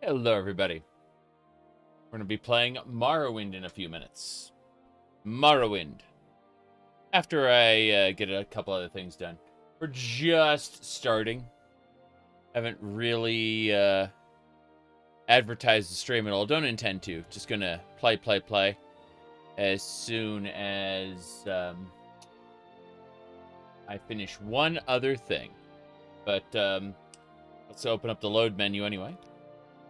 Hello, everybody. We're going to be playing Morrowind in a few minutes. Morrowind. After I get a couple other things done. We're just starting. Haven't really advertised the stream at all. Don't intend to. Just going to play as soon as I finish one other thing. But let's open up the load menu anyway.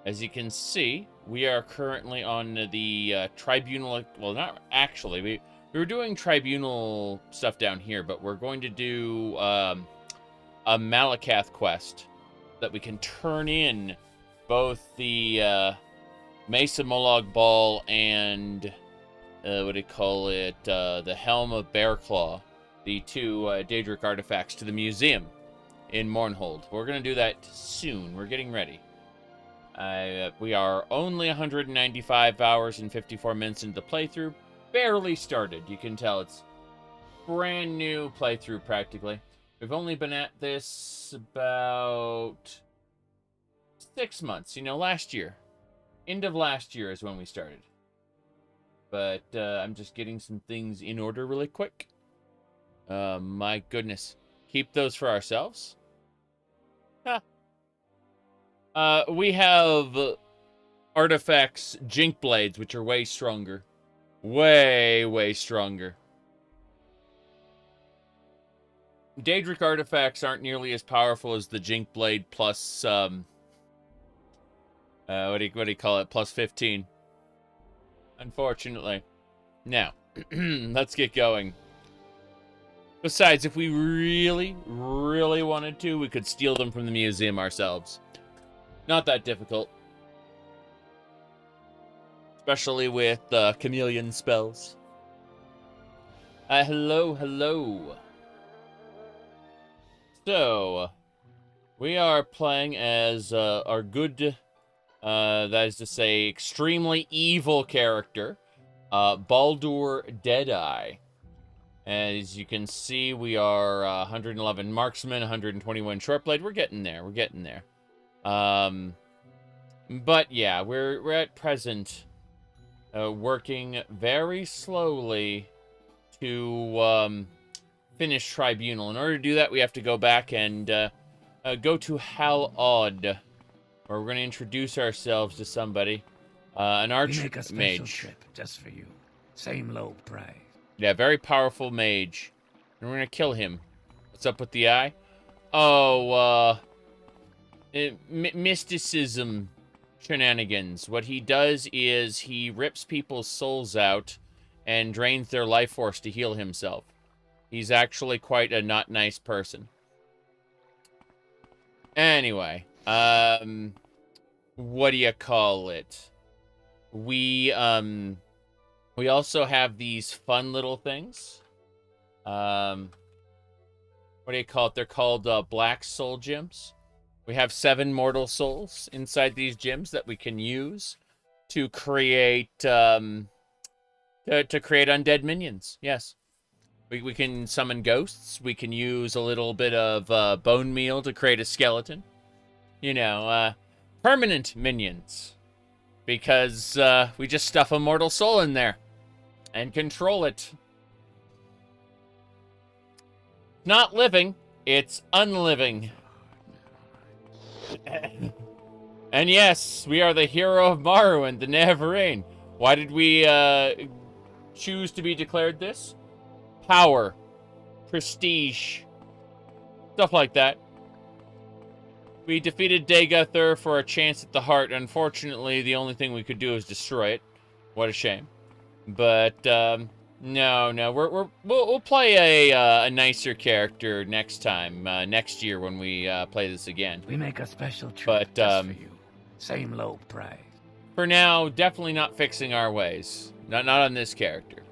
As you can see, we are currently on the Tribunal. Well, not actually. We were doing Tribunal stuff down here, but we're going to do a Malakath quest that we can turn in both the Mesa Molag Ball and what do you call it? The Helm of Bearclaw, the two Daedric artifacts, to the museum in Mournhold. We're going to do that soon. We're getting ready. We are only 195 hours and 54 minutes into the playthrough. Barely started. You can tell it's brand new playthrough practically. We've only been at this about 6 months. You know, last year. End of last year is when we started. But I'm just getting some things in order really quick. My goodness. Keep those for ourselves. Huh. We have artifacts, Jink Blades, which are way stronger. Way stronger. Daedric artifacts aren't nearly as powerful as the Jink Blade plus, what do you call it? Plus 15. Unfortunately. Now, let's get going. Besides, if we really wanted to, we could steal them from the museum ourselves. Not that difficult. Especially with chameleon spells. Hello. So, we are playing as our good, that is to say, extremely evil character, Baldur Deadeye. As you can see, we are 111 marksman, 121 shortblade. We're getting there. But yeah, we're at present working very slowly to finish Tribunal. In order to do that, we have to go back and go to Hal Odd, where we're going to introduce ourselves to somebody. An archmage. We make a special trip just for you. Same low price. Yeah, very powerful mage. And we're going to kill him. What's up with the eye? Oh, mysticism shenanigans. What he does is he rips people's souls out and drains their life force to heal himself. He's actually quite a not nice person. Anyway, what do you call it? We also have these fun little things. What do you call it? They're called Black Soul Gems. We have 7 mortal souls inside these gems that we can use to create to create undead minions. Yes, we can summon ghosts. We can use a little bit of bone meal to create a skeleton. You know, permanent minions, because we just stuff a mortal soul in there and control it. Not living, it's unliving. And yes, we are the hero of Morrowind, the Neverrain. Why did we choose to be declared this? Power, prestige, stuff like that. We defeated Daggerfall for a chance at the heart. Unfortunately, the only thing we could do is destroy it. What a shame. But no, we'll play a nicer character next time, next year when we play this again. We make a special trip just for you. Same low price. For now, definitely not fixing our ways. Not on this character.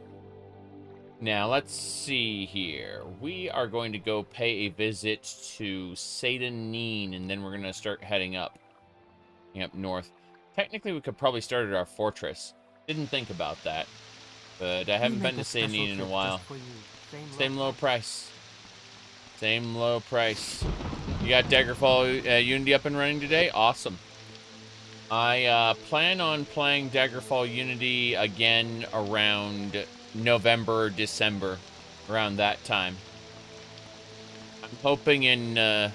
Now, let's see here. We are going to go pay a visit to Satan, and then we're going to start heading up north. Technically, we could probably start at our fortress. Didn't think about that. But I haven't been to Satan in a while. Same low price. Same low price. You got Daggerfall Unity up and running today? Awesome. I plan on playing Daggerfall Unity again around November, December, around that time. I'm hoping in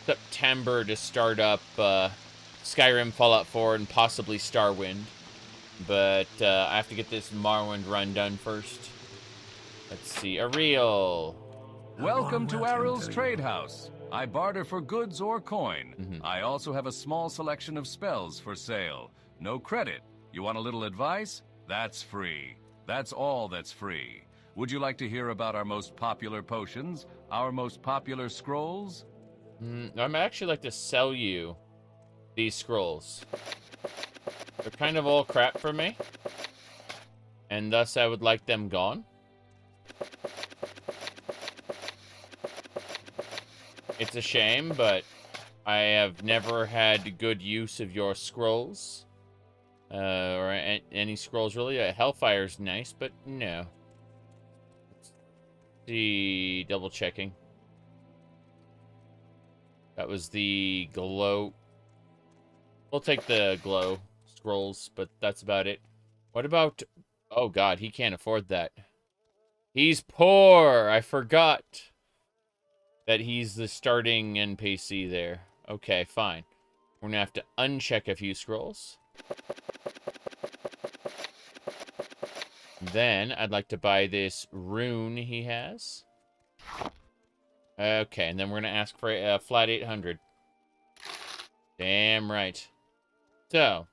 September to start up Skyrim, Fallout 4, and possibly Starwind. But I have to get this Morrowind run done first. Let's see. Ariel. Welcome to Aril's Trade House. I barter for goods or coin. I also have a small selection of spells for sale. No credit. You want a little advice? That's free. That's all that's free. Would you like to hear about our most popular potions? Our most popular scrolls? I'd actually like to sell you these scrolls. They're kind of all crap for me. And thus I would like them gone. It's a shame, but I have never had good use of your scrolls. Or any scrolls, really. Hellfire's nice, but no. Let's see, double checking. That was the glow. We'll take the glow scrolls, but that's about it. What about... Oh, God, he can't afford that. He's poor! I forgot that he's the starting NPC there. Okay, fine. We're gonna have to uncheck a few scrolls. Then, I'd like to buy this rune he has. Okay, and then we're gonna ask for a flat 800. Damn right. So,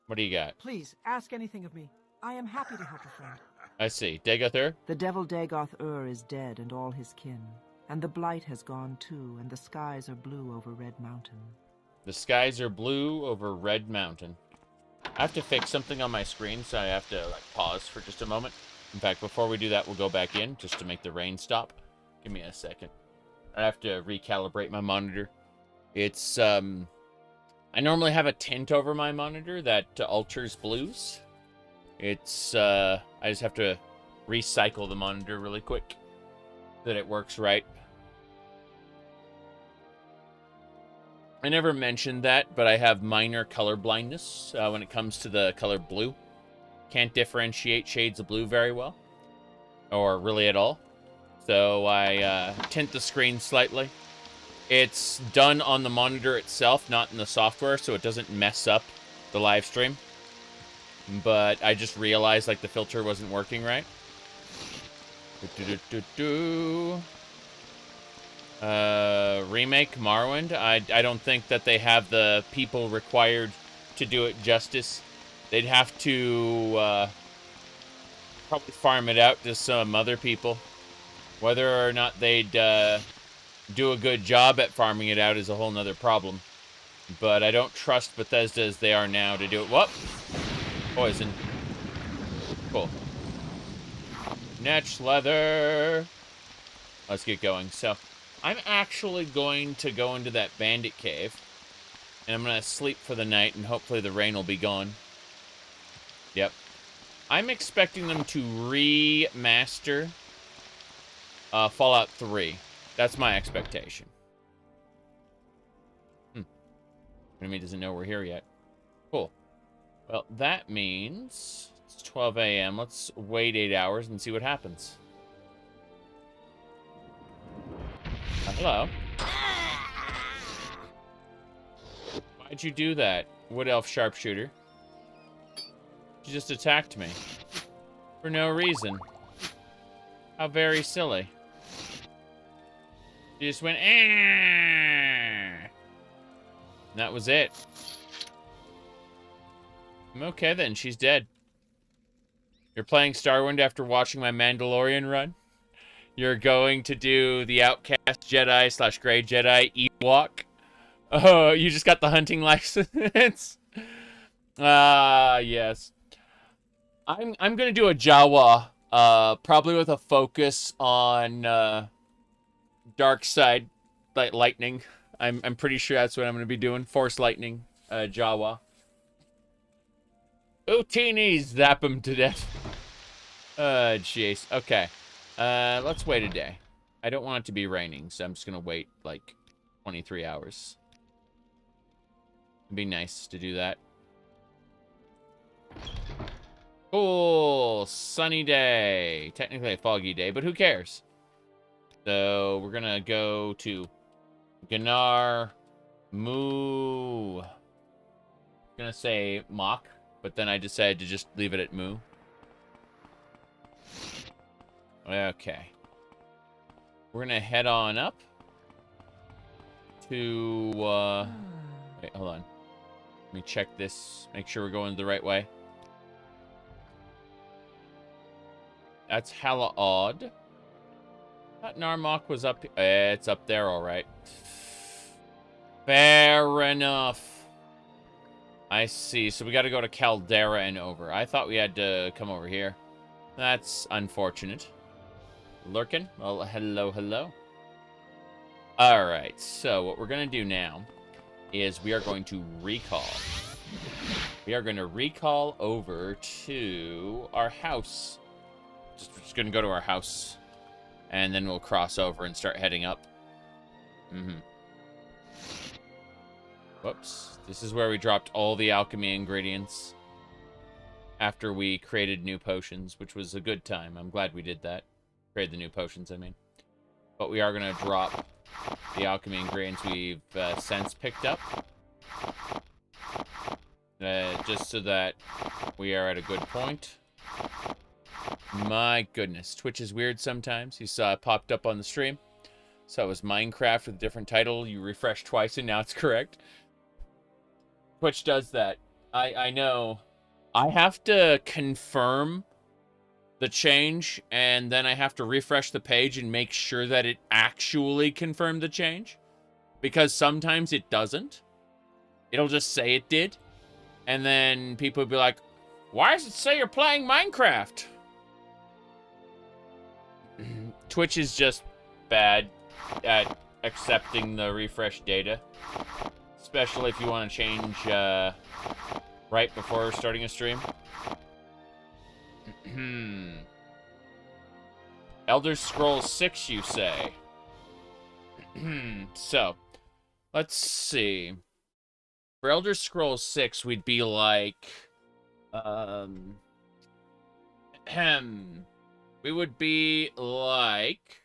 what do you got? Please, ask anything of me. I am happy to help a friend. I see. Dagoth? The devil Dagoth is dead and all his kin. And the blight has gone too, and the skies are blue over Red Mountain. The skies are blue over Red Mountain. I have to fix something on my screen, so I have to pause for just a moment. In fact, before we do that, we'll go back in just to make the rain stop. Give me a second. I have to recalibrate my monitor. It's, I normally have a tint over my monitor that alters blues. It's, I just have to recycle the monitor really quick so that it works right. I never mentioned that, but I have minor color blindness when it comes to the color blue. Can't differentiate shades of blue very well, or really at all. So I tint the screen slightly. It's done on the monitor itself, not in the software, so it doesn't mess up the live stream. But I just realized the filter wasn't working right. Remake Morrowind. I don't think that they have the people required to do it justice. They'd have to probably farm it out to some other people. Whether or not they'd do a good job at farming it out is a whole nother problem. But I don't trust Bethesda as they are now to do it. Whoop! Poison. Cool. Netch leather. Let's get going. So, I'm actually going to go into that bandit cave. And I'm going to sleep for the night, and hopefully the rain will be gone. Yep. I'm expecting them to remaster Fallout 3. That's my expectation. Enemy doesn't know we're here yet. Cool. Well, that means it's 12 a.m. Let's wait 8 hours and see what happens. Hello. Why'd you do that, Wood Elf Sharpshooter? You just attacked me. For no reason. How very silly. You just went, and that was it. Okay then, she's dead. You're playing Starwind after watching my Mandalorian run? You're going to do the Outcast Jedi / Grey Jedi Ewok? Oh, you just got the hunting license? Yes. I'm gonna do a Jawa, probably with a focus on dark side, like lightning. I'm pretty sure that's what I'm gonna be doing. Force lightning, Jawa. Utini, zap him to death. Jeez. Okay. Let's wait a day. I don't want it to be raining, so I'm just gonna wait, 23 hours. It'd be nice to do that. Cool, sunny day. Technically a foggy day, but who cares? So we're gonna go to Ganar Moo. I'm gonna say Mock, but then I decided to just leave it at Moo. Okay. We're gonna head on up to wait, hold on. Let me check this, make sure we're going the right way. That's hella odd. Thought Narmok was up. It's up there, all right. Fair enough. I see. So we got to go to Caldera and over. I thought we had to come over here. That's unfortunate. Lurkin? Well, hello, hello. All right. So what we're going to do now is we are going to recall. We are going to recall over to our house. Just going to go to our house. And then we'll cross over and start heading up. Whoops. This is where we dropped all the alchemy ingredients after we created new potions, which was a good time. I'm glad we did that. Created the new potions, I mean. But we are going to drop the alchemy ingredients we've since picked up. Just so that we are at a good point. My goodness, Twitch is weird sometimes. You saw it popped up on the stream. So it was Minecraft with a different title. You refreshed twice and now it's correct. Twitch does that. I know. I have to confirm the change, and then I have to refresh the page and make sure that it actually confirmed the change. Because sometimes it doesn't. It'll just say it did. And then people will be like, why does it say you're playing Minecraft? Twitch is just bad at accepting the refresh data. Especially if you want to change right before starting a stream. Elder Scrolls 6, you say? So, let's see. For Elder Scrolls 6, we'd be like... we would be like...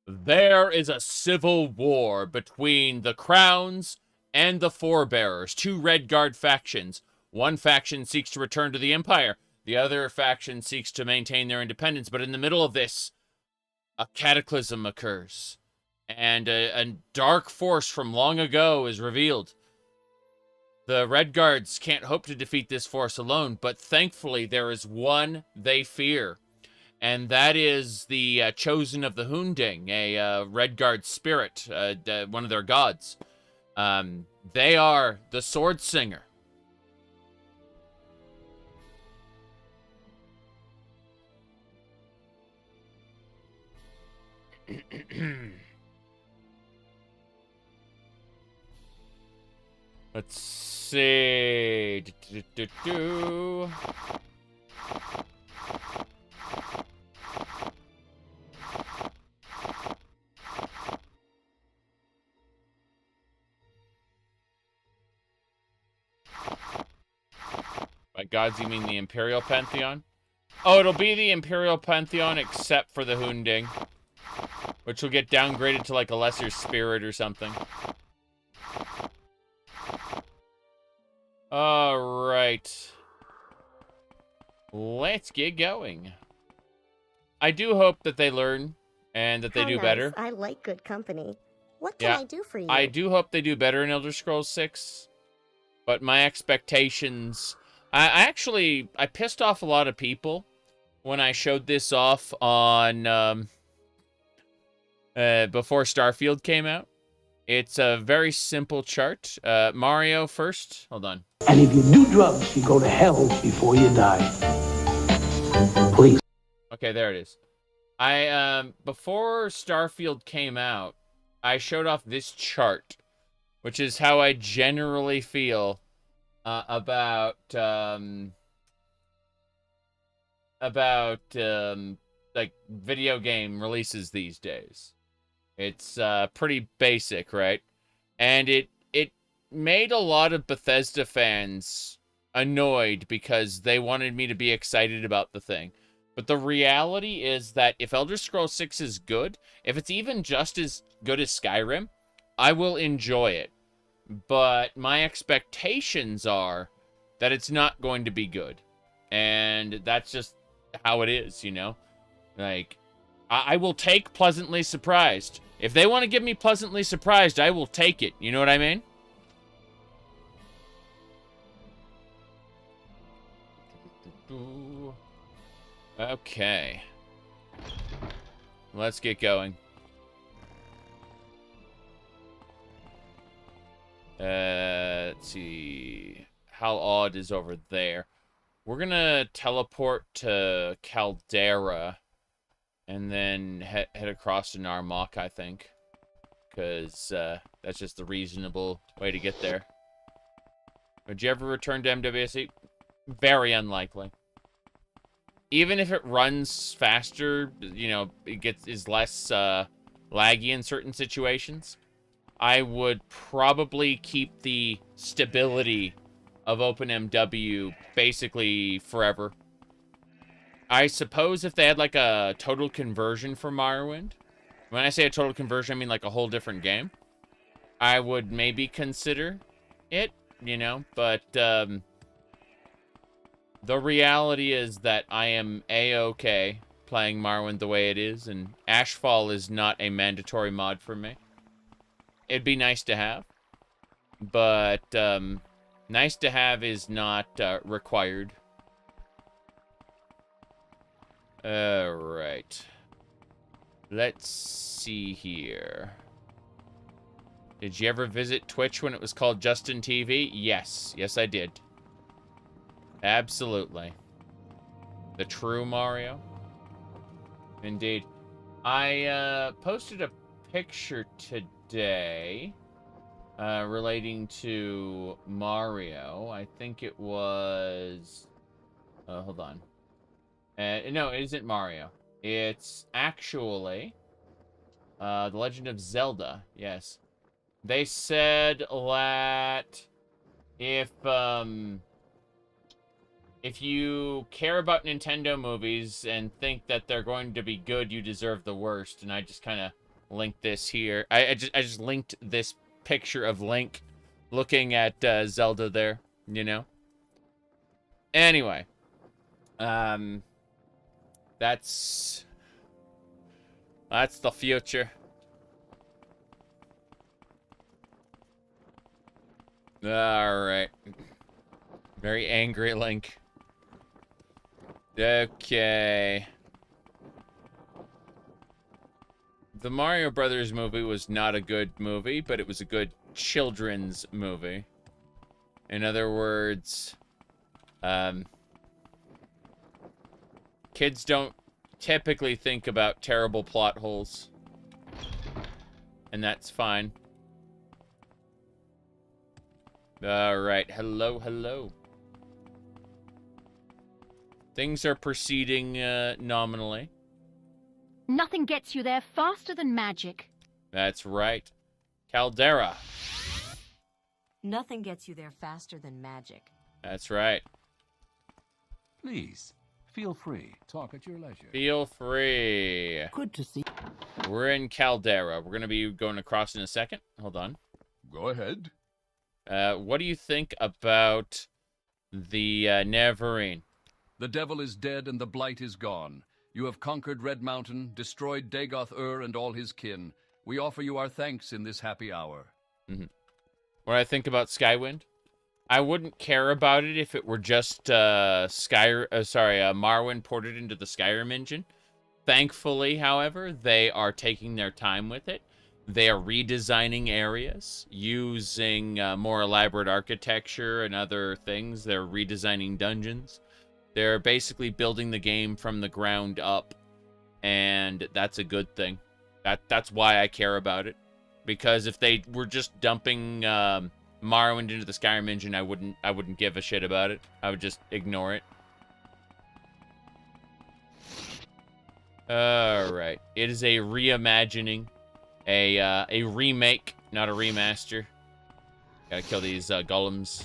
There is a civil war between the Crowns and the Forebearers, two Redguard factions. One faction seeks to return to the Empire. The other faction seeks to maintain their independence. But in the middle of this, a cataclysm occurs. And a dark force from long ago is revealed. The Redguards can't hope to defeat this force alone, but thankfully there is one they fear. And that is the Chosen of the Hunding, a Redguard spirit, one of their gods. They are the Sword Singer. Let's see. By gods, you mean the Imperial Pantheon? Oh, it'll be the Imperial Pantheon except for the Hunding. Which will get downgraded to like a lesser spirit or something. Alright. Let's get going. I do hope that they learn and that they do better. I like good company. What can I do for you? I do hope they do better in Elder Scrolls 6. But my expectations... I pissed off a lot of people when I showed this off on... before Starfield came out. It's a very simple chart. Mario first. Hold on. And if you do drugs, you go to hell before you die. Please. Okay, there it is. Before Starfield came out, I showed off this chart, which is how I generally feel about like video game releases these days. It's pretty basic, right? And it made a lot of Bethesda fans annoyed because they wanted me to be excited about the thing. But the reality is that if Elder Scrolls 6 is good, if it's even just as good as Skyrim, I will enjoy it. But my expectations are that it's not going to be good. And that's just how it is, you know? Like, I will take pleasantly surprised. If they want to give me pleasantly surprised, I will take it. You know what I mean? Okay. Let's get going. Let's see. How odd is over there? We're gonna teleport to Caldera and then head across to Narmak, I think. Because that's just the reasonable way to get there. Would you ever return to MWSE? Very unlikely. Even if it runs faster, you know, is less laggy in certain situations, I would probably keep the stability of OpenMW basically forever. I suppose if they had like a total conversion for Morrowind, when I say a total conversion, I mean like a whole different game, I would maybe consider it, you know, but the reality is that I am A-okay playing Morrowind the way it is, and Ashfall is not a mandatory mod for me. It'd be nice to have, but nice to have is not required. Alright. Let's see here. Did you ever visit Twitch when it was called Justin TV? Yes. Yes, I did. Absolutely. The true Mario. Indeed. I posted a picture today relating to Mario. I think it was... hold on. No, it isn't Mario. It's actually The Legend of Zelda. Yes. They said that if you care about Nintendo movies and think that they're going to be good, you deserve the worst. And I just kind of linked this here. I just linked this picture of Link looking at Zelda there, you know? Anyway. That's the future. Alright. Very angry Link. Okay. The Mario Brothers movie was not a good movie, but it was a good children's movie. In other words, kids don't typically think about terrible plot holes. And that's fine. Alright, hello, hello. Things are proceeding nominally. Nothing gets you there faster than magic. That's right. Caldera. Nothing gets you there faster than magic. That's right. Please, feel free. Talk at your leisure. Feel free. Good to see. We're in Caldera. We're going to be going across in a second. Hold on. Go ahead. What do you think about the Neverine? The devil is dead and the blight is gone. You have conquered Red Mountain, destroyed Dagoth-Ur and all his kin. We offer you our thanks in this happy hour. Mm-hmm. What I think about Skywind? I wouldn't care about it if it were just Morrowind ported into the Skyrim engine. Thankfully, however, they are taking their time with it. They are redesigning areas, using more elaborate architecture and other things. They're redesigning dungeons. They're basically building the game from the ground up, and that's a good thing. That's why I care about it. Because if they were just dumping Morrowind into the Skyrim engine, I wouldn't give a shit about it. I would just ignore it. Alright. It is a reimagining a remake, not a remaster. Gotta kill these golems.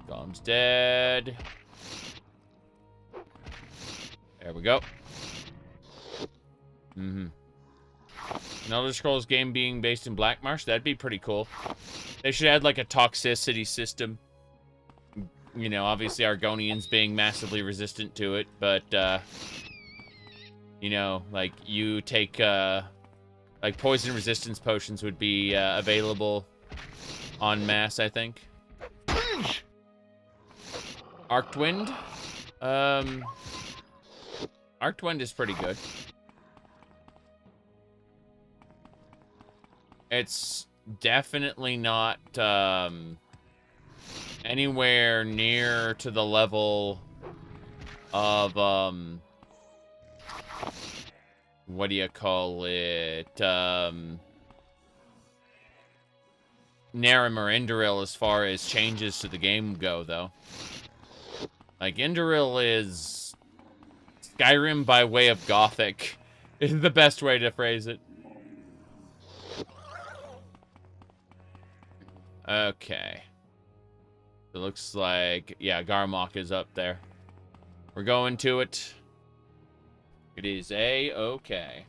Golem's dead. There we go. An Elder Scrolls game being based in Black Marsh, that'd be pretty cool. They should add like a toxicity system. You know, obviously Argonians being massively resistant to it, but you know, like you take like poison resistance potions would be available en masse, I think. Arced Wind? Arced Wind is pretty good. It's definitely not anywhere near to the level of what do you call it? Naramer Indoril as far as changes to the game go, though. Like, Indoril is Skyrim by way of Gothic, is the best way to phrase it. Okay. It looks like, yeah, Garmok is up there. We're going to it. It is A-okay.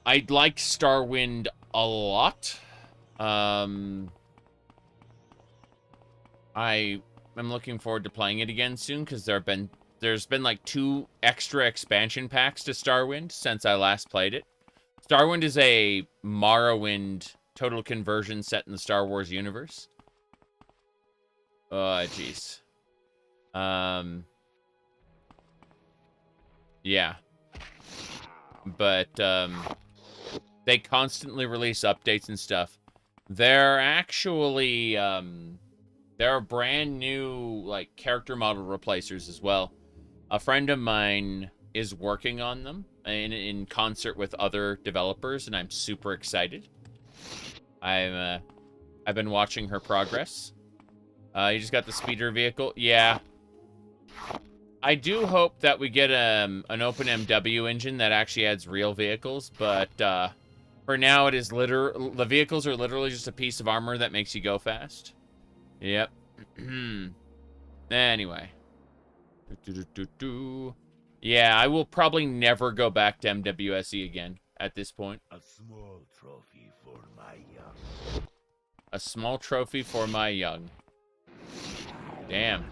I like Starwind a lot. I am looking forward to playing it again soon because there's been like 2 extra expansion packs to Starwind since I last played it. Starwind is a Morrowind total conversion set in the Star Wars universe. Oh, jeez. Yeah. But, they constantly release updates and stuff. They're actually, there are brand new, like, character model replacers as well. A friend of mine is working on them in concert with other developers, and I'm super excited. I've been watching her progress. You just got the speeder vehicle. Yeah. I do hope that we get an open MW engine that actually adds real vehicles, but for now it is the vehicles are literally just a piece of armor that makes you go fast. Yep. Anyway. Yeah, I will probably never go back to MWSE again at this point. A small trophy for my young. A small trophy for my young. Damn.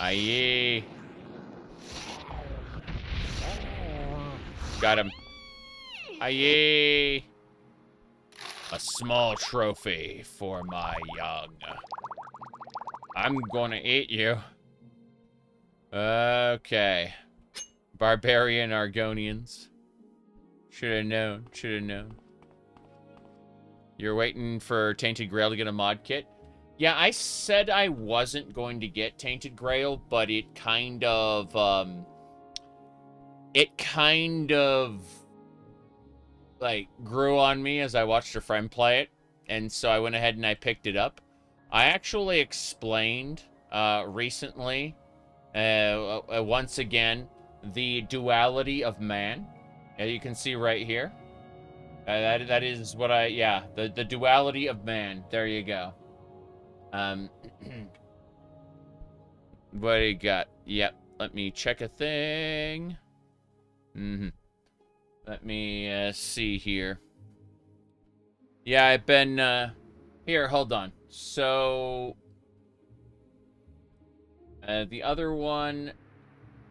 Aye. Got him. Aye. A small trophy for my young. I'm gonna eat you. Okay. Barbarian Argonians. Should have known. Should have known. You're waiting for Tainted Grail to get a mod kit? Yeah, I said I wasn't going to get Tainted Grail, but it kind of, like, grew on me as I watched a friend play it, and so I went ahead and I picked it up. I actually explained, recently, once again, the duality of man. As you can see right here. That is what the duality of man. There you go. What do you got? Yep. Let me check a thing. Let me see here. Yeah, I've been here, hold on. So the other one,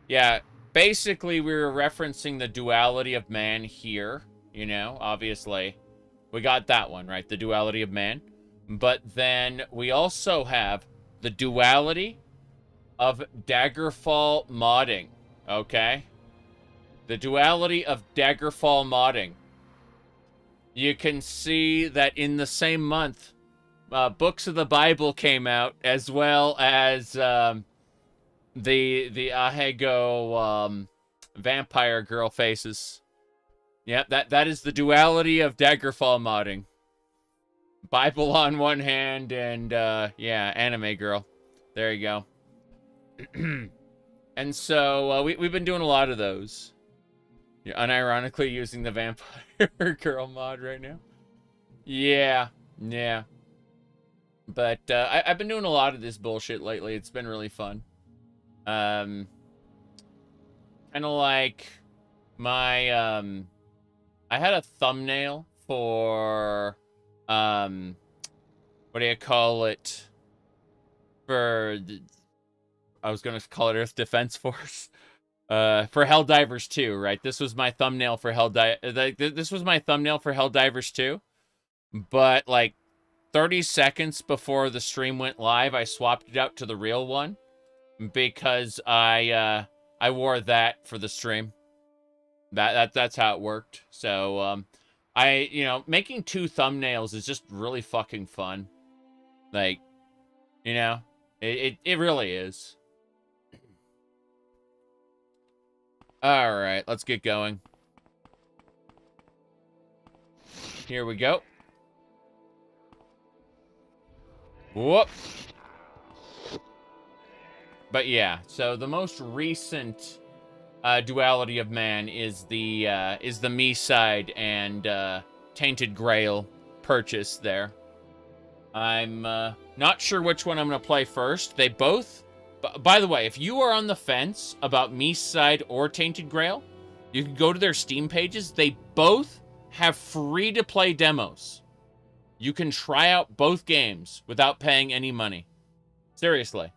yeah, basically we were referencing the duality of man here, you know, obviously. We got that one, right? The duality of man. But then we also have the duality of Daggerfall modding, okay? The duality of Daggerfall modding. You can see that in the same month, Books of the Bible came out, as well as the Ahego vampire girl faces. Yep, that is the duality of Daggerfall modding. Bible on one hand and, yeah, anime girl. There you go. And so we've been doing a lot of those. You're unironically using the vampire girl mod right now. Yeah. But I've been doing a lot of this bullshit lately. It's been really fun. Kind of like my I had a thumbnail for what do you call it? For I was gonna call it Earth Defense Force. For Helldivers 2, right? This was my thumbnail for this was my thumbnail for Helldivers 2. But like 30 seconds before the stream went live, I swapped it out to the real one because I wore that for the stream. That's how it worked. So making 2 thumbnails is just really fucking fun. Like, it really is. All right, let's get going. Here we go. Whoop. But yeah, so the most recent duality of man is the me side and Tainted Grail purchase there. I'm not sure which one I'm gonna play first. They both. By the way, if you are on the fence about me side or Tainted Grail, you can go to their Steam pages. They both have free-to-play demos. You can try out both games without paying any money. Seriously.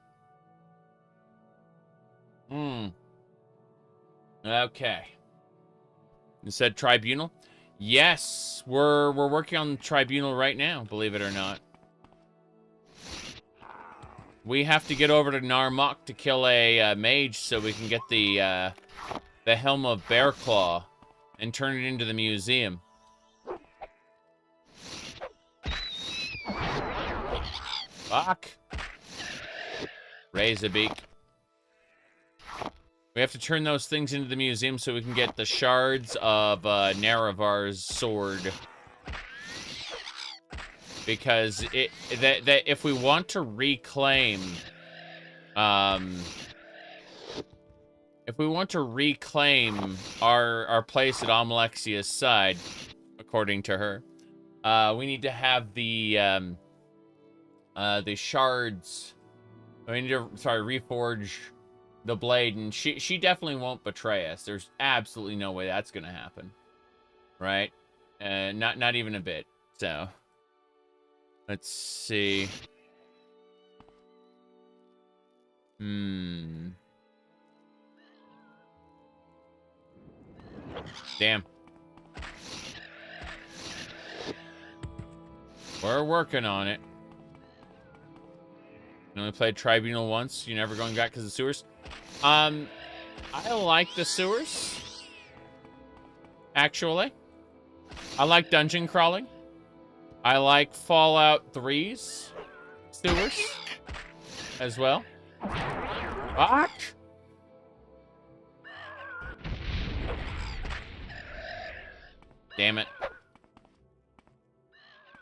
Okay. You said Tribunal? Yes, we're working on Tribunal right now, believe it or not. We have to get over to Narmak to kill a mage so we can get the Helm of Bearclaw and turn it into the museum. Fuck. Raise a beak. We have to turn those things into the museum so we can get the shards of Naravar's sword. Because if we want to reclaim, our place at Amalexia's side, according to her, we need to have the shards. We need to reforge the blade, and she definitely won't betray us. There's absolutely no way that's gonna happen, right? Not even a bit. So. Let's see. Damn. We're working on it. You only played Tribunal once. You're never going back because of the sewers? I like the sewers. Actually. I like dungeon crawling. I like Fallout 3's sewers as well. Fuck! Damn it.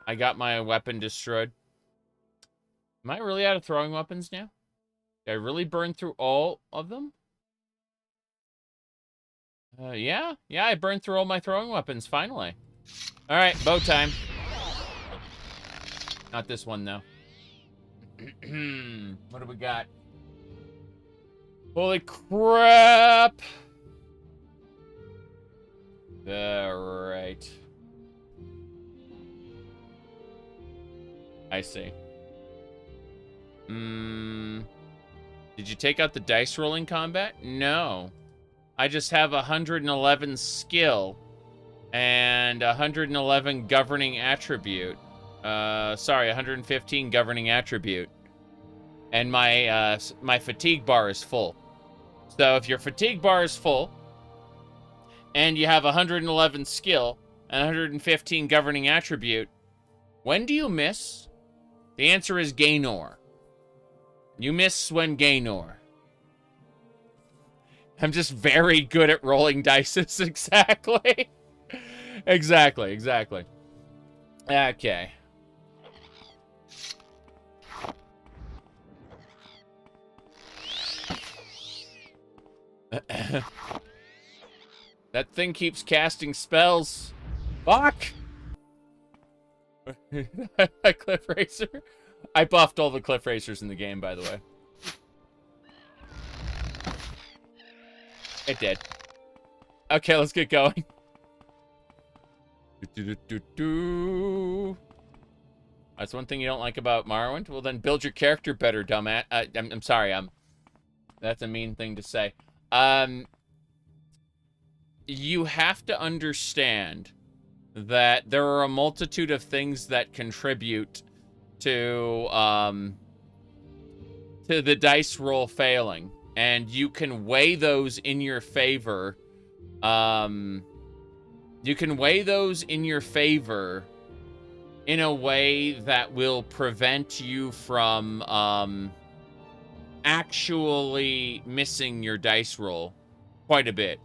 I got my weapon destroyed. Am I really out of throwing weapons now? Did I really burn through all of them? Yeah, I burned through all my throwing weapons, finally. Alright, bow time. Not this one, though. What do we got? Holy crap! Alright. I see. Did you take out the dice rolling combat? No. I just have 111 skill and 111 governing attribute. Sorry, 115 governing attribute. And my my fatigue bar is full. So if your fatigue bar is full and you have 111 skill and 115 governing attribute, when do you miss? The answer is Gaynor. You miss when Gaynor. I'm just very good at rolling dices. Exactly. Exactly. Okay. That thing keeps casting spells. Fuck! A cliff racer? I buffed all the cliff racers in the game, by the way. It did. Okay, let's get going. That's one thing you don't like about Morrowind? Well, then build your character better, dumbass. I'm sorry, that's a mean thing to say. You have to understand that there are a multitude of things that contribute to the dice roll failing, and you can weigh those in your favor. You can weigh those in your favor in a way that will prevent you from actually missing your dice roll quite a bit.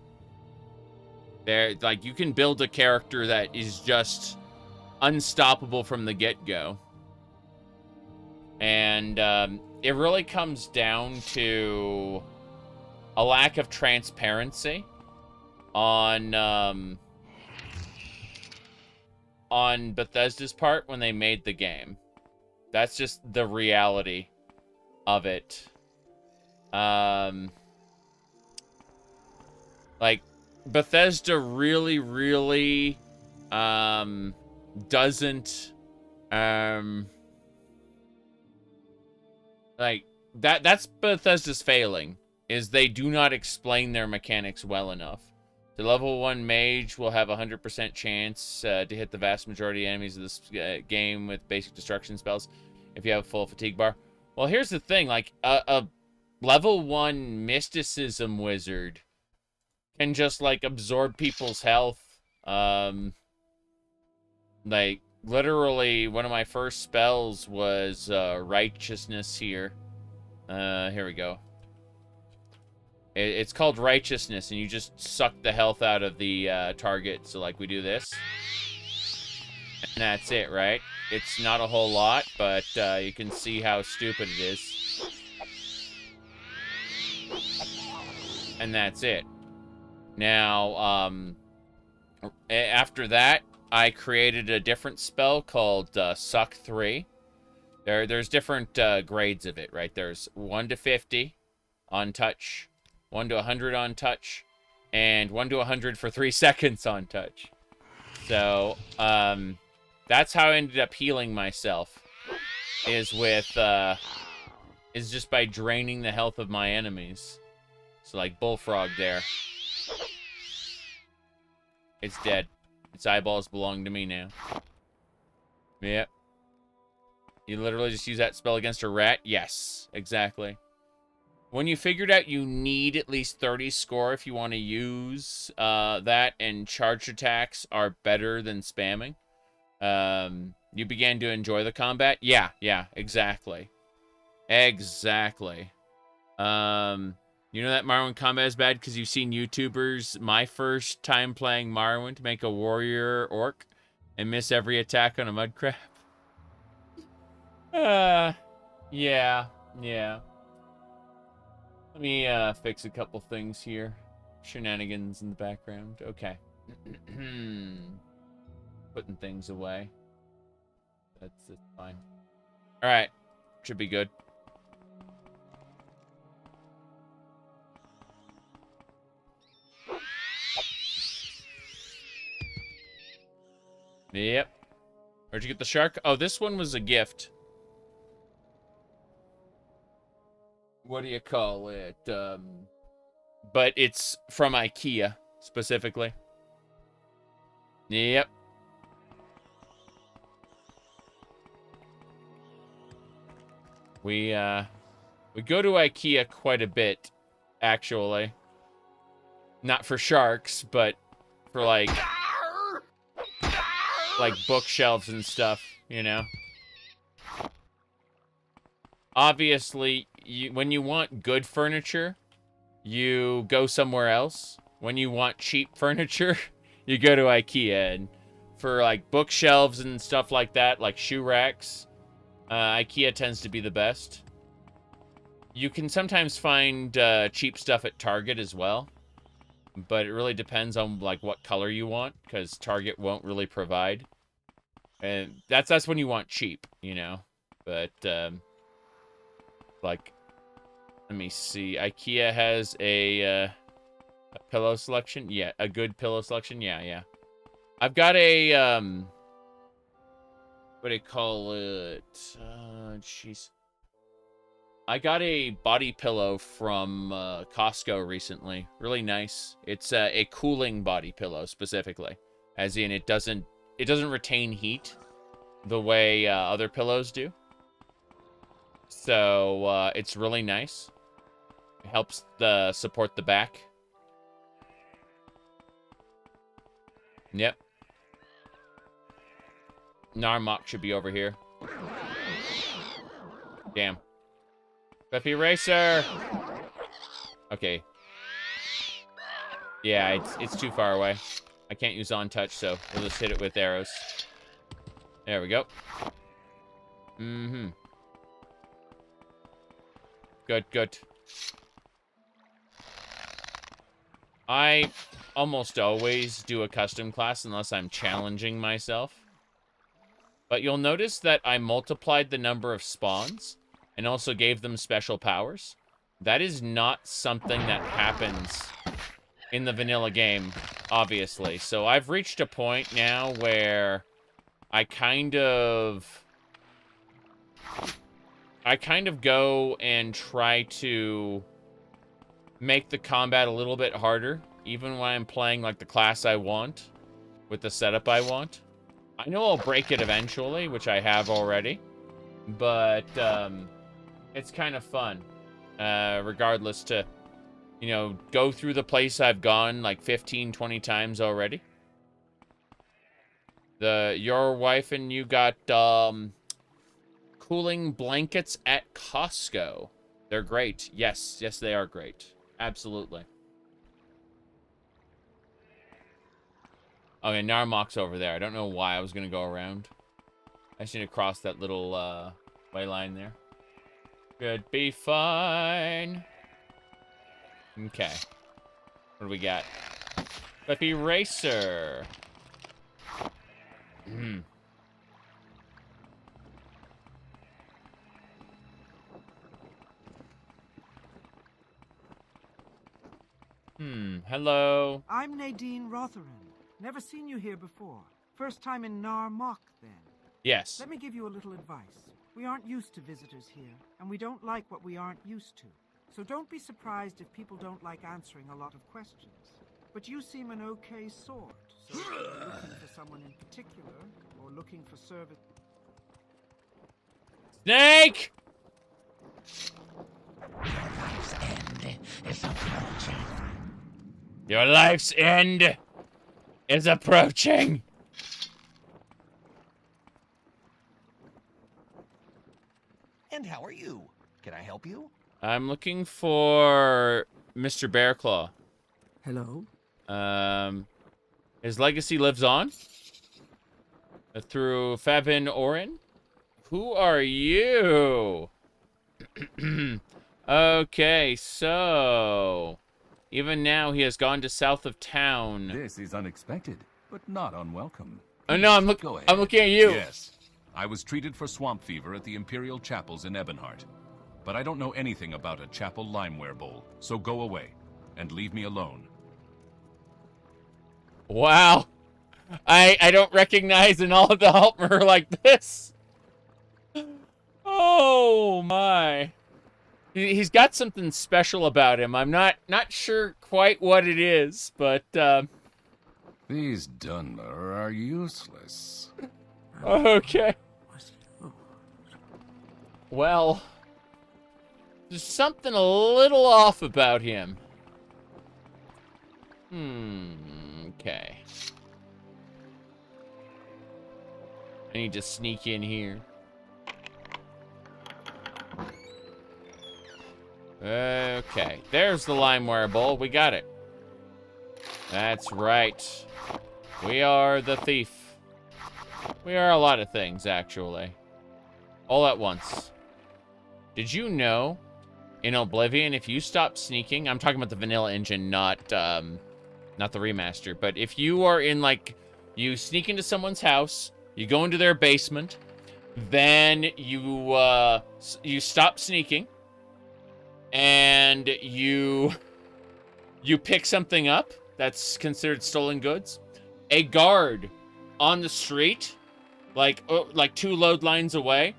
Like, you can build a character that is just unstoppable from the get-go. And it really comes down to a lack of transparency on Bethesda's part when they made the game. That's just the reality of it. Like, Bethesda really, really doesn't like that's Bethesda's failing, is they do not explain their mechanics well enough. The level 1 mage will have a 100% chance to hit the vast majority of enemies of this game with basic destruction spells if you have a full fatigue bar. Well, here's the thing, like a level 1 mysticism wizard can just, like, absorb people's health. Like, literally, one of my first spells was righteousness here. Here we go. It's called righteousness, and you just suck the health out of the target. So, like, we do this. And that's it, right? It's not a whole lot, but you can see how stupid it is. And that's it. Now, after that, I created a different spell called Suck 3. There's different grades of it, right? There's 1 to 50 on touch, 1 to 100 on touch, and 1 to 100 for 3 seconds on touch. So, that's how I ended up healing myself, is just by draining the health of my enemies. So, like, Bullfrog there. It's dead. Its eyeballs belong to me now. Yep. You literally just use that spell against a rat? Yes, exactly. When you figured out you need at least 30 score if you want to use that, and charged attacks are better than spamming, you began to enjoy the combat? Yeah, exactly. Exactly. You know that Morrowind combat is bad because you've seen YouTubers, my first time playing Morrowind, make a warrior orc and miss every attack on a mud crab? Yeah. Let me fix a couple things here. Shenanigans in the background. Okay. Putting things away. That's fine. Alright. Should be good. Yep. Where'd you get the shark? Oh, this one was a gift. What do you call it? But it's from IKEA, specifically. Yep. We go to IKEA quite a bit, actually. Not for sharks, but for, like bookshelves and stuff, you know? Obviously, when you want good furniture, you go somewhere else. When you want cheap furniture, you go to IKEA. And for, like, bookshelves and stuff like that, like shoe racks, IKEA tends to be the best. You can sometimes find cheap stuff at Target as well, but it really depends on like what color you want, because Target won't really provide. And that's when you want cheap, you know. But like, let me see. IKEA has a pillow selection. Yeah, a good pillow selection. Yeah. I've got a what do you call it? Jeez. I got a body pillow from Costco recently. Really nice. It's a cooling body pillow specifically, as in it doesn't retain heat the way other pillows do. So it's really nice. It helps support the back. Yep. Narmok should be over here. Damn. Peppy Racer! Okay. Yeah, it's too far away. I can't use on touch, so we'll just hit it with arrows. There we go. Mm-hmm. Good. I almost always do a custom class unless I'm challenging myself. But you'll notice that I multiplied the number of spawns and also gave them special powers. That is not something that happens in the vanilla game, obviously. So I've reached a point now where I kind of go and try to make the combat a little bit harder, even when I'm playing like the class I want, with the setup I want. I know I'll break it eventually, which I have already, but it's kind of fun, regardless, to, you know, go through the place I've gone like 15, 20 times already. Your wife and you got cooling blankets at Costco. They're great. Yes, they are great. Absolutely. Okay, Narmok's over there. I don't know why I was going to go around. I just need to cross that little way line there. Should be fine. Okay. What do we got? Peppy Racer. Hello. I'm Nadine Rotheran. Never seen you here before. First time in Narmok, then. Yes. Let me give you a little advice. We aren't used to visitors here, and we don't like what we aren't used to. So don't be surprised if people don't like answering a lot of questions. But you seem an okay sort, so if you're looking for someone in particular, or looking for service... Snake! Your life's end is approaching. And how are you? Can I help you? I'm looking for Mr. Bearclaw. Hello? His legacy lives on through Favin Orin. Who are you? Okay, so even now he has gone to south of town. This is unexpected, but not unwelcome. Oh no, I'm looking at you. Yes. I was treated for swamp fever at the Imperial Chapels in Ebonheart. But I don't know anything about a chapel limeware bowl, so go away and leave me alone. Wow. I don't recognize an all-the-helper like this. Oh my. He's got something special about him. I'm not sure quite what it is, but These Dunmer are useless. Okay. Well, there's something a little off about him. Okay. I need to sneak in here. Okay, there's the limeware bowl. We got it. That's right. We are the thief. We are a lot of things, actually. All at once. Did you know in Oblivion, if you stop sneaking, I'm talking about the vanilla engine, not the remaster, but if you are in, like, you sneak into someone's house, you go into their basement, then you stop sneaking, and you pick something up that's considered stolen goods, a guard on the street, like 2 load lines away,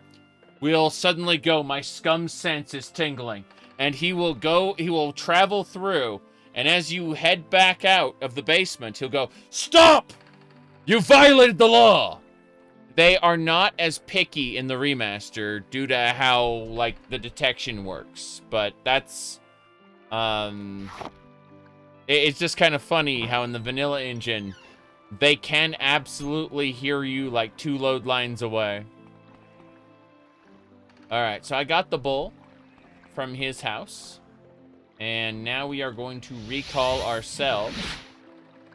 will suddenly go, my scum sense is tingling. And he will travel through, and as you head back out of the basement, he'll go, stop! You violated the law! They are not as picky in the remaster due to how, like, the detection works. But that's, it's just kind of funny how in the vanilla engine, they can absolutely hear you like 2 load lines away. Alright, so I got the bull from his house. And now we are going to recall ourselves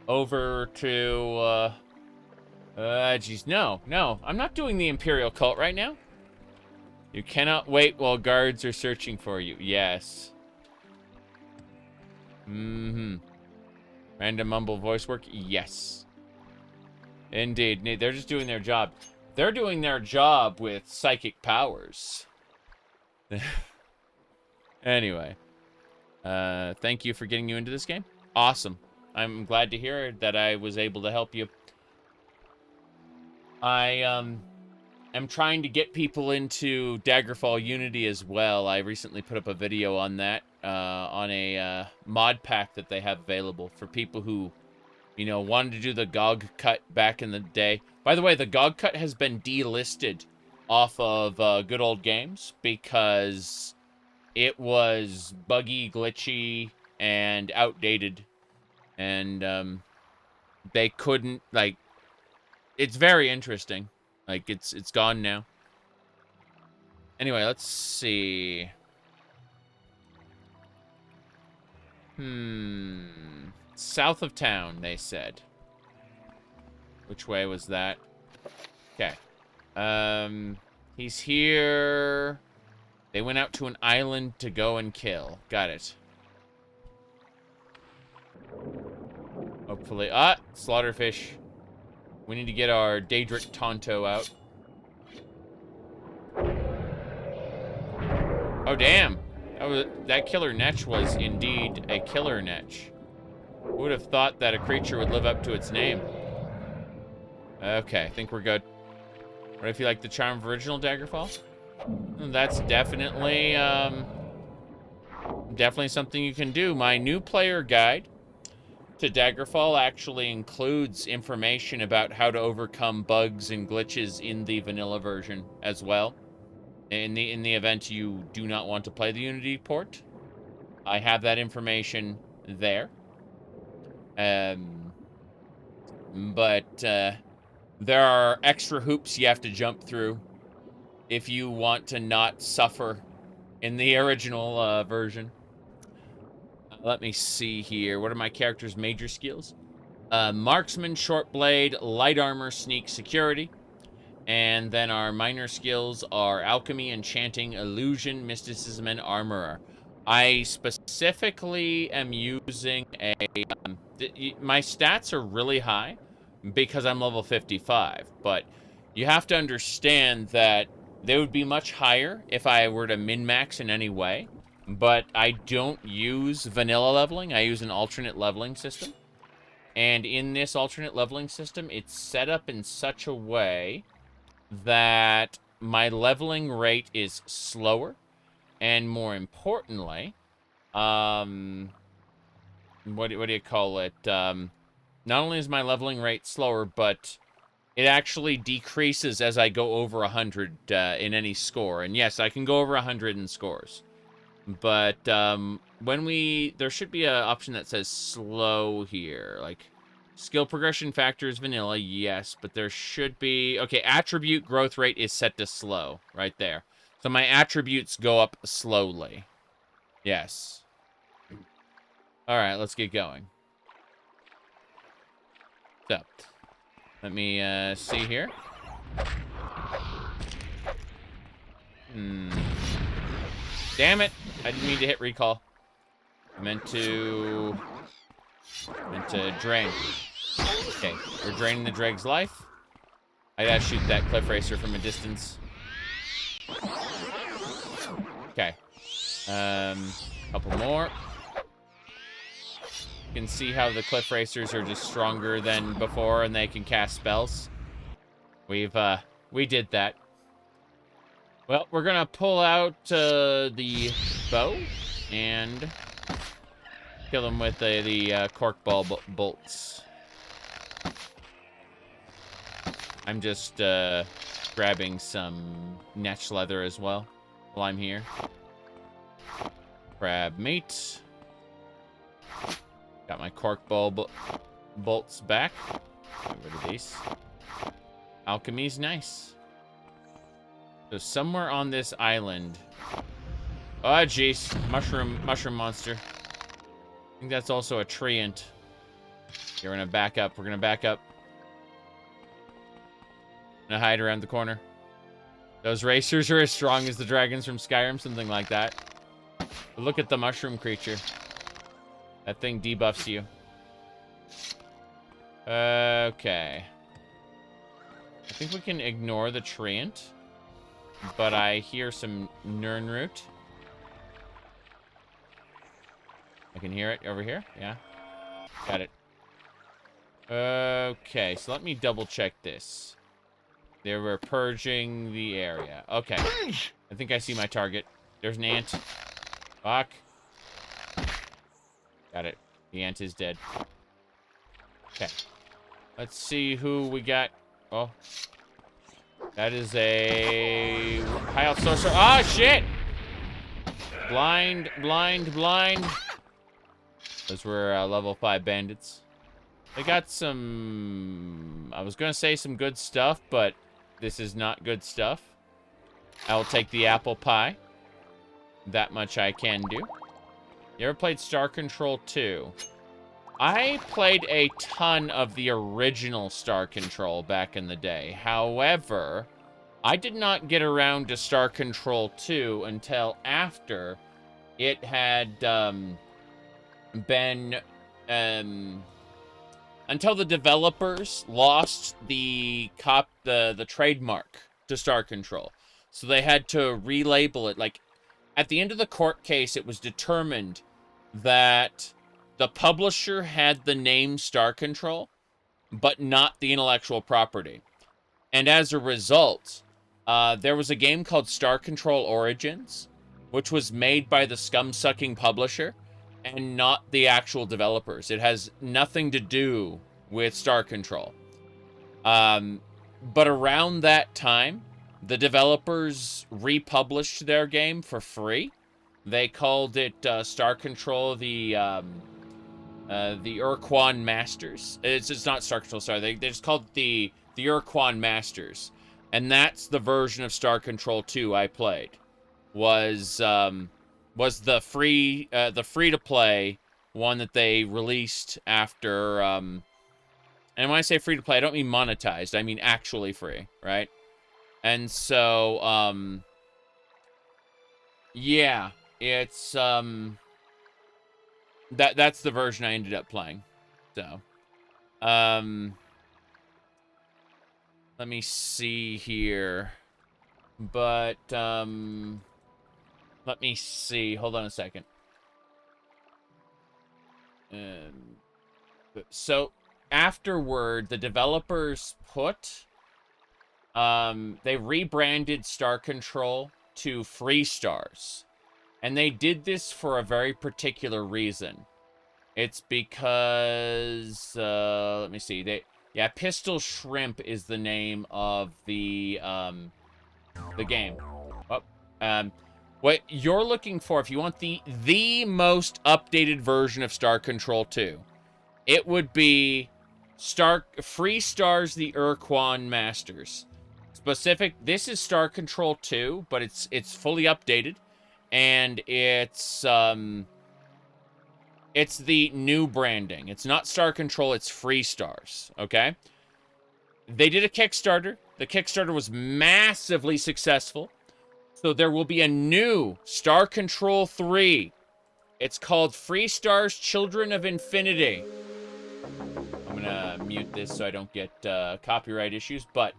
over to, geez, no, I'm not doing the Imperial Cult right now. You cannot wait while guards are searching for you. Yes. Mm-hmm. Random mumble voice work? Yes. Indeed. They're just doing their job. They're doing their job with psychic powers. Anyway. Thank you for getting you into this game. Awesome. I'm glad to hear that I was able to help you. I am trying to get people into Daggerfall Unity as well. I recently put up a video on that, on a mod pack that they have available for people who, you know, wanted to do the GOG cut back in the day. By the way, the GOG cut has been delisted off of Good Old Games because it was buggy, glitchy, and outdated. And they couldn't, like, it's very interesting. Like, it's gone now. Anyway, let's see. South of town, they said. Which way was that? Okay. He's here. They went out to an island to go and kill. Got it. Hopefully. Ah! Slaughterfish. We need to get our Daedric Tonto out. Oh, damn. That killer netch was indeed a killer netch. Who would have thought that a creature would live up to its name? Okay, I think we're good. What if you like the charm of original Daggerfall? That's definitely, definitely something you can do. My new player guide to Daggerfall actually includes information about how to overcome bugs and glitches in the vanilla version as well. In the event you do not want to play the Unity port, I have that information there. But there are extra hoops you have to jump through if you want to not suffer in the original version. Let me see here. What are my character's major skills? Marksman, short blade, light armor, sneak, security. And then our minor skills are alchemy, enchanting, illusion, mysticism, and armorer. I specifically am using a... my stats are really high because I'm level 55. But you have to understand that they would be much higher if I were to min-max in any way. But I don't use vanilla leveling. I use an alternate leveling system. And in this alternate leveling system, it's set up in such a way that my leveling rate is slower. And more importantly, what do you call it? Not only is my leveling rate slower, but it actually decreases as I go over 100 in any score. And yes, I can go over 100 in scores. But there should be an option that says slow here. Like, skill progression factor is vanilla, yes, but there should be... Okay, attribute growth rate is set to slow, right there. So my attributes go up slowly. Yes. Alright, let's get going. So, let me see here. Damn it. I didn't mean to hit recall. I meant to drain. Okay, we're draining the Dreg's life. I gotta shoot that cliff racer from a distance. Okay. Couple more. You can see how the cliff racers are just stronger than before and they can cast spells. We did that. Well, we're gonna pull out the bow and kill him with the cork ball bolts. I'm just grabbing some netch leather as well while I'm here. Grab meat. Got my cork ball bolts back. Get rid of these. Alchemy's nice. So somewhere on this island. Oh, jeez. Mushroom monster. I think that's also a treant. Okay, we're gonna back up. We're gonna back up. Gonna hide around the corner. Those racers are as strong as the dragons from Skyrim, something like that. But look at the mushroom creature. That thing debuffs you. Okay. I think we can ignore the treant. But I hear some Nirnroot. I can hear it over here. Yeah. Got it. Okay, so let me double check this. They were purging the area. Okay. I think I see my target. There's an ant. Fuck. Got it. The ant is dead. Okay. Let's see who we got. Oh. That is a high health sorcerer. Ah, shit! Blind. Those were level 5 bandits. They got some... I was going to say some good stuff, but this is not good stuff. I will take the apple pie. That much I can do. You ever played Star Control 2? I played a ton of the original Star Control back in the day. However, I did not get around to Star Control 2 until after it had been... until the developers lost the trademark to Star Control. So they had to relabel it. Like, at the end of the court case, it was determined that the publisher had the name Star Control, but not the intellectual property. And as a result, there was a game called Star Control Origins, which was made by the scum-sucking publisher, and not the actual developers. It has nothing to do with Star Control. But around that time, the developers republished their game for free. They called it Star Control, the Urquan Masters. It's not Star Control, sorry. They just called it the Urquan Masters. And that's the version of Star Control 2 I played. Was the free-to-play one that they released after... and when I say free-to-play, I don't mean monetized. I mean actually free, right? And so, yeah, it's, that's the version I ended up playing. So, let me see here. But, let me see. Hold on a second. So, afterward, the developers put... they rebranded Star Control to Free Stars. And they did this for a very particular reason. It's because... let me see. Pistol Shrimp is the name of the game. Oh, what you're looking for, if you want the most updated version of Star Control 2, it would be Free Stars, the Urquan Masters. This is Star Control 2, but it's fully updated, and it's the new branding. It's not Star Control, it's Free Stars, okay? They did a Kickstarter. The Kickstarter was massively successful. So there will be a new Star Control 3. It's called Free Stars Children of Infinity. I'm going to mute this so I don't get copyright issues. But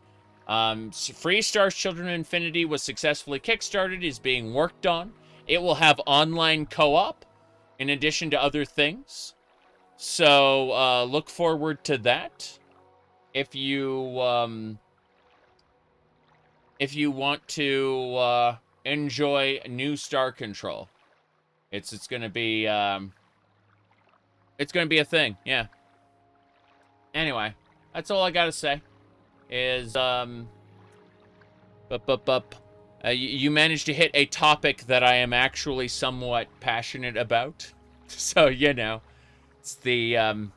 Free Stars Children of Infinity was successfully kickstarted, is being worked on. It will have online co-op in addition to other things. So look forward to that. If you want to enjoy new Star Control, it's gonna be a thing. Yeah. Anyway, that's all I gotta say. Is you managed to hit a topic that I am actually somewhat passionate about. So you know, it's the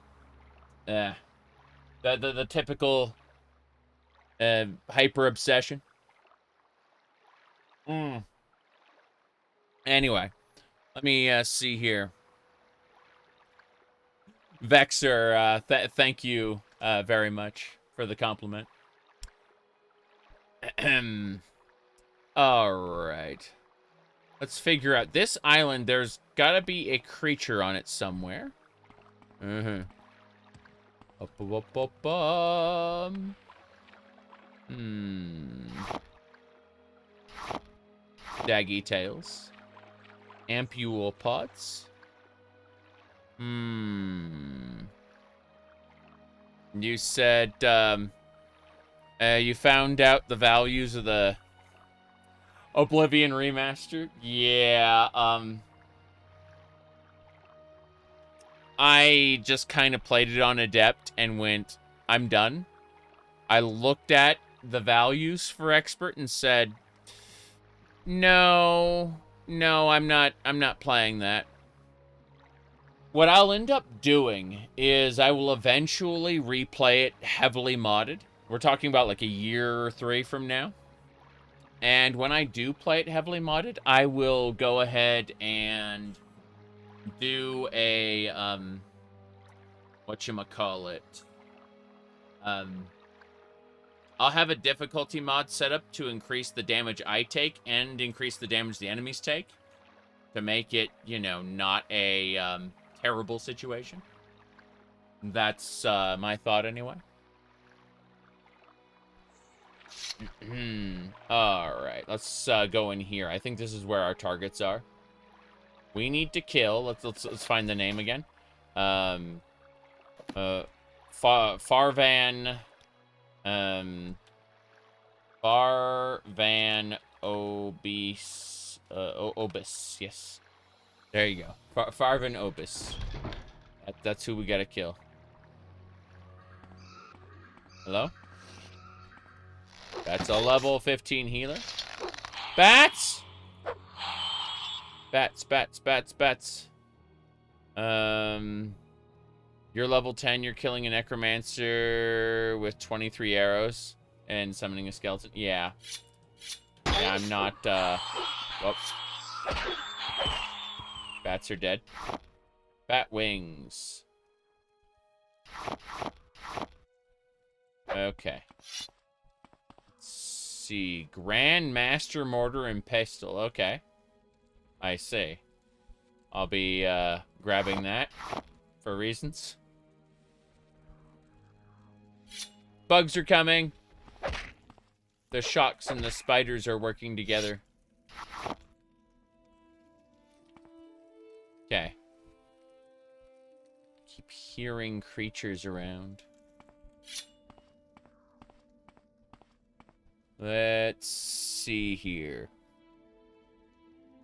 typical hyper obsession. Anyway, let me see here. Vexer, thank you very much for the compliment. All right. Let's figure out this island. There's got to be a creature on it somewhere. Daggy tails. Ampule pods. You said you found out the values of the Oblivion remaster? Yeah, I just kind of played it on Adept and went, I'm done. I looked at the values for Expert and said, no, I'm not playing that. What I'll end up doing is I will eventually replay it heavily modded. We're talking about like a year or 3 from now. And when I do play it heavily modded, I will go ahead and do a, whatchamacallit. I'll have a difficulty mod set up to increase the damage I take and increase the damage the enemies take. To make it, you know, not a, terrible situation. That's, my thought anyway. Alright, let's go in here. I think this is where our targets are. We need to kill. Let's find the name again. Farvan Obis. Yes. There you go. Farvan Obis. That's who we gotta kill. Hello? That's a level 15 healer. Bats! Bats. You're level 10. You're killing a necromancer with 23 arrows and summoning a skeleton. Yeah. Yeah, I'm not, whoops. Bats are dead. Bat wings. Okay. See, Grandmaster Mortar and Pistol. Okay, I see. I'll be grabbing that for reasons. Bugs are coming. The shocks and the spiders are working together. Okay. Keep hearing creatures around. Let's see here.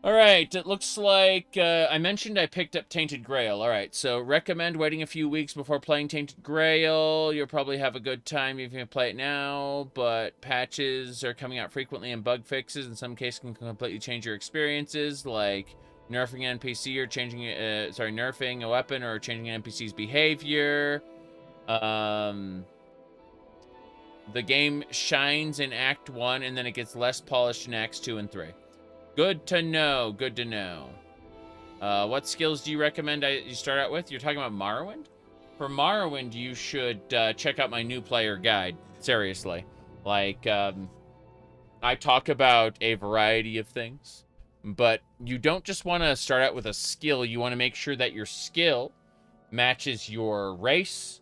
Alright, it looks like I mentioned I picked up Tainted Grail. Alright, so recommend waiting a few weeks before playing Tainted Grail. You'll probably have a good time if you play it now, but patches are coming out frequently and bug fixes in some cases can completely change your experiences, like nerfing an NPC or changing nerfing a weapon or changing an NPC's behavior. The game shines in Act 1, and then it gets less polished in Acts 2 and 3. Good to know. Good to know. What skills do you recommend you start out with? You're talking about Morrowind? For Morrowind, you should check out my new player guide. Seriously. Like, I talk about a variety of things, but you don't just want to start out with a skill. You want to make sure that your skill matches your race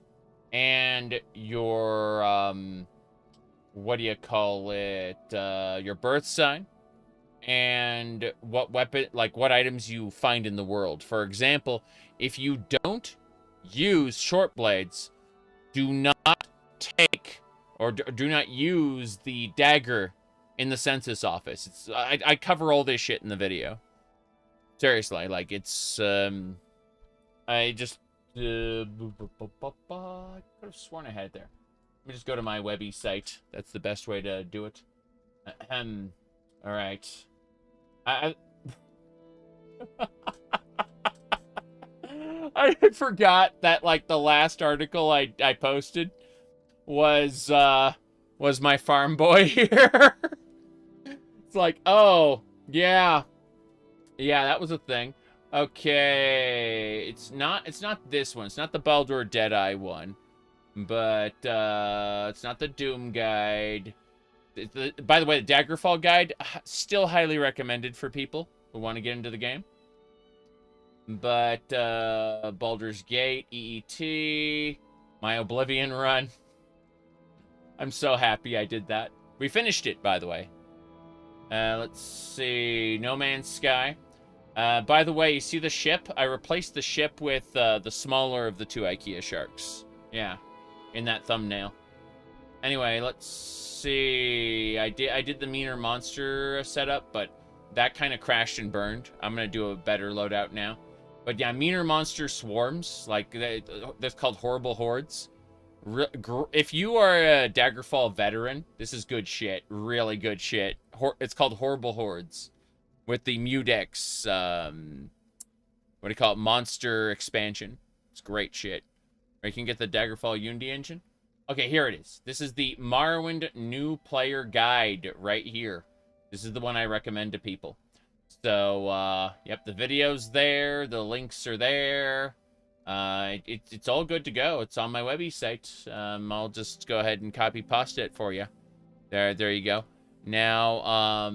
and your, what do you call it? Your birth sign and what weapon, like what items you find in the world. For example, if you don't use short blades, do not take or do not use the dagger in the census office. I cover all this shit in the video. Seriously, like it's I just I could have sworn I had it there. Let me just go to my Webby site. That's the best way to do it. All right. I forgot that like the last article I posted was my farm boy here. It's like, oh, yeah. Yeah, that was a thing. Okay. It's not this one. It's not the Baldur Deadeye one. But it's not the Doom guide. By the way, the Daggerfall guide, still highly recommended for people who want to get into the game. But Baldur's Gate, EET, my Oblivion run. I'm so happy I did that. We finished it, by the way. Let's see. No Man's Sky. By the way, you see the ship? I replaced the ship with the smaller of the two IKEA sharks. Yeah, in that thumbnail. Anyway, let's see. I did the meaner monster setup, but that kind of crashed and burned. I'm gonna do a better loadout now. But yeah, meaner monster swarms, like that's called horrible hordes. If you are a Daggerfall veteran, this is good shit. Really good shit. It's called horrible hordes with the Mudex. What do you call it? Monster expansion. It's great shit. Or you can get the Daggerfall Unity engine. Okay, here it is. This is the Morrowind new player guide right here. This is the one I recommend to people. So, yep, the video's there. The links are there. It's all good to go. It's on my Webby site. I'll just go ahead and copy paste it for you. There you go. Now,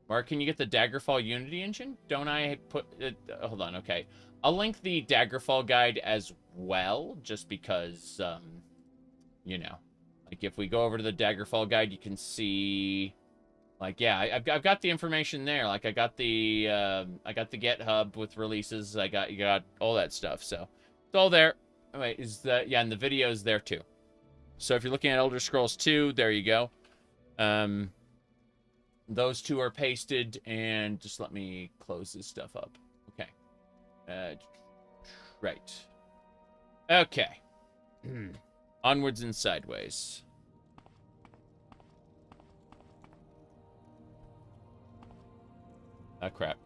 where can you get the Daggerfall Unity engine? Don't I put it? Hold on, okay. I'll link the Daggerfall guide as well, just because, you know, like if we go over to the Daggerfall guide, you can see, like, yeah, I've got the information there. Like, I got the GitHub with releases. You got all that stuff. So it's all there. Oh, wait, yeah, and the video is there too. So if you're looking at Elder Scrolls 2, there you go. Those two are pasted, and just let me close this stuff up. Okay. Right. Okay. Onwards and sideways. Ah, crap.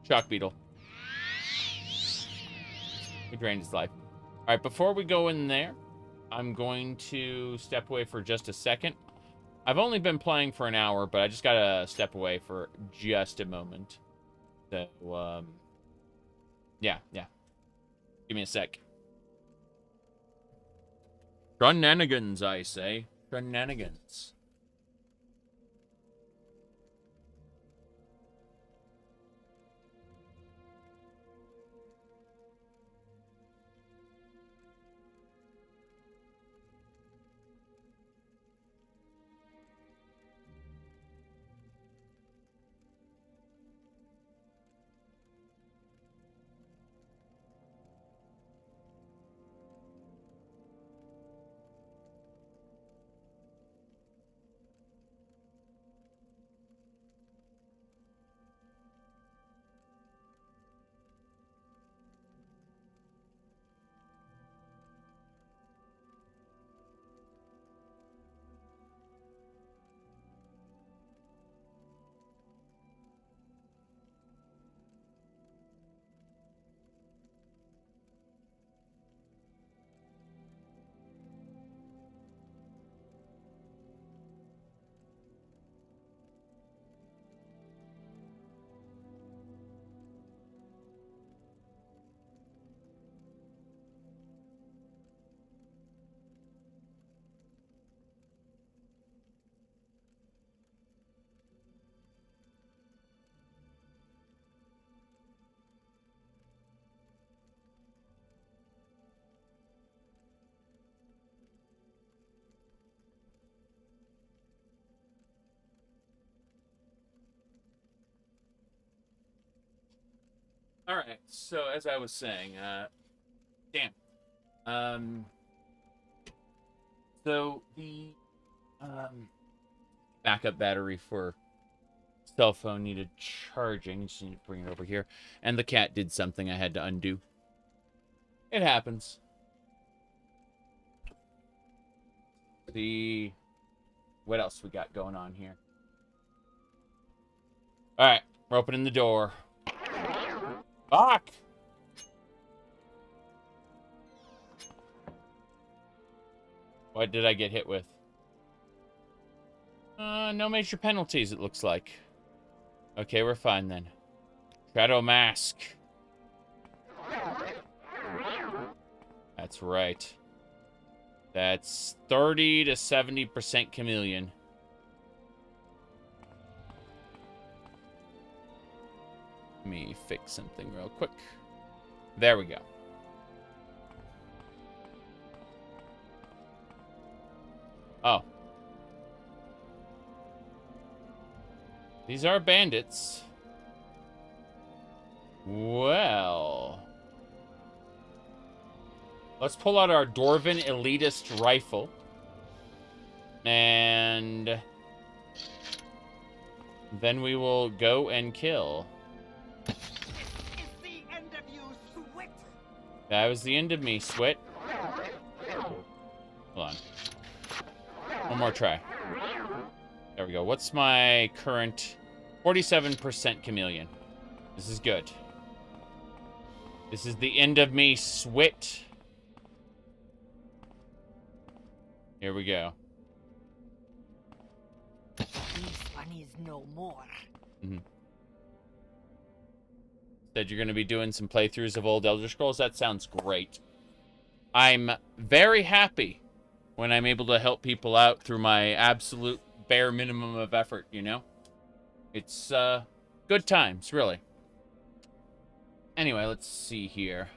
Shock beetle. We drained his life. All right, before we go in there, I'm going to step away for just a second. I've only been playing for an hour, but I just gotta step away for just a moment. So, yeah. Give me a sec. Shenanigans, I say. Shenanigans. All right. So as I was saying, so the backup battery for cell phone needed charging. Just need to bring it over here. And the cat did something I had to undo. It happens. See what else we got going on here. All right, we're opening the door. Fuck! What did I get hit with? No major penalties, it looks like. Okay, we're fine then. Shadow Mask. That's right. That's 30 to 70% chameleon. Let me fix something real quick. There we go. Oh. These are bandits. Well. Let's pull out our Dwarven Elitist Rifle. And then we will go and kill. It's the end of you, Swit. That was the end of me, Swit. Hold on. One more try. There we go. What's my current 47% chameleon? This is good. This is the end of me, Swit. Here we go. This one is no more. Said you're going to be doing some playthroughs of old Elder Scrolls. That sounds great. I'm very happy when I'm able to help people out through my absolute bare minimum of effort, you know? It's good times, really. Anyway, let's see here.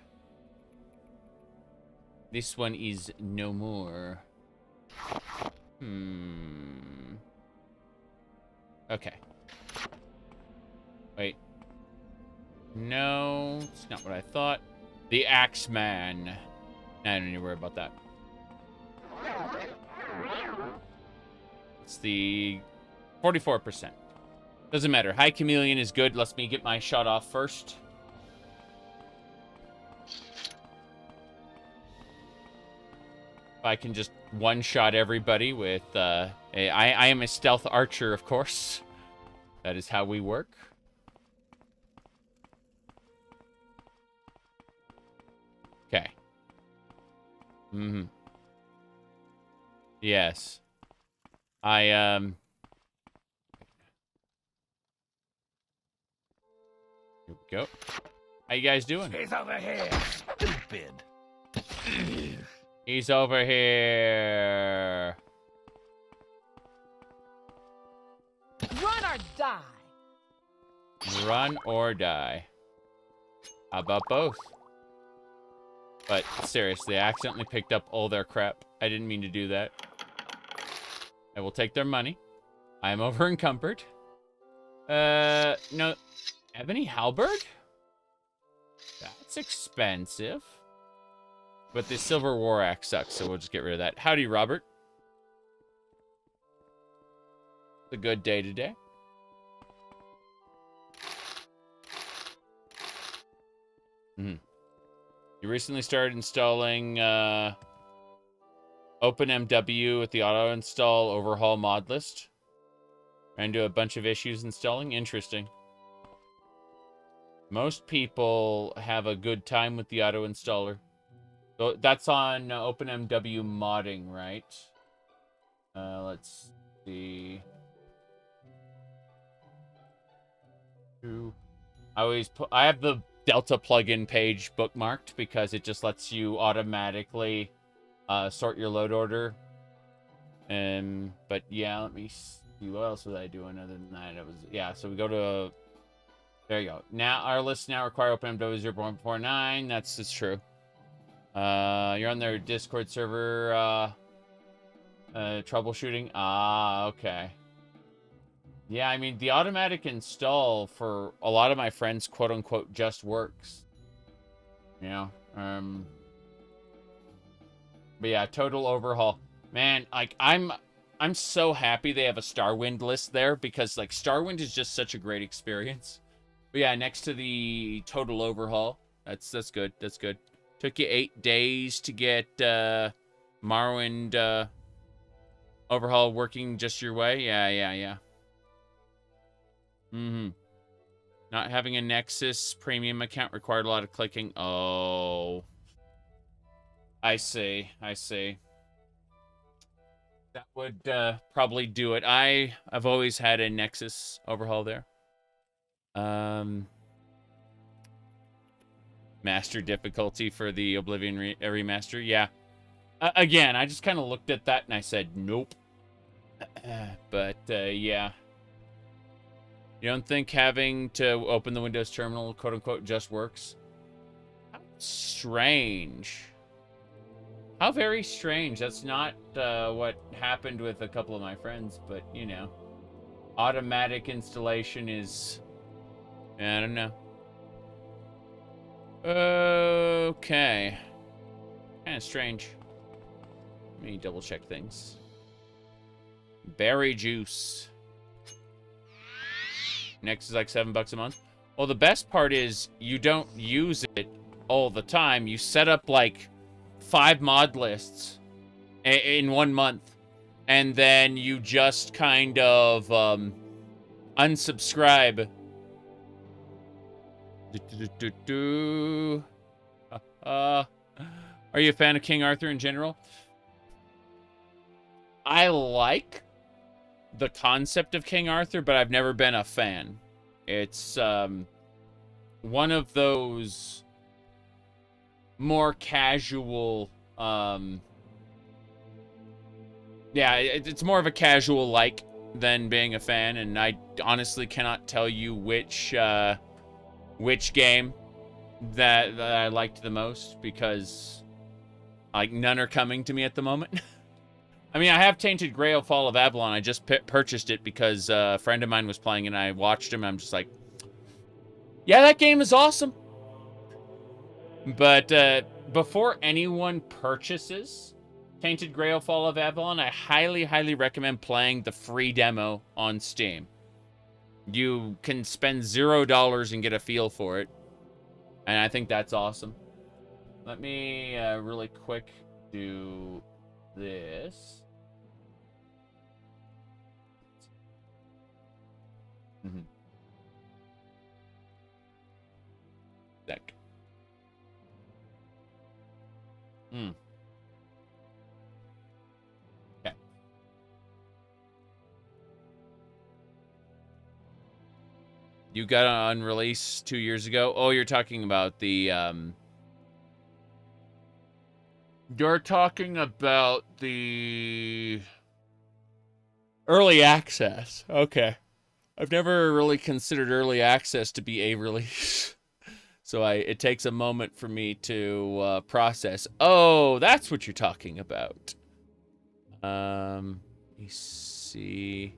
This one is no more. Okay. Wait. No, it's not what I thought. The Axeman. I don't need to worry about that. It's the 44%. Doesn't matter. High chameleon is good. Let me get my shot off first. If I can just one-shot everybody with... I am a stealth archer, of course. That is how we work. Okay. Yes. Here we go. How you guys doing? He's over here, stupid. He's over here. Run or die. Run or die. How about both? But seriously, I accidentally picked up all their crap. I didn't mean to do that. I will take their money. I am over encumbered. No. Ebony halberd? That's expensive. But the silver war axe sucks, so we'll just get rid of that. Howdy, Robert. It's a good day today. You recently started installing OpenMW with the auto install overhaul mod list. Ran into a bunch of issues installing. Interesting. Most people have a good time with the auto installer. So that's on OpenMW modding, right? Let's see. I have the Delta plugin page bookmarked because it just lets you automatically sort your load order. But yeah, let me see. What else was I doing other than that? Yeah, so we go to... There you go. Now, our lists now require OpenMW 0.49. That's true. You're on their Discord server troubleshooting. Ah, okay. Yeah, I mean, the automatic install for a lot of my friends, quote unquote, just works. You know, but yeah, total overhaul. Man, like I'm so happy they have a Starwind list there because like Starwind is just such a great experience. But yeah, next to the total overhaul, that's good. That's good. Took you 8 days to get Morrowind overhaul working just your way. Yeah. Not having a Nexus premium account required a lot of clicking. Oh. I see. That would probably do it. I've always had a Nexus overhaul there. Master difficulty for the Oblivion remaster. Yeah. Again, I just kind of looked at that and I said, nope. But, yeah. You don't think having to open the Windows terminal, quote unquote, just works? How strange. How very strange. That's not what happened with a couple of my friends, but, you know. Automatic installation is... I don't know. Okay. Kind of strange. Let me double check things. Berry juice. Next is like $7 a month. Well, the best part is you don't use it all the time. You set up like 5 mod lists in 1 month, and then you just kind of unsubscribe. Are you a fan of King Arthur in general? I like the concept of King Arthur, but I've never been a fan. It's one of those more casual, yeah, it's more of a casual like than being a fan, and I honestly cannot tell you which game that I liked the most, because like none are coming to me at the moment. I mean, I have Tainted Grail Fall of Avalon. I just purchased it because a friend of mine was playing and I watched him. And I'm just like, yeah, that game is awesome. But before anyone purchases Tainted Grail Fall of Avalon, I highly, highly recommend playing the free demo on Steam. You can spend $0 and get a feel for it. And I think that's awesome. Let me really quick do this. Deck. Okay. You got on release 2 years ago. Oh, you're talking about the you're talking about the early access. Okay. I've never really considered early access to be a release. So it takes a moment for me to process. Oh, that's what you're talking about. Let me see.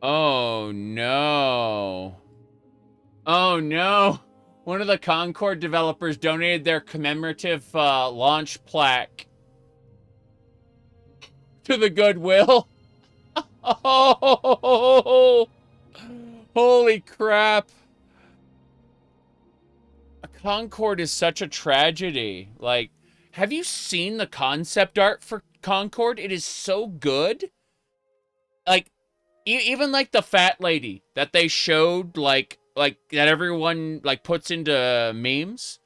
Oh, no. Oh, no. One of the Concord developers donated their commemorative launch plaque to the Goodwill. Oh, holy crap. Concord is such a tragedy. Like, have you seen the concept art for Concord? It is so good. Like, even like the fat lady that they showed, like that everyone like puts into memes,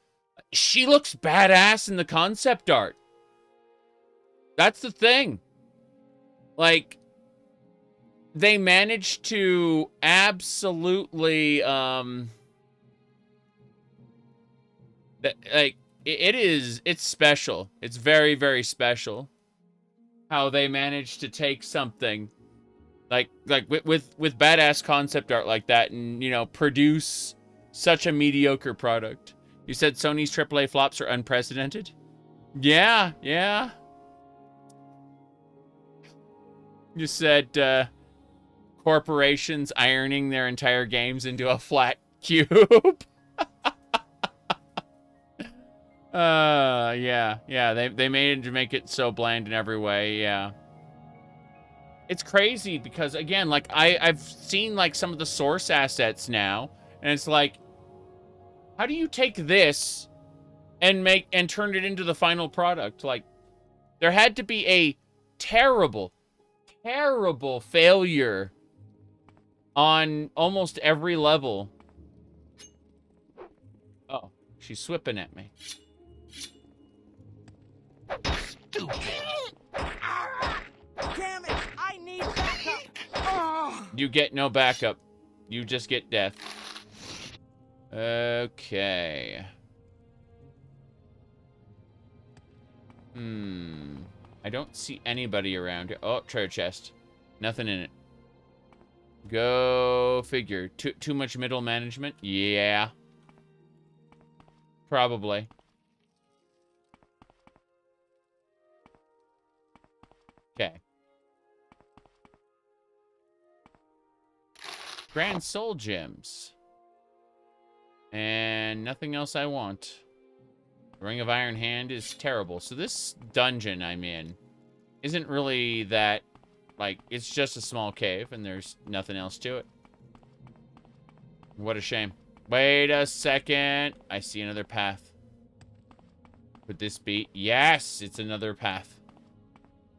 she looks badass in the concept art. That's the thing. Like, they managed to absolutely it's special. It's very, very special how they managed to take something like with badass concept art like that and, you know, produce such a mediocre product. You said Sony's AAA flops are unprecedented? Yeah. You said corporations ironing their entire games into a flat cube. Yeah. They made it to make it so bland in every way. Yeah. It's crazy because, again, like, I've seen, like, some of the source assets now, and it's like, how do you take this and turn it into the final product? Like, there had to be a terrible, terrible failure on almost every level. Oh, she's whipping at me. Stupid. Damn it! I need backup. Oh. You get no backup. You just get death. Okay. I don't see anybody around here. Oh, treasure chest. Nothing in it. Go figure. Too much middle management? Yeah. Probably. Okay. Grand Soul Gems. And nothing else I want. Ring of Iron Hand is terrible. So this dungeon I'm in isn't really that, like, it's just a small cave and there's nothing else to it. What a shame. Wait a second. I see another path. Could this be? Yes, it's another path.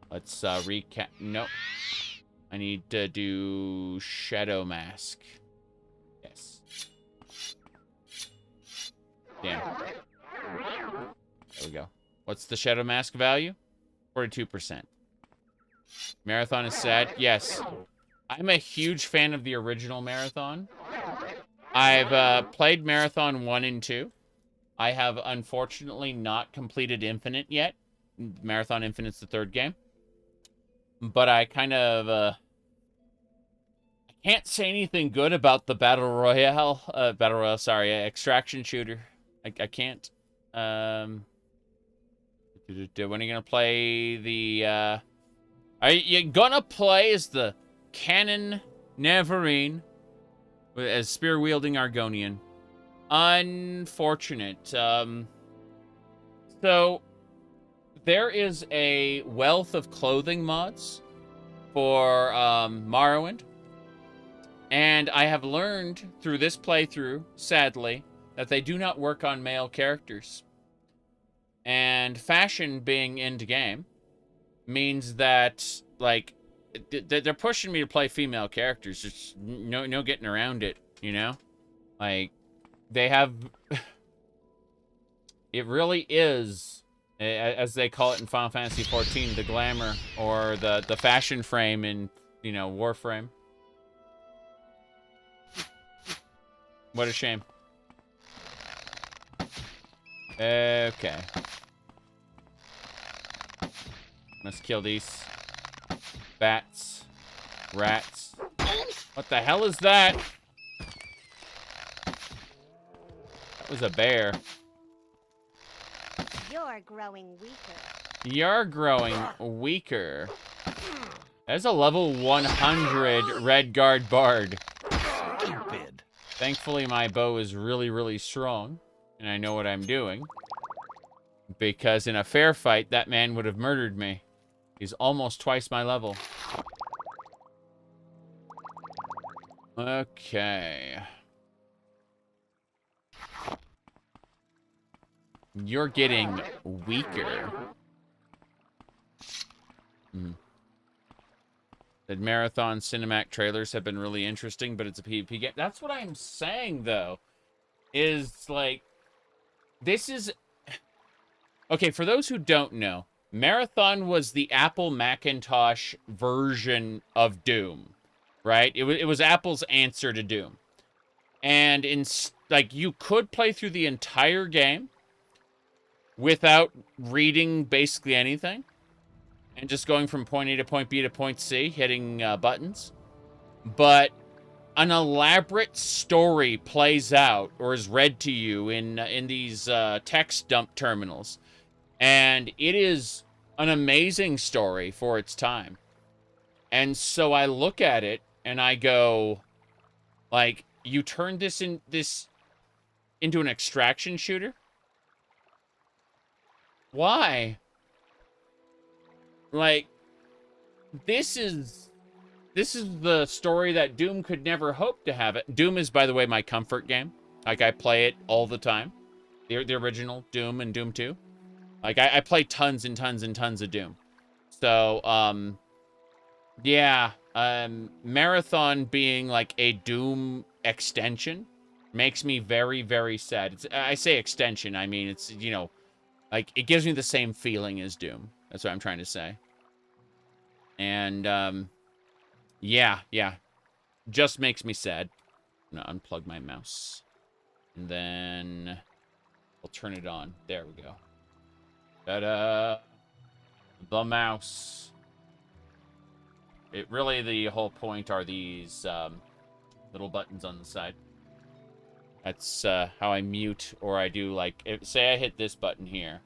Let's recap. Nope. I need to do Shadow Mask. Yes. Damn. There we go. What's the Shadow Mask value? 42%. Marathon is sad. Yes. I'm a huge fan of the original Marathon. I've played Marathon 1 and 2. I have unfortunately not completed Infinite yet. Marathon Infinite's the third game. But I kind of, I can't say anything good about the extraction shooter. I can't. When are you gonna play the, are you gonna play as the Canon Navarine as spear-wielding Argonian? Unfortunate. So, there is a wealth of clothing mods for Morrowind. And I have learned through this playthrough, sadly, that they do not work on male characters. And fashion being into game means that, like, they're pushing me to play female characters. There's no getting around it, you know? Like, they have... It really is... as they call it in Final Fantasy XIV, the glamour, or the fashion frame in, you know, Warframe. What a shame. Okay. Let's kill these bats, rats. What the hell is that? That was a bear. You're growing weaker. You're growing weaker. That's a level 100 Redguard Bard. Stupid. Thankfully, my bow is really, really strong, and I know what I'm doing. Because in a fair fight, that man would have murdered me. He's almost twice my level. Okay. You're getting weaker. The Marathon cinematic trailers have been really interesting, but it's a PvP game. That's what I'm saying, though. Is, like, this is... Okay, for those who don't know, Marathon was the Apple Macintosh version of Doom, right? It was Apple's answer to Doom. And, like, you could play through the entire game without reading basically anything, and just going from point A to point B to point C, hitting buttons. But an elaborate story plays out, or is read to you in these text dump terminals. And it is an amazing story for its time. And so I look at it and I go, like, you turned this into an extraction shooter? Why? Like, this is the story that Doom could never hope to have it. Doom is, by the way, my comfort game. Like, I play it all the time. The original Doom and Doom 2. Like, I play tons and tons and tons of Doom. So, yeah, Marathon being like a Doom extension makes me very, very sad. I say extension, I mean, it's, you know, like, it gives me the same feeling as Doom. That's what I'm trying to say. And, yeah. Just makes me sad. I'm gonna unplug my mouse. And then I'll turn it on. There we go. Ta-da! The mouse. It really, the whole point are these little buttons on the side. That's how I mute, or I do, like, say I hit this button here,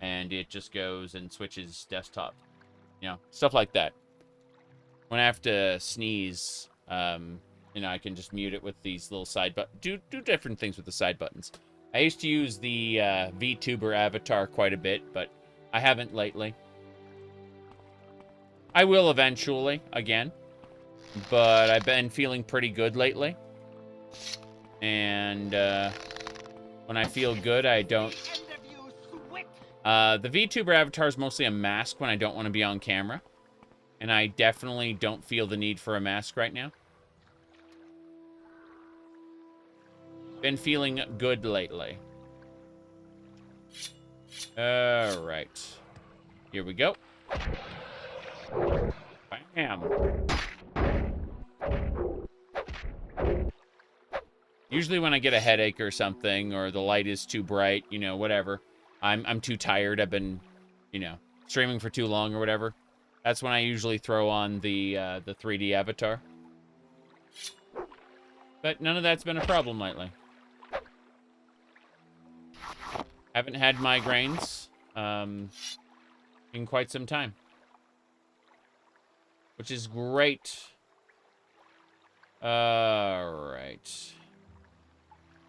and it just goes and switches desktop. You know, stuff like that. When I have to sneeze, you know, I can just mute it with these little side buttons. Do different things with the side buttons. I used to use the VTuber avatar quite a bit, but I haven't lately. I will eventually, again. But I've been feeling pretty good lately. And when I feel good, I don't... the VTuber avatar is mostly a mask when I don't want to be on camera. And I definitely don't feel the need for a mask right now. Been feeling good lately. Alright. Here we go. Bam. Usually when I get a headache or something, or the light is too bright, you know, whatever. I'm too tired. I've been, you know, streaming for too long or whatever. That's when I usually throw on the 3D avatar. But none of that's been a problem lately. Haven't had migraines in quite some time. Which is great. Alright.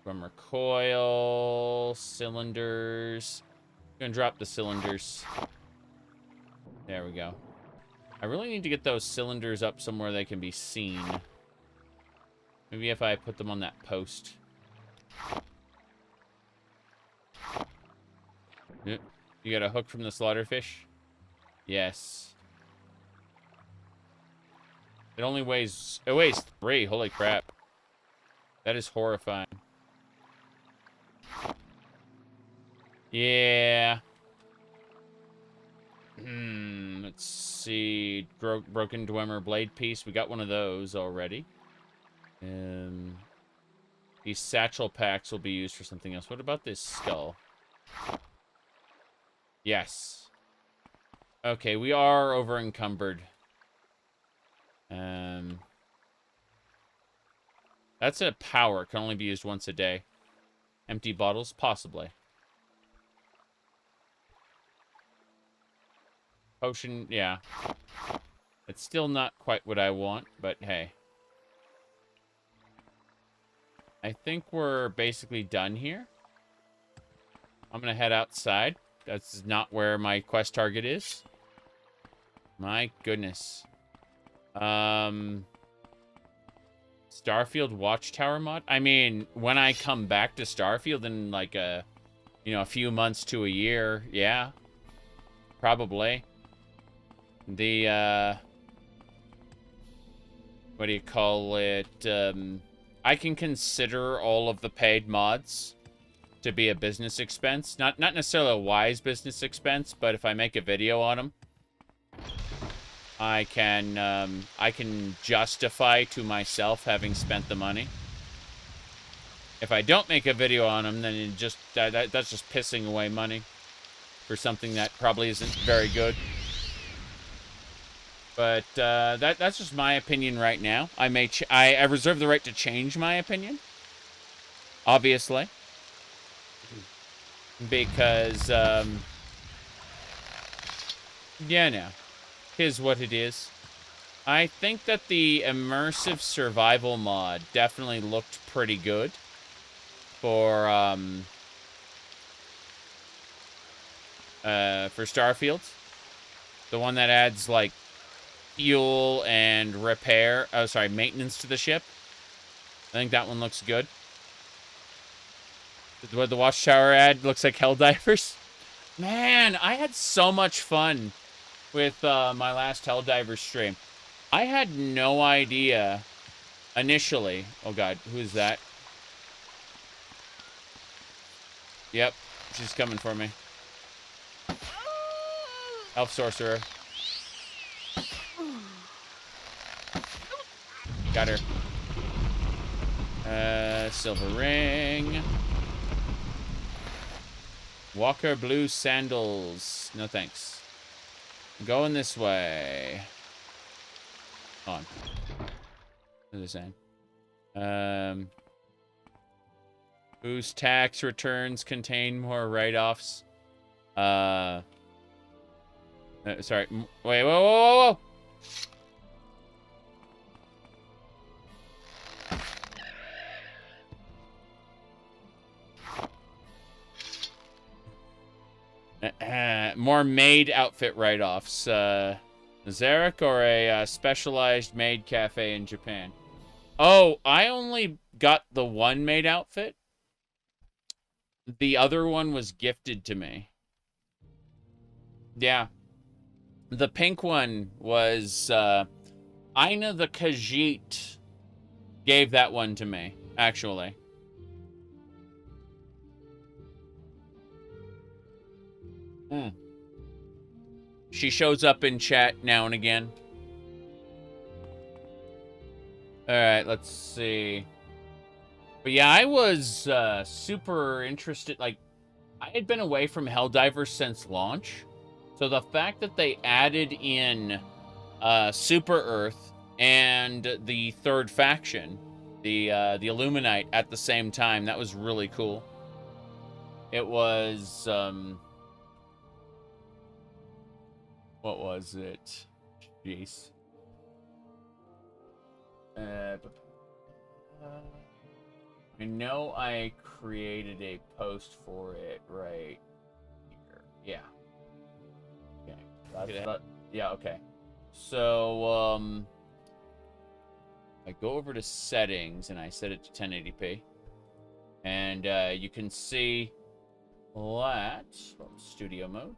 Drummer coil, cylinders. I'm gonna drop the cylinders. There we go. I really need to get those cylinders up somewhere they can be seen. Maybe if I put them on that post. Yep. You got a hook from the slaughterfish? Yes. It only weighs... It weighs 3. Holy crap. That is horrifying. Yeah. Let's see. Broken Dwemer blade piece. We got one of those already. These satchel packs will be used for something else. What about this skull? Yes. Okay, we are over encumbered. That's a power. It can only be used once a day. Empty bottles? Possibly. Potion, yeah. It's still not quite what I want, but hey. I think we're basically done here. I'm gonna head outside. That's not where my quest target is. My goodness. Starfield Watchtower mod? I mean, when I come back to Starfield in like a few months to a year, yeah. Probably. The, what do you call it? I can consider all of the paid mods to be a business expense. Not necessarily a wise business expense, but if I make a video on them, I can justify to myself having spent the money. If I don't make a video on them, then it just that's just pissing away money for something that probably isn't very good. But that's just my opinion right now. I reserve the right to change my opinion, obviously, because yeah, no, here's what it is. I think that the immersive survival mod definitely looked pretty good for Starfield. The one that adds, like, fuel and repair, maintenance to the ship. I think that one looks good. What the Watchtower ad looks like Helldivers. Man, I had so much fun with my last Helldivers stream. I had no idea initially. Oh god, who's that? Yep, she's coming for me. Elf Sorcerer. Got her. Silver Ring. Walker Blue Sandals. No thanks. Going this way. On. What are they saying? Whose tax returns contain more write-offs? Sorry. Wait, whoa! More maid outfit write-offs. Zarek or a specialized maid cafe in Japan? Oh, I only got the one maid outfit. The other one was gifted to me. Yeah. The pink one was, Aina the Khajiit gave that one to me, actually. She shows up in chat now and again. Alright, let's see. But yeah, I was super interested. Like, I had been away from Helldivers since launch. So the fact that they added in Super Earth and the third faction, the Illuminite, at the same time, that was really cool. It was... what was it? Jeez. I know I created a post for it right here. Yeah. Okay. Yeah, okay. So, I go over to settings and I set it to 1080p. And you can see that... well, studio mode.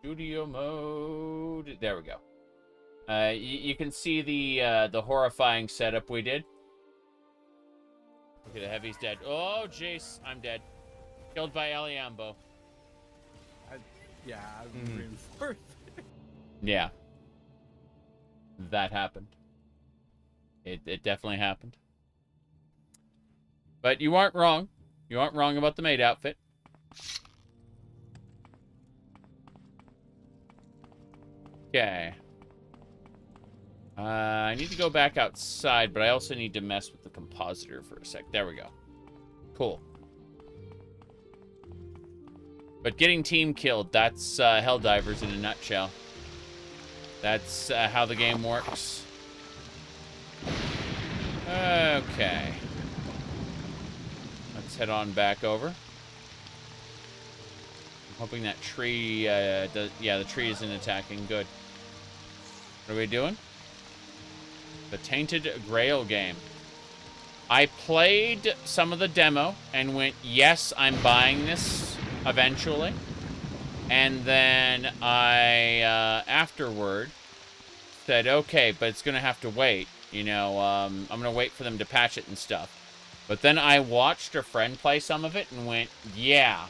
Studio mode. There we go. You can see the horrifying setup we did. Okay, the heavy's dead. Oh, Jace, I'm dead. Killed by Eliambo. Yeah, I'm reinforced. Yeah. That happened. It definitely happened. But you aren't wrong. You aren't wrong about the maid outfit. Okay. I need to go back outside, but I also need to mess with the compositor for a sec. There we go. Cool. But getting team killed, that's Helldivers in a nutshell. That's how the game works. Okay. Let's head on back over. I'm hoping that tree, yeah, the tree isn't attacking. Good. What are we doing? The Tainted Grail game. I played some of the demo and went, yes, I'm buying this eventually. And then I, afterward, said, okay, but it's going to have to wait. You know, I'm going to wait for them to patch it and stuff. But then I watched a friend play some of it and went, yeah,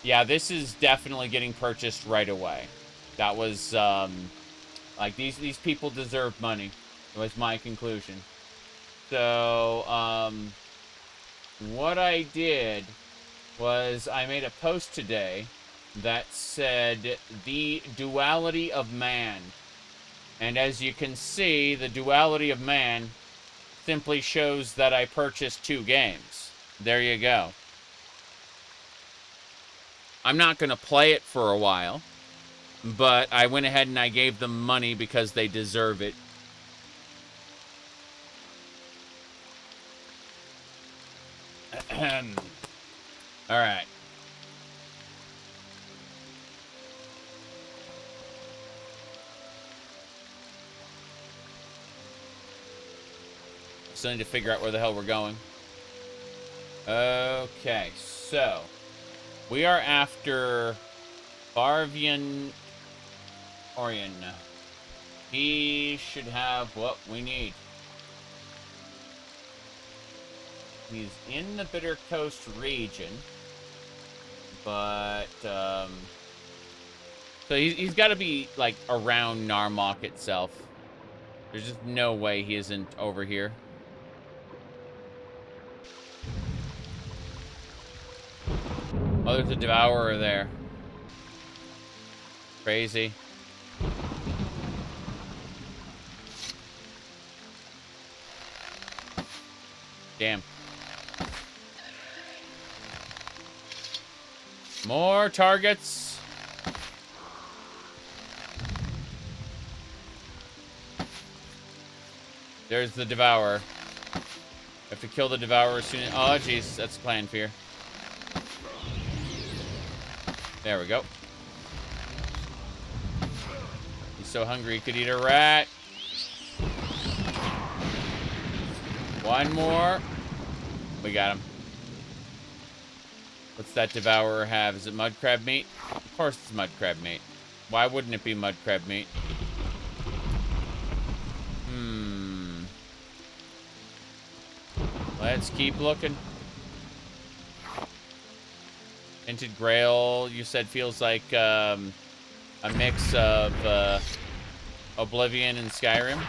this is definitely getting purchased right away. That was, like, these people deserve money. Was my conclusion. So, what I did was I made a post today that said, the duality of man. And as you can see, the duality of man simply shows that I purchased 2 games. There you go. I'm not going to play it for a while. but I went ahead and I gave them money because they deserve it. All right. Still need to figure out where the hell we're going. Okay, so we are after Barvian Orion. He should have what we need. He's in the Bitter Coast region, but so he's got to be like around Narmok itself. There's just no way he isn't over here. Oh, there's a Devourer there. Crazy. Damn. More targets. There's the Devourer. Have to kill the Devourer as soon as... Oh, jeez. That's plan fear. There we go. He's so hungry he could eat a rat. One more. We got him. What's that Devourer have? Is it mud crab meat? Of course it's mud crab meat. Why wouldn't it be mud crab meat? Let's keep looking. Tinted Grail, you said, feels like a mix of Oblivion and Skyrim.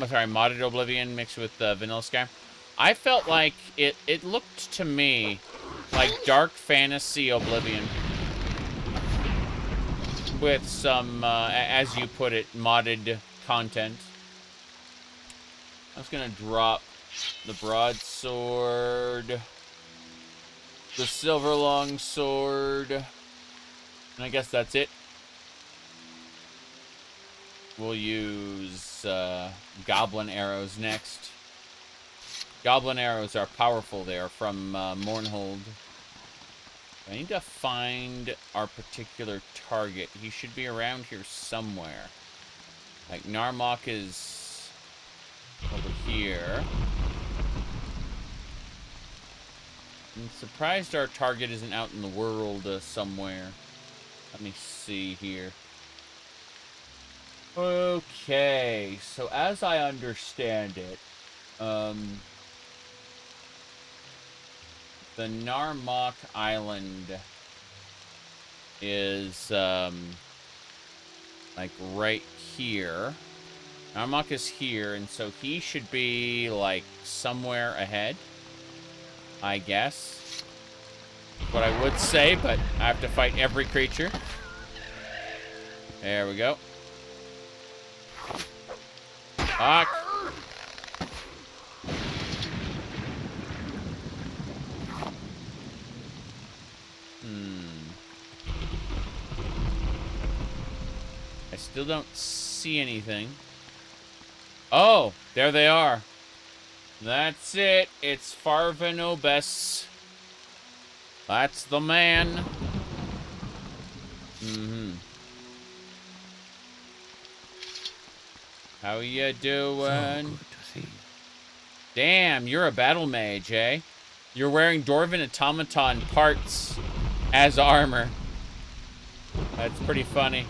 Sorry, modded Oblivion mixed with vanilla Skyrim. I felt like it looked to me like dark fantasy Oblivion with some, as you put it, modded content. I was gonna drop the broadsword, the silver longsword, and I guess that's it. We'll use goblin arrows next. Goblin arrows are powerful. They are from Mournhold. I need to find our particular target. He should be around here somewhere. Like, Narmok is over here. I'm surprised our target isn't out in the world somewhere. Let me see here. Okay, so as I understand it, the Narmok Island is, like, right here. Narmok is here, and so he should be, like, somewhere ahead, I guess. What I would say, but I have to fight every creature. There we go. Fuck. I still don't see anything. Oh, there they are. That's it. It's Farvin Obes. That's the man. How you doing? So good to see. Damn, you're a battle mage, eh? You're wearing Dwarven automaton parts as armor. That's pretty funny.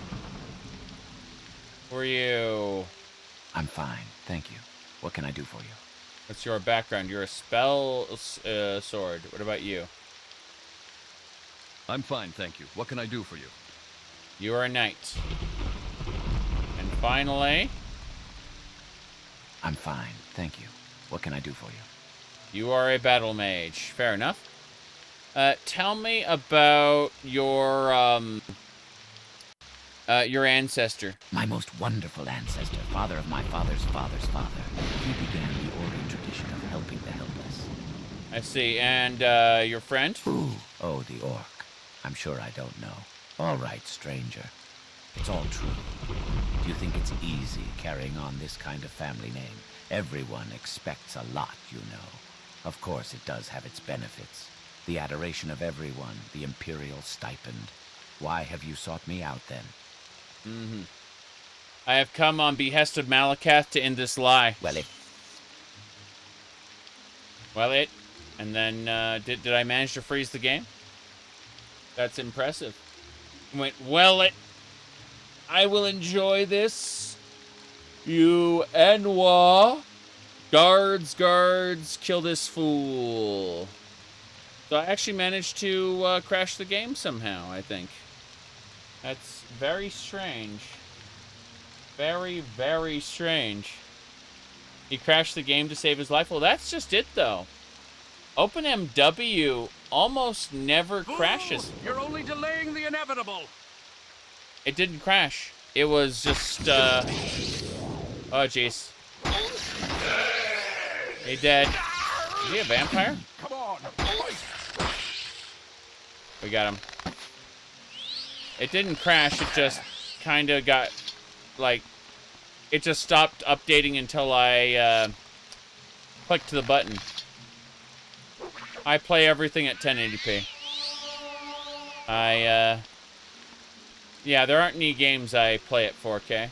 Who are you? I'm fine, thank you. What can I do for you? What's your background? You're a spell sword. What about you? I'm fine, thank you. What can I do for you? You are a knight. And finally... I'm fine, thank you. What can I do for you? You are a battle mage. Fair enough. Tell me about your ancestor. My most wonderful ancestor, father of my father's father's father. He began the Orient tradition of helping the helpless. I see. And your friend? Ooh, oh, the orc. I'm sure I don't know. All right, stranger. It's all true. Do you think it's easy carrying on this kind of family name? Everyone expects a lot, you know. Of course, it does have its benefits. The adoration of everyone, the imperial stipend. Why have you sought me out, then? I have come on behest of Malakath to end this lie. And then, did I manage to freeze the game? That's impressive. Went, I will enjoy this. You Enwa. Guards, kill this fool. So I actually managed to crash the game somehow, I think. That's very strange. Very, very strange. He crashed the game to save his life. Well, that's just it, though. OpenMW almost never crashes. You're only delaying the inevitable. It didn't crash. It was just, oh, jeez. He dead. Is he a vampire? Come on. We got him. It didn't crash. It just kind of got, like, it just stopped updating until I clicked the button. I play everything at 1080p. Yeah, there aren't any games I play at 4K.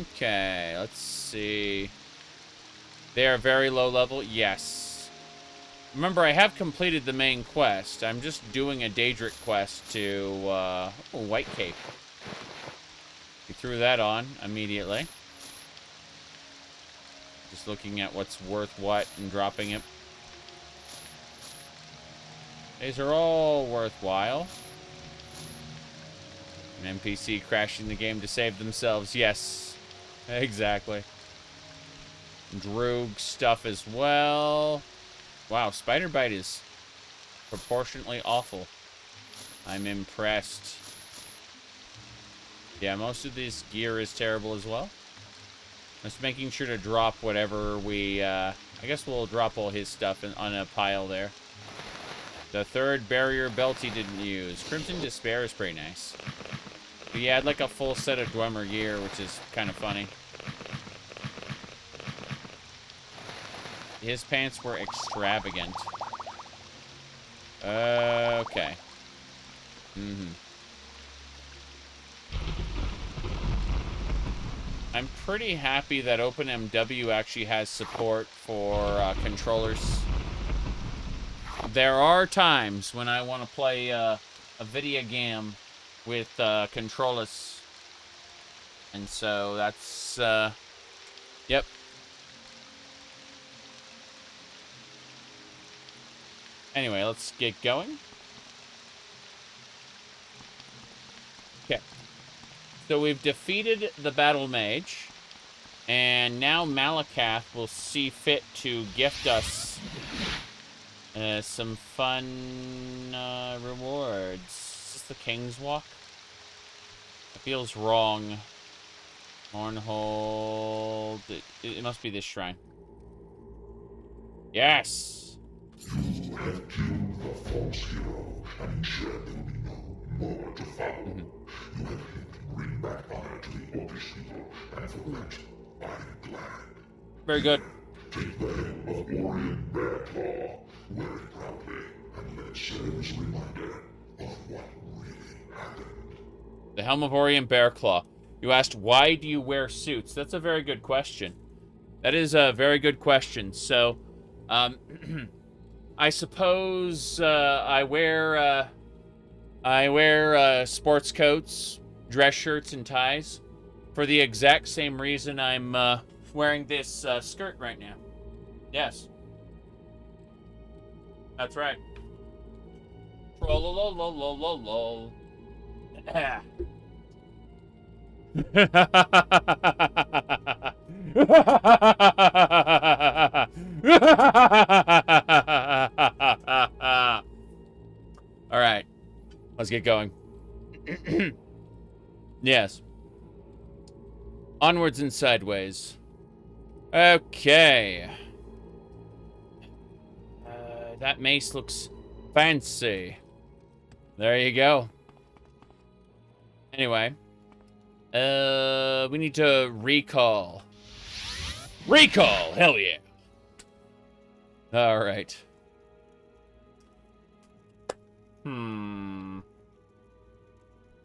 Okay, let's see. They are very low level? Yes. Remember, I have completed the main quest. I'm just doing a Daedric quest to, White Cape. We threw that on immediately. Just looking at what's worth what and dropping it. These are all worthwhile. An NPC crashing the game to save themselves. Yes, exactly. Droog stuff as well. Wow, Spider Bite is proportionately awful. I'm impressed. Yeah, most of this gear is terrible as well. Just making sure to drop whatever we, I guess we'll drop all his stuff on a pile there. The third barrier belt he didn't use. Crimson Despair is pretty nice. But yeah, I'd like a full set of Dwemer gear, which is kind of funny. His pants were extravagant. Okay. I'm pretty happy that OpenMW actually has support for controllers. There are times when I want to play a video game with controllers. And so that's, yep. Anyway, let's get going. Okay. So we've defeated the Battle Mage. And now Malakath will see fit to gift us some fun rewards. Is this the King's Walk? It feels wrong. Hornhold. It must be this shrine. Yes! You have killed the false hero, and sure there will be no more to follow. You have helped bring back honor to the Orcish people, and for that, I am glad. Very good. Take the helm of Orion Bearclaw, wear it proudly, and let it serve as a reminder of what really happened. The Helm of Orion Bearclaw. You asked, why do you wear suits? That's a very good question. That is a very good question. So, I suppose I wear sports coats, dress shirts, and ties for the exact same reason I'm wearing this skirt right now. Yes. That's right. Trollololololol. All right, let's get going. Yes. Onwards and sideways. Okay. That mace looks Fancy. There you go. Anyway. We need to recall. Recall! Hell yeah! Alright.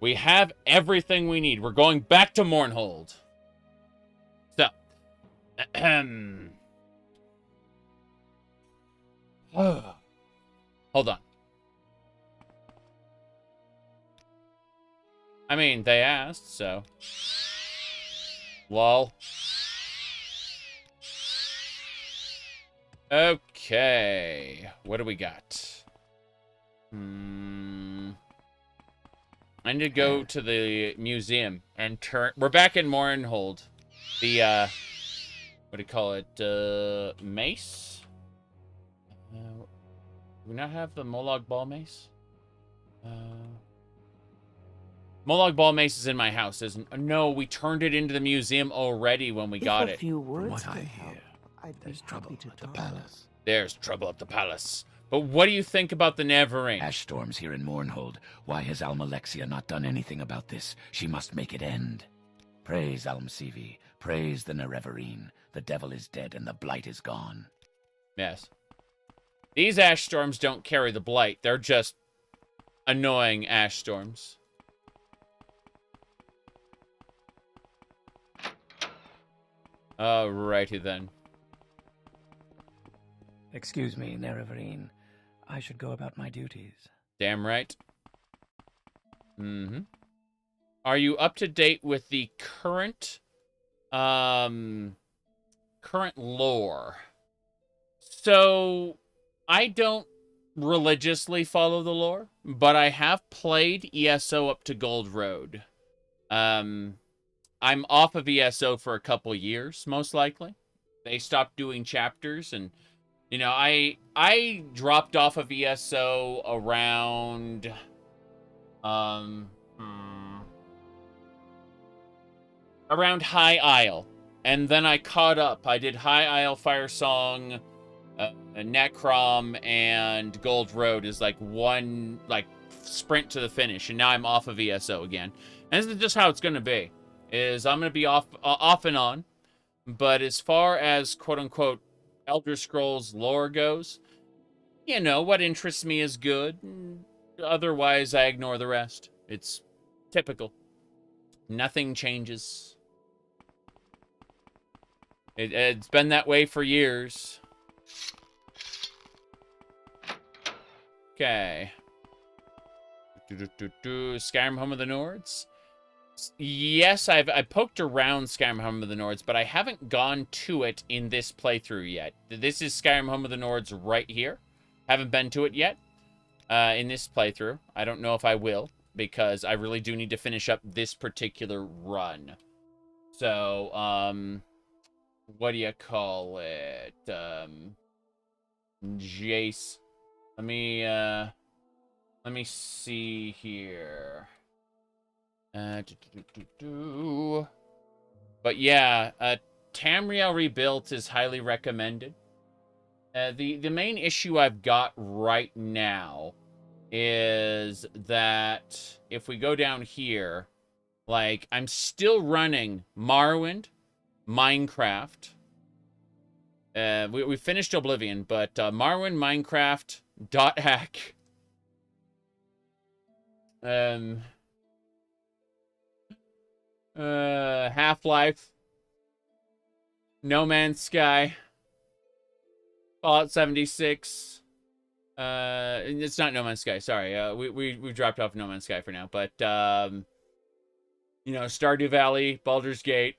We have everything we need. We're going back to Mournhold. So. Hold on. I mean, they asked, so. Lol. Okay. What do we got? I need to go to the museum and turn... We're back in Mournhold. The, what do you call it? Mace? Do we not have the Molag Ball Mace? Molag Ball Mace is in my house, isn't... No, we turned it into the museum already when we got it. If a few words What I could help, hear, I'd be there's trouble happy to at the talk. palace. There's trouble at the palace. But what do you think about the Neverine? Ash storms here in Mournhold. Why has Almalexia not done anything about this? She must make it end. Praise Almsivi. Praise the Nerevarine. The devil is dead and the blight is gone. Yes. These ash storms don't carry the blight. They're just annoying ash storms. Alrighty then. Excuse me, Nerevarine. I should go about my duties. Damn right. Are you up to date with the current lore? So, I don't religiously follow the lore, but I have played ESO up to Gold Road. I'm off of ESO for a couple years, most likely. They stopped doing chapters, and you know, I dropped off of ESO around around High Isle, and then I caught up. I did High Isle, Fire Song, Necrom, and Gold Road is like one sprint to the finish, and now I'm off of ESO again. And this is just how it's going to be. Is I'm going to be off and on, but as far as quote unquote Elder Scrolls lore goes, you know, what interests me is good. Otherwise, I ignore the rest. It's typical. Nothing changes. It's been that way for years. Okay. Skyrim Home of the Nords. Yes, I poked around Skyrim Home of the Nords, but I haven't gone to it in this playthrough yet. This is Skyrim Home of the Nords right here. Haven't been to it yet in this playthrough. I don't know if I will, because I really do need to finish up this particular run. So, what do you call it? Jace. Let me see here. But yeah, Tamriel Rebuilt is highly recommended. The main issue I've got right now is that if we go down here, like, I'm still running Morrowind, Minecraft. We finished Oblivion, but Morrowind, Minecraft, .hack. Half-Life, No Man's Sky, Fallout 76. It's not No Man's Sky, sorry. We dropped off No Man's Sky for now, but you know, Stardew Valley, Baldur's Gate,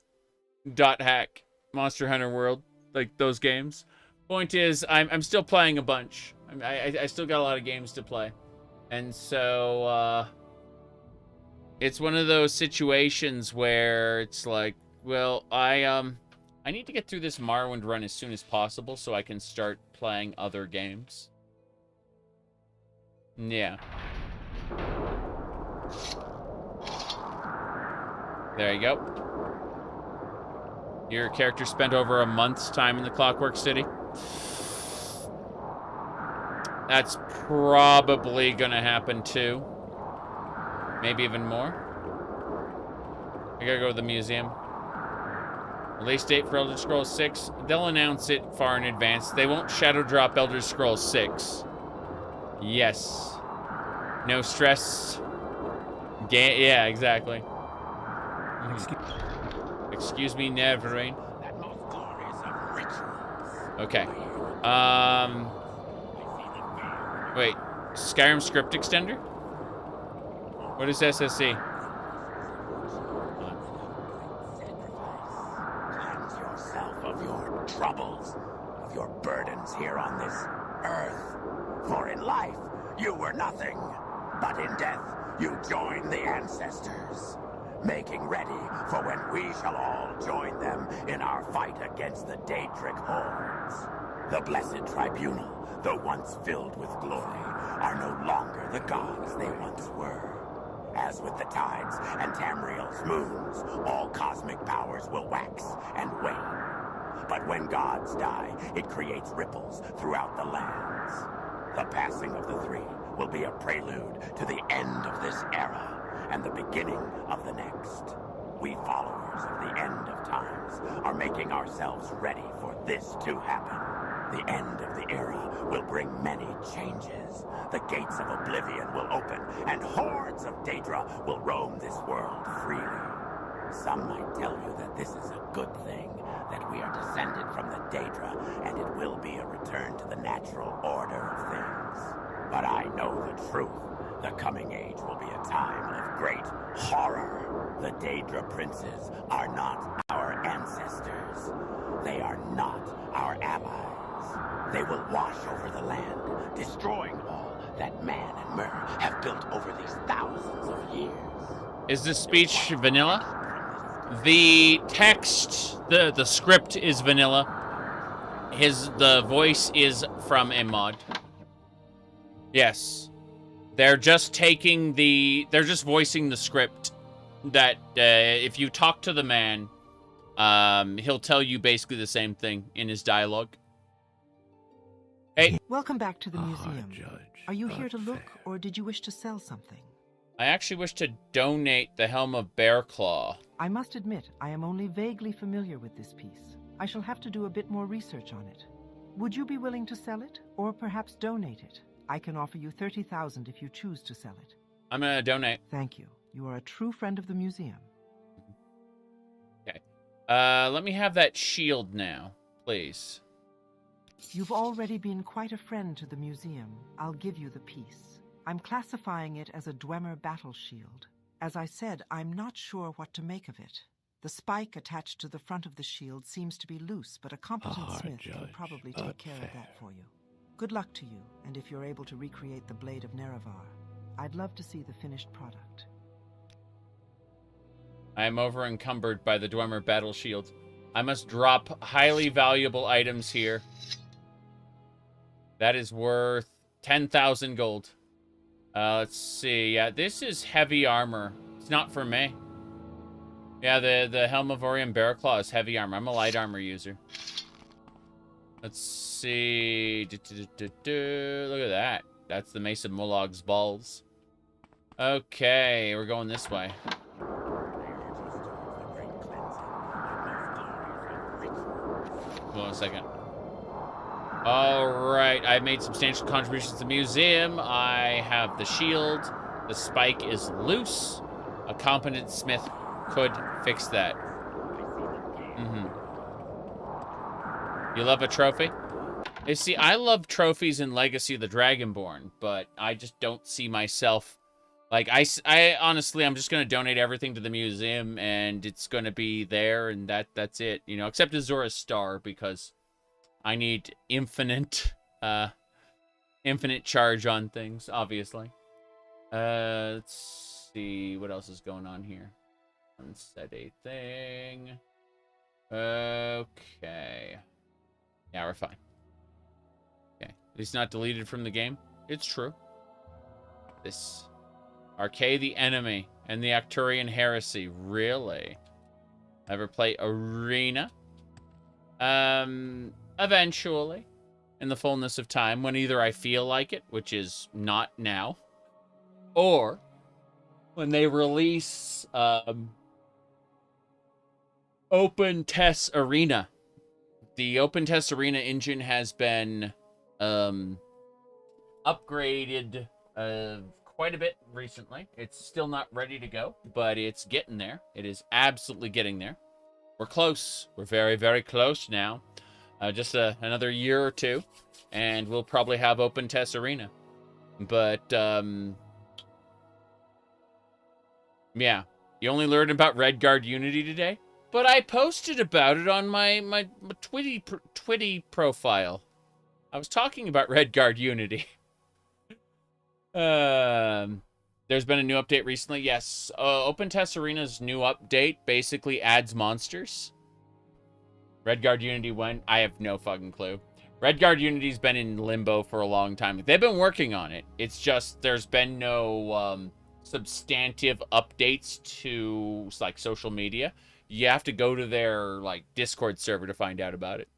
.hack, Monster Hunter World, like those games. Point is, I'm still playing a bunch. I still got a lot of games to play, and so it's one of those situations where it's like, well, I need to get through this Morrowind run as soon as possible so I can start playing other games. Yeah. There you go. Your character spent over a month's time in the Clockwork City. That's probably gonna happen too. Maybe even more. I gotta go to the museum. Release date for Elder Scrolls 6. They'll announce it far in advance. They won't shadow drop Elder Scrolls 6. Yes. No stress. Yeah, exactly. Excuse me, Neverrain. Okay. Wait. Skyrim script extender? What is SSC? Cleanse yourself of your troubles, of your burdens here on this earth. For in life, you were nothing, but in death, you join the ancestors, making ready for when we shall all join them in our fight against the Daedric hordes. The blessed Tribunal, though once filled with glory, are no longer the gods they once were. As with the tides and Tamriel's moons, all cosmic powers will wax and wane. But when gods die, it creates ripples throughout the lands. The passing of the three will be a prelude to the end of this era and the beginning of the next. We followers of the end of times are making ourselves ready for this to happen. The end of the era will bring many changes. The gates of oblivion will open, and hordes of Daedra will roam this world freely. Some might tell you that this is a good thing, that we are descended from the Daedra, and it will be a return to the natural order of things. But I know the truth. The coming age will be a time of great horror. The Daedra princes are not our ancestors. They are not our allies. They will wash over the land, destroying all that man and Mer have built over these thousands of years. Is this speech vanilla? The text, the script is vanilla. The voice is from a mod. Yes. They're just they're just voicing the script that if you talk to the man, he'll tell you basically the same thing in his dialogue. Hey. Welcome back to the museum. Are you here to look, or did you wish to sell something? I actually wish to donate the Helm of Bearclaw. I must admit, I am only vaguely familiar with this piece. I shall have to do a bit more research on it. Would you be willing to sell it, or perhaps donate it? I can offer you 30,000 if you choose to sell it. I'm gonna donate. Thank you. You are a true friend of the museum. Okay. Let me have that shield now, please. You've already been quite a friend to the museum. I'll give you the piece. I'm classifying it as a Dwemer battle shield. As I said, I'm not sure what to make of it. The spike attached to the front of the shield seems to be loose, but a competent smith can probably take care of that for you. Good luck to you, and if you're able to recreate the Blade of Naravar, I'd love to see the finished product. I am over-encumbered by the Dwemer battle shield. I must drop highly valuable items here. That is worth 10,000 gold. Let's see. Yeah, this is heavy armor. It's not for me. Yeah, the Helm of Orion Bearclaw is heavy armor. I'm a light armor user. Let's see. Look at that. That's the Mace of Molog's balls. Okay, we're going this way. Hold on a second. Alright, I've made substantial contributions to the museum. I have the shield. The spike is loose. A competent smith could fix that. You love a trophy? You see, I love trophies in Legacy of the Dragonborn, but I just don't see myself... Like, I honestly, I'm just going to donate everything to the museum, and it's going to be there, and that's it. You know, except Azura's Star, because I need infinite charge on things, obviously. Let's see, what else is going on here? Unset a thing. Okay. Yeah, we're fine. Okay. It's not deleted from the game. It's true. This... Arcade the Enemy and the Arcturian Heresy. Really? Ever play Arena? Eventually. in the fullness of time when either I feel like it, which is not now, or when they release Open Test Arena. The Open Test Arena engine has been upgraded quite a bit recently. It's still not ready to go, but it's getting there. It is absolutely getting there. We're close. We're very, very close now. Just another year or two, and we'll probably have Open Test Arena. But, yeah. You only learned about Redguard Unity today? But I posted about it on my Twitty profile. I was talking about Redguard Unity. There's been a new update recently. Yes, Open Test Arena's new update basically adds monsters. Redguard Unity went. I have no fucking clue. Redguard Unity's been in limbo for a long time. They've been working on it. It's just there's been no substantive updates to like social media. You have to go to their like Discord server to find out about it.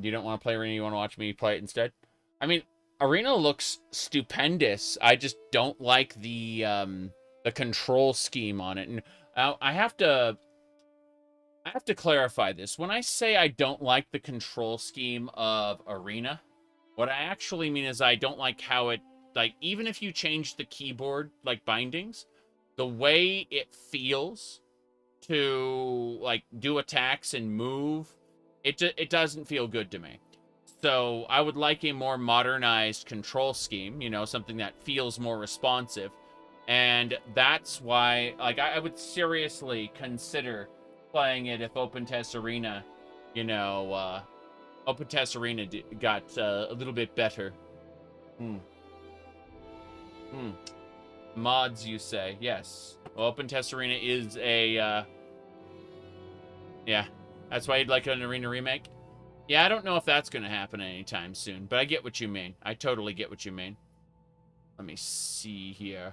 You don't want to play Arena, you want to watch me play it instead? I mean, Arena looks stupendous. I just don't like the control scheme on it. And I have to clarify this. When I say I don't like the control scheme of Arena, what I actually mean is I don't like how it, like, even if you change the keyboard, like, bindings, the way it feels to, like, do attacks and move, it doesn't feel good to me. So I would like a more modernized control scheme, you know, something that feels more responsive. And that's why, like, I would seriously consider playing it if Open Test Arena, you know, Open Test Arena got a little bit better. Mods, you say? Yes. Well, Open Test Arena is a, yeah. That's why you'd like an Arena remake? Yeah, I don't know if that's going to happen anytime soon, but I get what you mean. I totally get what you mean. Let me see here.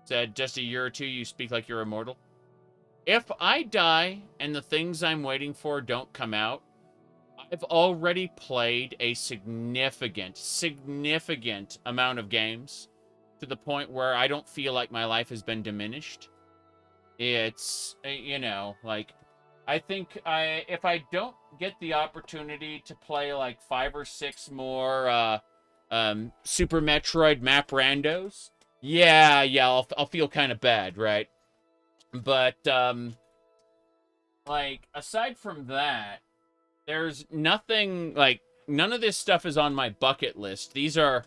Said, just a year or two, you speak like you're immortal. If I die and the things I'm waiting for don't come out, I've already played a significant amount of games to the point where I don't feel like my life has been diminished. It's, you know, like, I think if I don't get the opportunity to play like 5 or 6 more Super Metroid map randos, yeah, I'll feel kind of bad, right? But like, aside from that, there's nothing, like, none of this stuff is on my bucket list. These are,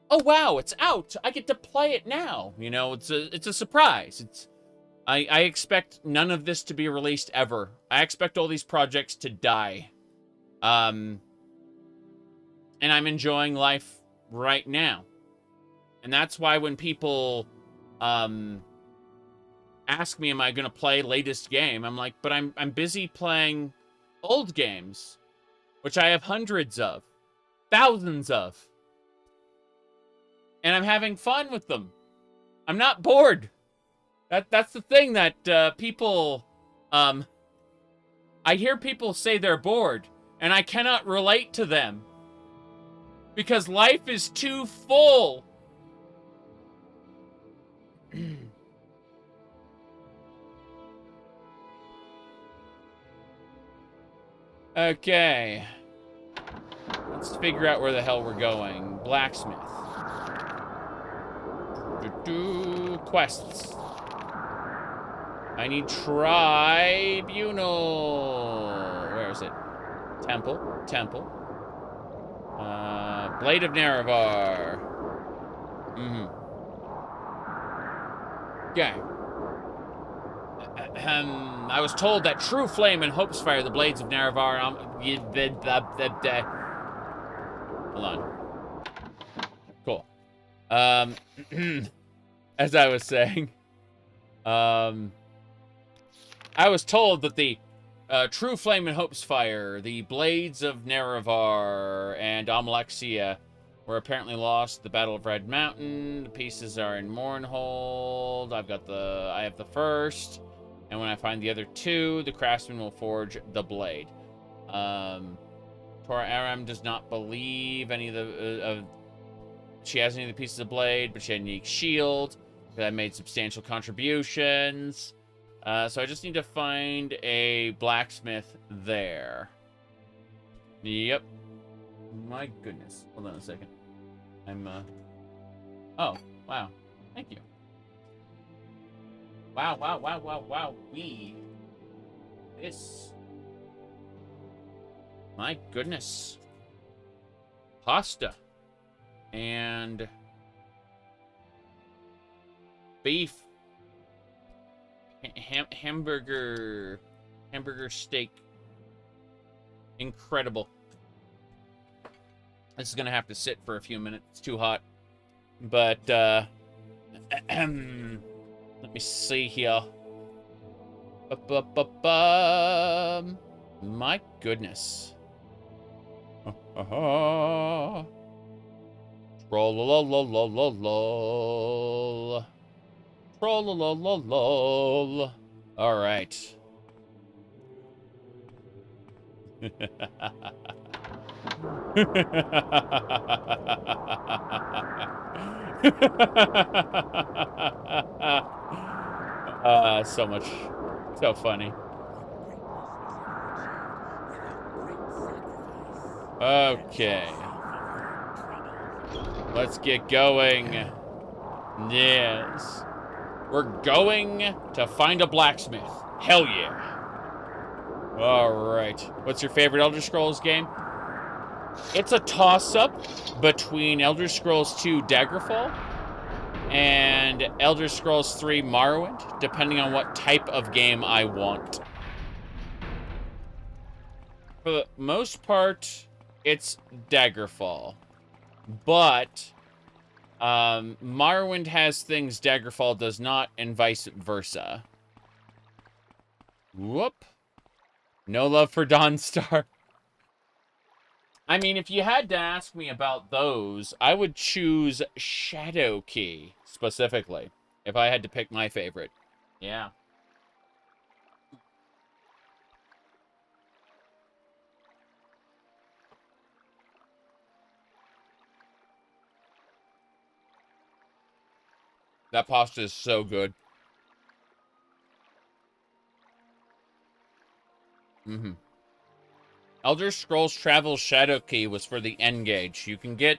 oh wow, it's out, I get to play it now, you know, it's a surprise. I expect none of this to be released ever. I expect all these projects to die. And I'm enjoying life right now. And that's why when people ask me, am I going to play latest game? I'm like, but I'm busy playing old games, which I have hundreds of, thousands of. And I'm having fun with them. I'm not bored. That's the thing that people, I hear people say they're bored, and I cannot relate to them. Because life is too full. Okay. Let's figure out where the hell we're going. Blacksmith. Quests. I need Tribunal. Where is it? Temple. Blade of Naravar. Okay. I was told that true flame and hope's fire, the blades of Naravar. Hold on. Cool. As I was saying, I was told that the true flame and hope's fire, the blades of Naravar, and Amalexia were apparently lost at the Battle of Red Mountain. The pieces are in Mournhold. I have the first. And when I find the other 2, the craftsman will forge the blade. Tora Aram does not believe any of the she has any of the pieces of blade, but she had a unique shield that made substantial contributions. So I just need to find a blacksmith there. Yep. My goodness. Hold on a second. Oh, wow. Thank you. Wow. This. My goodness. Pasta. And beef. Hamburger steak. Incredible. This is gonna have to sit for a few minutes. It's too hot. But let me see here. My goodness. Troll-la-la-la-la-la. Troll-la-la-la-la. All right. So much. So funny. Okay. Let's get going. Yes. We're going to find a blacksmith. Hell yeah. Alright. What's your favorite Elder Scrolls game? It's a toss-up between Elder Scrolls 2 Daggerfall and Elder Scrolls 3 Morrowind, depending on what type of game I want. For the most part, it's Daggerfall. But Morrowind has things Daggerfall does not, and vice versa. Whoop. No love for Dawnstar. I mean, if you had to ask me about those, I would choose Shadowkey, specifically, if I had to pick my favorite. Yeah. That pasta is so good. Elder Scrolls Travel Shadowkey was for the N-Gage. You can get...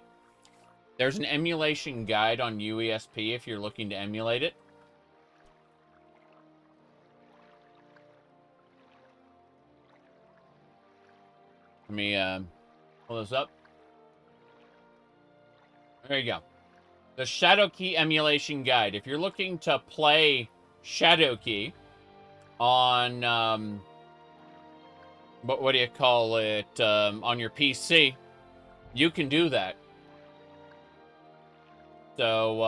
There's an emulation guide on UESP if you're looking to emulate it. Let me pull this up. There you go. The Shadowkey emulation guide. If you're looking to play Shadowkey on... what do you call it? On your PC, you can do that. So,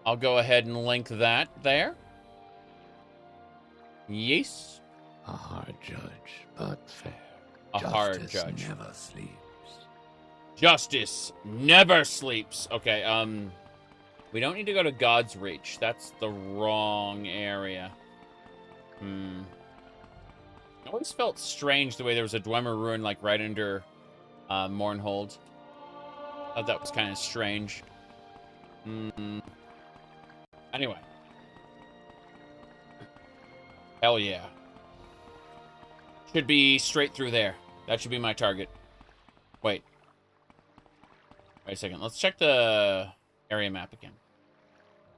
I'll go ahead and link that there. Yes. A hard judge, but fair. A hard judge. Never sleeps. Justice never sleeps. Okay, we don't need to go to God's Reach. That's the wrong area. It always felt strange the way there was a Dwemer ruin, like, right under Mournhold. Thought that was kind of strange. Anyway. Hell yeah. Should be straight through there. That should be my target. Wait. Wait a second. Let's check the area map again.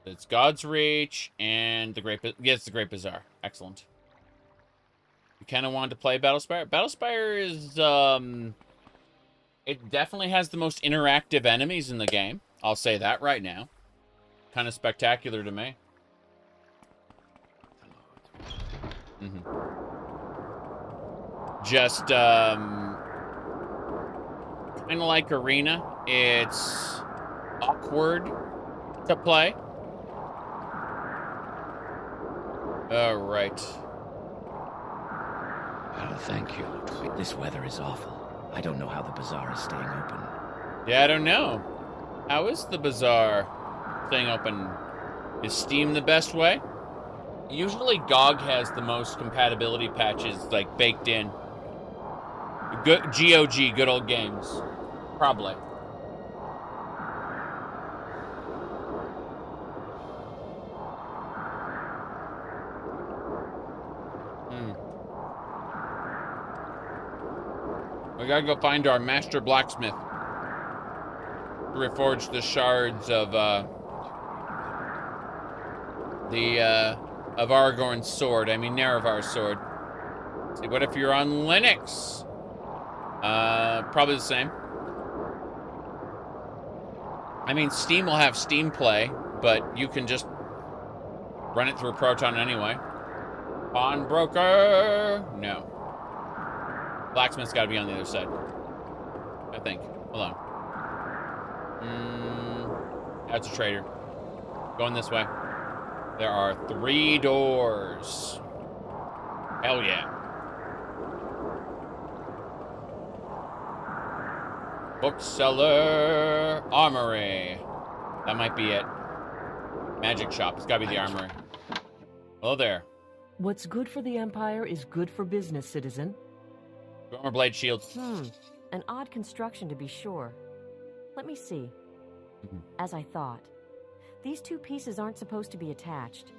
It's God's Reach and the Great... Yeah, it's the Great Bazaar. Excellent. You kind of wanted to play Battlespire? Battlespire is, it definitely has the most interactive enemies in the game. I'll say that right now. Kind of spectacular to me. Just, kind of like Arena. It's awkward to play. All right. Well, thank you. This weather is awful. I don't know how the bazaar is staying open. Yeah, I don't know. How is the bazaar staying open? Is Steam the best way? Usually GOG has the most compatibility patches, like, baked in. Good GOG, good old games. Probably. We gotta go find our master blacksmith to reforge the shards of Aragorn's sword. I mean Naravar's sword. Let's see, what if you're on Linux? Probably the same. I mean, Steam will have Steam Play, but you can just run it through Proton anyway. Pawnbroker! No. Blacksmith's gotta be on the other side. I think. Hold on. That's a traitor. Going this way. There are 3 doors. Hell yeah. Bookseller. Armory. That might be it. Magic shop. It's gotta be the armory. Hello there. What's good for the Empire is good for business, citizen. Armor blade shield. An odd construction to be sure. Let me see. As I thought. These 2 pieces aren't supposed to be attached.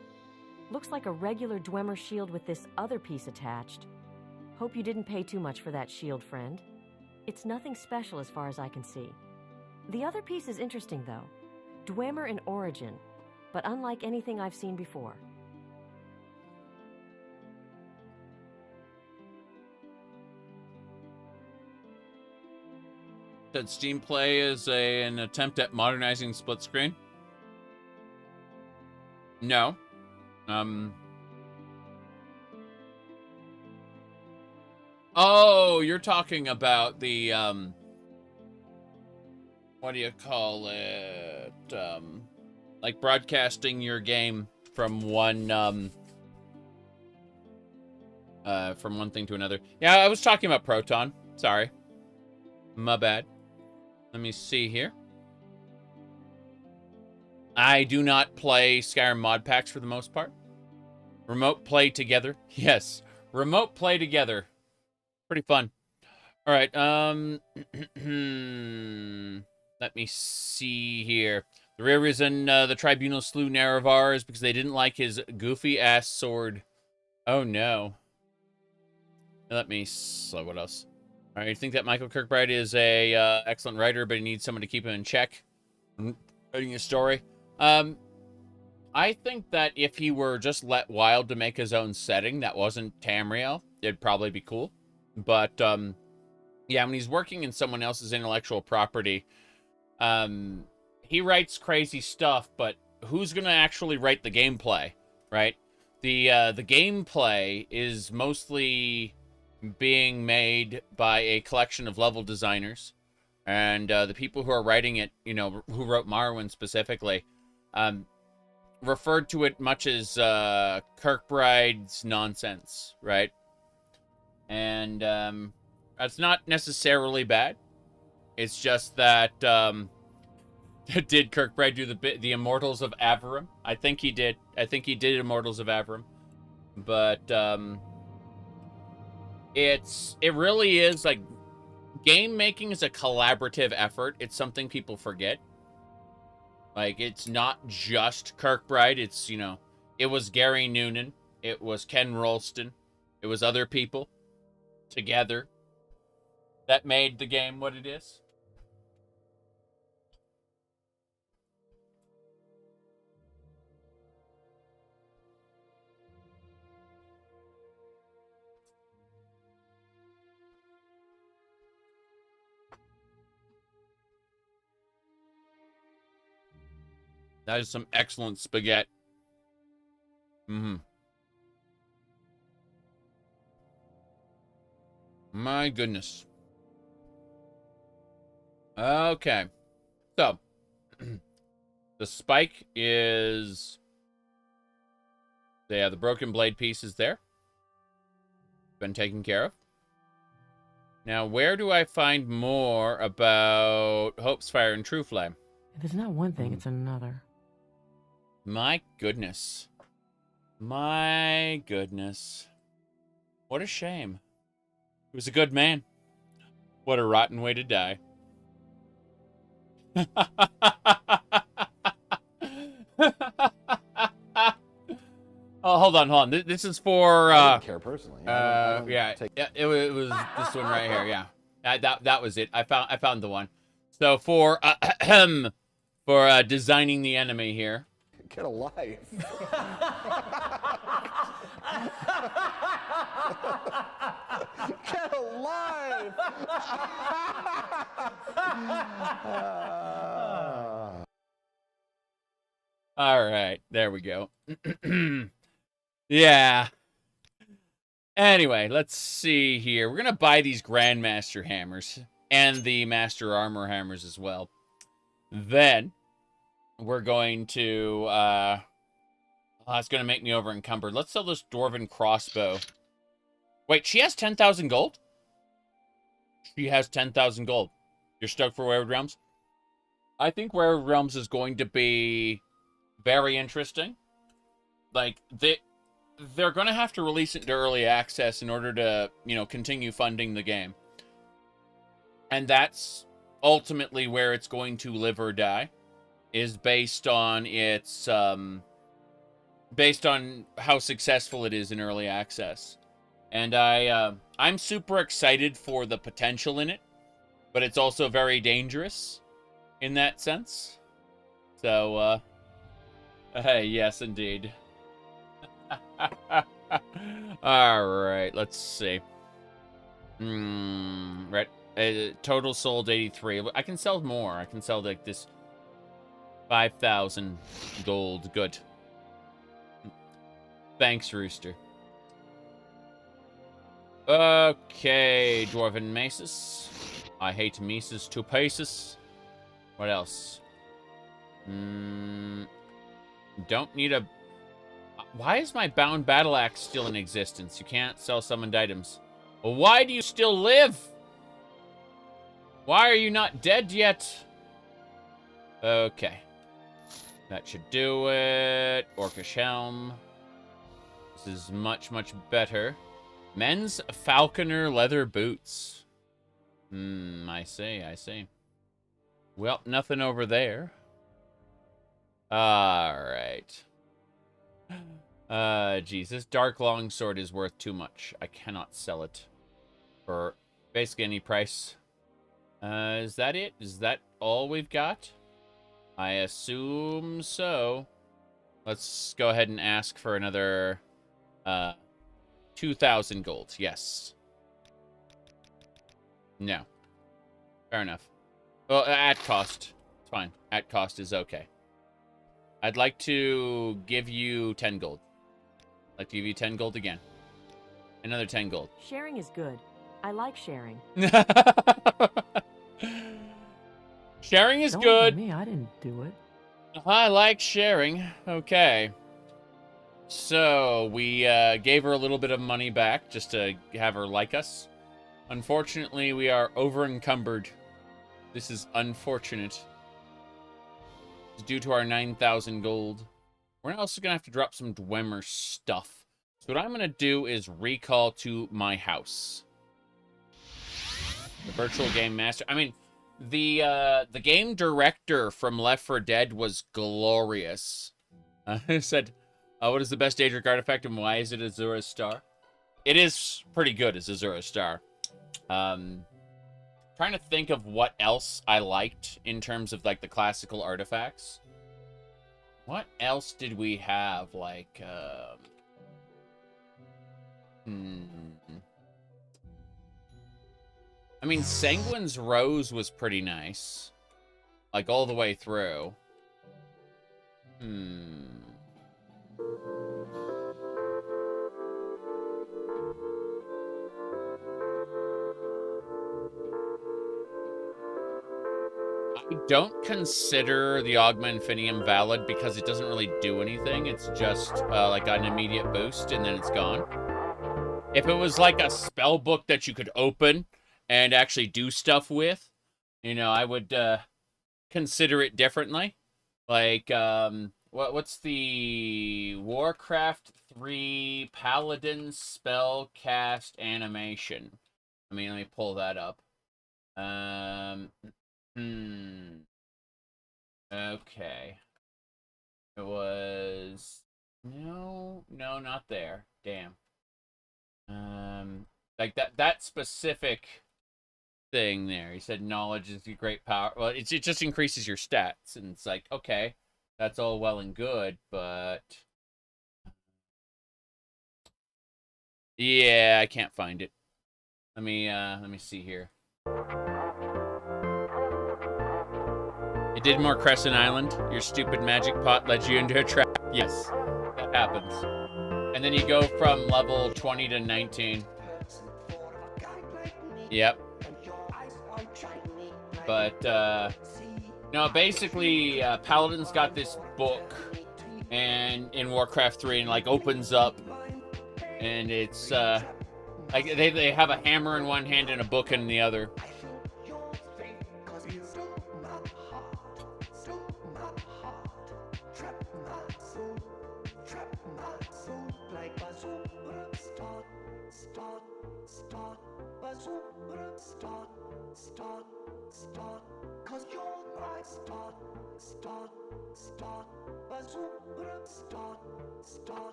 Looks like a regular Dwemer shield with this other piece attached. Hope you didn't pay too much for that shield, friend. It's nothing special as far as I can see. The other piece is interesting, though. Dwemer in origin, but unlike anything I've seen before. That Steam Play is an attempt at modernizing split screen? No. Oh, you're talking about the, what do you call it? Like broadcasting your game from one thing to another. Yeah, I was talking about Proton. Sorry. My bad. Let me see here. I do not play Skyrim mod packs for the most part. Remote play together. Yes. Remote play together. Pretty fun. All right. Let me see here. The real reason the Tribunal slew Naravar is because they didn't like his goofy-ass sword. Oh, no. Let me... So what else? All right, you think that Michael Kirkbride is a excellent writer, but he needs someone to keep him in check? Writing a story? I think that if he were just let wild to make his own setting that wasn't Tamriel, it'd probably be cool. But, yeah, when he's working in someone else's intellectual property, he writes crazy stuff, but who's going to actually write the gameplay, right? The gameplay is mostly being made by a collection of level designers, and the people who are writing it, you know, who wrote Morrowind specifically, referred to it much as Kirkbride's nonsense, right? And that's not necessarily bad. It's just that did Kirkbride do the Immortals of Averum? I think he did. I think he did Immortals of Averum, but it really is like game making is a collaborative effort. It's something people forget. Like, it's not just Kirkbride. It's, you know, it was Gary Noonan. It was Ken Rolston. It was other people together that made the game what it is. That is some excellent spaghetti. My goodness. Okay. So, the spike is... Yeah, the broken blade piece is there. Been taken care of. Now, where do I find more about Hope's Fire and True Flame? If it's not one thing, it's another. My goodness. My goodness. What a shame. He was a good man. What a rotten way to die. Oh, hold on. This is for. I don't care personally. Yeah, it was this one right here. Yeah, that was it. I found the one. So for designing the enemy here. Get a life. Get alive! All right, there we go. Yeah. Anyway, let's see here. We're gonna buy these Grandmaster hammers and the Master Armor hammers as well. Then we're going to it's gonna make me over encumbered. Let's sell this Dwarven crossbow. Wait, she has 10,000 gold? She has 10,000 gold. You're stoked for Wayward Realms? I think Wayward Realms is going to be very interesting. Like, they're going to have to release it to early access in order to, you know, continue funding the game. And that's ultimately where it's going to live or die, is based on its, based on how successful it is in early access. And I'm super excited for the potential in it, but it's also very dangerous in that sense. So, hey, yes, indeed. All right, let's see. Right, total sold 83. I can sell more. I can sell like this 5,000 gold. Good. Thanks, Rooster. Okay, Dwarven Maces. I hate Mises to Paces. What else? Don't need a... Why is my Bound Battle Axe still in existence? You can't sell summoned items. Well, why do you still live? Why are you not dead yet? Okay. That should do it. Orcish Helm. This is much, much better. Men's Falconer leather boots. I see. Well, nothing over there. Alright. Geez, this dark longsword is worth too much. I cannot sell it for basically any price. Is that it? Is that all we've got? I assume so. Let's go ahead and ask for another, 2,000 gold. Yes. No. Fair enough. Well, at cost. It's fine. At cost is okay. I'd like to give you 10 gold. I'd like to give you 10 gold again. Another 10 gold. Sharing is good. I like sharing. Sharing is Don't good. Me, I didn't do it. I like sharing. Okay. So, we gave her a little bit of money back just to have her like us. Unfortunately, we are over-encumbered. This is unfortunate. It's due to our 9,000 gold. We're also going to have to drop some Dwemer stuff. So what I'm going to do is recall to my house. The virtual game master. I mean, the game director from Left 4 Dead was glorious. He said, what is the best Daedric artifact and why is it Azura's Star? It is pretty good as Azura's Star. Trying to think of what else I liked in terms of like the classical artifacts. What else did we have? Like, I mean, Sanguine's Rose was pretty nice. Like, all the way through. I don't consider the Augma Infinium valid because it doesn't really do anything. It's just like an immediate boost and then it's gone. If it was like a spell book that you could open and actually do stuff with, you know, I would consider it differently. Like, what's the Warcraft 3 Paladin spell cast animation? I mean, let me pull that up. Okay. It was... No, not there. Damn. Like that specific thing there. He said knowledge is a great power. Well, it just increases your stats. And it's like, okay, that's all well and good, but... Yeah, I can't find it. Let me see here. It did more Crescent Island. Your stupid magic pot led you into a trap. Yes, that happens. And then you go from level 20 to 19. Yep. But, no, basically, Paladin's got this book and in Warcraft 3 and, like, opens up. And it's, like, they have a hammer in one hand and a book in the other.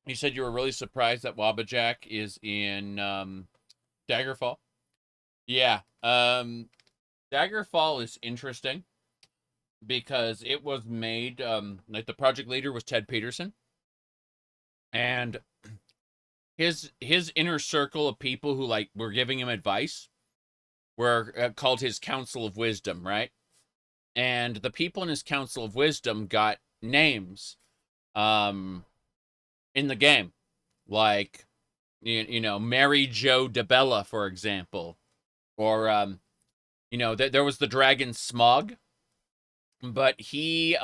You said you were really surprised that Wabbajack is in Daggerfall. Yeah, Daggerfall is interesting because it was made, like the project leader was Ted Peterson, and his inner circle of people who like were giving him advice were called his Council of Wisdom, right? And the people in his Council of Wisdom got names in the game, like you know, Mary Jo DeBella, for example, or you know, there was the dragon Smog, but he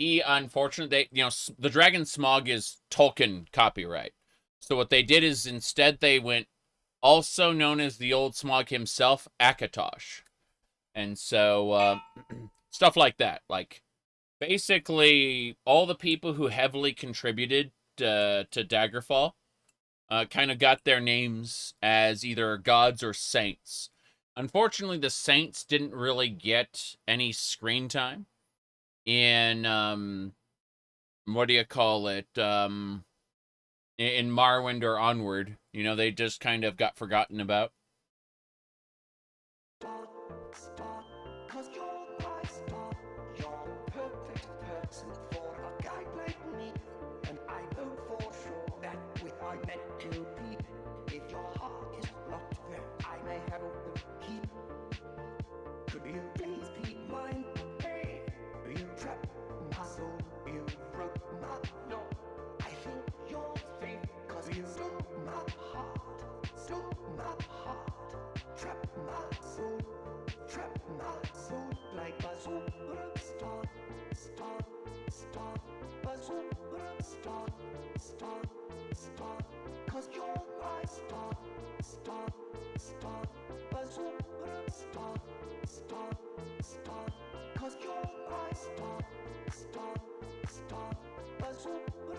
unfortunately, you know, the dragon Smog is Tolkien copyright. So what they did is instead they went, also known as the old Smog himself, Akatosh. And so stuff like that, like basically all the people who heavily contributed to Daggerfall kind of got their names as either gods or saints. Unfortunately, the saints didn't really get any screen time in, what do you call it, in Morrowind or Onward. You know, they just kind of got forgotten about.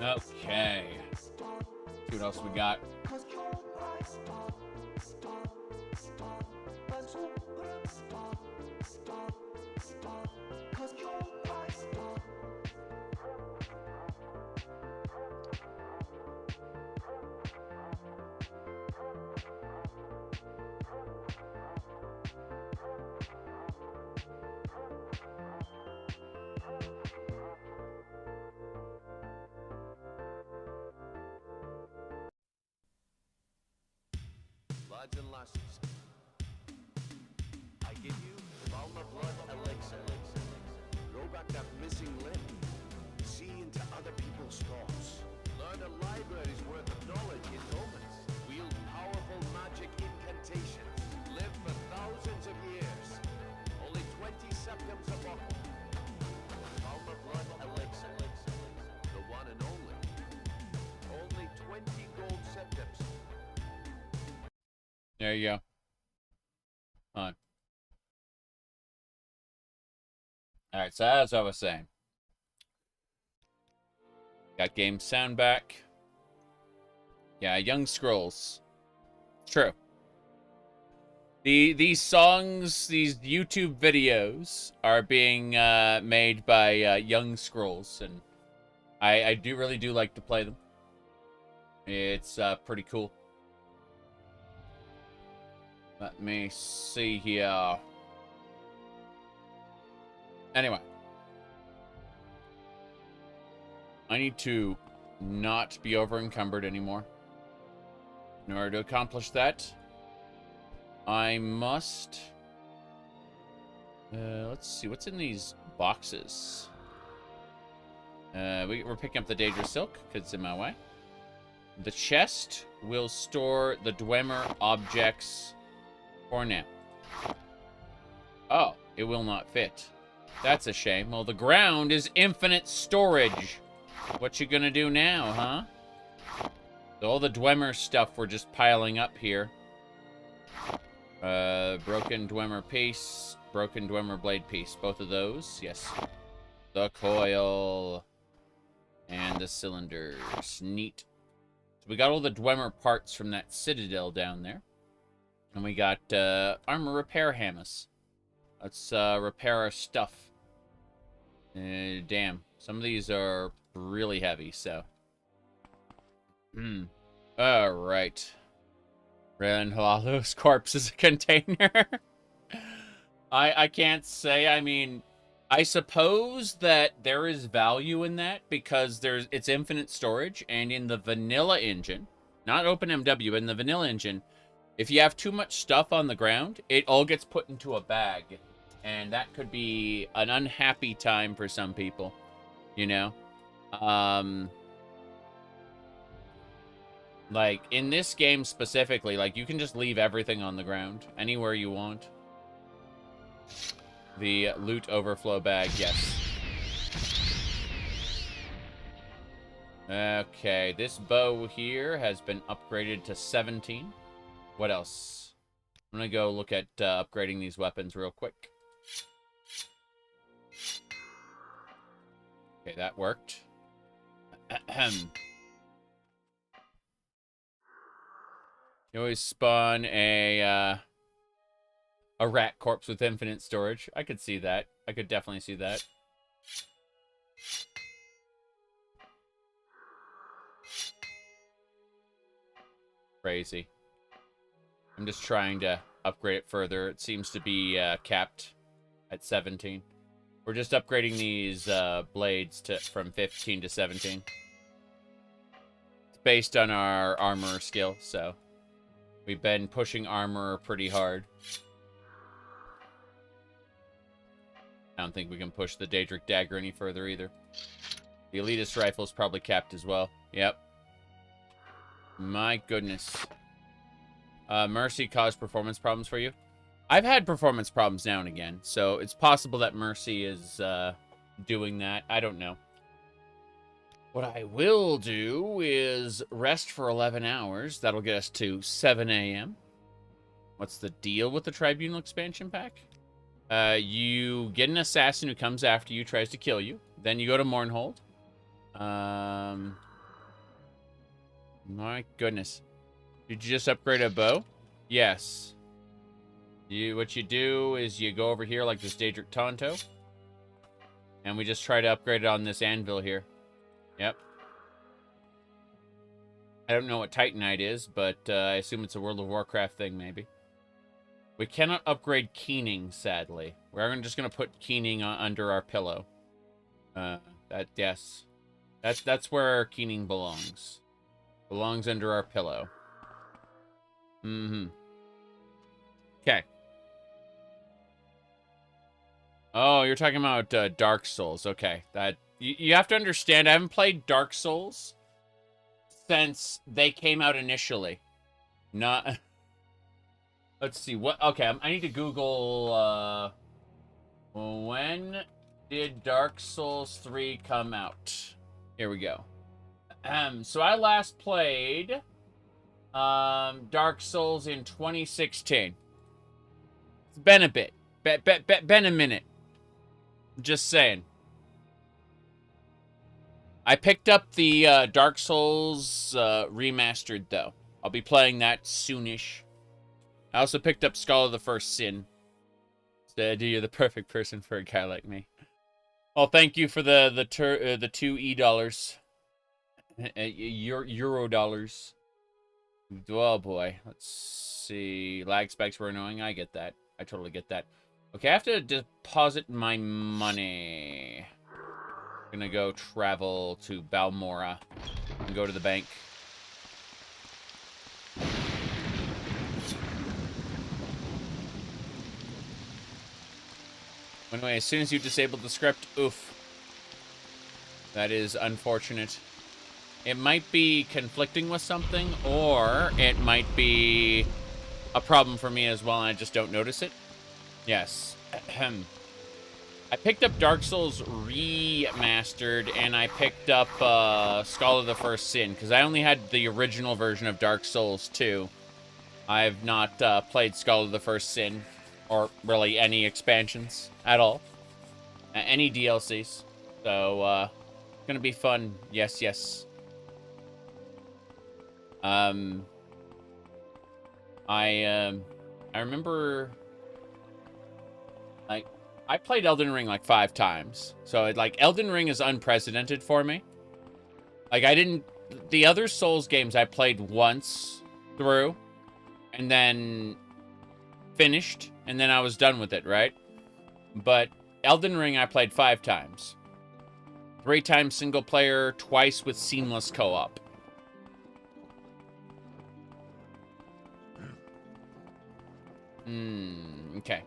Okay. See what else we got. Lads and lasses, I give you Valma Blood Elixir. Grow back that missing limb. See into other people's thoughts. Learn a library's worth of knowledge in moments. Wield powerful magic incantations. Live for thousands of years. Only 20 septims a bottle. Valma Blood Elixir. The one and only. Only 20 gold septims. There you go. All right, so as I was saying, got game sound back. Yeah, Young Scrolls. True. These songs, these YouTube videos are being made by Young Scrolls, and I really do like to play them. It's pretty cool. Let me see here. Anyway. I need to not be over-encumbered anymore. In order to accomplish that, I must... let's see, what's in these boxes? We're picking up the Dangerous Silk, because it's in my way. The chest will store the Dwemer objects for now. Oh, it will not fit. That's a shame. Well, the ground is infinite storage. What you gonna do now, huh? So all the Dwemer stuff we're just piling up here. Broken Dwemer piece, broken Dwemer blade piece. Both of those, yes. The coil and the cylinders. Neat. So we got all the Dwemer parts from that citadel down there. And we got armor repair hammers. Let's repair our stuff. Damn. Some of these are really heavy, so. Alright. Ren Halalo's corpse is a container. I can't say. I mean, I suppose that there is value in that because it's infinite storage, and in the vanilla engine, not OpenMW, but in the vanilla engine, if you have too much stuff on the ground, it all gets put into a bag. And that could be an unhappy time for some people, you know? Like, in this game specifically, like, you can just leave everything on the ground, anywhere you want. The loot overflow bag, yes. Okay, this bow here has been upgraded to 17. What else? I'm gonna go look at upgrading these weapons real quick. Okay, that worked. You always spawn a rat corpse with infinite storage. I could see that. I could definitely see that. Crazy. I'm just trying to upgrade it further. It seems to be capped at 17. We're just upgrading these blades from 15 to 17. It's based on our armor skill, so we've been pushing armor pretty hard. I don't think we can push the Daedric Dagger any further either. The Elitist Rifle is probably capped as well. Yep. My goodness. Mercy caused performance problems for you? I've had performance problems now and again, so it's possible that Mercy is doing that. I don't know. What I will do is rest for 11 hours. That'll get us to 7 a.m. What's the deal with the Tribunal expansion pack? You get an assassin who comes after you, tries to kill you. Then you go to Mournhold. My goodness. Did you just upgrade a bow? Yes. What you do is you go over here like this Daedric Tonto. And we just try to upgrade it on this anvil here. Yep. I don't know what Titanite is, but I assume it's a World of Warcraft thing, maybe. We cannot upgrade Keening, sadly. We're just going to put Keening under our pillow. Yes. That's where Keening belongs. Belongs under our pillow. Okay. Oh, you're talking about Dark Souls. Okay. You have to understand, I haven't played Dark Souls since they came out initially. Not... Let's see. Okay, I need to Google... when did Dark Souls 3 come out? Here we go. So I last played Dark Souls in 2016. It's been a bit. Been a minute. Just saying. I picked up the Dark Souls remastered, though. I'll be playing that soonish. I also picked up Skull of the First Sin. Said you're the perfect person for a guy like me. Well, thank you for the $2 dollars. Euro dollars. Oh boy. Let's see. Lag spikes were annoying. I get that. I totally get that. Okay, I have to deposit my money. I'm gonna go travel to Balmora and go to the bank. Anyway, as soon as you disabled the script, oof. That is unfortunate. It might be conflicting with something, or it might be a problem for me as well, and I just don't notice it. Yes. I picked up Dark Souls Remastered, and I picked up Skull of the First Sin, because I only had the original version of Dark Souls 2. I've not played Skull of the First Sin, or really any expansions at all. Any DLCs. So, it's gonna be fun. Yes, yes. I remember, like, I played Elden Ring like 5 times. So, Elden Ring is unprecedented for me. Like, the other Souls games I played once through, and then finished, and then I was done with it, right? But Elden Ring I played 5 times. 3 times single player, twice with seamless co-op. Okay.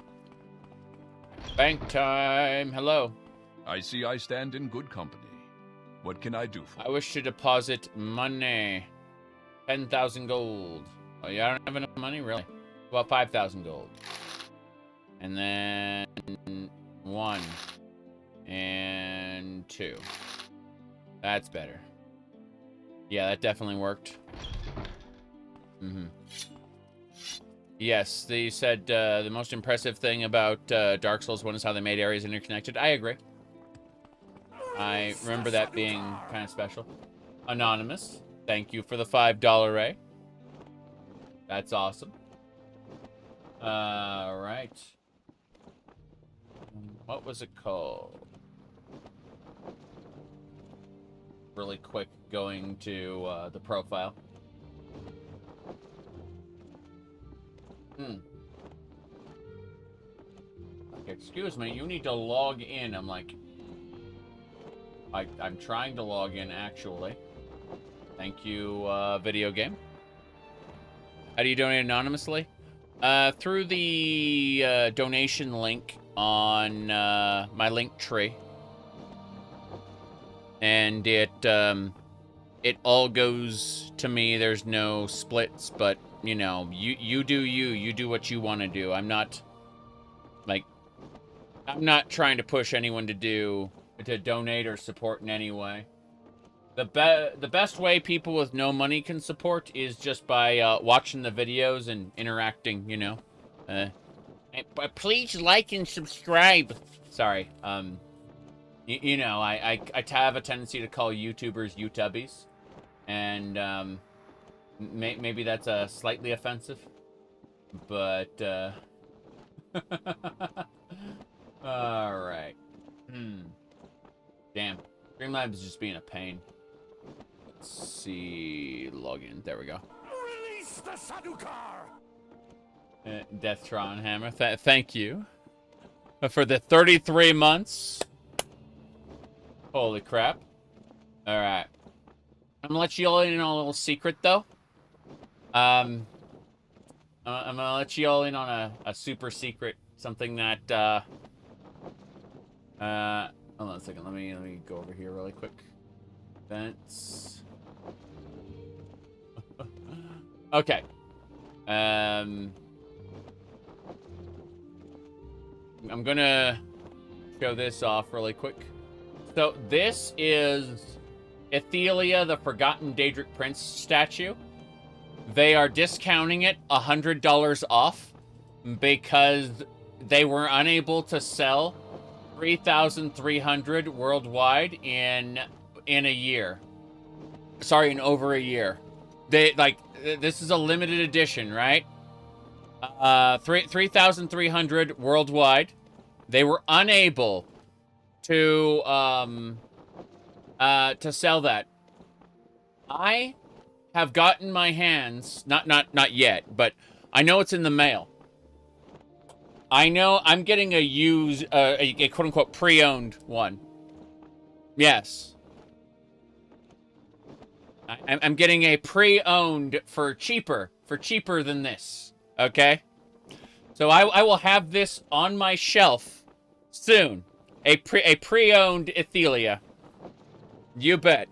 Bank time. Hello. I see I stand in good company. What can I do for you? I wish to deposit money. 10,000 gold. Oh, yeah, I don't have enough money? Really? Well, 5,000 gold. And then 1. And 2. That's better. Yeah, that definitely worked. Yes, they said the most impressive thing about Dark Souls 1 is how they made areas interconnected. I agree. I remember that being kind of special. Anonymous, thank you for the $5 ray. That's awesome. Right. What was it called? Really quick going to the profile. Okay, excuse me, you need to log in. I'm like, I'm trying to log in, actually. Thank you, video game. How do you donate anonymously? Through the donation link on my link tree. And it all goes to me. There's no splits, but you know, you do you do what you want to do. I'm not trying to push anyone to donate or support in any way. The best way people with no money can support is just by watching the videos and interacting, you know. But please like and subscribe. Sorry. You know, I have a tendency to call YouTubers YouTubies, and maybe that's slightly offensive, but all right. Damn, Streamlabs is just being a pain. Let's see, login. There we go. Release the Sadukar! Deathtron Hammer, thank you for the 33 months. Holy crap. All right. I'm gonna let you all in on a little secret, though. I'm gonna let you all in on a super secret, something that hold on a second. Let me go over here really quick. Events. Okay. I'm gonna show this off really quick. So this is Ethelia, the Forgotten Daedric Prince statue. They are discounting it $100 off because they were unable to sell 3,300 worldwide in a year. Sorry, in over a year. They like this is a limited edition, right? 3,300 worldwide. They were unable to sell that. I have gotten my hands, not yet, but I know it's in the mail. I know I'm getting a used, a quote-unquote pre-owned one. Yes. I'm getting a pre-owned for cheaper than this, okay? So I will have this on my shelf soon. A pre-owned Ethelia. You bet.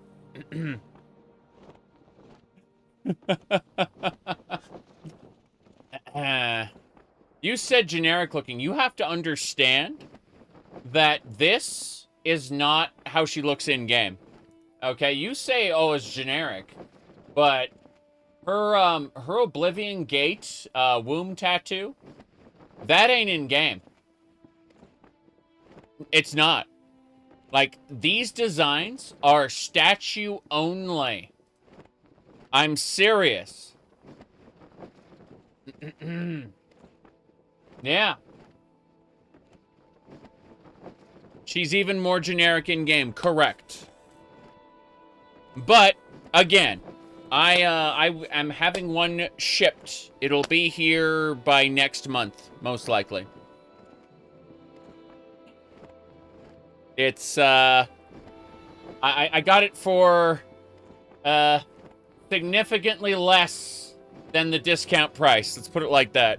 You said generic looking. You have to understand that this is not how she looks in game. Okay, you say, oh, it's generic, but her Oblivion Gate womb tattoo, that ain't in game. It's not. Like, these designs are statue only. I'm serious. Yeah. She's even more generic in game, correct. But again, I am having one shipped. It'll be here by next month, most likely. It's I got it for significantly less than the discount price. Let's put it like that.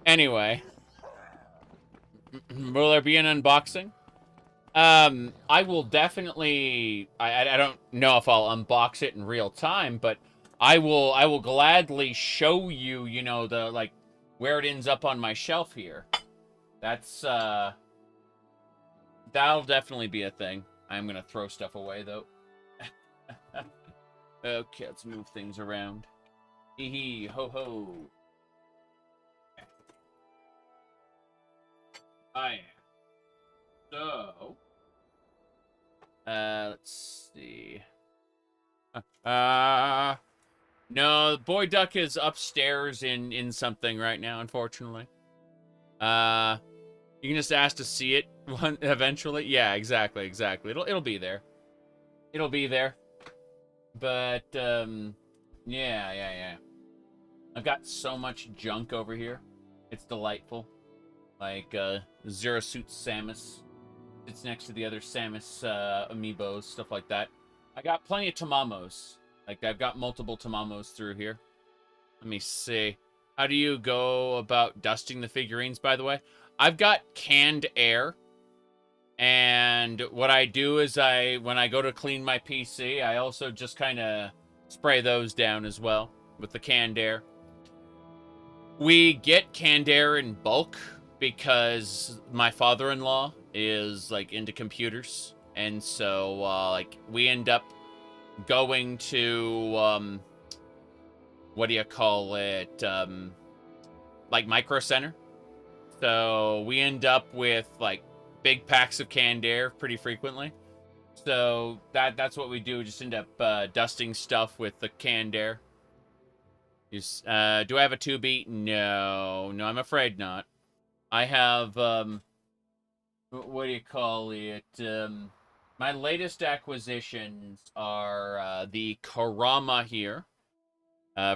Anyway, will there be an unboxing? I will definitely. I don't know if I'll unbox it in real time, but I will gladly show you. You know, the like where it ends up on my shelf here. That's that'll definitely be a thing. I'm gonna throw stuff away though. Okay, let's move things around. Hee hee ho ho. So, let's see. No, Boy Duck is upstairs in something right now, unfortunately. You can just ask to see it eventually. Yeah, exactly. It'll be there. It'll be there. But yeah. I've got so much junk over here. It's delightful. Like, Zero Suit Samus. It's next to the other Samus amiibos, stuff like that. I got plenty of Tamamos. Like, I've got multiple Tamamos through here. Let me see. How do you go about dusting the figurines, by the way? I've got canned air. And what I do is when I go to clean my PC, I also just kind of spray those down as well with the canned air. We get canned air in bulk because my father-in-law is like into computers, and so like we end up going to what do you call it, like Micro Center. So we end up with like big packs of canned air pretty frequently. So that's what we do. Just end up dusting stuff with the canned air. Do I have a 2B? No, I'm afraid not. I have, what do you call it? My latest acquisitions are the Kurama here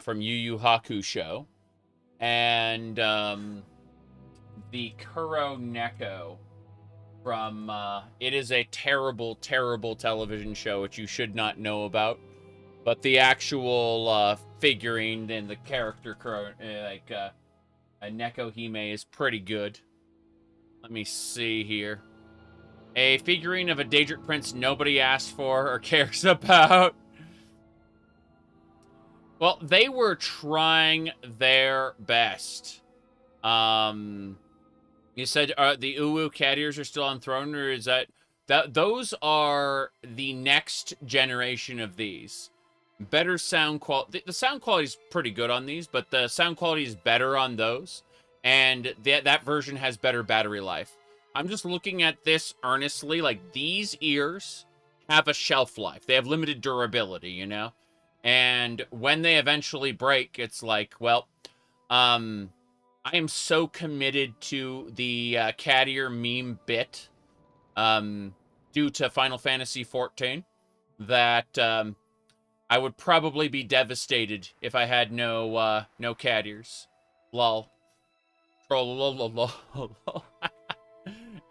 from Yu Yu Hakusho, and the Kuro Neko from, it is a terrible, terrible television show which you should not know about. But the actual figurine and the character, Neko Hime, is pretty good. Let me see here. A figurine of a Daedric prince nobody asked for or cares about. Well, they were trying their best. You said the Uwu cat ears are still on throne, or is that those are the next generation of these? Better sound quality. The sound quality is pretty good on these, but the sound quality is better on those. and that version has better battery life. I'm just looking at this earnestly. Like, these ears have a shelf life. They have limited durability, you know? And when they eventually break, it's like, well, I am so committed to the cat ear meme bit due to Final Fantasy XIV that I would probably be devastated if I had no cat ears. Lol. Troll.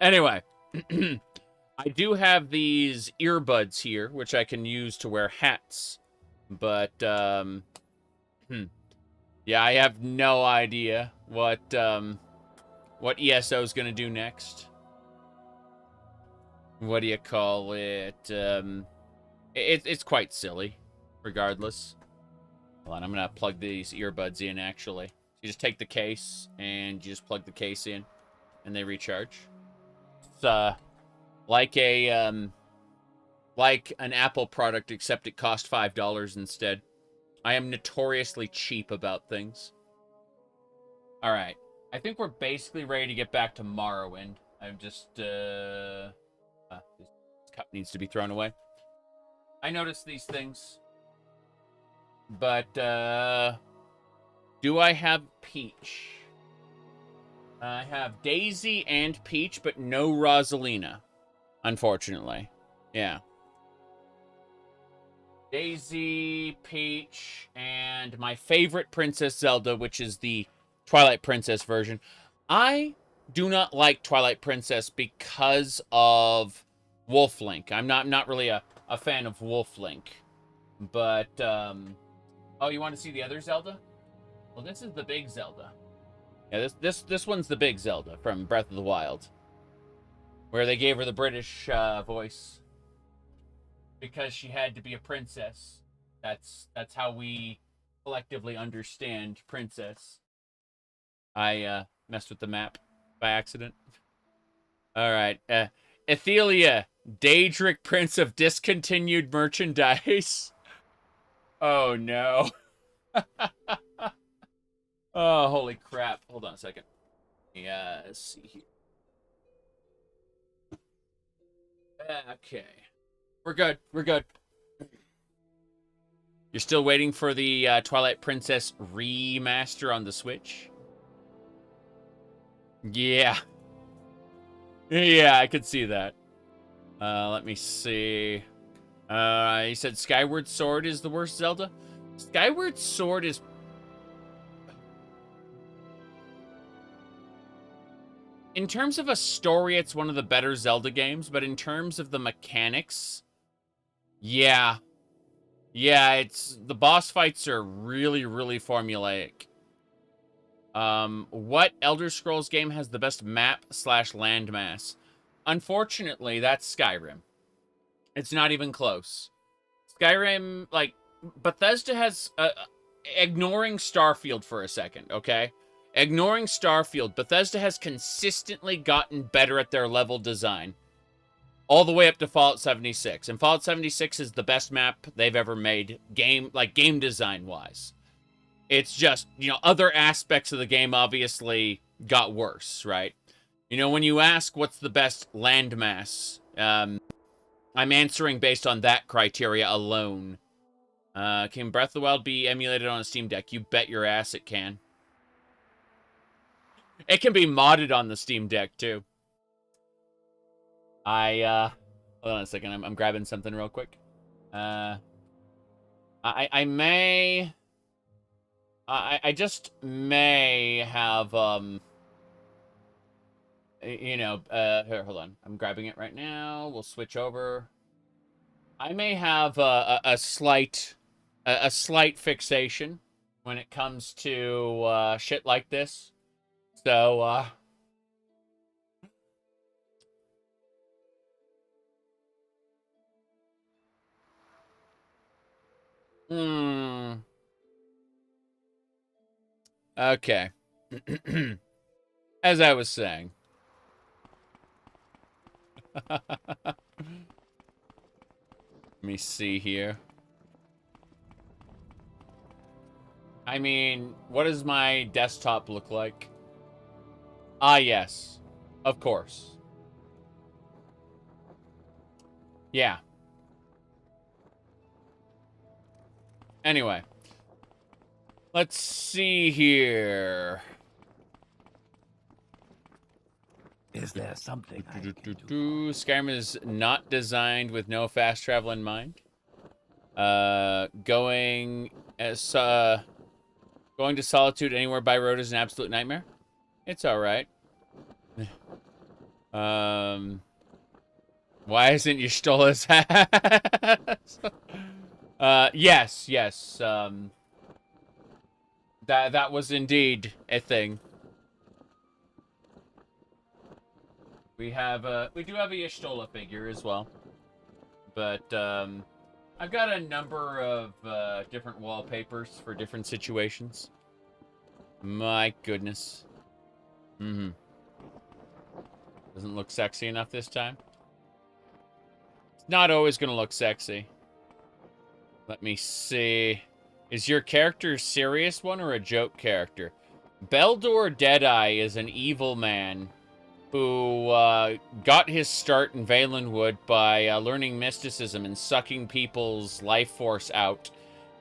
Anyway, I do have these earbuds here, which I can use to wear hats. But, yeah, I have no idea what ESO is going to do next. What do you call it? It's quite silly, regardless. Hold on, I'm going to plug these earbuds in, actually. You just take the case, and you just plug the case in, and they recharge. It's, like an Apple product, except it cost $5 instead. I am notoriously cheap about things. Alright. I think we're basically ready to get back to Morrowind. I'm just, this cup needs to be thrown away. I noticed these things. But, do I have Peach? I have Daisy and Peach, but no Rosalina. Unfortunately. Yeah. Daisy, Peach, and my favorite Princess Zelda, which is the Twilight Princess version. I do not like Twilight Princess because of Wolf Link. I'm not really a fan of Wolf Link. But, oh, you want to see the other Zelda? Well, this is the big Zelda. Yeah, this one's the big Zelda from Breath of the Wild. Where they gave her the British voice. Because she had to be a princess. That's how we collectively understand princess. I messed with the map by accident. Alright. Ethelia, Daedric, Prince of Discontinued Merchandise. Oh no. Oh, holy crap. Hold on a second. Yeah, let's see here. Okay. We're good. We're good. You're still waiting for the Twilight Princess remaster on the Switch? Yeah. Yeah, I could see that. Let me see. You said Skyward Sword is the worst Zelda? Skyward Sword is... In terms of a story, it's one of the better Zelda games, but in terms of the mechanics... Yeah. Yeah, it's... The boss fights are really, really formulaic. What Elder Scrolls game has the best map/landmass? Unfortunately, that's Skyrim. It's not even close. Skyrim, like, Bethesda has... ignoring Starfield for a second, okay? Ignoring Starfield, Bethesda has consistently gotten better at their level design. All the way up to Fallout 76. And Fallout 76 is the best map they've ever made, game design-wise. It's just, you know, other aspects of the game obviously got worse, right? You know, when you ask what's the best landmass, I'm answering based on that criteria alone. Can Breath of the Wild be emulated on a Steam Deck? You bet your ass it can. It can be modded on the Steam Deck, too. Hold on a second. I'm grabbing something real quick. I just may have, here, hold on. I'm grabbing it right now. We'll switch over. I may have a slight fixation when it comes to shit like this. So, Okay. As I was saying. Let me see here. I mean, what does my desktop look like? Ah, yes. Of course. Yeah. Anyway. Let's see here. Is there something I can do? Skyrim is not designed with no fast travel in mind. Going to Solitude anywhere by road is an absolute nightmare. It's all right. Why isn't Y'shtola's ass? Yes. That was indeed a thing. We do have a Y'shtola figure as well, but I've got a number of different wallpapers for different situations. My goodness. Doesn't look sexy enough this time. It's not always gonna look sexy. Let me see. Is your character a serious one or a joke character? Beldor Deadeye is an evil man who got his start in Valenwood by learning mysticism and sucking people's life force out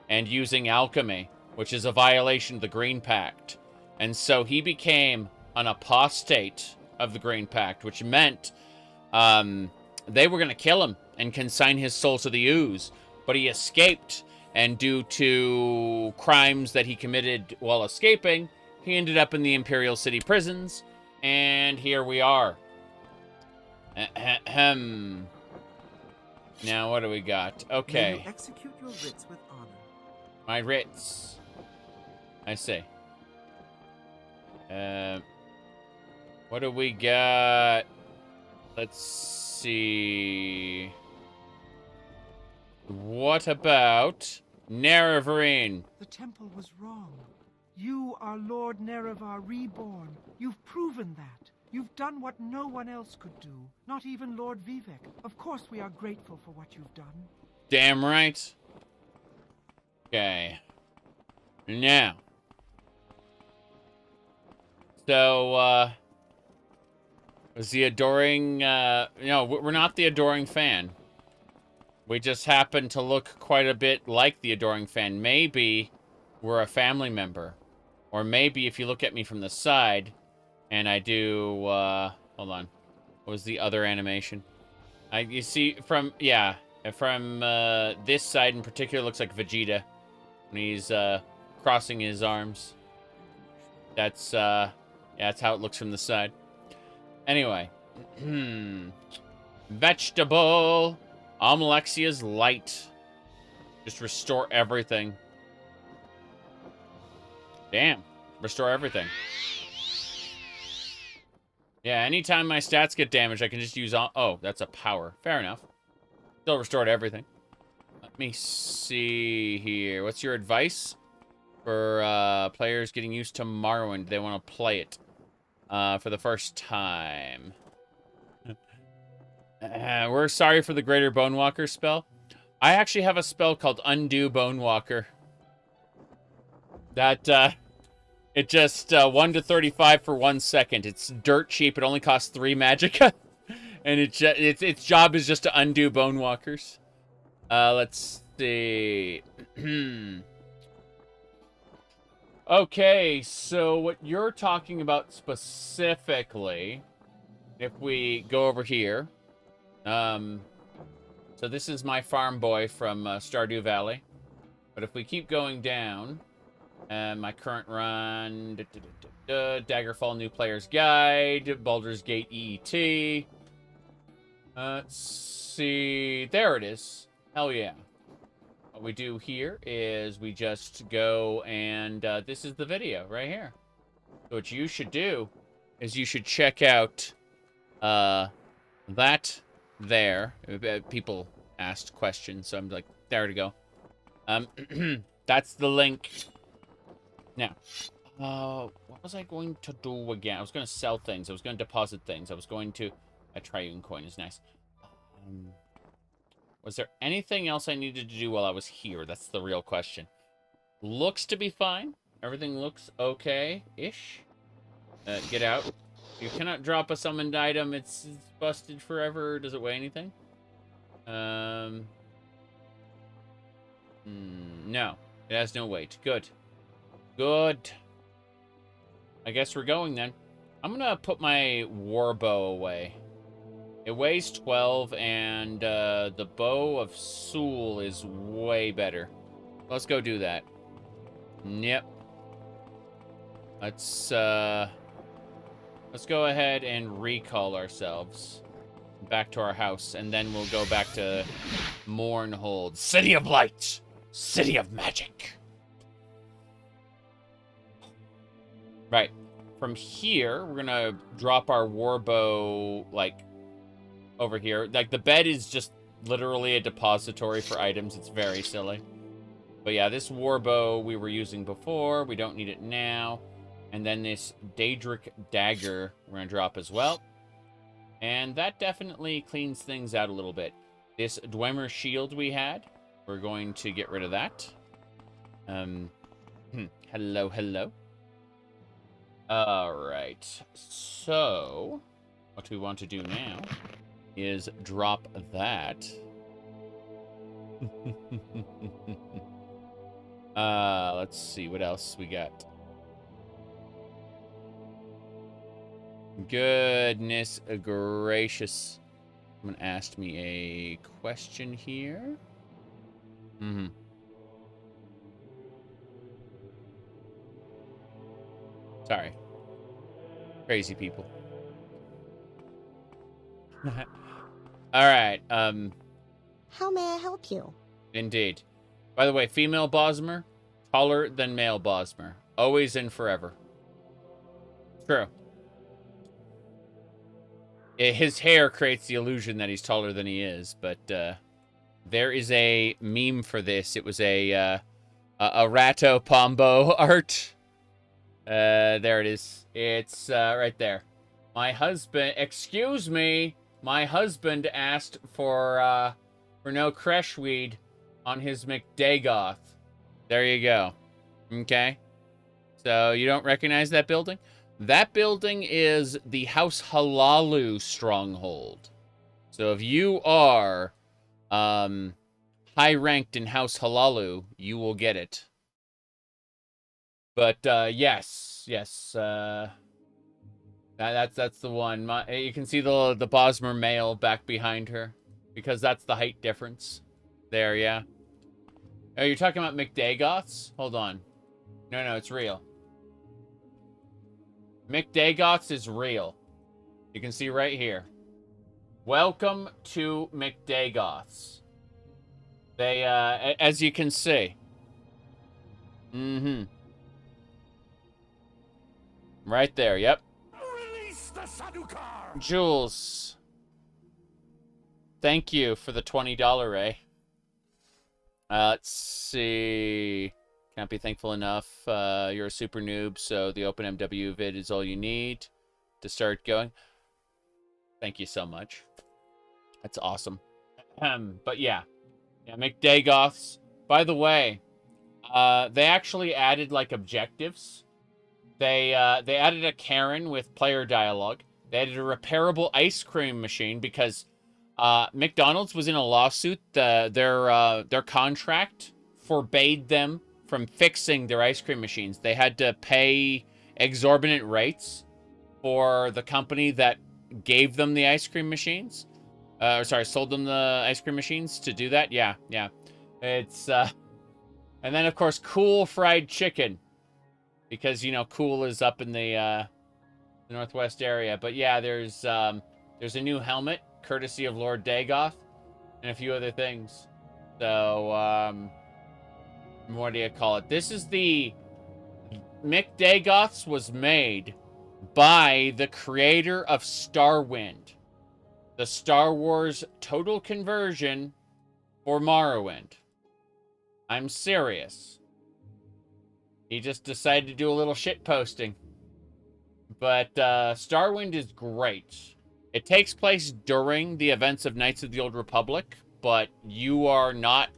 and using alchemy, which is a violation of the Green Pact. And so he became an apostate of the Green Pact, which meant they were going to kill him and consign his soul to the ooze. But he escaped, and due to crimes that he committed while escaping, he ended up in the Imperial City prisons. And here we are. Ahem. Now, what do we got? Okay. May you execute your writs with honor. My writs. I see. What do we got? Let's see. What about Naravar? The temple was wrong. You are Lord Naravar reborn. You've proven that. You've done what no one else could do. Not even Lord Vivek. Of course we are grateful for what you've done. Damn right. Okay. Now. So, was the adoring, no, we're not the adoring fan. We just happen to look quite a bit like the adoring fan. Maybe we're a family member. Or maybe if you look at me from the side, and I do, hold on. What was the other animation? You see, from this side in particular, looks like Vegeta. When he's, crossing his arms. That's how it looks from the side. Anyway. Vegetable. Amalexia's light. Just restore everything. Damn. Restore everything. Yeah, anytime my stats get damaged, I can just use... Oh, that's a power. Fair enough. Still restored everything. Let me see here. What's your advice for players getting used to Morrowind? They want to play it for the first time. We're sorry for the Greater Bonewalker spell. I actually have a spell called Undo Bonewalker. That, it just 1 to 35 for 1 second. It's dirt cheap. It only costs 3 magicka. And its job is just to undo Bonewalkers. Let's see. Okay, so what you're talking about specifically, if we go over here, so this is my farm boy from Stardew Valley. But if we keep going down, my current run, Daggerfall New Player's Guide, Baldur's Gate EET. Let's see, there it is. Hell yeah. What we do here is we just go and this is the video right here. So what you should do is you should check out that there. People asked questions, so I'm like, there to go. That's the link. Now, what was I going to do again? I was going to sell things. I was going to deposit things. I was going to... A Triune coin is nice. Was there anything else I needed to do while I was here? That's the real question. Looks to be fine. Everything looks okay-ish. Get out. You cannot drop a summoned item. It's busted forever. Does it weigh anything? No. It has no weight. Good. Good. I guess we're going then. I'm gonna put my war bow away. It weighs 12, and the bow of Soul is way better. Let's go do that. Yep. Let's go ahead and recall ourselves back to our house, and then we'll go back to Mournhold. City of Light! City of Magic! Right. From here, we're gonna drop our warbow, like, over here. Like, the bed is just literally a depository for items. It's very silly. But yeah, this warbow we were using before. We don't need it now. And then this Daedric dagger we're gonna drop as well. And that definitely cleans things out a little bit. This Dwemer shield we had, we're going to get rid of that. Hello, hello. Alright, so what we want to do now is drop that. Let's see what else we got. Goodness gracious. Someone asked me a question here. Sorry. Crazy people. Alright, How may I help you? Indeed. By the way, female Bosmer, taller than male Bosmer. Always and forever. True. His hair creates the illusion that he's taller than he is, but there is a meme for this. It was a Ratto Pombo art. There it is. It's right there. My husband, excuse me, my husband asked for no Creshweed on his McDagoth. There you go. Okay. So you don't recognize that building? That building is the House Halalu stronghold. So if you are high-ranked in House Halalu, you will get it. But yes, that's the one. You can see the Bosmer male back behind her, because that's the height difference. There, yeah. Oh, you're talking about McDagoths? Hold on. No, it's real. McDagoths is real. You can see right here. Welcome to McDagoths. They, as you can see. Right there, yep. Release the Sadukar! Jules. Thank you for the $20, Ray. Let's see. Can't be thankful enough. You're a super noob, so the OpenMW vid is all you need to start going. Thank you so much. That's awesome. But yeah, McDagoths. By the way, they actually added like objectives. They added a Karen with player dialogue. They added a repairable ice cream machine because McDonald's was in a lawsuit. Their contract forbade them from fixing their ice cream machines. They had to pay exorbitant rates for the company that gave them the ice cream machines. Sold them the ice cream machines to do that. Yeah. It's, and then of course, Cool Fried Chicken. Because, Cool is up in the Northwest area. But yeah, there's a new helmet, courtesy of Lord Dagoth, and a few other things. So, what do you call it? This is the McDagoths was made by the creator of Starwind, the Star Wars total conversion for Morrowind. I'm serious. He just decided to do a little shit posting. But Starwind is great. It takes place during the events of Knights of the Old Republic, but you are not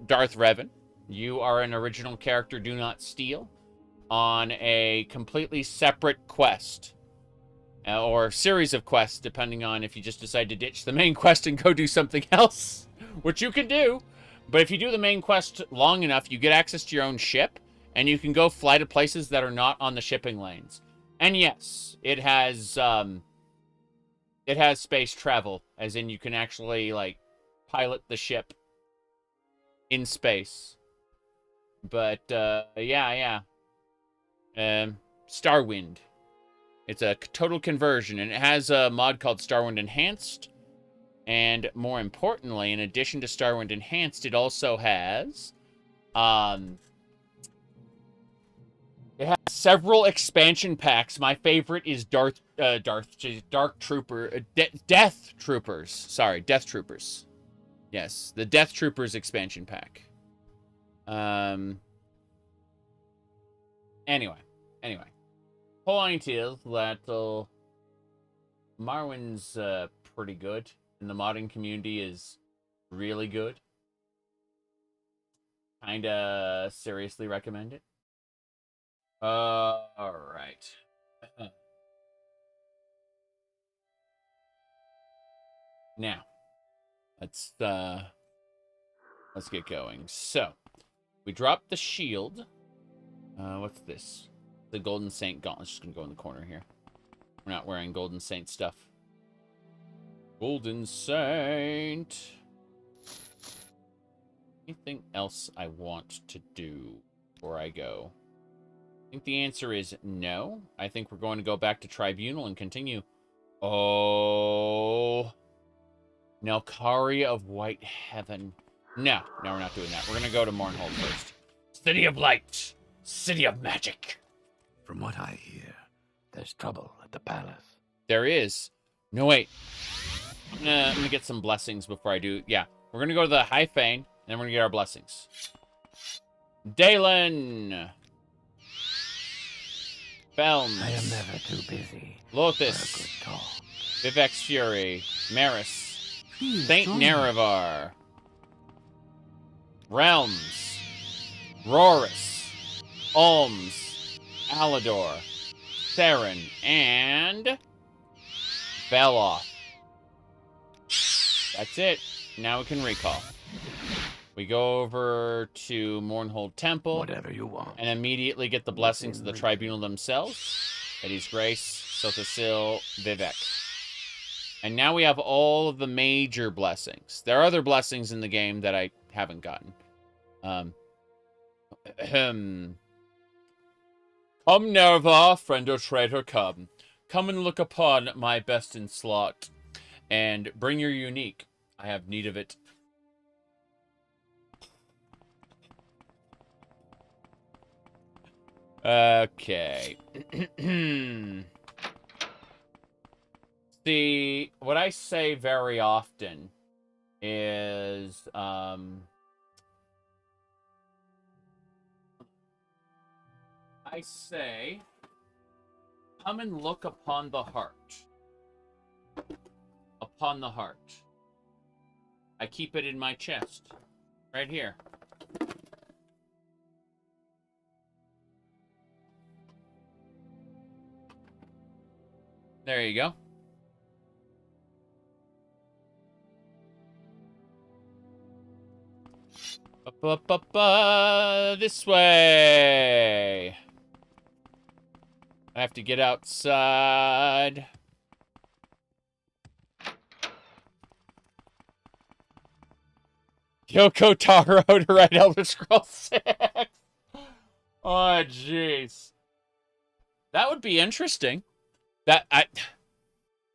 Darth Revan. You are an original character, Do Not Steal, on a completely separate quest. or series of quests, depending on if you just decide to ditch the main quest and go do something else, which you can do. But if you do the main quest long enough, you get access to your own ship, and you can go fly to places that are not on the shipping lanes. And yes, it has space travel, as in you can actually, like, pilot the ship in space. But, yeah. Starwind. It's a total conversion, and it has a mod called Starwind Enhanced. And more importantly, in addition to Starwind Enhanced, it also has, it has several expansion packs. My favorite is Death Troopers. Sorry, Death Troopers. Yes, the Death Troopers expansion pack. Anyway. Point is that Morrowind's pretty good, and the modding community is really good. Kinda seriously recommend it. Alright. Now, let's get going. So, we dropped the shield. What's this? The Golden Saint Gauntlet. Just gonna go in the corner here. We're not wearing Golden Saint stuff. Golden Saint. Anything else I want to do before I go? I think the answer is no. I think we're going to go back to Tribunal and continue. Oh. Nelkari of White Heaven. No, we're not doing that. We're going to go to Mournhold first. City of Light. City of Magic. From what I hear, there's trouble at the palace. There is. No, wait. I'm gonna get some blessings before I do. Yeah, we're going to go to the High Fane, and then we're going to get our blessings. Dalen. Felms. I am never too busy. Lothus. Vivek's Fury. Maris. Saint Naravar. Realms. Rorus. Olms. Alador. Theron. And Beloth. That's it. Now we can recall. We go over to Mournhold Temple. Whatever you want. And immediately get the blessings of the Tribunal themselves. Eddie's Grace, Sothasil, Vivek. And now we have all of the major blessings. There are other blessings in the game that I haven't gotten. Come, Naravar, friend or traitor, come. Come and look upon my best in slot. And bring your unique. I have need of it. Okay. See, what I say very often is, I say, come and look upon the heart. Upon the heart. I keep it in my chest. Right here. There you go. This way. I have to get outside. Yoko Taro to write Elder Scrolls 6. Oh, jeez. That would be interesting.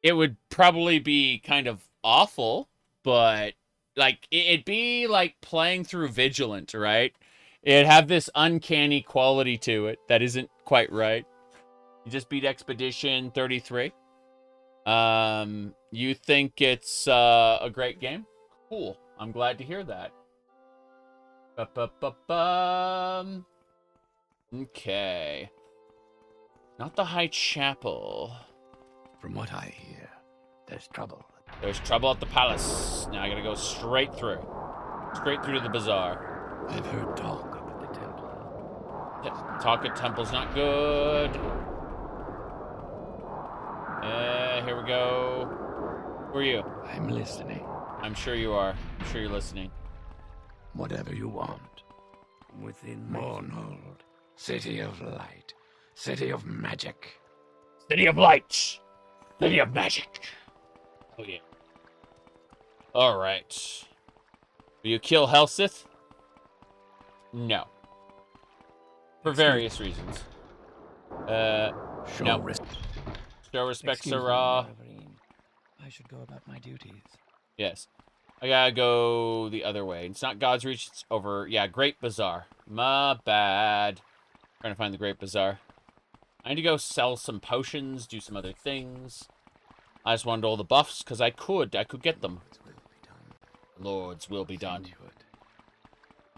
It would probably be kind of awful, but like it'd be like playing through Vigilant, right? It'd have this uncanny quality to it that isn't quite right. You just beat Expedition 33. You think it's a great game? Cool. I'm glad to hear that. Okay. Not the High Chapel. From what I hear, there's trouble. There's trouble at the palace. Now I gotta go straight through. Straight through to the bazaar. I've heard talk up at the temple. Talk at temple's not good. we go. Who are you? I'm listening. I'm sure you are. I'm sure you're listening. Whatever you want. Within Mournhold, city of light, city of magic. City of light. City of magic. Oh, yeah. All right. Will you kill Helsith? No. For various reasons. No. Show respect, Sarah. I should go about my duties. Yes. I gotta go the other way. It's not God's Reach, it's over. Yeah, Great Bazaar. My bad. Trying to find the Great Bazaar. I need to go sell some potions, do some other things. I just wanted all the buffs, because I could get them. Lord's will be done.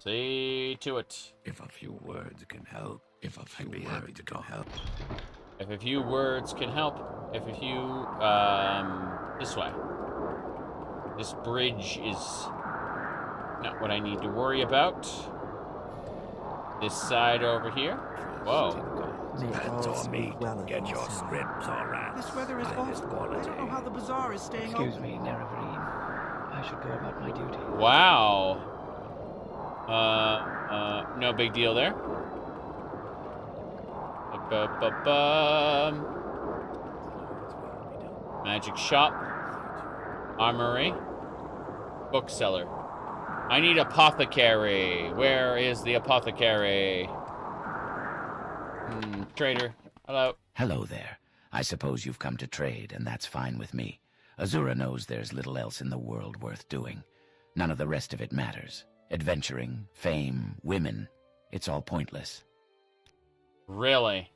See to it. If a few words can help, if a few words can help. If a few words can help, if a few, this way. This bridge is not what I need to worry about. This side over here. Whoa. Depends on me to get your scripts all right. This weather is awful. I don't know how the bazaar is staying Excuse open. me, Naravarine. I should go about my duty. Wow. No big deal there. Magic shop. Armory. Bookseller. I need apothecary. Where is the apothecary? Trader. Hello. Hello there. I suppose you've come to trade, and that's fine with me. Azura knows there's little else in the world worth doing. None of the rest of it matters. Adventuring, fame, women, it's all pointless. Really?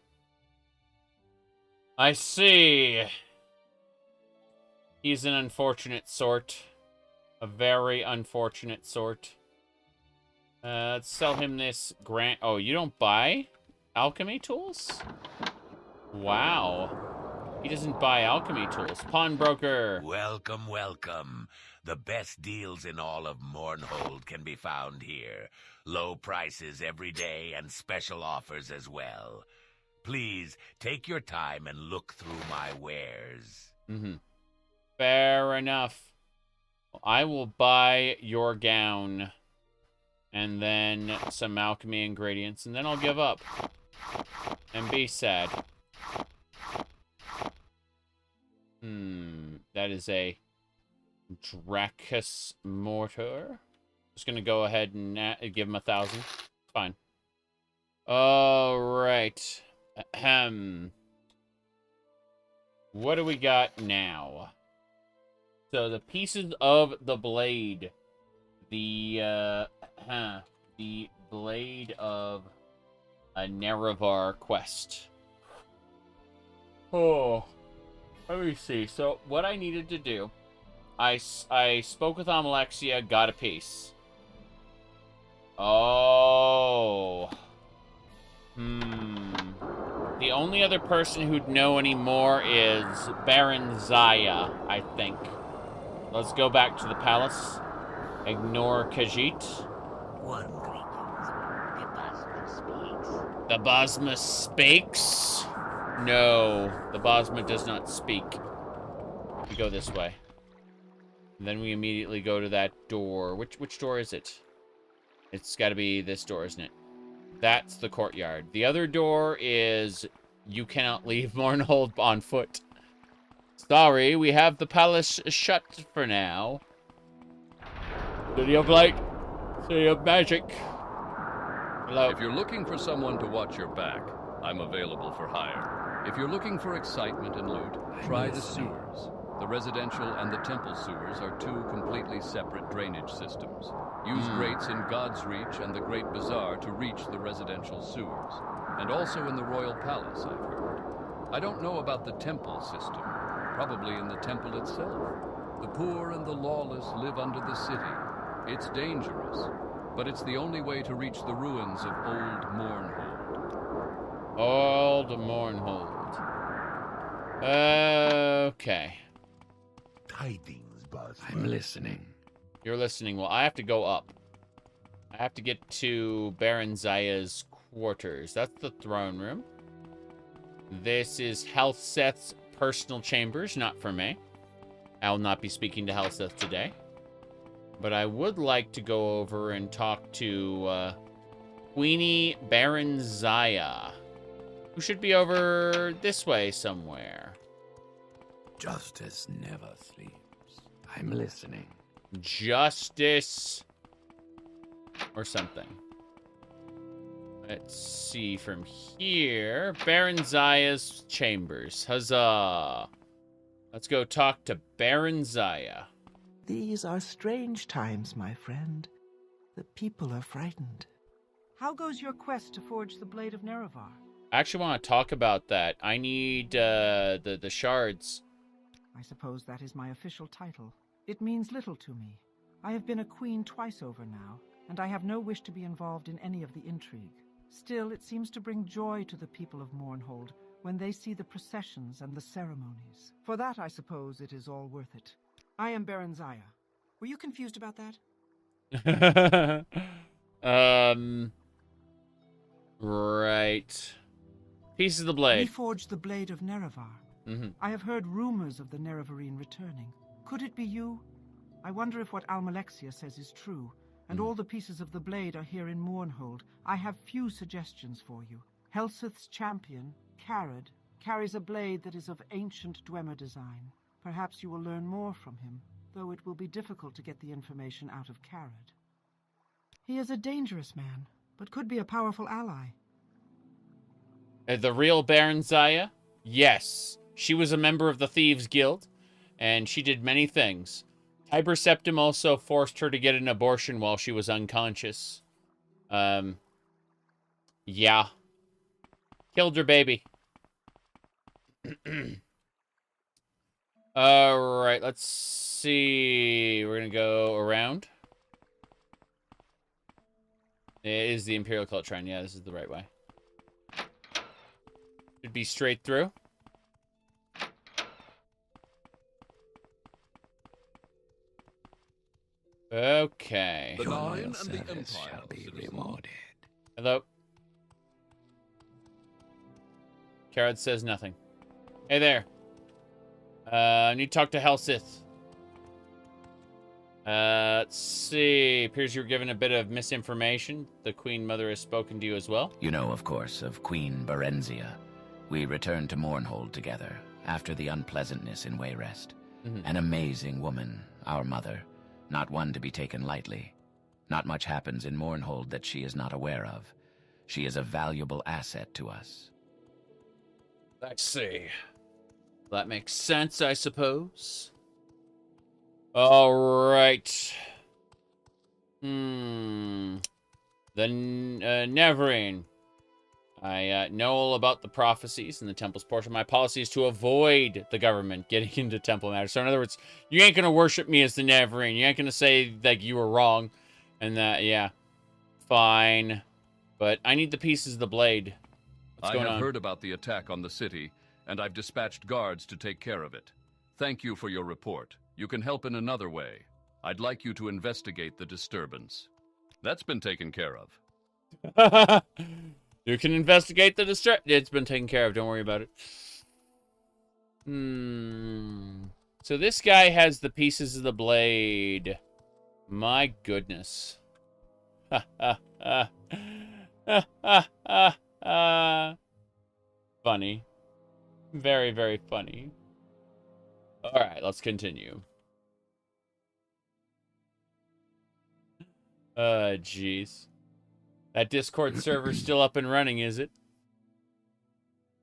I see. He's an unfortunate sort. A very unfortunate sort. Let's sell him this grant. Oh, you don't buy alchemy tools? Wow. He doesn't buy alchemy tools. Pawnbroker. Welcome, welcome. The best deals in all of Mournhold can be found here. Low prices every day and special offers as well. Please, take your time and look through my wares. Fair enough. I will buy your gown. And then some alchemy ingredients. And then I'll give up. And be sad. That is a Dracus mortar. Just gonna go ahead and give him 1,000. Fine. All right. What do we got now? So the pieces of the blade. The Blade of Naravar quest. Oh, let me see. So what I needed to do, I spoke with Amalexia, got a piece. Oh. The only other person who'd know any more is Baron Zaya, I think. Let's go back to the palace. Ignore Khajiit. One greetings. The Bosma speaks? No, the Bosma does not speak. We go this way. And then we immediately go to that door. Which door is it? It's got to be this door, isn't it? That's the courtyard. The other door is you cannot leave Mournhold on foot. Sorry, we have the palace shut for now. City of light. City of magic. Hello. If you're looking for someone to watch your back, I'm available for hire. If you're looking for excitement and loot, try the sewers. The residential and the temple sewers are two completely separate drainage systems. Use grates in God's Reach and the Great Bazaar to reach the residential sewers. And also in the Royal Palace, I've heard. I don't know about the temple system. Probably in the temple itself. The poor and the lawless live under the city. It's dangerous, but it's the only way to reach the ruins of Old Mournhold. Old Mournhold. Okay. Tidings, Buzz. I'm listening. You're listening. Well, I have to go up. I have to get to Baron Zaya's quarters. That's the throne room. This is Helseth's personal chambers, not for me. I will not be speaking to Helseth today. But I would like to go over and talk to Queenie Baronzaya, who should be over this way somewhere. Justice never sleeps. I'm listening. Justice. Or something. Let's see from here. Baronzaya's chambers. Huzzah. Let's go talk to Baronzaya. These are strange times, my friend. The people are frightened. How goes your quest to forge the Blade of Naravar? I actually want to talk about that. I need the shards. I suppose that is my official title. It means little to me. I have been a queen twice over now, and I have no wish to be involved in any of the intrigue. Still, it seems to bring joy to the people of Mournhold when they see the processions and the ceremonies. For that, I suppose, it is all worth it. I am Baronzaya. Were you confused about that? Right. Piece of the blade. We forged the Blade of Naravar. I have heard rumors of the Naravarine returning. Could it be you? I wonder if what Almalexia says is true, and all the pieces of the blade are here in Mournhold. I have few suggestions for you. Helseth's champion, Carad, carries a blade that is of ancient Dwemer design. Perhaps you will learn more from him, though it will be difficult to get the information out of Carad. He is a dangerous man, but could be a powerful ally. The real Baronzaya? Yes. She was a member of the Thieves Guild, and she did many things. Tiber Septim also forced her to get an abortion while she was unconscious. Yeah. Killed her baby. Alright, let's see. We're gonna go around. It is the Imperial Cult Shrine. Yeah, this is the right way. Should be straight through. Okay. The Nine and the Empire shall be rewarded. Hello. Carad says nothing. Hey there. I need to talk to Helseth. Let's see. Appears you were given a bit of misinformation. The Queen Mother has spoken to you as well. You know, of course, of Queen Berenzia. We returned to Mournhold together after the unpleasantness in Wayrest. An amazing woman, our mother. Not one to be taken lightly. Not much happens in Mournhold that she is not aware of. She is a valuable asset to us. Let's see. That makes sense, I suppose. All right. The Neverine. I know all about the prophecies in the temple's portion. My policy is to avoid the government getting into temple matters. So in other words, you ain't gonna worship me as the Neverine. You ain't gonna say that you were wrong. And that, yeah. Fine. But I need the pieces of the blade. What's going on? I have heard about the attack on the city, and I've dispatched guards to take care of it. Thank you for your report. You can help in another way. I'd like you to investigate the disturbance. That's been taken care of. You can investigate the disturbance. It's been taken care of. Don't worry about it. So this guy has the pieces of the blade. My goodness. Funny. Very, very funny. All right, let's continue. Jeez. That Discord server's still up and running, is it?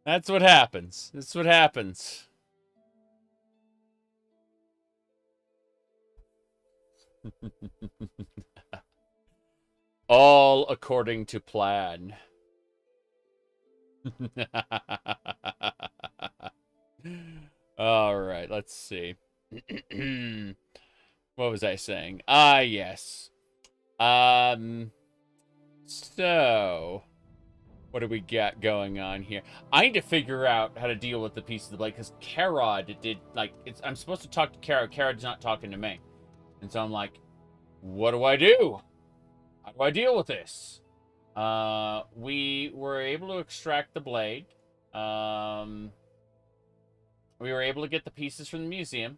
That's what happens. That's what happens. All according to plan. All right, let's see. What was I saying? Ah, yes. So, what do we got going on here? I need to figure out how to deal with the piece of the blade, because Carad did, like, I'm supposed to talk to Carad. Carad's not talking to me. And so I'm like, what do I do? How do I deal with this? We were able to extract the blade. we were able to get the pieces from the museum.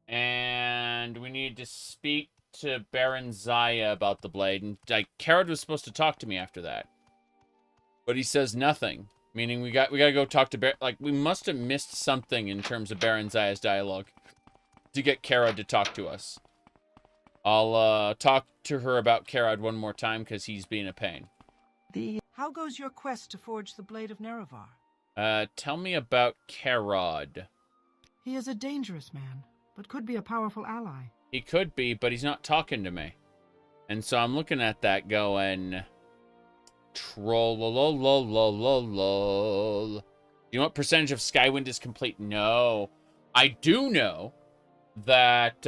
And we need to speak to Baron Zaya about the blade. And like, Karad was supposed to talk to me after that. But he says nothing. Meaning we gotta go talk to Like, we must have missed something in terms of Baron Zaya's dialogue to get Karad to talk to us. I'll talk to her about Karad one more time because he's being a pain. How goes your quest to forge the Blade of Naravar? Tell me about Karad. He is a dangerous man, but could be a powerful ally. He could be, but he's not talking to me. And so I'm looking at that going... Troll-lol-lol-lol-lol. You know what percentage of Skywind is complete? No. I do know that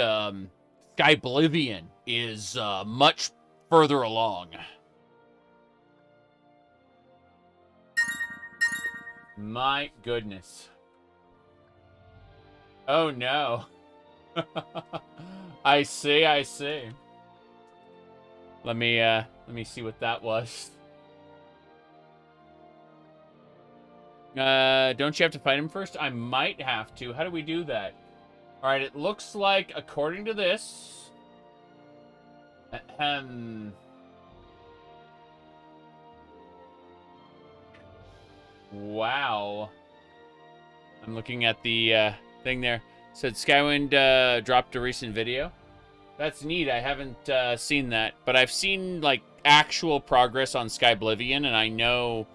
Skyblivion is much further along. My goodness. Oh no. I see. Let me see what that was. Don't you have to fight him first? I might have to. How do we do that? Alright, it looks like, according to this... Wow. I'm looking at the thing there. It said Skywind dropped a recent video. That's neat. I haven't seen that. But I've seen, like, actual progress on Skyblivion, and I know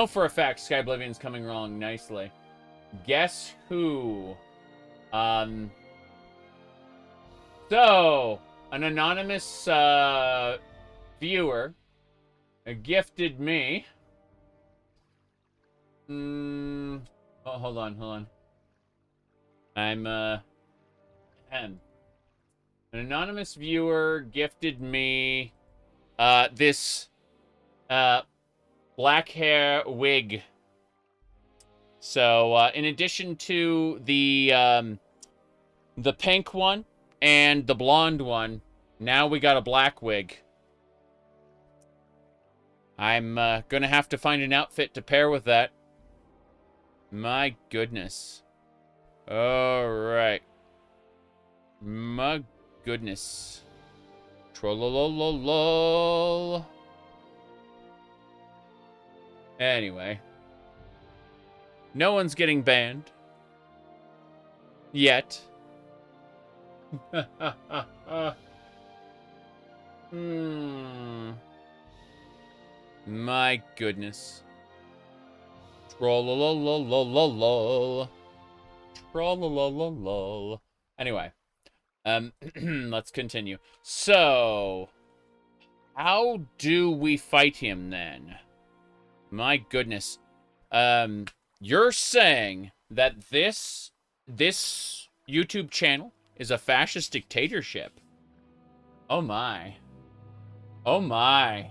for a fact Skyblivion's coming along nicely. Guess who? So, an anonymous viewer gifted me... Oh, hold on. I'm, an anonymous viewer gifted me, this, black hair wig. So, in addition to the pink one and the blonde one, now we got a black wig. I'm, gonna have to find an outfit to pair with that. My goodness. Alright. My goodness. Trollolololol. Anyway. No one's getting banned. Yet. My goodness. Trollololololol. Trollolololol. Anyway. Let's continue. So, how do we fight him then? My goodness. You're saying that this YouTube channel is a fascist dictatorship. Oh my. Oh my.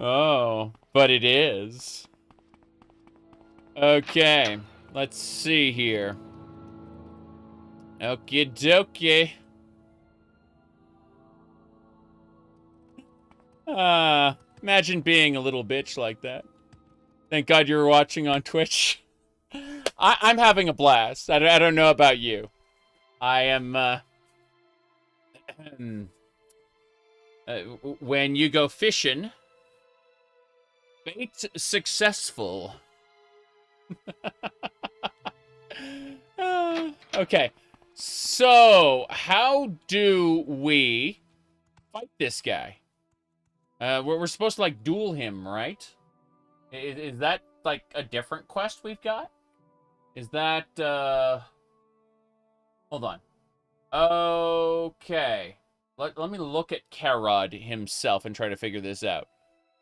Oh, but it is. Okay, let's see here. Okie dokie. Imagine being a little bitch like that. Thank God you're watching on Twitch. I'm having a blast. I don't know about you. I am, when you go fishing, bait successful. Okay, so how do we fight this guy? We're supposed to, like, duel him, right? Is that, like, a different quest we've got? Is that, hold on. Okay. Let me look at Karad himself and try to figure this out.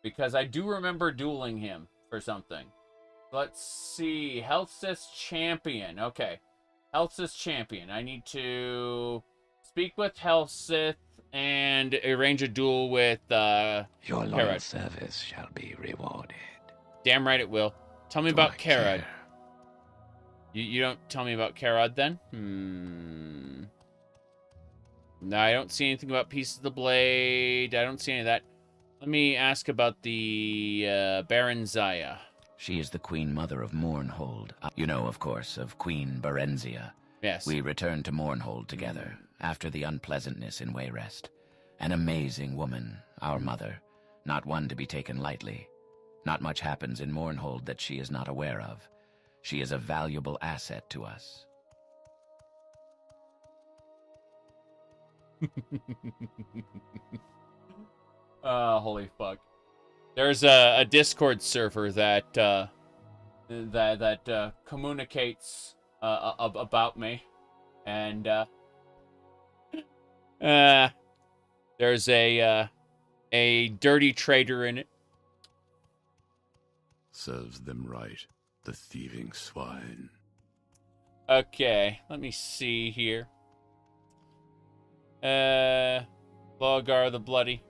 Because I do remember dueling him for something. Let's see. Helsith's champion. Okay. Helsith's champion. I need to speak with Helsith and arrange a duel with, Your loyal Karad. service shall be rewarded. Damn right it will. Tell me about Karad. You don't tell me about Karad then? No, I don't see anything about pieces of the blade. I don't see any of that. Let me ask about the Baron Zaya. She is the Queen Mother of Mournhold. You know, of course, of Queen Berenzia. Yes. We returned to Mournhold together, after the unpleasantness in Wayrest. An amazing woman, our mother. Not one to be taken lightly. Not much happens in Mournhold that she is not aware of. She is a valuable asset to us. Holy fuck. There's a Discord server that communicates about me, and there's a dirty trader in it. Serves them right, the thieving swine. Okay, let me see here. Logar the Bloody.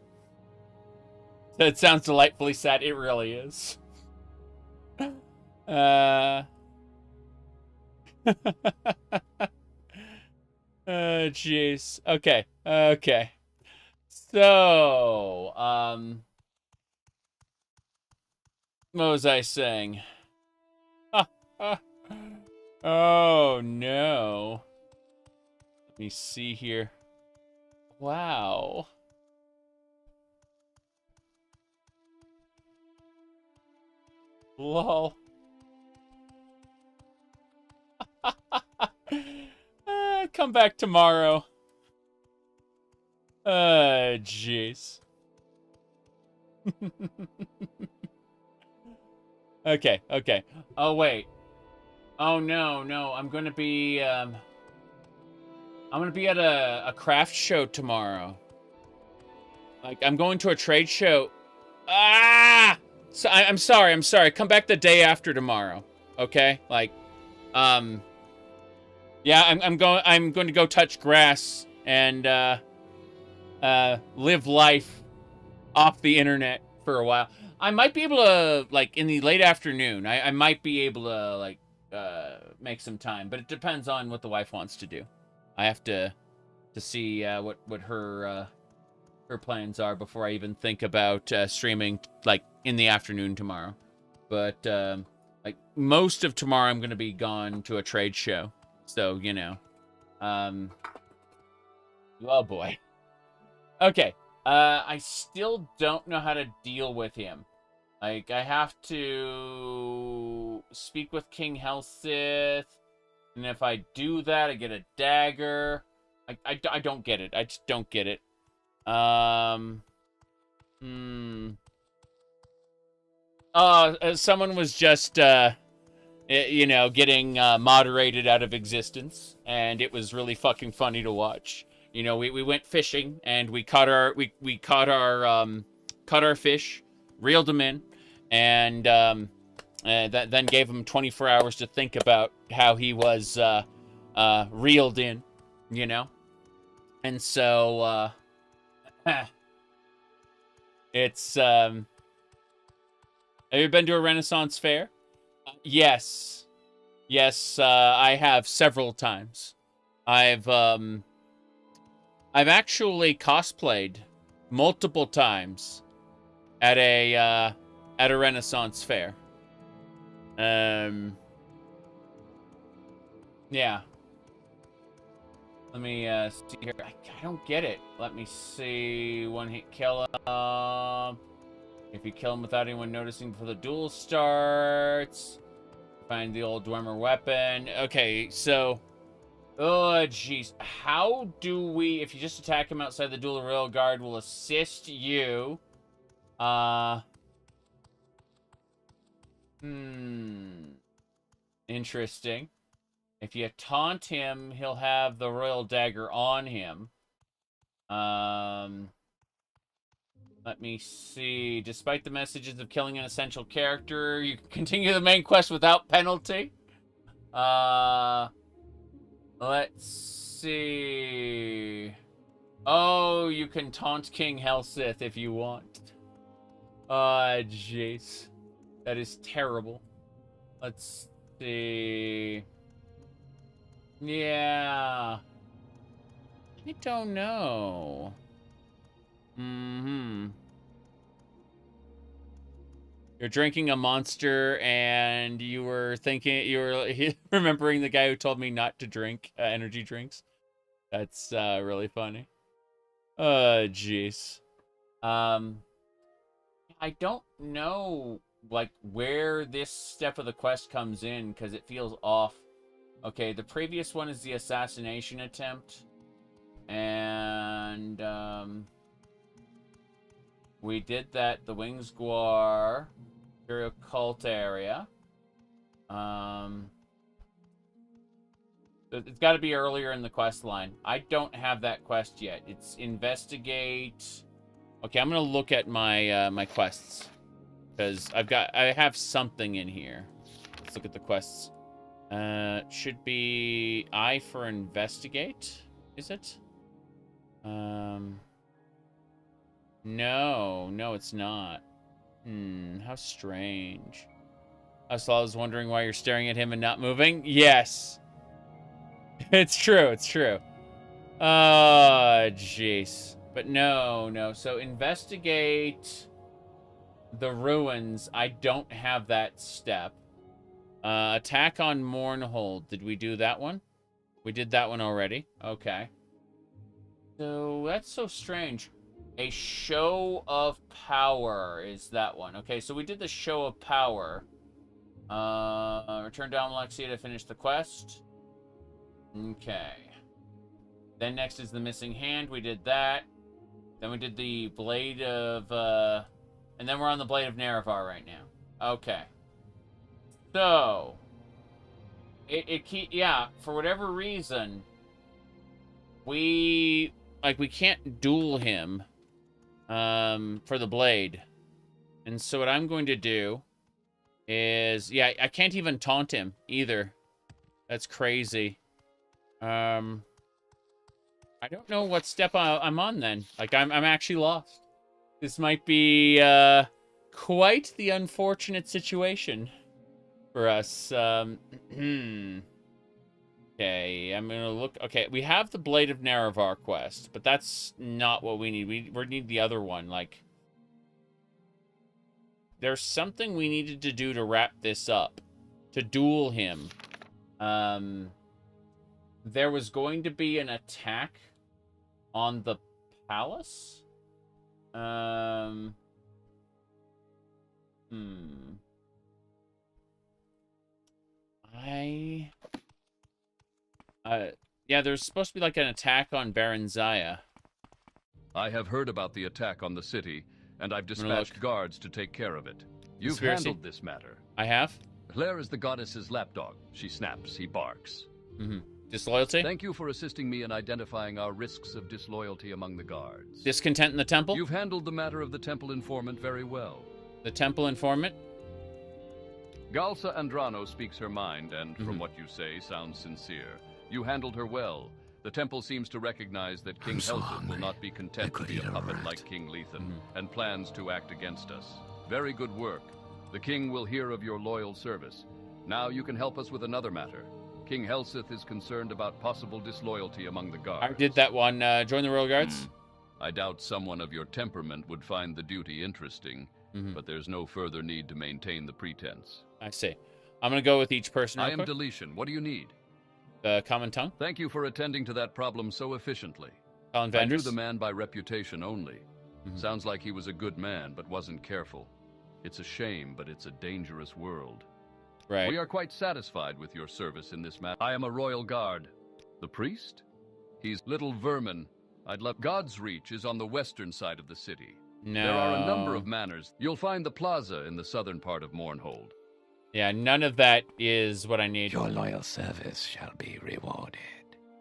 That sounds delightfully sad. It really is. Jeez. Okay. Okay. So, what was I saying? Oh, no. Let me see here. Wow. Lol. Come back tomorrow. Jeez. Okay, okay. Oh, wait. Oh, no, no. I'm gonna be at a craft show tomorrow. Like, I'm going to a trade show. Ah! So I'm sorry. Come back the day after tomorrow. Okay? Like, yeah, I'm going to go touch grass and live life off the internet for a while. I might be able to, like, in the late afternoon, I might be able to, like, make some time, but it depends on what the wife wants to do. I have to see what her plans are before I even think about streaming, like, in the afternoon tomorrow. But like, most of tomorrow I'm going to be gone to a trade show, so you know. Oh boy. Okay. I still don't know how to deal with him. Like, I have to speak with King Helsith, and if I do that, I get a dagger. I don't get it. I just don't get it. Someone was just, you know, getting moderated out of existence, and it was really fucking funny to watch. You know, we went fishing, and we caught our fish, reeled them in, and then gave him 24 hours to think about how he was reeled in, you know. And so it's have you been to a Renaissance fair? Yes. I have several times. I've actually cosplayed multiple times at a Renaissance fair. Yeah. Let me see here. I don't get it. Let me see. One hit kill him. If you kill him without anyone noticing before the duel starts, find the old Dwemer weapon. Okay, so, oh jeez, how do we? If you just attack him outside the duel, the royal guard will assist you. Interesting. If you taunt him, he'll have the royal dagger on him. Let me see. Despite the messages of killing an essential character, you can continue the main quest without penalty. Let's see. Oh, you can taunt King Helsith if you want. Jeez. That is terrible. Let's see. Yeah. I don't know. You're drinking a Monster, and you were remembering the guy who told me not to drink energy drinks. That's really funny. Jeez. I don't know, like, where this step of the quest comes in, because it feels off. Okay, the previous one is the assassination attempt. And, we did that, the Wings Guar, Imperial Cult area. It's got to be earlier in the quest line. I don't have that quest yet. It's investigate. Okay, I'm gonna look at my my quests because I have something in here. Let's look at the quests. Should be I for investigate. Is it? No, it's not. How strange. I was wondering why you're staring at him and not moving. Yes. It's true. Oh, jeez. But no. So investigate the ruins. I don't have that step. Attack on Mournhold. Did we do that one? We did that one already. Okay. So that's so strange. A show of power is that one. Okay, so we did the show of power. Return down Lexia to finish the quest. Okay. Then next is the missing hand. We did that. Then we did the Blade of, and then we're on the Blade of Naravar right now. Okay. So, yeah, for whatever reason, we can't duel him, for the blade. And so what I'm going to do is, yeah, I can't even taunt him either. That's crazy. I don't know what step I'm on then. Like, I'm actually lost. This might be quite the unfortunate situation for us. Okay, I'm gonna look. Okay, we have the Blade of Naravar quest, but that's not what we need. We need the other one. Like, there's something we needed to do to wrap this up, to duel him. There was going to be an attack on the palace. Yeah, there's supposed to be like an attack on Baron Zaya. I have heard about the attack on the city, and I've dispatched guards to take care of it. You've handled this matter. I have? Claire is the goddess's lapdog. She snaps, he barks. Disloyalty? Thank you for assisting me in identifying our risks of disloyalty among the guards. Discontent in the temple? You've handled the matter of the temple informant very well. The temple informant? Galsa Andrano speaks her mind, and from what you say, sounds sincere. You handled her well. The temple seems to recognize that King Helseth will not be content to be a puppet like King Lethan, and plans to act against us. Very good work. The king will hear of your loyal service. Now you can help us with another matter. King Helseth is concerned about possible disloyalty among the guards. I did that one. Join the Royal Guards? I doubt someone of your temperament would find the duty interesting, but there's no further need to maintain the pretense. I see. I'm going to go with each person. I am Deletion. What do you need? Common tongue? Thank you for attending to that problem so efficiently. Colin I knew Vanders? the man by reputation only. Sounds like he was a good man, but wasn't careful. It's a shame, but it's a dangerous world. Right. We are quite satisfied with your service in this matter. I am a royal guard. The priest? He's little vermin. I'd love... God's Reach is on the western side of the city. No. There are a number of manors. You'll find the plaza in the southern part of Mournhold. Yeah, none of that is what I need. Your loyal service shall be rewarded.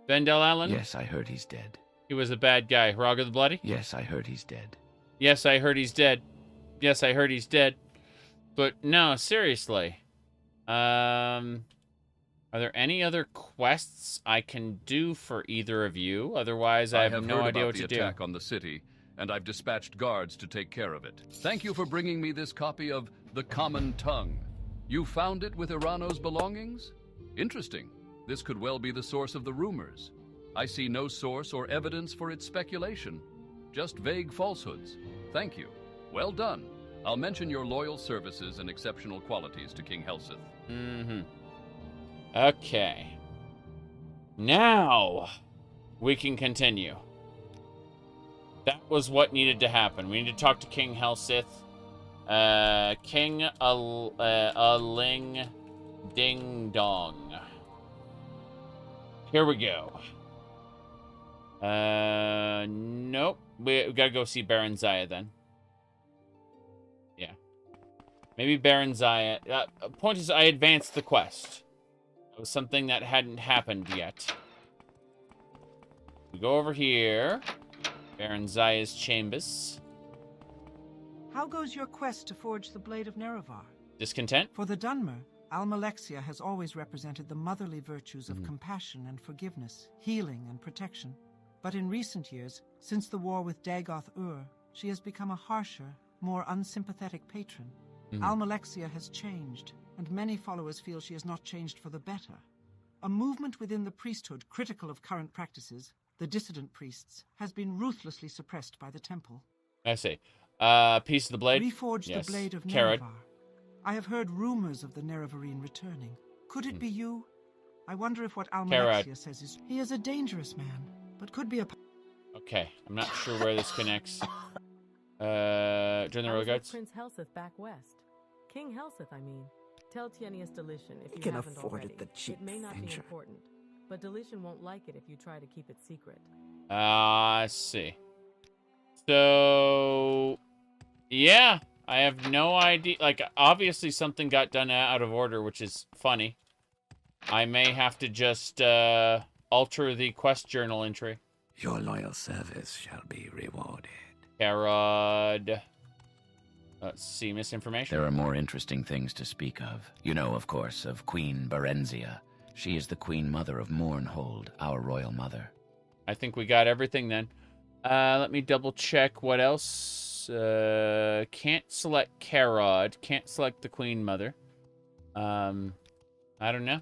Vendel Allen? Yes, I heard he's dead. He was a bad guy. Raga the Bloody? Yes, I heard he's dead. Yes, I heard he's dead. Yes, I heard he's dead. But no, seriously. Are there any other quests I can do for either of you? Otherwise, I have no idea what to do. I have heard about the attack on the city, and I've dispatched guards to take care of it. Thank you for bringing me this copy of The Common Tongue. You found it with Irano's belongings? Interesting. This could well be the source of the rumors. I see no source or evidence for its speculation. Just vague falsehoods. Thank you. Well done. I'll mention your loyal services and exceptional qualities to King Helseth. Mm-hmm. Okay. Now, we can continue. That was what needed to happen. We need to talk to King Helseth. King Aling Ding Dong. Here we go. Nope. We gotta go see Baron Zaya then. Yeah. Maybe Baron Zaya. Point is, I advanced the quest. It was something that hadn't happened yet. We go over here. Baron Zaya's chambers. How goes your quest to forge the Blade of Naravar? Discontent? For the Dunmer, Almalexia has always represented the motherly virtues of compassion and forgiveness, healing and protection. But in recent years, since the war with Dagoth-Ur, she has become a harsher, more unsympathetic patron. Almalexia has changed, and many followers feel she has not changed for the better. A movement within the priesthood critical of current practices, the dissident priests, has been ruthlessly suppressed by the temple. I see. Piece of the blade? Reforge the Blade of Naravar. I have heard rumors of the Naravarine returning. Could it be you? I wonder if what Almalexia says is... He is a dangerous man, but could be a... Okay, I'm not sure where this connects. Join the road guards. Prince Helseth back west. King Helseth, I mean. Tell Tienius Delition if you can haven't afford already. it, the cheap It may not be venture. important, but Delition won't like it if you try to keep it secret. I see. So... Yeah, I have no idea. Like, obviously something got done out of order, which is funny. I may have to just alter the quest journal entry. Your loyal service shall be rewarded. Herod. Let's see, misinformation. There are more interesting things to speak of. You know, of course, of Queen Berenzia. She is the Queen Mother of Mournhold, our royal mother. I think we got everything then. Let me double check what else. Can't select Karod. Can't select the Queen Mother. I don't know.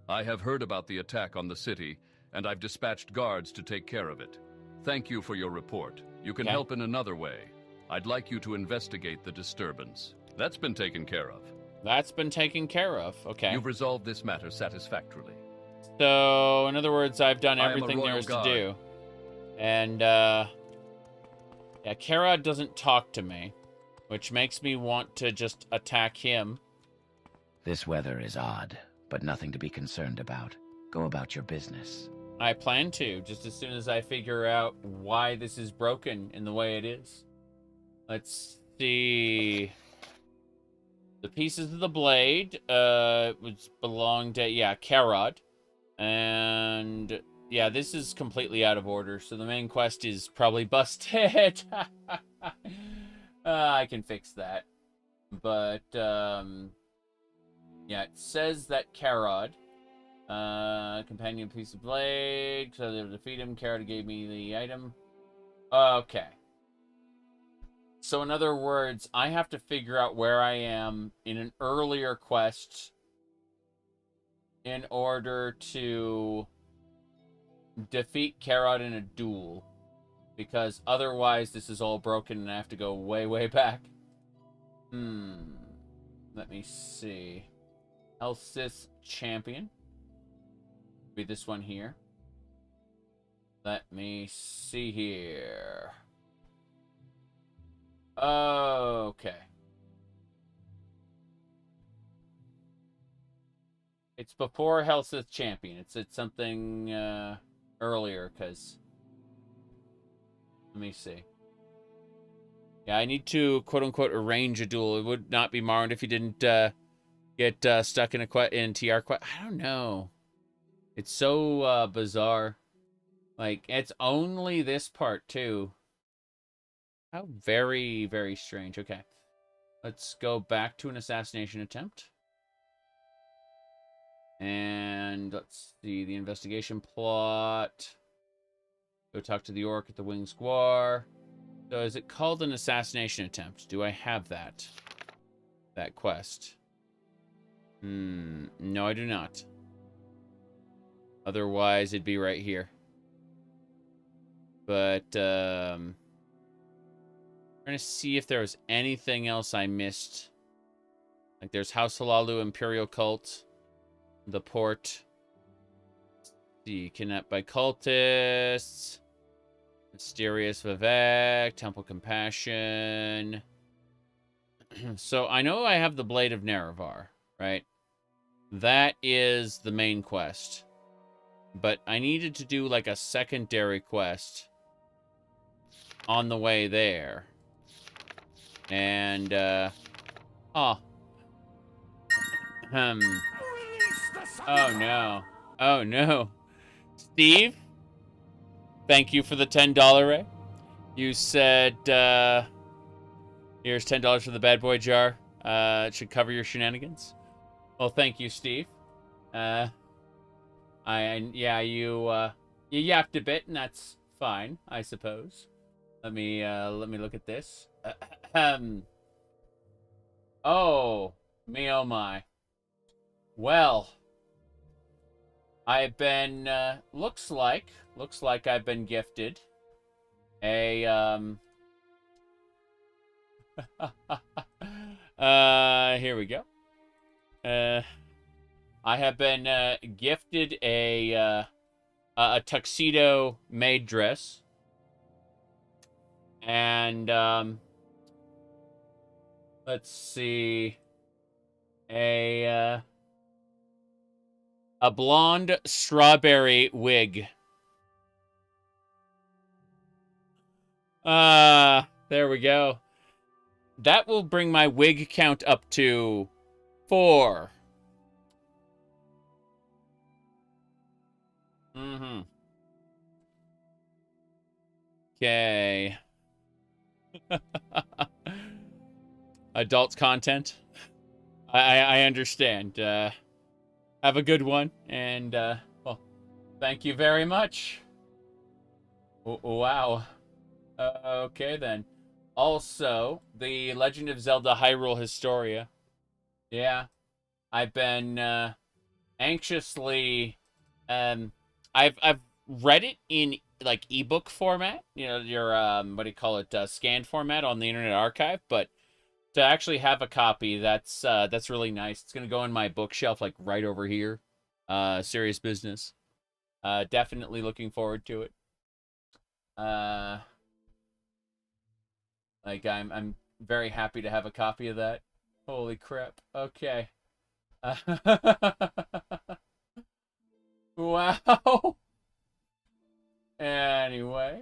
I have heard about the attack on the city, and I've dispatched guards to take care of it. Thank you for your report. You can help in another way. I'd like you to investigate the disturbance. That's been taken care of. That's been taken care of. Okay. You've resolved this matter satisfactorily. So, in other words, I've done everything there is to do. And, yeah, Karod doesn't talk to me, which makes me want to just attack him. This weather is odd, but nothing to be concerned about. Go about your business. I plan to, just as soon as I figure out why this is broken in the way it is. Let's see. The pieces of the blade, which belonged to, yeah, Karod. And, yeah, this is completely out of order, so the main quest is probably busted. I can fix that. But, yeah, it says that Karod, companion piece of blade, so they defeat him. Karod gave me the item. Okay. So in other words, I have to figure out where I am in an earlier quest in order to defeat Karod in a duel. Because otherwise this is all broken and I have to go way, way back. Let me see. Helseth Champion. Be this one here. Let me see here. Okay. It's before Helseth Champion. It's something earlier, because... Let me see. Yeah, I need to, quote-unquote, arrange a duel. It would not be Marwyn if he didn't get stuck in in TR quest. I don't know. It's so bizarre. Like, it's only this part, too. How very, very strange. Okay. Let's go back to an assassination attempt. And let's see the investigation plot. Go talk to the orc at the Wing Square. So is it called an assassination attempt? Do I have that? That quest? No, I do not. Otherwise, it'd be right here. But, trying to see if there was anything else I missed. Like, there's House Halalu, Imperial Cult, the port. Let's see, kidnapped by cultists. Mysterious Vivek, Temple Compassion. So, I know I have the Blade of Naravar, right? That is the main quest. But I needed to do, like, a secondary quest on the way there. And, oh. Oh, no. Oh, no. Steve? Thank you for the $10 ray. You said, here's $10 for the bad boy jar. It should cover your shenanigans. Well, thank you, Steve. Yeah, you yapped a bit, and that's fine, I suppose. Let me look at this. Oh, me oh my. Well, I've been, looks like I've been gifted a, here we go. I have been, gifted a tuxedo maid dress. And, let's see, a blonde strawberry wig. There we go. That will bring my wig count up to 4. Mm-hmm. Okay. Adult content. I understand. Have a good one, and well, thank you very much. Wow. Okay then. Also, the Legend of Zelda Hyrule Historia. Yeah, I've been anxiously. I've read it in like ebook format. You know, your what do you call it? Scanned format on the Internet Archive, but to actually have a copy, that's really nice. It's gonna go in my bookshelf, like right over here. Serious business. Definitely looking forward to it. Like I'm very happy to have a copy of that. Holy crap! Okay. Wow. Anyway,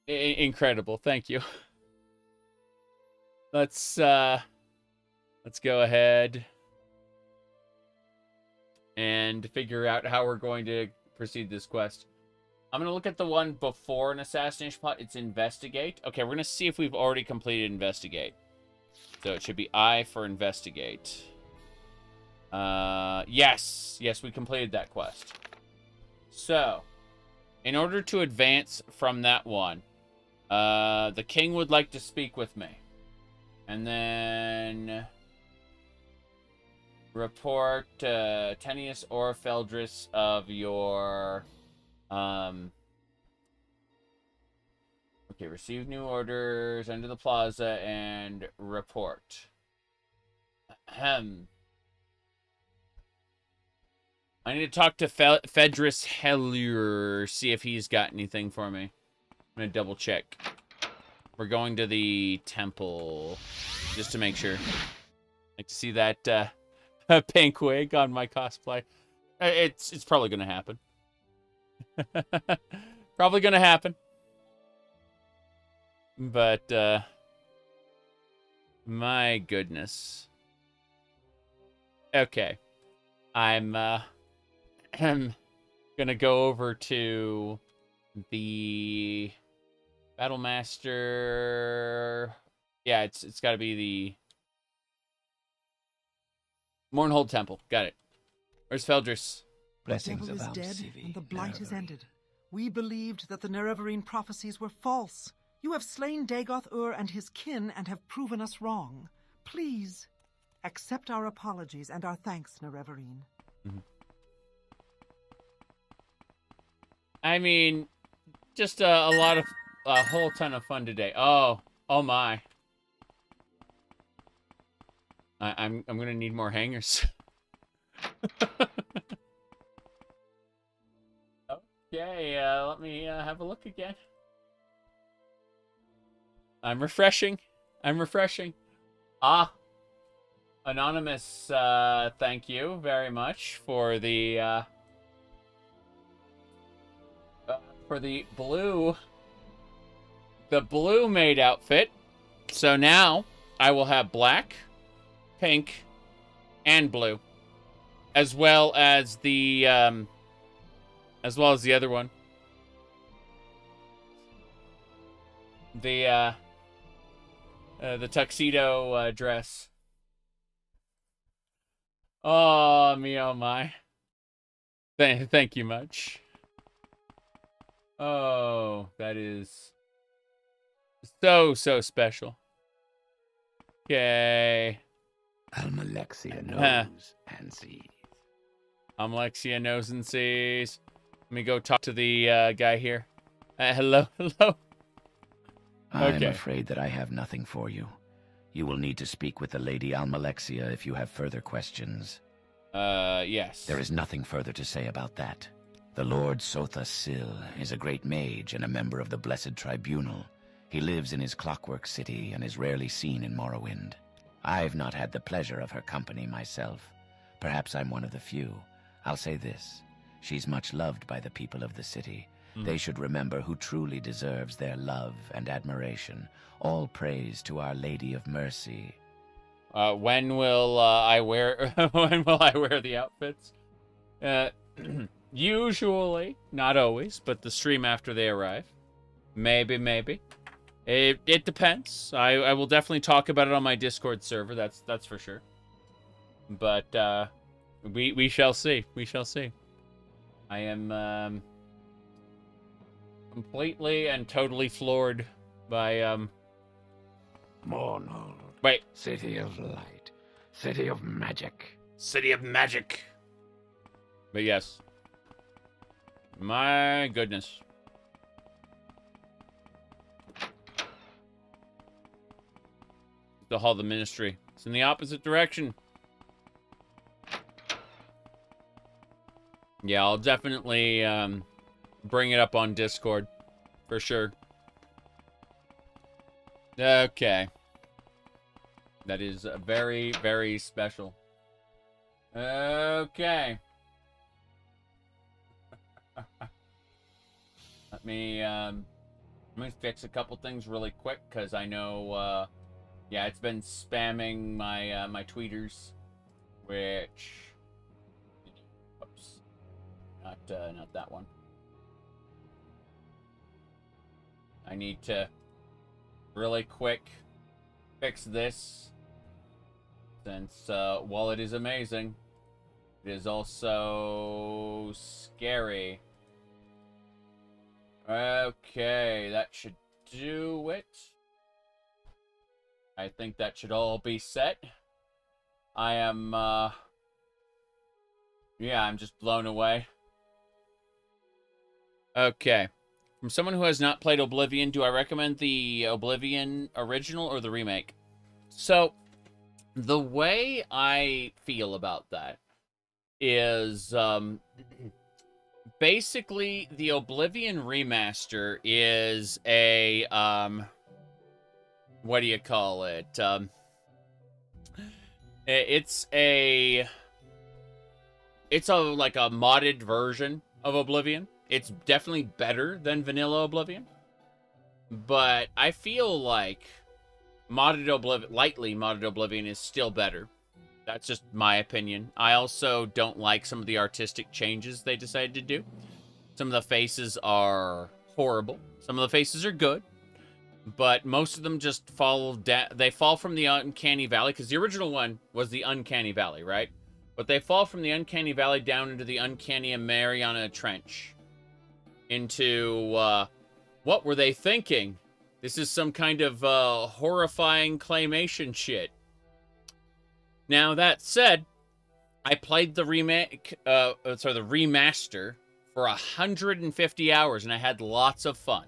incredible. Thank you. Let's go ahead and figure out how we're going to proceed this quest. I'm going to look at the one before an assassination plot. It's investigate. Okay, we're going to see if we've already completed investigate. So it should be I for investigate. Yes, we completed that quest. So, in order to advance from that one, the king would like to speak with me. And then report Tenius or Feldris of your okay, receive new orders, enter the plaza, and report. I need to talk to Fedris Hellier, see if he's got anything for me. I'm gonna double check. We're going to the temple, just to make sure. Like to see that pink wig on my cosplay. It's probably gonna happen. Probably gonna happen. But my goodness. Okay. I'm gonna go over to the Battle Master. Yeah, it's got to be the Mournhold Temple. Got it. Where's Feldris? Blessings the devil of is dead, Alcivi, and the blight is Naravar. ended. We believed that the Naravarine prophecies were false. You have slain Dagoth Ur and his kin and have proven us wrong. Please, Accept our apologies and our thanks, Nerevarine. I mean, just a whole ton of fun today. Oh my. I'm gonna need more hangers. Okay, let me have a look again. I'm refreshing. Ah, Anonymous, thank you very much for the blue maid outfit. So now I will have black, pink, and blue, as well as the other one. The tuxedo dress. Oh me, oh my. Thank you much. Oh, that is so special. Okay. Almalexia knows and sees. Almalexia knows and sees. Let me go talk to the guy here. Hello. I'm afraid that I have nothing for you. You will need to speak with the Lady Almalexia if you have further questions. Yes. There is nothing further to say about that. The Lord Sotha Sil is a great mage and a member of the Blessed Tribunal. He lives in his clockwork city and is rarely seen in Morrowind. I've not had the pleasure of her company myself. Perhaps I'm one of the few. I'll say this. She's much loved by the people of the city. They should remember who truly deserves their love and admiration. All praise to Our Lady of Mercy. When will I wear the outfits? Usually, not always, but the stream after they arrive. Maybe. It depends. I will definitely talk about it on my Discord server. That's for sure. But we shall see. I am completely and totally floored by Mournhold. Wait. City of light. City of magic. But yes. My goodness. The Hall of the Ministry. It's in the opposite direction. Yeah, I'll definitely bring it up on Discord. For sure. Okay. That is very, very special. Okay. Let me fix a couple things really quick, because I know, yeah, it's been spamming my my tweeters, which, oops, not that one. I need to really quick fix this, since while it is amazing, it is also scary. Okay, that should do it. I think that should all be set. I am, yeah, I'm just blown away. Okay. From someone who has not played Oblivion, do I recommend the Oblivion original or the remake? So, the way I feel about that is, basically, the Oblivion remaster is a, what do you call it? It's a like a modded version of Oblivion. It's definitely better than vanilla Oblivion. But I feel like lightly modded Oblivion is still better. That's just my opinion. I also don't like some of the artistic changes they decided to do. Some of the faces are horrible. Some of the faces are good. But most of them just fall down. They fall from the Uncanny Valley, because the original one was the Uncanny Valley, right? But they fall from the Uncanny Valley down into the Uncanny Mariana Trench. Into, what were they thinking? This is some kind of horrifying claymation shit. Now, that said, I played the remaster for 150 hours, and I had lots of fun.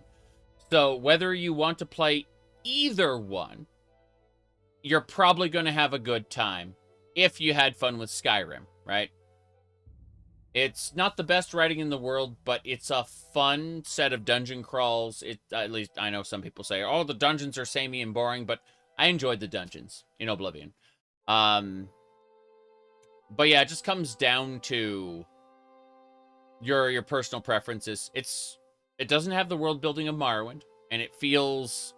So whether you want to play either one, you're probably going to have a good time if you had fun with Skyrim, right? It's not the best writing in the world, but it's a fun set of dungeon crawls. At least I know some people say, oh, the dungeons are samey and boring, but I enjoyed the dungeons in Oblivion. But yeah, it just comes down to your personal preferences. It doesn't have the world building of Morrowind, and it feels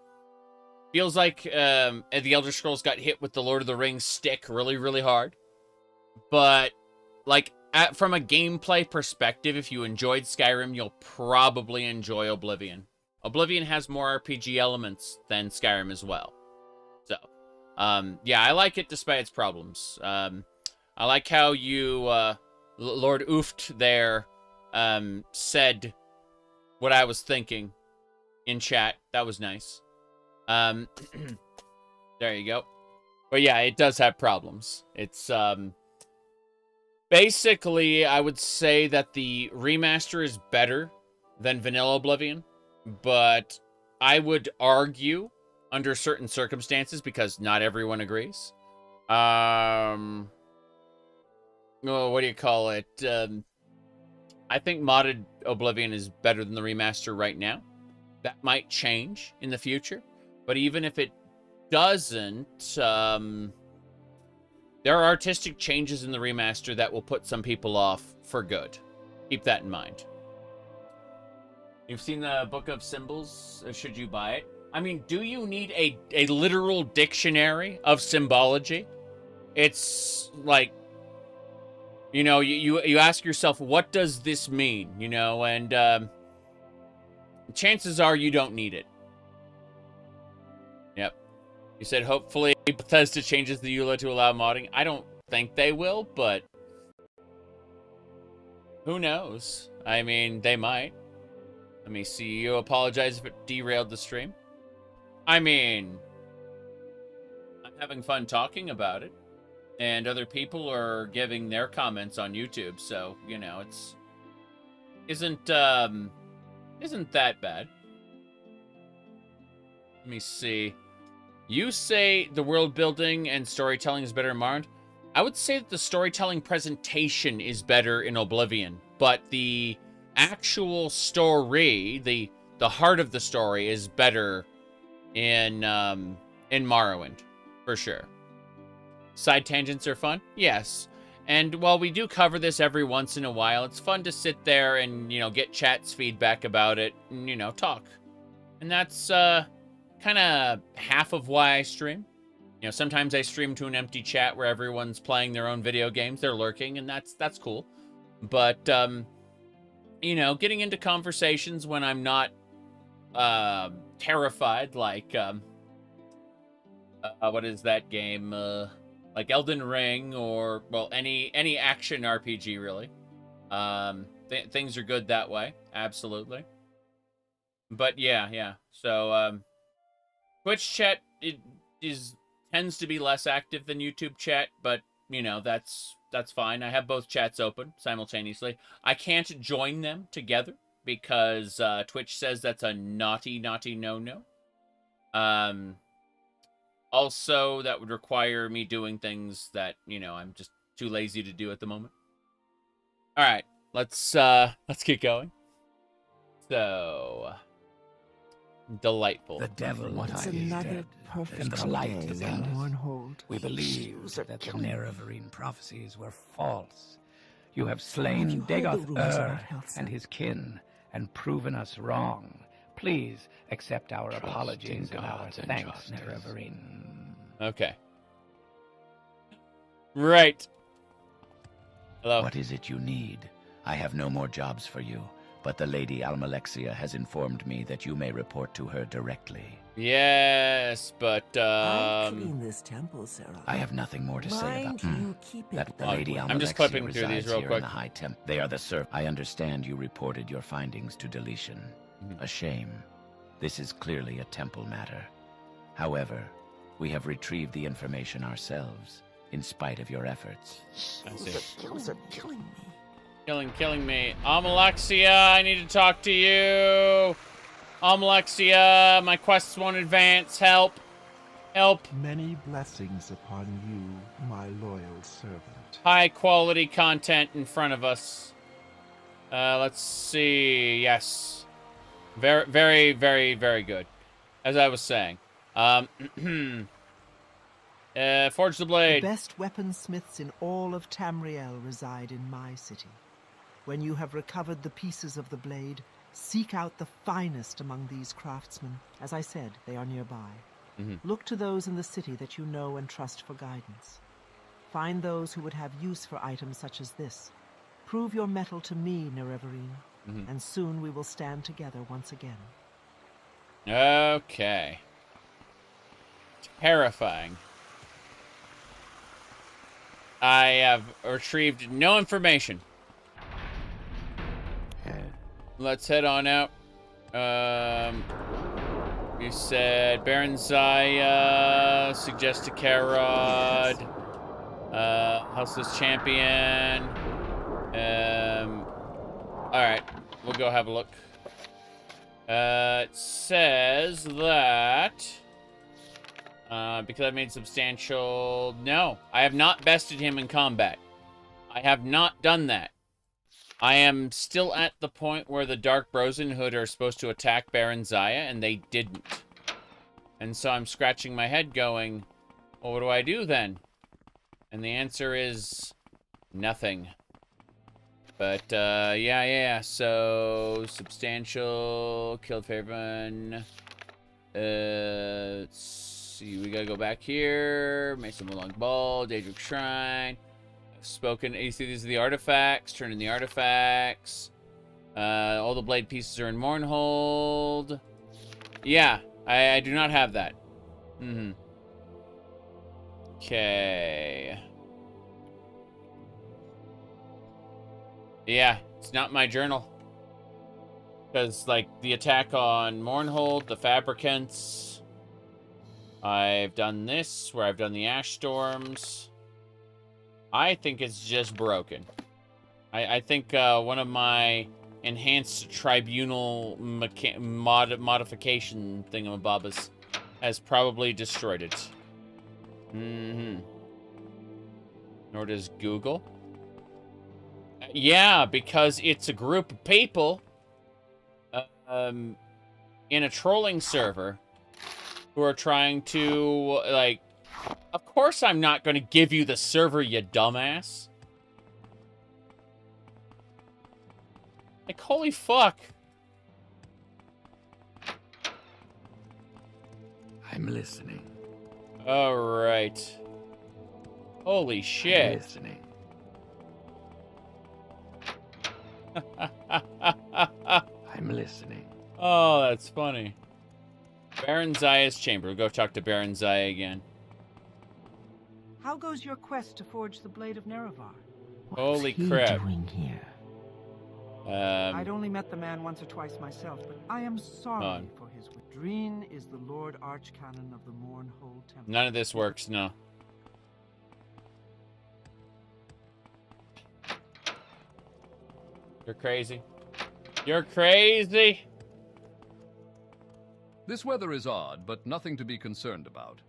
like the Elder Scrolls got hit with the Lord of the Rings stick really, really hard. But like from a gameplay perspective, if you enjoyed Skyrim, you'll probably enjoy Oblivion. Oblivion has more RPG elements than Skyrim as well. So, yeah, I like it despite its problems. I like how you, Lord Ooft there, said what I was thinking in chat. That was nice. There you go. But yeah, it does have problems. It's, basically, I would say that the remaster is better than Vanilla Oblivion, but I would argue, under certain circumstances, because not everyone agrees, oh, what do you call it? I think modded Oblivion is better than the remaster right now. That might change in the future, but even if it doesn't, there are artistic changes in the remaster that will put some people off for good. Keep that in mind. You've seen the Book of Symbols? Should you buy it? I mean, do you need a literal dictionary of symbology? It's like, you know, you ask yourself, what does this mean? You know, and chances are you don't need it. Yep. You said hopefully Bethesda changes the EULA to allow modding. I don't think they will, but who knows? I mean, they might. Let me see. You apologize if it derailed the stream. I mean, I'm having fun talking about it, and other people are giving their comments on YouTube, so, you know, isn't that bad. Let me see. You say the world building and storytelling is better in Morrowind. I would say that the storytelling presentation is better in Oblivion, but the actual story, the heart of the story, is better in Morrowind, for sure. Side tangents are fun? Yes. And while we do cover this every once in a while, it's fun to sit there and, you know, get chat's feedback about it and, you know, talk. And that's, kind of half of why I stream. You know, sometimes I stream to an empty chat where everyone's playing their own video games. They're lurking, and that's cool. But, you know, getting into conversations when I'm not terrified, like, what is that game? Like Elden Ring or, well, any action RPG, really. Things are good that way. Absolutely. But, yeah. So, Twitch chat tends to be less active than YouTube chat, but you know, that's fine. I have both chats open simultaneously. I can't join them together because Twitch says that's a naughty no-no. Also, that would require me doing things that, you know, I'm just too lazy to do at the moment. All right, let's get going. So, delightful. The devil It's is another dead, perfect and the light day is in in us. Mournhold. We believe that the Naravarine prophecies were false. You have Have slain you heard the Dagoth rumors about Ur Helsa? and his kin, and proven us wrong. Please accept our Trust apologies in and our God and thanks, justice. Naravarine. Okay. Right. Hello. What is it you need? I have no more jobs for you, but the Lady Almalexia has informed me that you may report to her directly. Yes, but I clean this temple, Sarah. I have nothing more to say about Mind you keep it that. The that Lady way. Almalexia I'm just clipping through these resides real here quick. in the High Temple. They are the serf. I understand you reported your findings to deletion. A shame. This is clearly a temple matter. However, we have retrieved the information ourselves. in spite of your efforts. I see. The kills are killing me. Killing me. Amalexia, I need to talk to you. Amalexia, my quests won't advance. Help. Help. Many blessings upon you, my loyal servant. High quality content in front of us. Let's see. Yes. Very, very, very, very good. As I was saying. Forge the blade. The best weaponsmiths in all of Tamriel reside in my city. When you have recovered the pieces of the blade, seek out the finest among these craftsmen. As I said, they are nearby. Look to those in the city that you know and trust for guidance. Find those who would have use for items such as this. Prove your mettle to me, Nerevarine, and soon we will stand together once again. Okay. Terrifying. I have retrieved no information. Let's head on out. You said Baron Zaya, suggest to Karod, Houseless Champion. Alright, we'll go have a look. It says that because I made substantial... No, I have not bested him in combat. I have not done that. I am still at the point where the Dark Brosenhood are supposed to attack Baron Zaya, and they didn't. And so I'm scratching my head going, well, what do I do then? And the answer is nothing. But, yeah. So, substantial, killed Fairburn. Let's see, we gotta go back here. Mason Long Ball, Daedric Shrine. Spoken. You see, these are the artifacts. Turn in the artifacts. All the blade pieces are in Mournhold. Yeah, I do not have that. Okay. Yeah, it's not my journal. Because, like, the attack on Mournhold, the Fabricants. I've done this, where I've done the Ash Storms. I think it's just broken. I think one of my enhanced Tribunal modification thingamabobbas has probably destroyed it. Nor does Google. Yeah, because it's a group of people in a trolling server who are trying to, like... Of course I'm not going to give you the server, you dumbass. Like, holy fuck. I'm listening. Alright. Holy shit. I'm listening. I'm listening. Oh, that's funny. Baron Zaya's chamber. We'll go talk to Baron Zaya again. How goes your quest to forge the Blade of Naravar? Holy crap. Doing here? I'd only met the man once or twice myself, but I am sorry for his... Dreen is the Lord Archcanon of the Mournhold Temple. None of this works, no. You're crazy. You're crazy! This weather is odd, but nothing to be concerned about.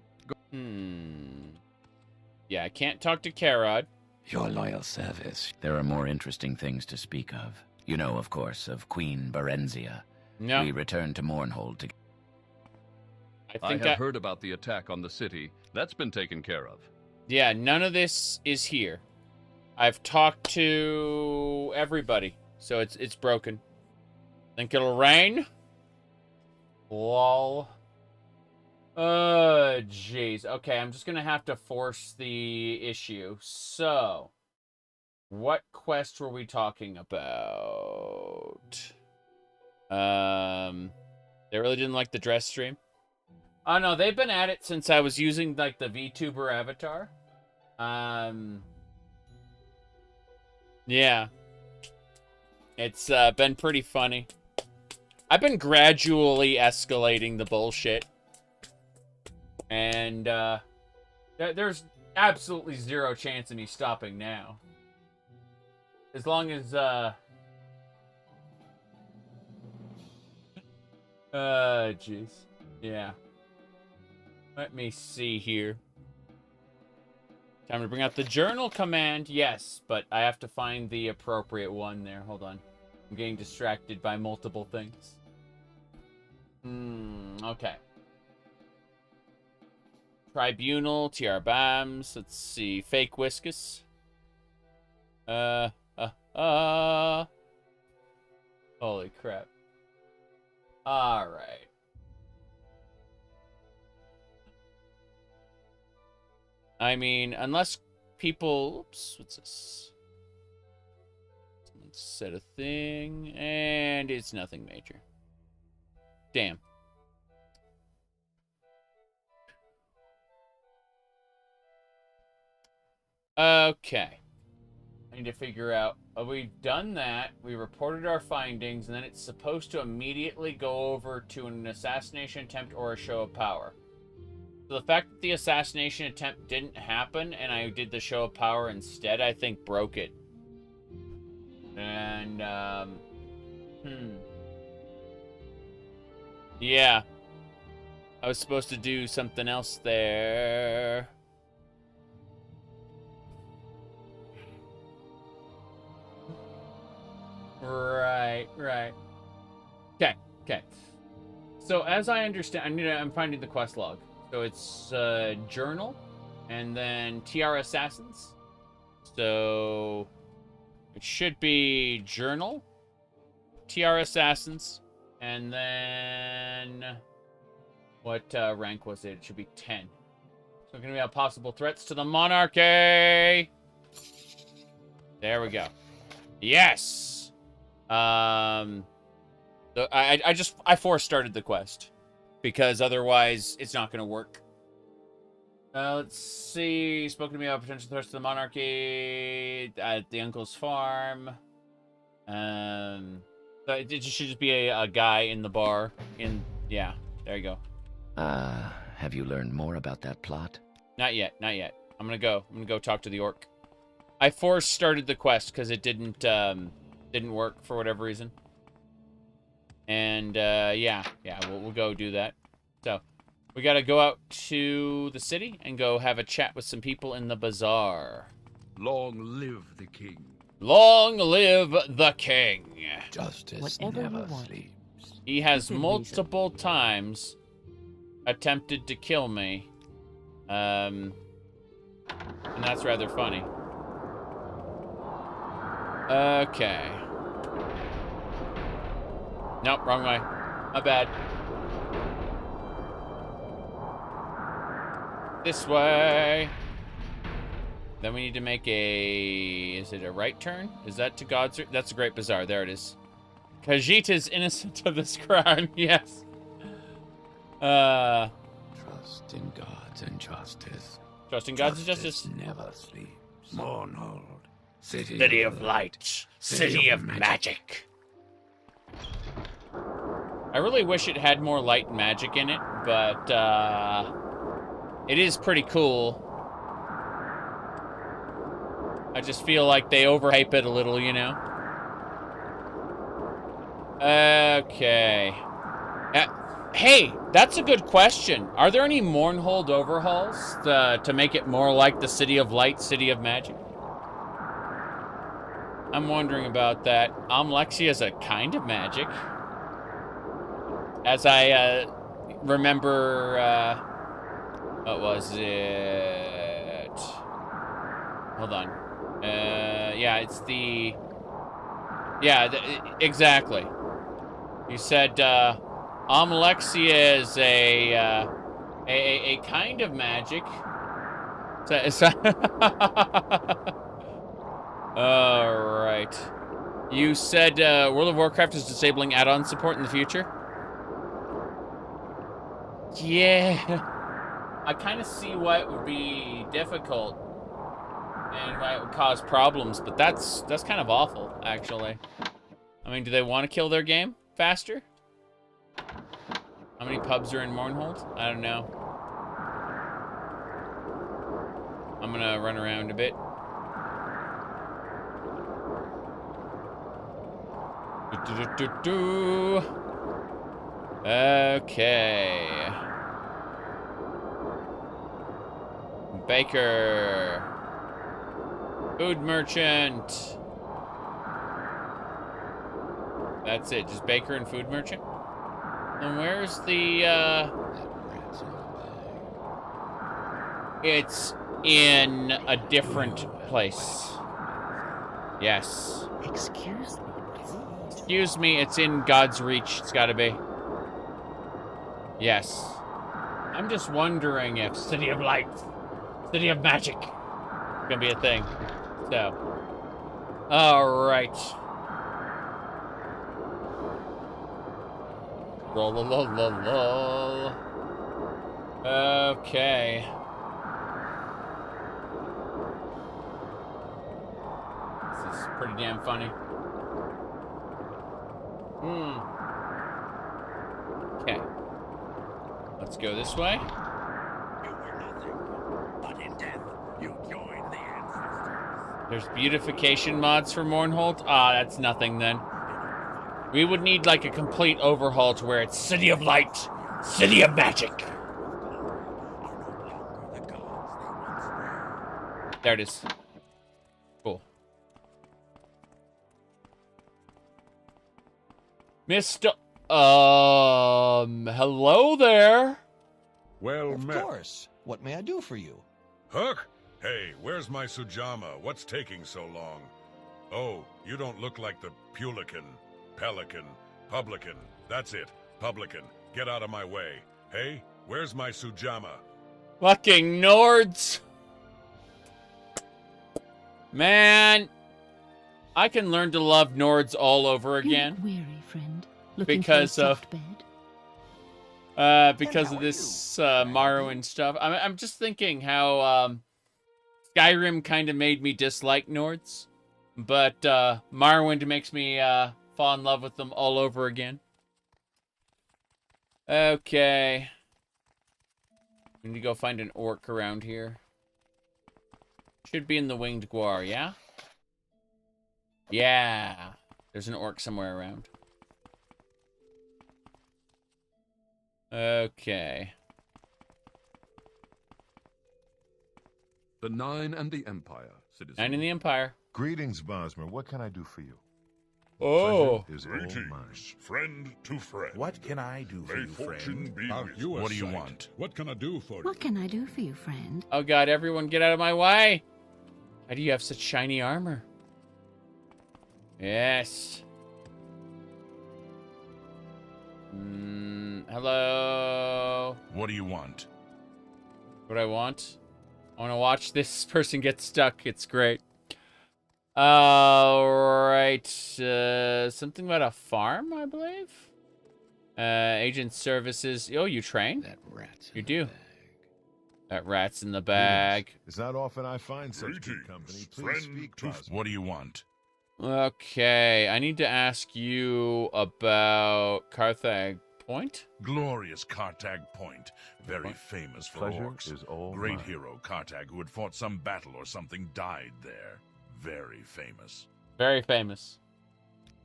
Yeah, I can't talk to Karod. Your loyal service. There are more interesting things to speak of. You know, of course, of Queen Berenzia. No. We returned to Mournhold to... I have heard about the attack on the city. That's been taken care of. Yeah, none of this is here. I've talked to everybody, so it's broken. Think it'll rain? Lol. Jeez. Okay, I'm just gonna have to force the issue. So, what quest were we talking about? They really didn't like the dress stream. Oh no, they've been at it since I was using like the VTuber avatar. Yeah. It's been pretty funny. I've been gradually escalating the bullshit. And there's absolutely zero chance of me stopping now. As long as, jeez. Yeah. Let me see here. Time to bring out the journal command. Yes, but I have to find the appropriate one there. Hold on. I'm getting distracted by multiple things. Okay. Tribunal, TR Bams. Let's see. Fake Whiskus. Holy crap. Alright. I mean, unless people... Oops, what's this? Set a thing, and it's nothing major. Damn. Okay. I need to figure out... we've done that. We reported our findings, and then it's supposed to immediately go over to an assassination attempt or a show of power. So the fact that the assassination attempt didn't happen, and I did the show of power instead, I think broke it. And, yeah. I was supposed to do something else there. Right. Okay. So as I understand, I'm finding the quest log. So it's journal, and then TR assassins. So it should be journal, TR assassins, and then what rank was it? It should be 10. So we're gonna be possible threats to the monarchy. There we go. Yes. So I force started the quest because otherwise it's not going to work. Let's see. Spoken to me about potential threats to the monarchy at the uncle's farm. So it should just be a guy in the bar. Yeah, there you go. Have you learned more about that plot? Not yet. I'm gonna go talk to the orc. I force started the quest because it didn't work for whatever reason. And yeah, we'll go do that. So we gotta go out to the city and go have a chat with some people in the bazaar. Long live the king. Long live the king. Justice never sleeps. He has multiple times attempted to kill me. And that's rather funny. Okay. Nope, wrong way. My bad. This way. Then we need to make a... Is it a right turn? Is that to God's... That's a Great Bazaar. There it is. Khajiit is innocent of this crime. Yes. Trust in gods and justice. Trust in gods and justice. Never sleeps. Mournhold. City of light. City of magic. I really wish it had more light and magic in it, but it is pretty cool. I just feel like they overhype it a little, you know? Okay. Hey, that's a good question. Are there any Mournhold overhauls to make it more like the City of Light, City of Magic? I'm wondering about that. Almlexia is a kind of magic. As I remember, what was it? Hold on. Yeah, it's the... Yeah, exactly. You said Almlexia is a kind of magic. All right. You said World of Warcraft is disabling add-on support in the future? Yeah. I kind of see why it would be difficult and why it would cause problems, but that's kind of awful, actually. I mean, do they want to kill their game faster? How many pubs are in Mournhold? I don't know. I'm gonna run around a bit. Okay. Baker. Food merchant. That's it, just baker and food merchant? And where's the, It's in a different place. Yes. Excuse me. Excuse me, it's in God's reach. It's gotta be. Yes. I'm just wondering if City of Light, City of Magic, is gonna be a thing. So. Alright. Roll, roll, roll, roll, roll. Okay. This is pretty damn funny. Okay. Let's go this way. You were nothing, but in death, you joined the ancestors. There's beautification mods for Mournhold. Ah, that's nothing then. We would need like a complete overhaul to where it's City of Light, City of Magic. There it is. Cool. Mr. Hello there. Well Of met. course. What may I do for you? Hook? Hey, where's my Sujama? What's taking so long? Oh, you don't look like the Pulican, Pelican, Publican. That's it. Publican. Get out of my way. Hey, where's my Sujama? Fucking Nords. Man, I can learn to love Nords all over again. Weary, friend. Looking Because for a of soft bed. because of this Morrowind stuff. I'm just thinking how Skyrim kind of made me dislike Nords, but Morrowind makes me fall in love with them all over again. Okay. We need to go find an orc around here. Should be in the Winged Guar, yeah? Yeah. There's an orc somewhere around. Okay. The Nine and the Empire, citizen. Nine in the Empire. Greetings, Bosmer. What can I do for you? Oh. Pleasure is all mine. Greetings, friend to friend. What can I do for May you, fortune friend? be with You you. a sight. What can I do for you? What can I do for you, friend? Oh god, everyone get out of my way! Why do you have such shiny armor? Yes. Hello? What do you want? What do I want? I want to watch this person get stuck. It's great. Alright. Something about a farm, I believe? Agent services. Oh, you train? That rat's You do. That rat's in the bag. It's not often I find such good company. Please friend speak, to Bosmer. What do you want? Okay, I need to ask you about Carthag Point. Glorious Cartag Point, very famous for Pleasure orcs. is all Great mine. hero Cartag, who had fought some battle or something, died there. Very famous. Very famous.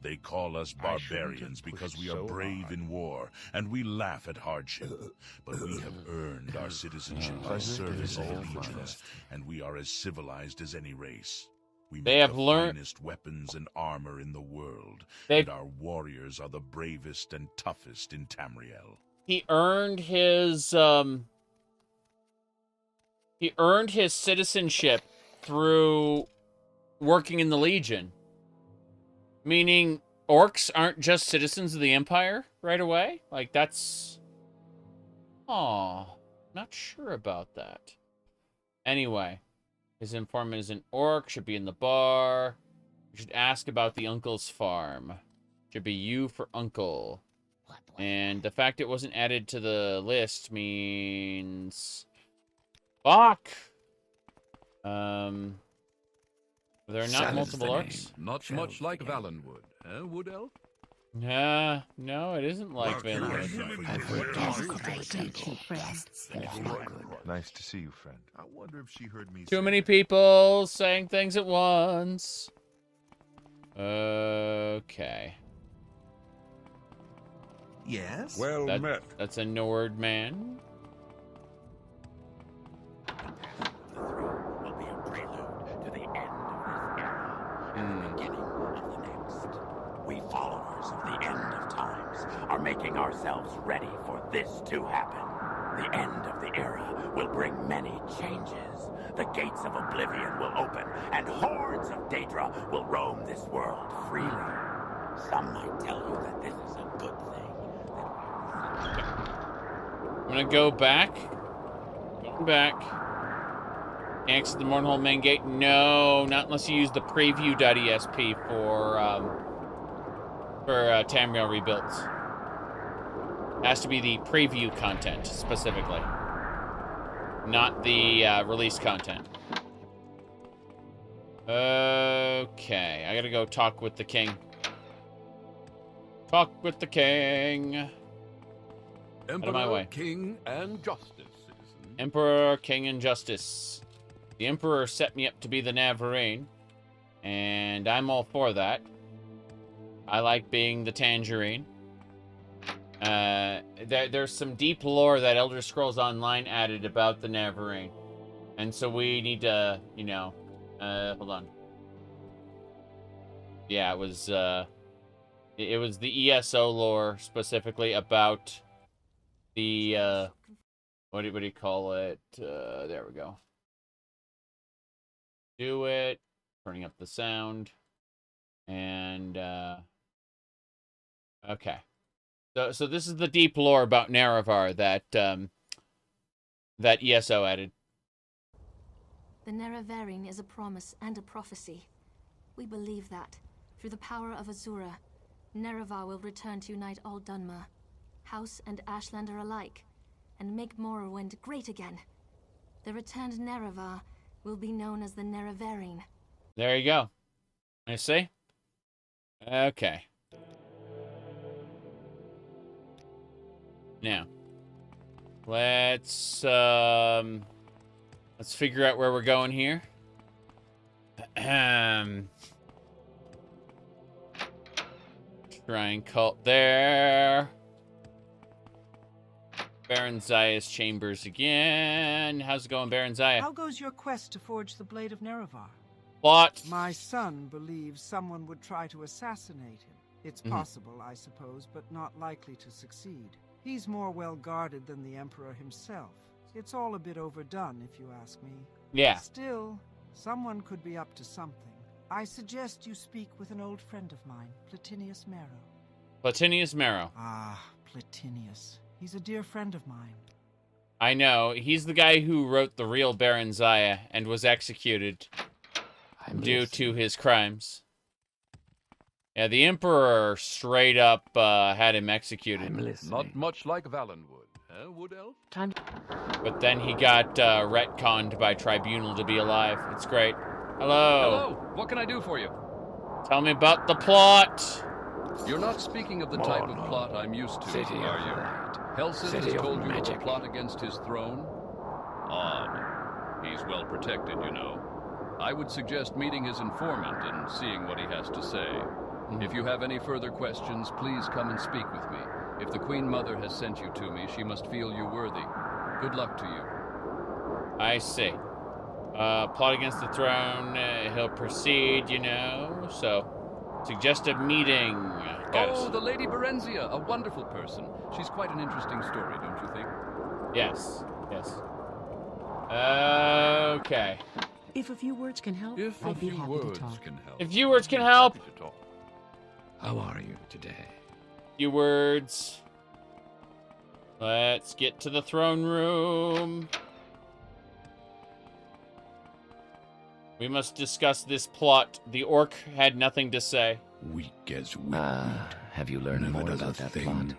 They call us I shouldn't barbarians have because pushed we are so brave hard. in war, and we laugh at hardship. But we have earned our citizenship by Pleasure service is and all allegiance, and we are as civilized as any race. We They make have the learned- finest weapons and armor in the world, They've- and our warriors are the bravest and toughest in Tamriel. He earned his citizenship through working in the Legion. Meaning orcs aren't just citizens of the Empire right away? Like that's not sure about that. Anyway, his informant is an orc, should be in the bar. You should ask about the uncle's farm. Should be you for uncle. And the fact it wasn't added to the list means... Fuck! There are not Salad multiple the orcs? name. Not much like Valenwood, eh, Wood Elf? No, it isn't like Vinland. Nice to see you, friend. I wonder if she heard me. Too many people saying things at once. Okay. Yes? Well met. That's a Nord man. Will be a prelude to the end of this era and the beginning of the next. We followers of the end of times are making ourselves ready for this to happen. The end of the era will bring many changes. The gates of oblivion will open, and hordes of Daedra will roam this world freely. Some might tell you that this is a good thing. I'm gonna go back. Going back. Exit the Mournhold main gate. No, not unless you use the preview.esp for Tamriel rebuilds. Has to be the preview content specifically, not the release content. Okay, I gotta go talk with the king. Talk with the king. Emperor, Out of my way. King, and Justice, citizen. Emperor, King, and Justice. The Emperor set me up to be the Navarine, and I'm all for that. I like being the Tangerine. There's some deep lore that Elder Scrolls Online added about the Navarine. And so we need to, you know, hold on. Yeah, it was the ESO lore specifically about the, what do you call it? There we go. Do it. Turning up the sound. And, okay. So this is the deep lore about Naravar that that ESO added. The Naravarine is a promise and a prophecy. We believe that, through the power of Azura, Naravar will return to unite all Dunmer, House and Ashlander alike, and make Morrowind great again. The returned Naravar will be known as the Naravarine. There you go. I see. Okay. Now, let's figure out where we're going here. Shrine cult there. Baron Zaya's chambers again. How's it going, Baron Zaya? How goes your quest to forge the Blade of Naravar? Plot. My son believes someone would try to assassinate him. It's possible, I suppose, but not likely to succeed. He's more well-guarded than the Emperor himself. It's all a bit overdone, if you ask me. Yeah. Still, someone could be up to something. I suggest you speak with an old friend of mine, Platinius Marrow. Platinius Marrow. Ah, Platinius. He's a dear friend of mine. I know. He's the guy who wrote the real Baron Zaya and was executed due to his crimes. Yeah, the Emperor straight up had him executed. Not much like Valenwood, eh, Wood Elf? But then he got retconned by Tribunal to be alive. It's great. Hello. Hello, what can I do for you? Tell me about the plot. You're not speaking of the type of plot I'm used to, are you? Helson has told you of a plot against his throne? Odd. He's well protected, you know. I would suggest meeting his informant and seeing what he has to say. If you have any further questions, please come and speak with me. If the Queen Mother has sent you to me, she must feel you worthy. Good luck to you. I see. Plot against the throne, he'll proceed, you know, so... Suggested meeting. Oh, the Lady Berenzia, a wonderful person. She's quite an interesting story, don't you think? Yes, yes. Okay. If a few words can help, I'd be happy to talk. If few words can help. How are you today? Few words. Let's get to the throne room. We must discuss this plot. The orc had nothing to say. Weak as weak. Have you learned more about that plot?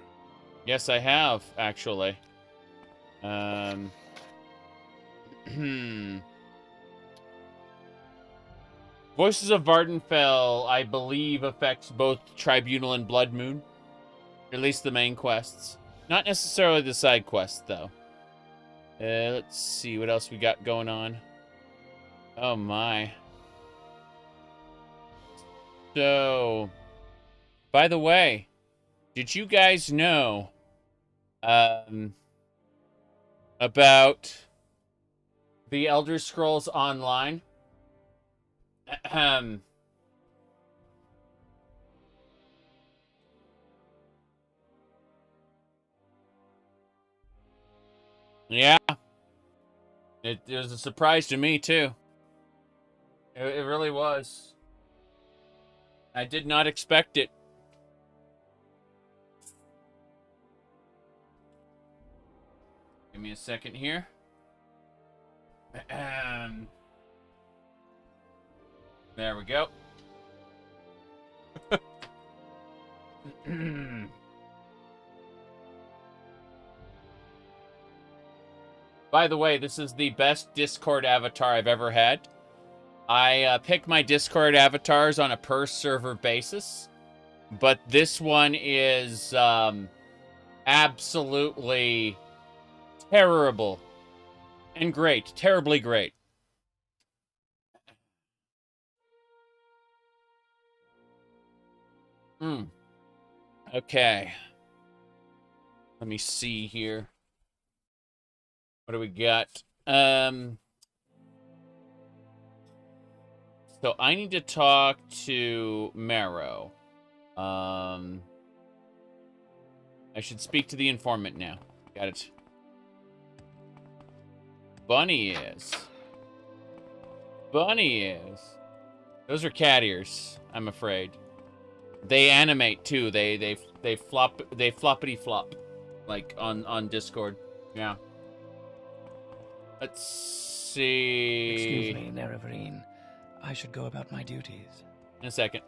Yes, I have, actually. Voices of Vardenfell, I believe, affects both Tribunal and Blood Moon. At least the main quests. Not necessarily the side quests, though. Let's see what else we got going on. Oh, my. So, by the way, did you guys know about the Elder Scrolls Online? Yeah. It was a surprise to me, too. It really was. I did not expect it. Give me a second here. There we go. By the way, this is the best Discord avatar I've ever had. I pick my Discord avatars on a per server basis, but this one is absolutely terrible and great. Terribly great. Okay. Let me see here. What do we got? So I need to talk to Marrow. I should speak to the informant now. Got it. Bunny is. Those are cat ears, I'm afraid. They animate too. They floppity flop, like on Discord. Yeah. Let's see. Excuse me, Naravarine. I should go about my duties. In a second.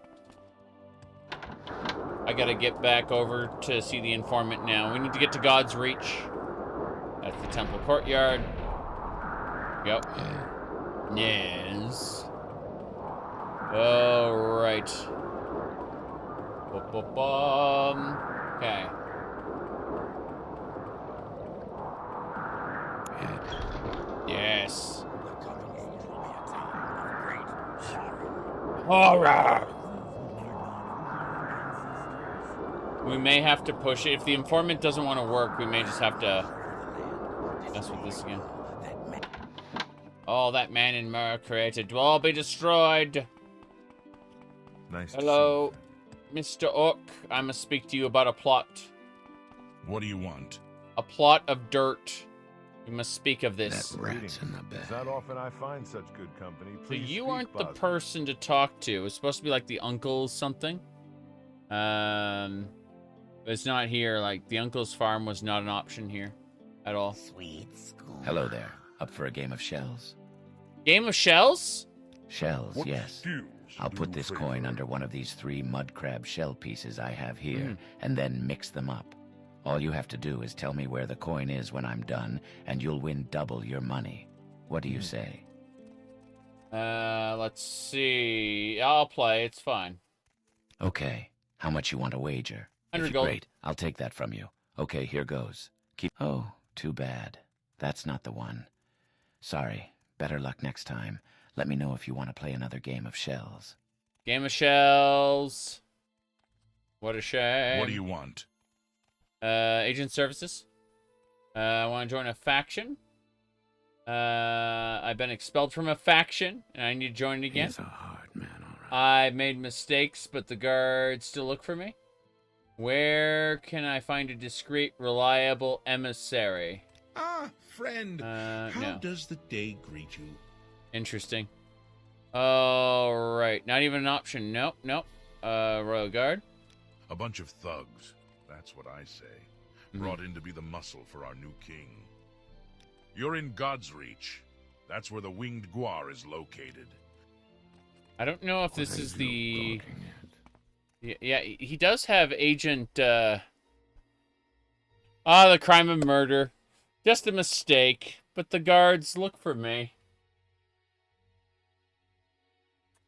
I gotta get back over to see the informant now. We need to get to God's Reach. That's the temple courtyard. Yep. Yes. All right. Okay. Yes. Horror! We may have to push it. If the informant doesn't want to work, we may just have to mess with this again. All that man in Myrrh created will all be destroyed. Nice. Hello, Mr. Orc. I must speak to you about a plot. What do you want? A plot of dirt. We must speak of this. That rat's in the bag. It's not often I find such good company. So Please you speak, aren't the Bosnia. person to talk to. It's supposed to be like the uncle something. But it's not here. Like the uncle's farm was not an option here at all. Sweet school. Hello there. Up for a game of shells? Game of shells? Shells, yes. I'll put this coin under one of these 3 mud crab shell pieces I have here, and then mix them up. All you have to do is tell me where the coin is when I'm done, and you'll win double your money. What do you say? Let's see. I'll play. It's fine. Okay. How much you want to wager? 100 gold. Great. I'll take that from you. Okay, here goes. Oh, too bad. That's not the one. Sorry. Better luck next time. Let me know if you want to play another game of shells. Game of shells. What a shame. What do you want? Agent services. I want to join a faction. I've been expelled from a faction, and I need to join it again. He's a hard man, all right. I've made mistakes, but the guards still look for me. Where can I find a discreet, reliable emissary? Ah, friend. How No. does the day greet you? Interesting. All right. Not even an option. Nope. Royal Guard. A bunch of thugs. That's what I say. Brought in to be the muscle for our new king. You're in God's Reach. That's where the winged guar is located. I don't know if this is the... Yeah, he does have agent, the crime of murder. Just a mistake. But the guards look for me.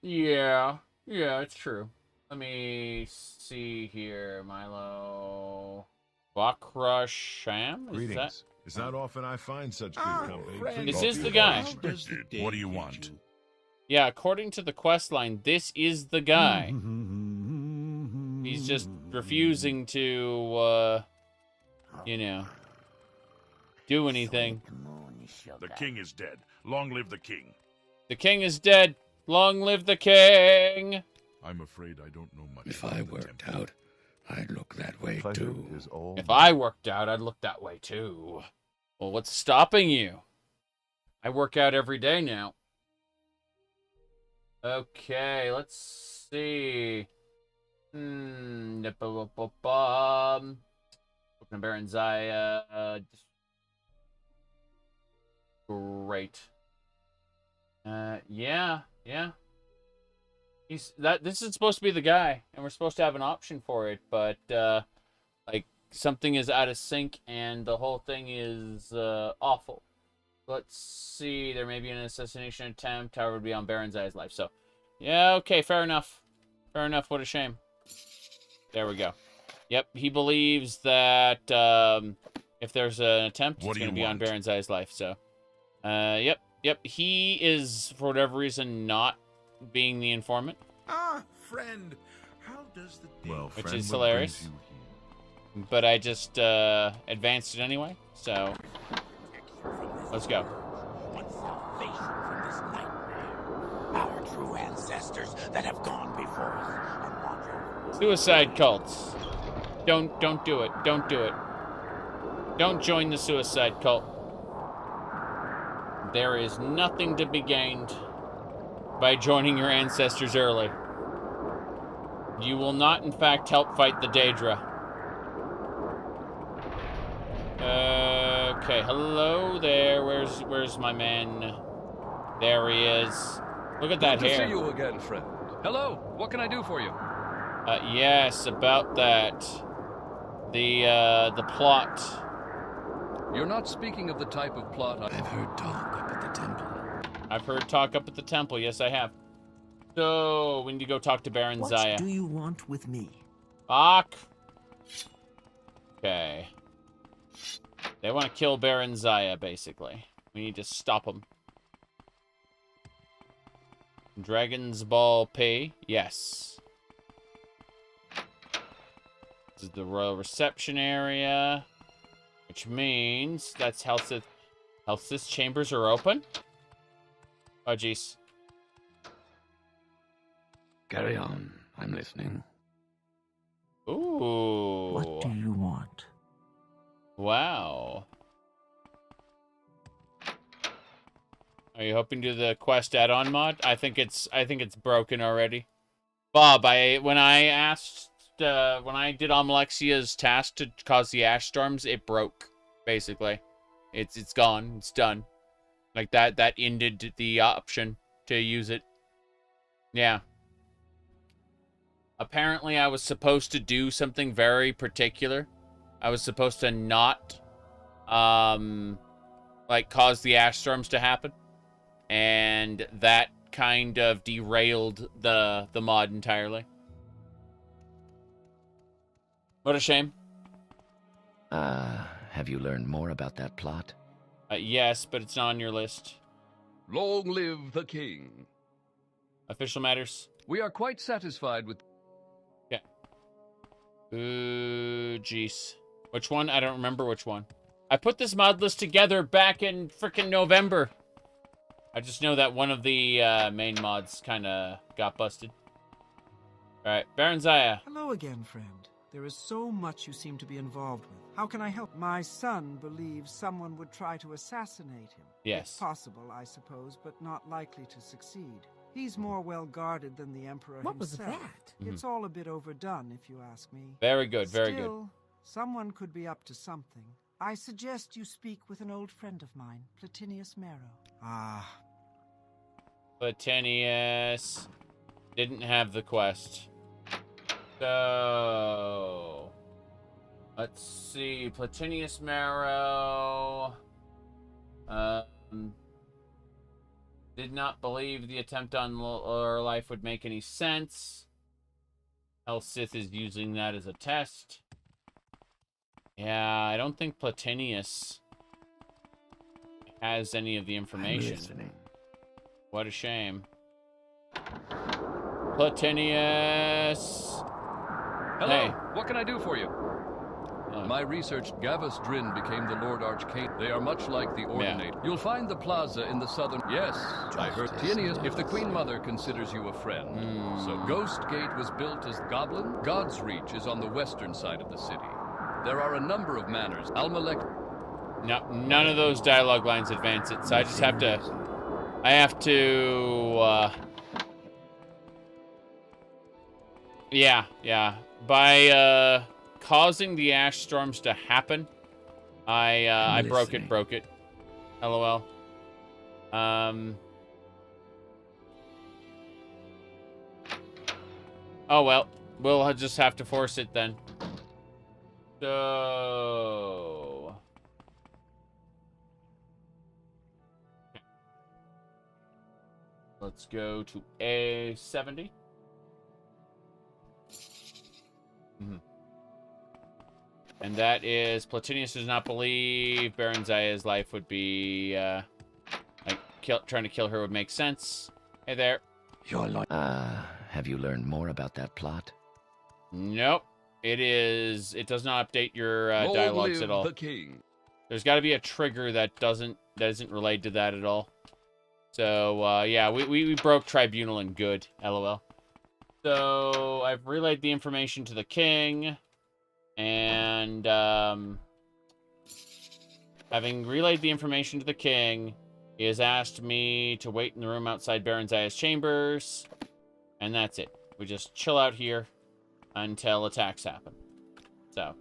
Yeah, it's true. Let me see here, Milo. Bakrasham? Greetings. It's not often I find such good company. Friend, this is the guy. What do you want? Yeah, according to the quest line, this is the guy. He's just refusing to, do anything. The king is dead. Long live the king. The king is dead. Long live the king. I'm afraid I don't know much. If I worked out, I'd look that way too. If I worked out, I'd look that way too. Well, what's stopping you? I work out every day now. Okay, let's see. Baron Zaya. Great. Yeah. This is supposed to be the guy, and we're supposed to have an option for it, but like something is out of sync and the whole thing is awful. Let's see, there may be an assassination attempt. Tower would be on Baron Zaya's life. So, yeah, okay, fair enough. Fair enough, what a shame. There we go. Yep, he believes that if there's an attempt, it's going to be on Baron Zaya's life. So, yep. He is, for whatever reason, not being the informant. Friend. How does the day... Well, which is hilarious. But I just advanced it anyway, so let's go. What salvation from this nightmare? Our true ancestors that have gone before us. Suicide cults. Don't do it. Don't do it. Don't join the suicide cult. There is nothing to be gained by joining your ancestors early. You will not, in fact, help fight the Daedra. Okay, hello there. Where's my man? There he is. Look at that Good hair. to see you again, friend. Hello, what can I do for you? Yes, about that. The plot. You're not speaking of the type of plot I've heard talk up at the temple. I've heard talk up at the temple. Yes, I have. So, we need to go talk to Baron Zaya. What do you want with me? Fuck. Okay. They want to kill Baron Zaya, basically. We need to stop them. Dragon's Ball P. Yes. This is the royal reception area. Which means that's Helsith's chambers are open. Oh, jeez. Carry on. I'm listening. Ooh. What do you want? Wow. Are you hoping to do the quest add-on mod? I think it's broken already. Bob, when I did Amalexia's task to cause the ash storms, it broke. Basically, it's gone. It's done. Like that ended the option to use it. Yeah. Apparently, I was supposed to do something very particular. I was supposed to not, like, cause the ash storms to happen. And that kind of derailed the mod entirely. What a shame. Have you learned more about that plot? Yes, but it's not on your list. Long live the king. Official matters. We are quite satisfied with... Yeah. Ooh, jeez. Which one? I don't remember which one. I put this mod list together back in frickin' November. I just know that one of the main mods kind of got busted. Alright, Baron Zaya. Hello again, friend. There is so much you seem to be involved with. How can I help? My son believes someone would try to assassinate him. Yes. It's possible, I suppose, but not likely to succeed. He's more well-guarded than the Emperor What was himself. that? It's all a bit overdone, if you ask me. Very good, very good. Still, someone could be up to something. I suggest you speak with an old friend of mine, Platinius Marrow. Ah. Platinius didn't have the quest. So, let's see. Platinius Did not believe the attempt on our life would make any sense. Hell Sith is using that as a test. Yeah, I don't think Platinius has any of the information. What a shame. Platinius! Hello, Hey. what can I do for you? My research, Gavus Drin became the Lord Archcade. They are much like the Ordinate. Yeah. You'll find the plaza in the southern... Yes, I heard Tienius, if the Queen Mother considers you a friend. So Ghost Gate was built as Goblin. God's Reach is on the western side of the city. There are a number of manors. Almalek... No, none of those dialogue lines advance it, so I just have to... Yeah. By, causing the ash storms to happen, I broke it. LOL. Oh well, we'll just have to force it then. So... let's go to A70. And that is, Platinius does not believe Baron Zaya's life would be, trying to kill her would make sense. Hey there. Have you learned more about that plot? Nope. It does not update your dialogues at all. The king. There's got to be a trigger that isn't related to that at all. So, yeah, we broke Tribunal and good, LOL. So, I've relayed the information to the king, and, having relayed the information to the king, he has asked me to wait in the room outside Baron Zaya's chambers, and that's it. We just chill out here until attacks happen. So,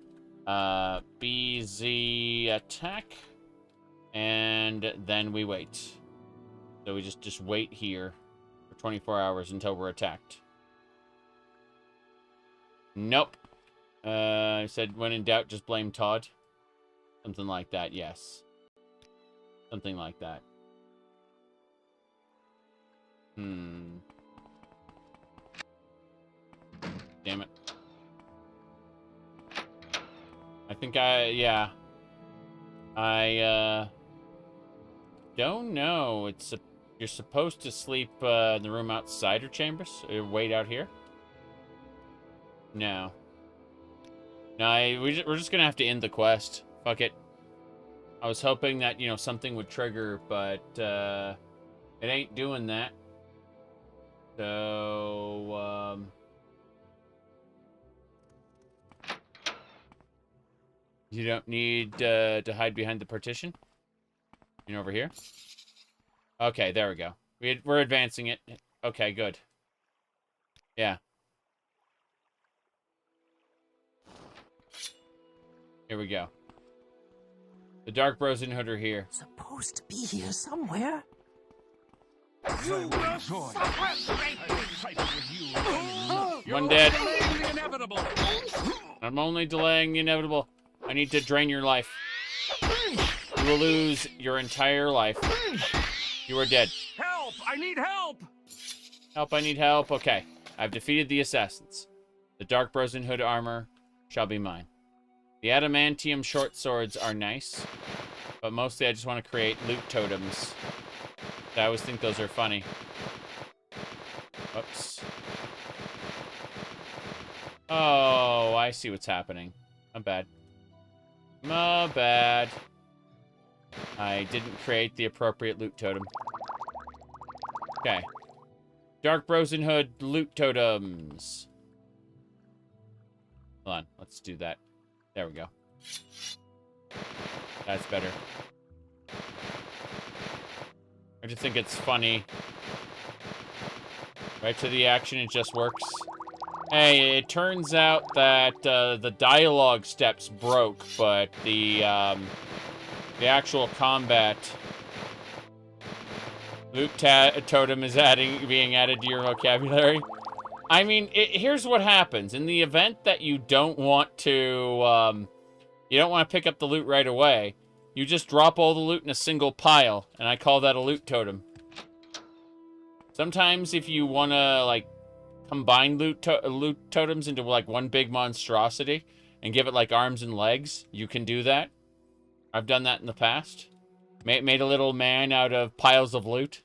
BZ attack, and then we wait. So we just wait here for 24 hours until we're attacked. Nope. I said, when in doubt, just blame Todd. Something like that, yes. Something like that. Damn it. I think yeah. I don't know. You're supposed to sleep in the room outside her chambers? Or wait out here? No. No, we're just gonna have to end the quest. Fuck it. I was hoping that, something would trigger, but it ain't doing that. So, you don't need to hide behind the partition? Over here? Okay, there we go. We're advancing it. Okay, good. Yeah. Here we go. The Dark Bros and Hood are here. Supposed to be here somewhere. You will suffer One dead. I'm only delaying the inevitable. I need to drain your life. You will lose your entire life. You are dead. Help! I need help! Help, I need help. Okay. I've defeated the assassins. The Dark Bros and Hood armor shall be mine. The adamantium short swords are nice, but mostly I just want to create loot totems. I always think those are funny. Whoops. Oh, I see what's happening. My bad. My bad. I didn't create the appropriate loot totem. Okay. Dark Bros and Hood loot totems. Hold on, let's do that. There we go. That's better. I just think it's funny. Right to the action, it just works. Hey, it turns out that the dialogue steps broke, but the actual combat loot totem is being added to your vocabulary. I mean, here's what happens. In the event that you don't want to pick up the loot right away, you just drop all the loot in a single pile, and I call that a loot totem. Sometimes if you want to, like, combine loot totems into, like, one big monstrosity and give it, like, arms and legs, you can do that. I've done that in the past. Made a little man out of piles of loot.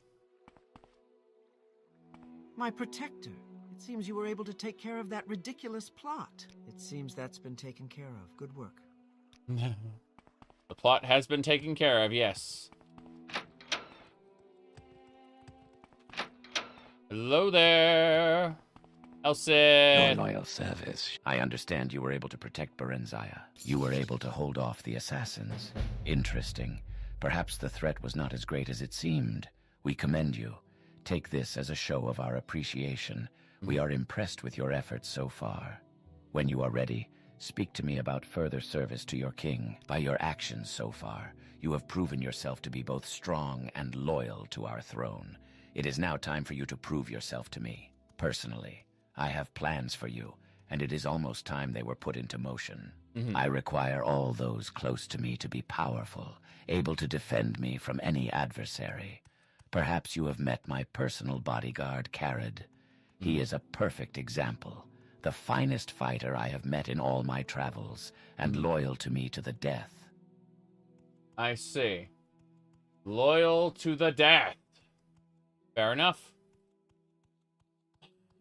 My protector. It seems you were able to take care of that ridiculous plot. It seems that's been taken care of. Good work. The plot has been taken care of, yes. Hello there, Elsie. Your loyal service. I understand you were able to protect Berenzia. You were able to hold off the assassins. Interesting. Perhaps the threat was not as great as it seemed. We commend you. Take this as a show of our appreciation. We are impressed with your efforts so far. When you are ready, speak to me about further service to your king. By your actions so far, you have proven yourself to be both strong and loyal to our throne. It is now time for you to prove yourself to me. Personally, I have plans for you, and it is almost time they were put into motion. I require all those close to me to be powerful, able to defend me from any adversary. Perhaps you have met my personal bodyguard, Carid. He is a perfect example, the finest fighter I have met in all my travels, and loyal to me to the death. I see. Loyal to the death. Fair enough.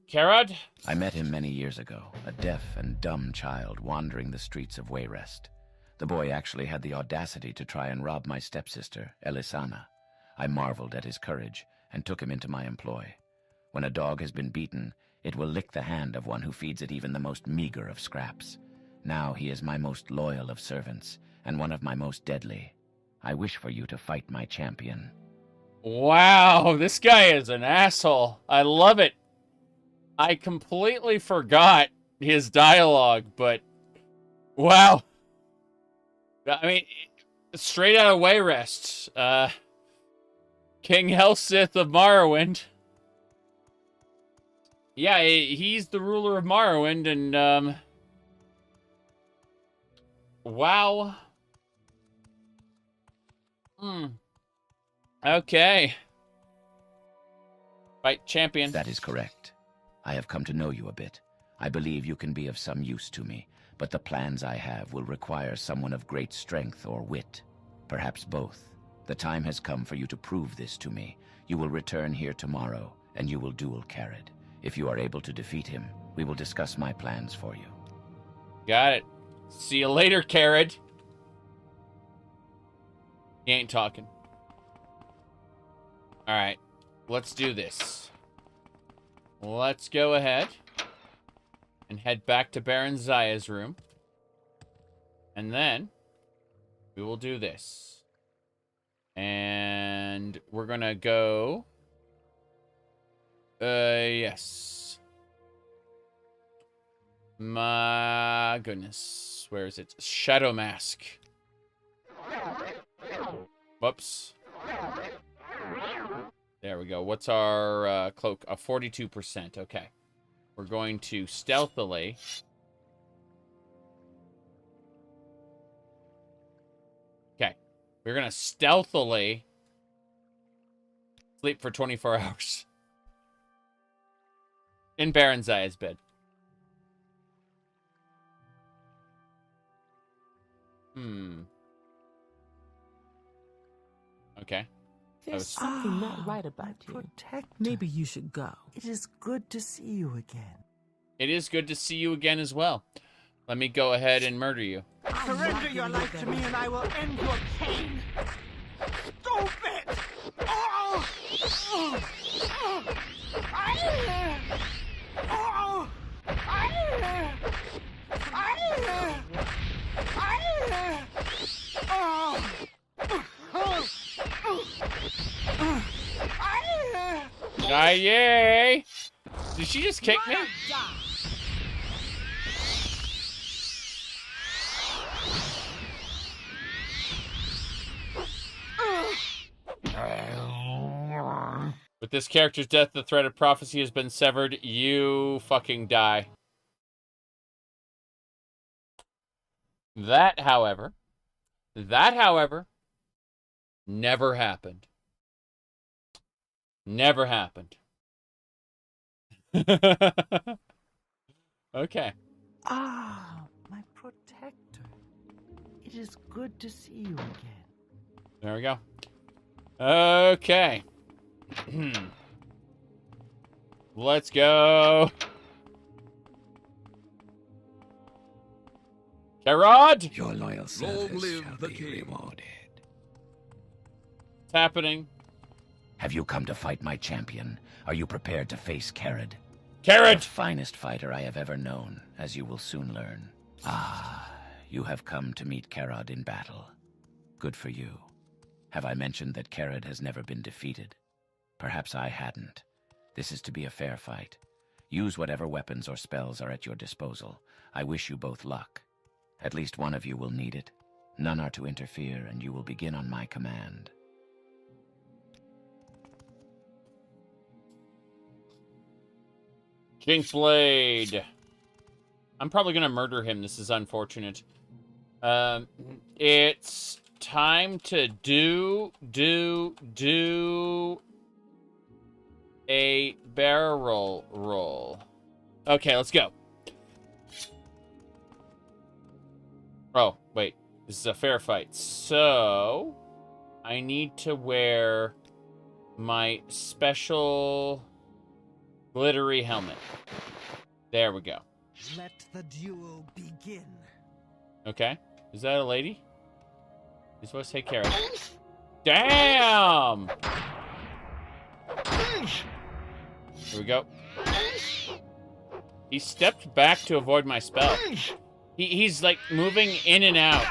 Carid? I met him many years ago, a deaf and dumb child wandering the streets of Wayrest. The boy actually had the audacity to try and rob my stepsister, Elisana. I marveled at his courage and took him into my employ. When a dog has been beaten, it will lick the hand of one who feeds it even the most meager of scraps. Now he is my most loyal of servants, and one of my most deadly. I wish for you to fight my champion. Wow, this guy is an asshole. I love it. I completely forgot his dialogue, but wow. I mean, straight out of Wayrest. King Helsith of Morrowind. Yeah, he's the ruler of Morrowind, and, wow. Okay. Fight champion. That is correct. I have come to know you a bit. I believe you can be of some use to me, but the plans I have will require someone of great strength or wit. Perhaps both. The time has come for you to prove this to me. You will return here tomorrow, and you will duel Carid. If you are able to defeat him, we will discuss my plans for you. Got it. See you later, Carid. He ain't talking. Alright. Let's do this. Let's go ahead and head back to Berenzia's room. And then we will do this. And we're gonna go... yes. My goodness. Where is it? Shadow Mask. Whoops. There we go. What's our cloak? 42%. Okay. We're going to stealthily... Okay. We're going to stealthily sleep for 24 hours. In Berenzia's bed. Okay. There's something not right about you. Protector. Maybe you should go. It is good to see you again. It is good to see you again as well. Let me go ahead and murder you. Surrender your life to me and I will end your pain. Stupid! Oh! Yay! Did she just kick me? With this character's death, the thread of prophecy has been severed. You fucking die. That, however, never happened. Never happened. Okay. Ah, my protector. It is good to see you again. There we go. Okay. Let's go. Karad! Your loyal service shall be rewarded. What's happening? Have you come to fight my champion? Are you prepared to face Karad? Karad! The finest fighter I have ever known, as you will soon learn. Ah, you have come to meet Karad in battle. Good for you. Have I mentioned that Karad has never been defeated? Perhaps I hadn't. This is to be a fair fight. Use whatever weapons or spells are at your disposal. I wish you both luck. At least one of you will need it. None are to interfere, and you will begin on my command. Kinkblade. I'm probably gonna murder him. This is unfortunate. It's time to do a barrel roll. Okay, let's go. Oh, wait. This is a fair fight. So, I need to wear my special glittery helmet. There we go. Let the duel begin. Okay. Is that a lady? You're supposed to take care of it. Damn! Here we go. He stepped back to avoid my spell. He's like moving in and out.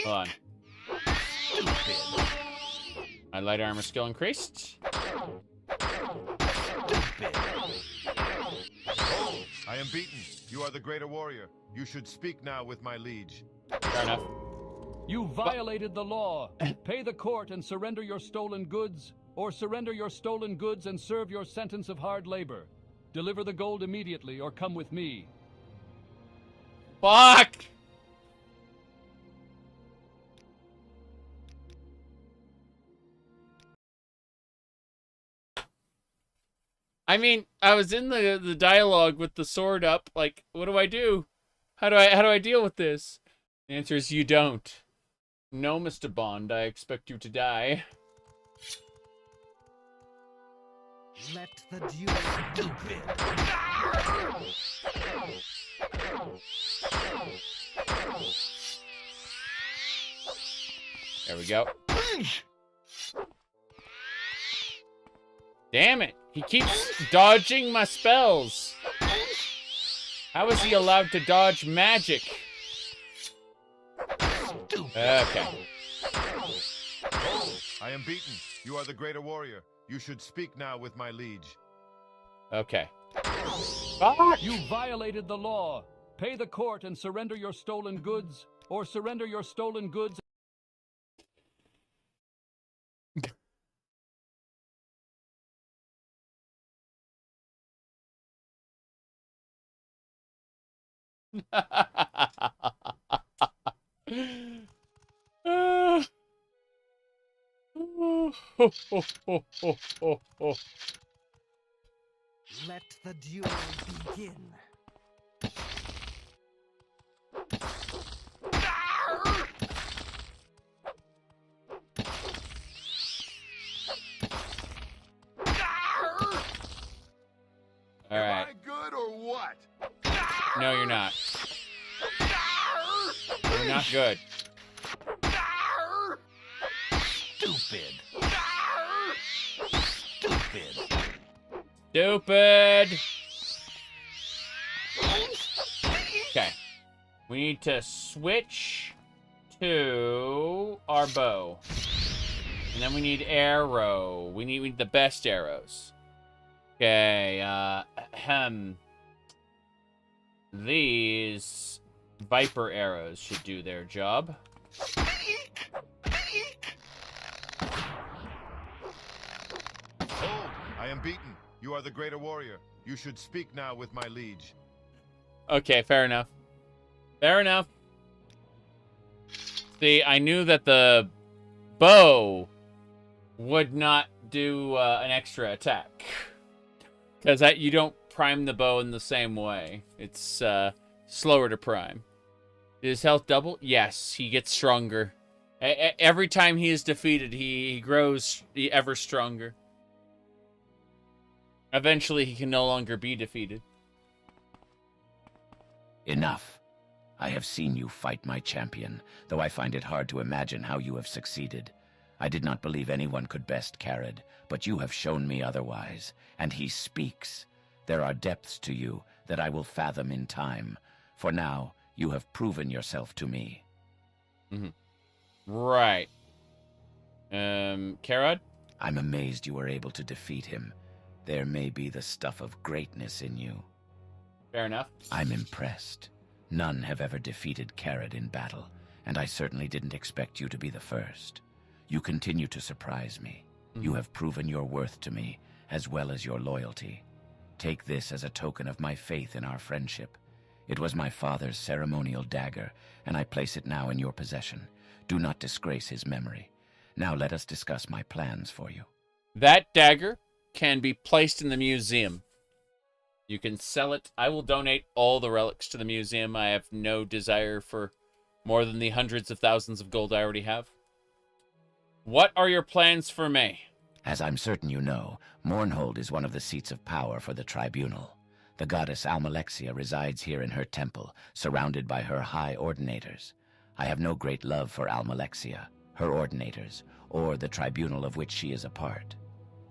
Hold on. My light armor skill increased. I am beaten. You are the greater warrior. You should speak now with my liege. Fair enough. You violated the law. Pay the court and surrender your stolen goods, or surrender your stolen goods and serve your sentence of hard labor. Deliver the gold immediately, or come with me. Fuck! I mean, I was in the dialogue with the sword up. Like, what do I do? How do I deal with this? The answer is you don't. No, Mr. Bond, I expect you to die. Let the duel begin. There we go. Damn it! He keeps dodging my spells. How is he allowed to dodge magic? Okay. I am beaten. You are the greater warrior. You should speak now with my liege. Okay. You violated the law. Pay the court and surrender your stolen goods, or surrender your stolen goods. Let the duel begin. All right. Am I good or what? No, you're not. You're not good. Stupid. Stupid. Okay. We need to switch to our bow. And then we need arrow. We need the best arrows. Okay, these Viper arrows should do their job. Hold! I am beaten. You are the greater warrior. You should speak now with my liege. Okay, fair enough. Fair enough. See, I knew that the bow would not do an extra attack. Because you don't prime the bow in the same way. It's slower to prime. Did his health double? Yes, he gets stronger. Every time he is defeated, he grows ever stronger. Eventually, he can no longer be defeated. Enough. I have seen you fight my champion, though I find it hard to imagine how you have succeeded. I did not believe anyone could best Carid, but you have shown me otherwise, and he speaks. There are depths to you that I will fathom in time. For now, you have proven yourself to me. Right. Karad? I'm amazed you were able to defeat him. There may be the stuff of greatness in you. Fair enough. I'm impressed. None have ever defeated Carid in battle, and I certainly didn't expect you to be the first. You continue to surprise me. You have proven your worth to me, as well as your loyalty. Take this as a token of my faith in our friendship. It was my father's ceremonial dagger, and I place it now in your possession. Do not disgrace his memory. Now let us discuss my plans for you. That dagger can be placed in the museum. You can sell it. I will donate all the relics to the museum. I have no desire for more than the hundreds of thousands of gold I already have. What are your plans for me? As I'm certain you know, Mournhold is one of the seats of power for the Tribunal. The goddess Almalexia resides here in her temple, surrounded by her high ordinators. I have no great love for Almalexia, her ordinators, or the tribunal of which she is a part.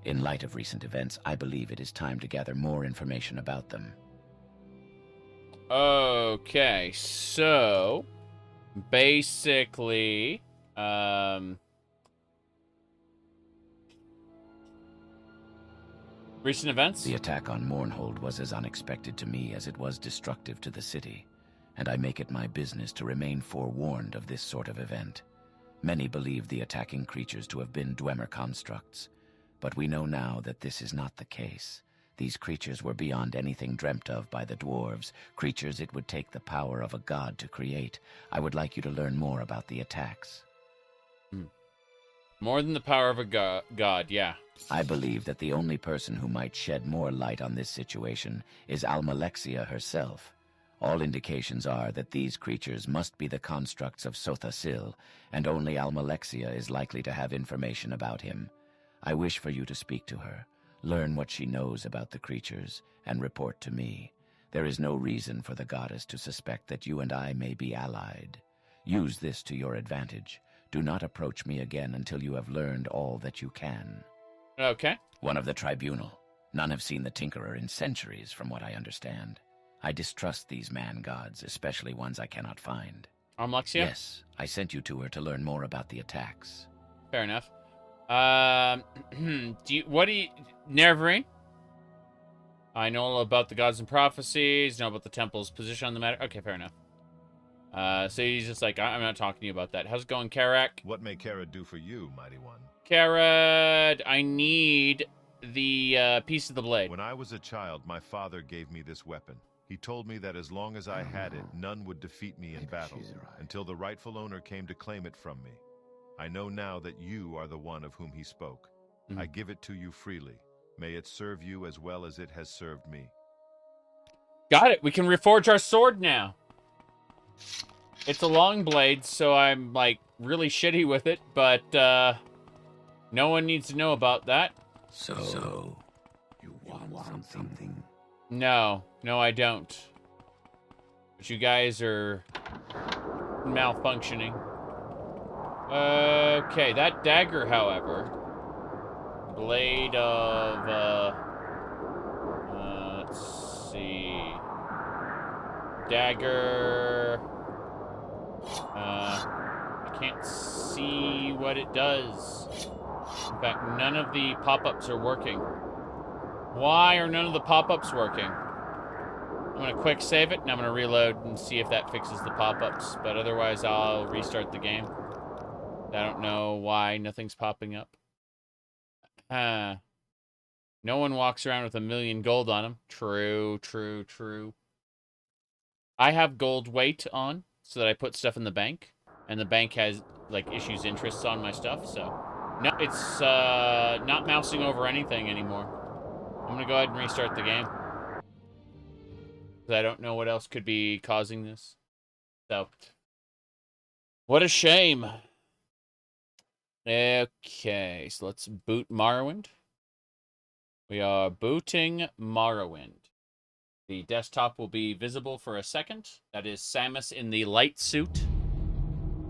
In light of recent events, I believe it is time to gather more information about them. Okay, so basically, recent events? The attack on Mournhold was as unexpected to me as it was destructive to the city, and I make it my business to remain forewarned of this sort of event. Many believe the attacking creatures to have been Dwemer constructs, but we know now that this is not the case. These creatures were beyond anything dreamt of by the dwarves, creatures it would take the power of a god to create. I would like you to learn more about the attacks. More than the power of a god, yeah. I believe that the only person who might shed more light on this situation is Almalexia herself. All indications are that these creatures must be the constructs of Sothasil, and only Almalexia is likely to have information about him. I wish for you to speak to her, learn what she knows about the creatures, and report to me. There is no reason for the goddess to suspect that you and I may be allied. Use this to your advantage. Do not approach me again until you have learned all that you can. Okay. One of the Tribunal. None have seen the Tinkerer in centuries, from what I understand. I distrust these man-gods, especially ones I cannot find. Almalexia? Yes, I sent you to her to learn more about the attacks. Fair enough. Naravar? I know all about the gods and prophecies, know about the temple's position on the matter. Okay, fair enough. So he's just like, I'm not talking to you about that. How's it going, Karak? What may Karad do for you, Mighty One? Karad, I need the piece of the blade. When I was a child, my father gave me this weapon. He told me that as long as I had it, none would defeat me in battle, until the rightful owner came to claim it from me. I know now that you are the one of whom he spoke. I give it to you freely. May it serve you as well as it has served me. Got it. We can reforge our sword now. It's a long blade, so I'm, like, really shitty with it, but, no one needs to know about that. So you want something? No, I don't. But you guys are malfunctioning. Okay, that dagger, however, Blade of, let's see, dagger, I can't see what it does. In fact, none of the pop-ups are working. Why are none of the pop-ups working? I'm gonna quick save it, and I'm gonna reload and see if that fixes the pop-ups, but otherwise I'll restart the game. I don't know why nothing's popping up. No one walks around with 1,000,000 gold on them. True. I have gold weight on, so that I put stuff in the bank. And the bank has, like, issues interests on my stuff, so... No, it's not mousing over anything anymore. I'm gonna go ahead and restart the game. Because I don't know what else could be causing this. So... What a shame. Okay, so let's boot Morrowind. We are booting Morrowind. The desktop will be visible for a second. That is Samus in the light suit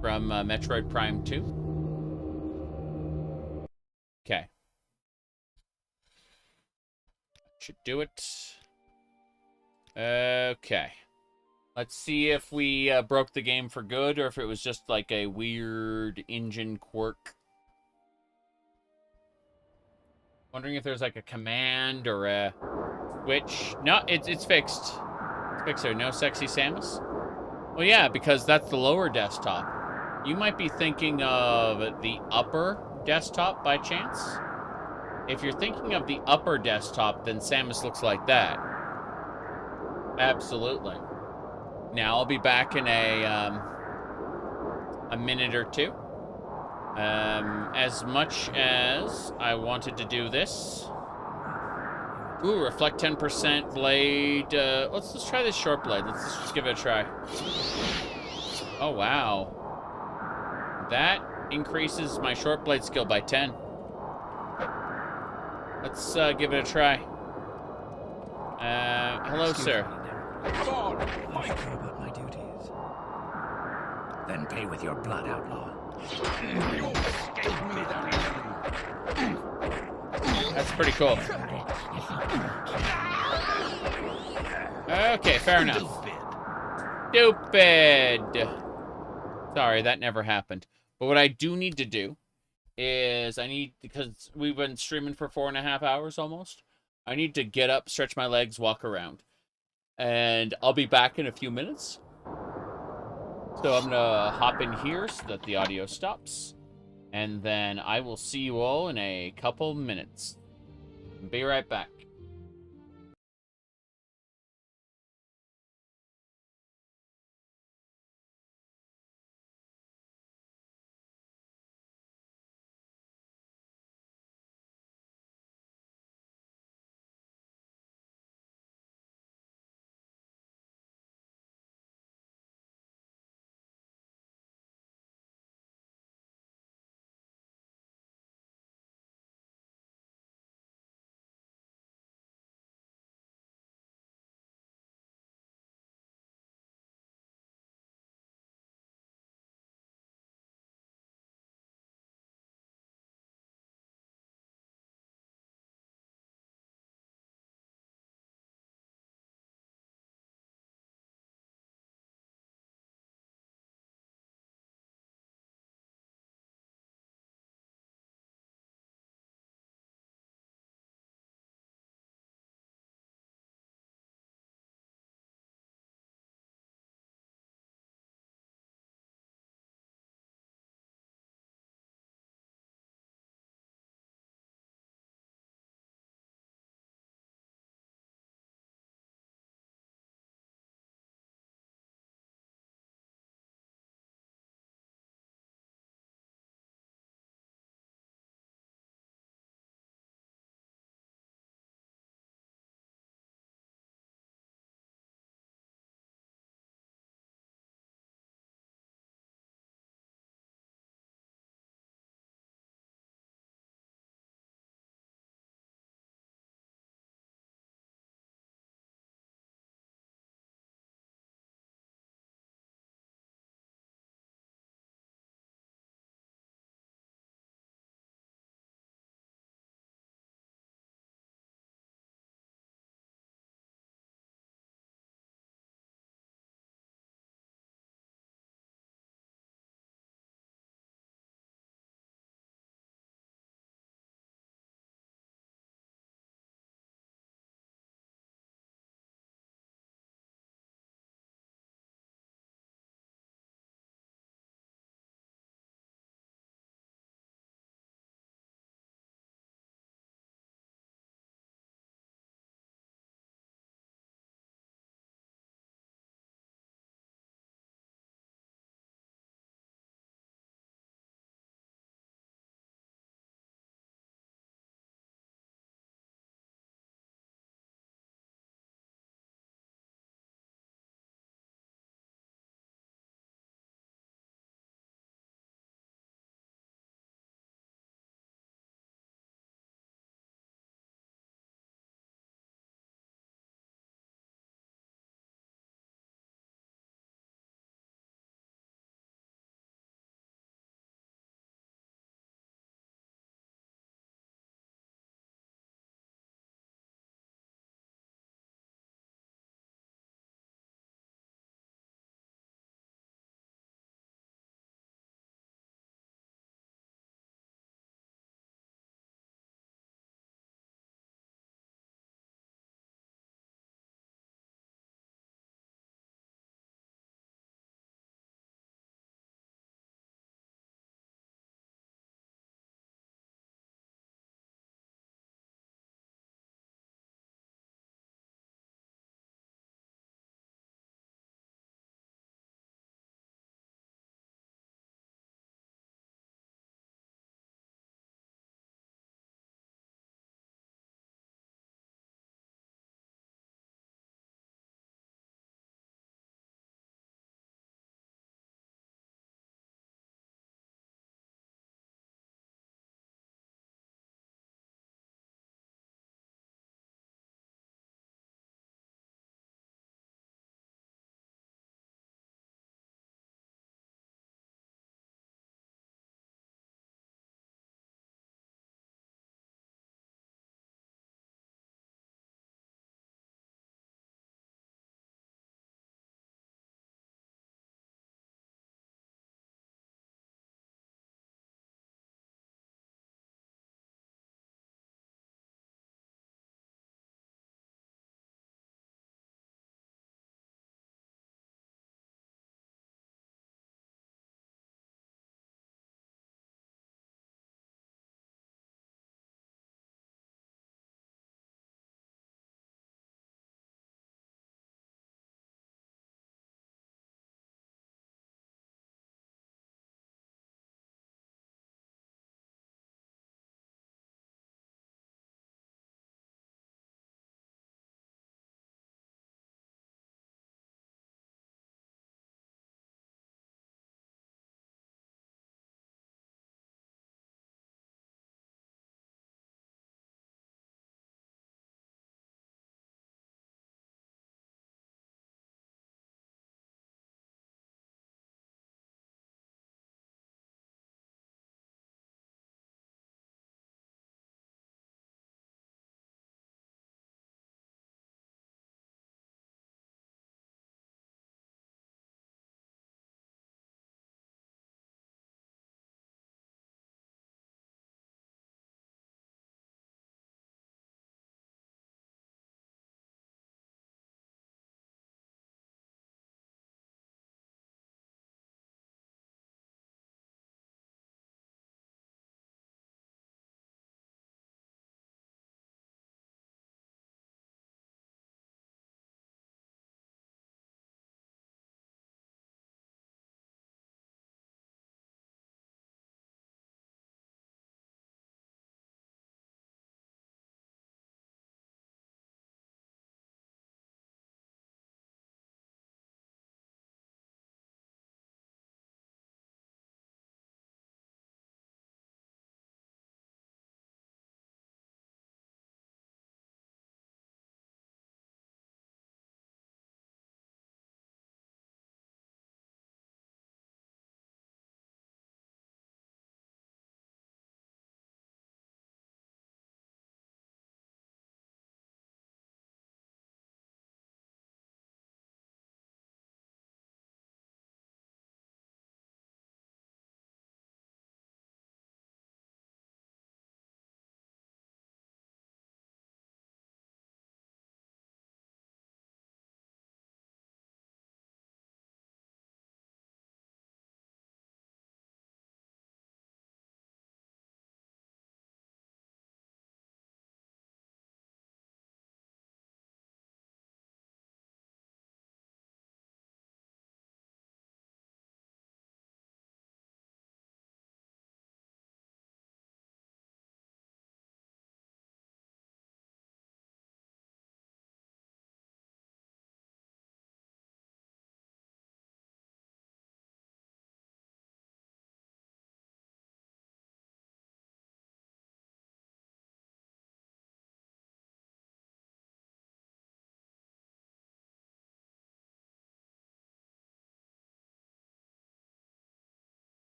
from Metroid Prime 2. Okay. Should do it. Okay. Let's see if we broke the game for good or if it was just like a weird engine quirk. Wondering if there's like a command or a switch. No, it's fixed. It's fixed there. No sexy Samus? Well, yeah, because that's the lower desktop. You might be thinking of the upper desktop by chance. If you're thinking of the upper desktop, then Samus looks like that. Absolutely. Now I'll be back in a minute or two. As much as I wanted to do this. Ooh, reflect 10% blade. Let's try this short blade. Let's just give it a try. Oh, wow. That increases my short blade skill by 10. Let's give it a try. Hello, sir. Come on, fight! About my duties. Then pay with your blood, outlaw. That's pretty cool. Okay, fair enough. Stupid. Sorry, that never happened. But what I do need to do is because we've been streaming for 4.5 hours almost, I need to get up, stretch my legs, walk around. And I'll be back in a few minutes. So I'm gonna hop in here so that the audio stops. And then I will see you all in a couple minutes. Be right back.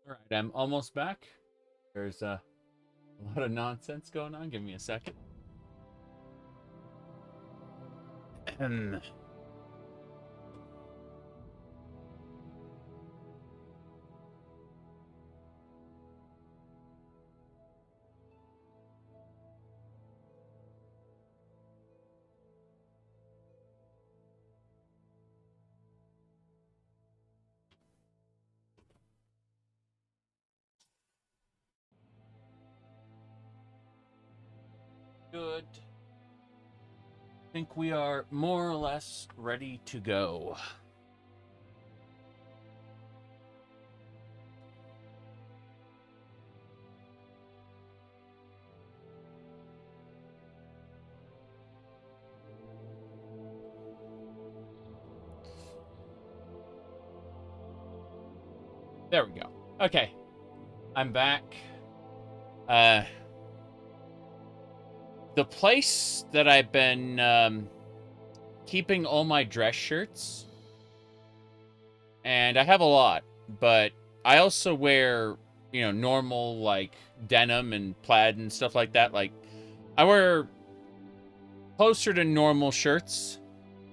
Alright, I'm almost back. There's a lot of nonsense going on. Give me a second. Good. I think we are more or less ready to go. There we go. Okay. I'm back. The place that I've been keeping all my dress shirts, and I have a lot, but I also wear, you know, normal, like, denim and plaid and stuff like that. Like, I wear closer to normal shirts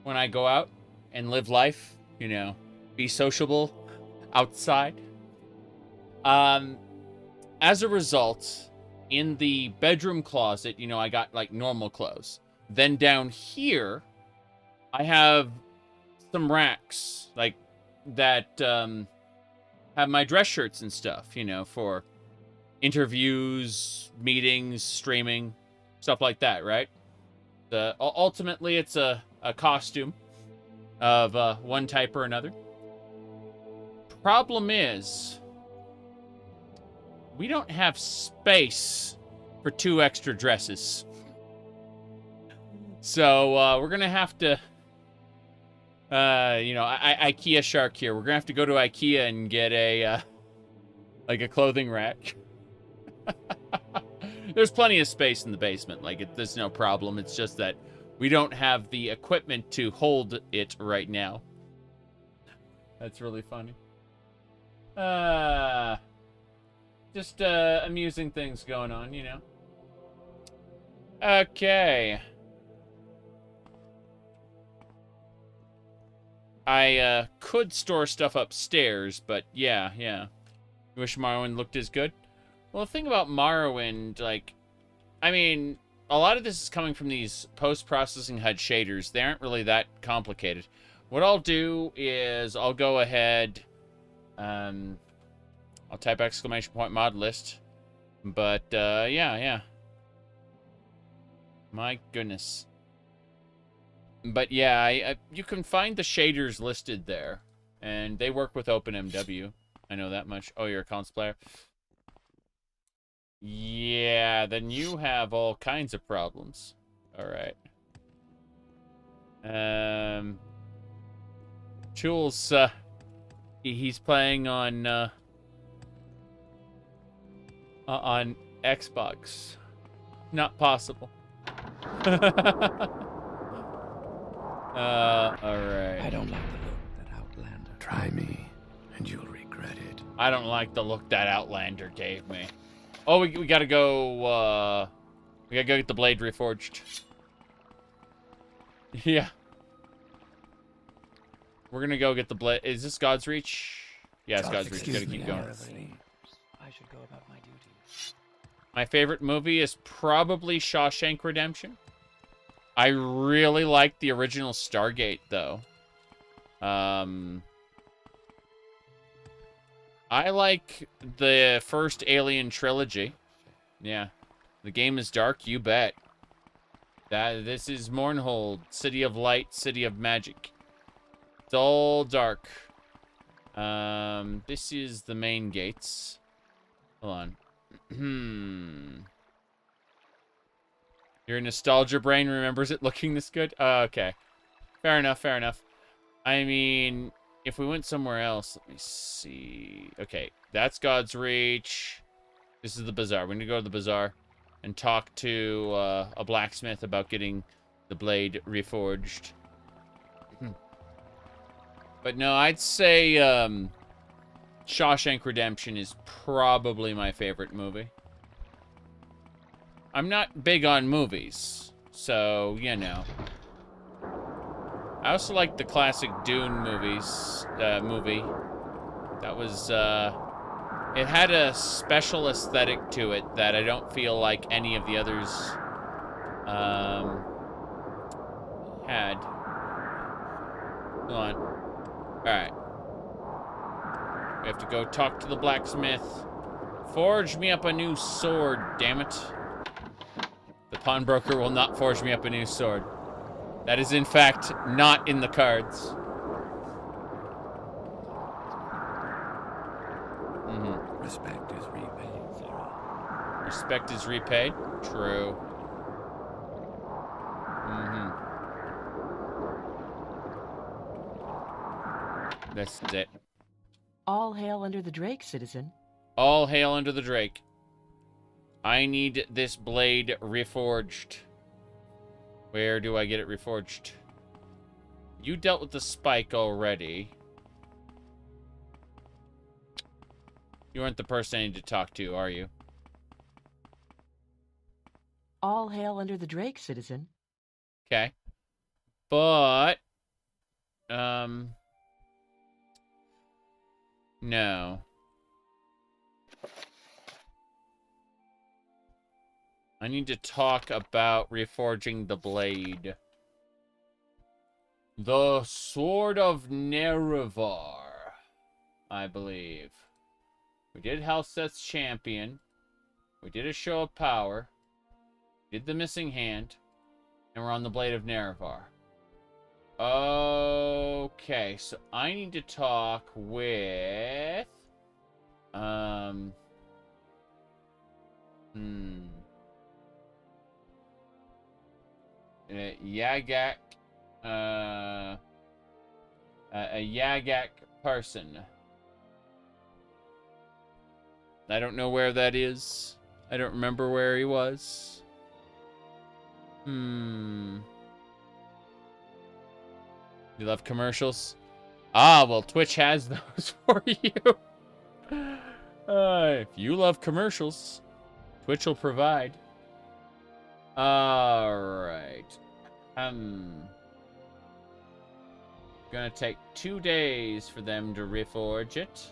when I go out and live life, you know, be sociable outside. As a result, in the bedroom closet, you know, I got, like, normal clothes. Then down here, I have some racks, like, that have my dress shirts and stuff, you know, for interviews, meetings, streaming, stuff like that, right? Ultimately, it's a costume of one type or another. Problem is, we don't have space for 2 extra dresses. So, we're gonna have to, you know, IKEA shark here. We're gonna have to go to IKEA and get a, like a clothing rack. There's plenty of space in the basement. Like, there's no problem. It's just that we don't have the equipment to hold it right now. That's really funny. Just amusing things going on, you know. Okay. I could store stuff upstairs, but yeah. You wish Morrowind looked as good? Well, the thing about Morrowind, like, I mean, a lot of this is coming from these post-processing HUD shaders. They aren't really that complicated. What I'll do is I'll go ahead, I'll type !mod list. But, yeah. My goodness. But, yeah, you can find the shaders listed there. And they work with OpenMW. I know that much. Oh, you're a cons player? Yeah, then you have all kinds of problems. Alright. Jules, he's playing on Xbox. Not possible. Alright. I don't like the look that Outlander. Try me, and you'll regret it. I don't like the look that Outlander gave me. Oh, we gotta go, we gotta go get the blade reforged. Yeah. We're gonna go get the blade. Is this God's Reach? Yeah, it's God's Reach. Gotta keep going. I should go about my duties. My favorite movie is probably Shawshank Redemption. I really like the original Stargate, though. I like the first Alien trilogy. Yeah. The game is dark, you bet. This is Mournhold, City of Light, City of Magic. It's all dark. This is the main gates. Hold on. Your nostalgia brain remembers it looking this good? Okay. Fair enough, fair enough. I mean, if we went somewhere else, let me see. Okay, that's God's Reach. This is the bazaar. We're going to go to the bazaar and talk to a blacksmith about getting the blade reforged. But no, I'd say Shawshank Redemption is probably my favorite movie. I'm not big on movies, so, you know. I also like the classic Dune movie. That was, it had a special aesthetic to it that I don't feel like any of the others, had. Hold on. Alright. We have to go talk to the blacksmith. Forge me up a new sword, damn it. The pawnbroker will not forge me up a new sword. That is, in fact, not in the cards. Respect is repaid, Sarah. Respect is repaid? True. That's it. All hail under the Drake, citizen. All hail under the Drake. I need this blade reforged. Where do I get it reforged? You dealt with the spike already. You aren't the person I need to talk to, are you? All hail under the Drake, citizen. Okay. But... no. I need to talk about reforging the blade. The Sword of Naravar, I believe. We did Helseth's Champion. We did a Show of Power. Did the Missing Hand. And we're on the Blade of Naravar. Okay, so I need to talk with... Yagak, a Yagak person. I don't know where that is. I don't remember where he was. You love commercials? Ah, well, Twitch has those for you. If you love commercials, Twitch will provide. Alright. Gonna take 2 days for them to reforge it.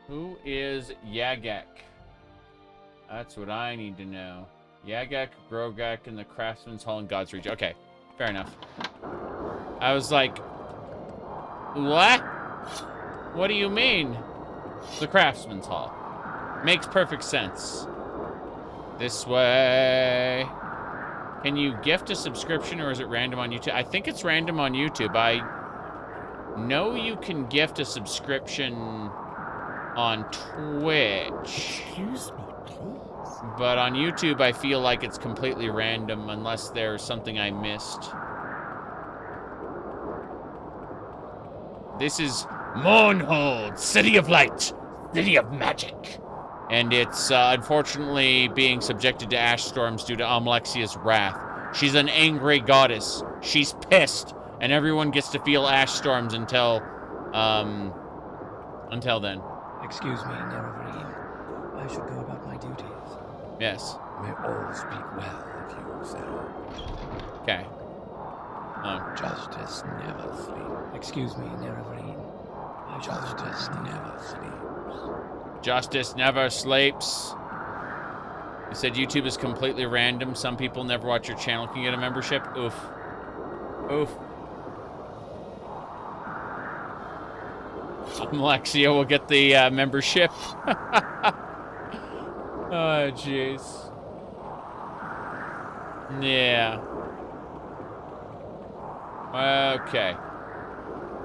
Who is Yagak? That's what I need to know. Yagak, Grogak, and the Craftsman's Hall in God's Reach. Okay, fair enough. I was like, what? What do you mean? The Craftsman's Hall. Makes perfect sense. This way. Can you gift a subscription or is it random on YouTube? I think it's random on YouTube. I know you can gift a subscription on Twitch. Excuse me, please. But on YouTube, I feel like it's completely random unless there's something I missed. This is Mournhold, City of Light, City of Magic. And it's unfortunately being subjected to ash storms due to Amalexia's wrath. She's an angry goddess. She's pissed, and everyone gets to feel ash storms until then. Excuse me, Naravarine. I should go about my duties. Yes. May all speak well of you, Sarah. Okay. Justice never sleeps. Excuse me, Naravarine. Justice never sleeps. Justice never sleeps. You said YouTube is completely random. Some people never watch your channel can get a membership. Oof. Oof. Alexia will get the membership. Oh, jeez. Yeah. Okay.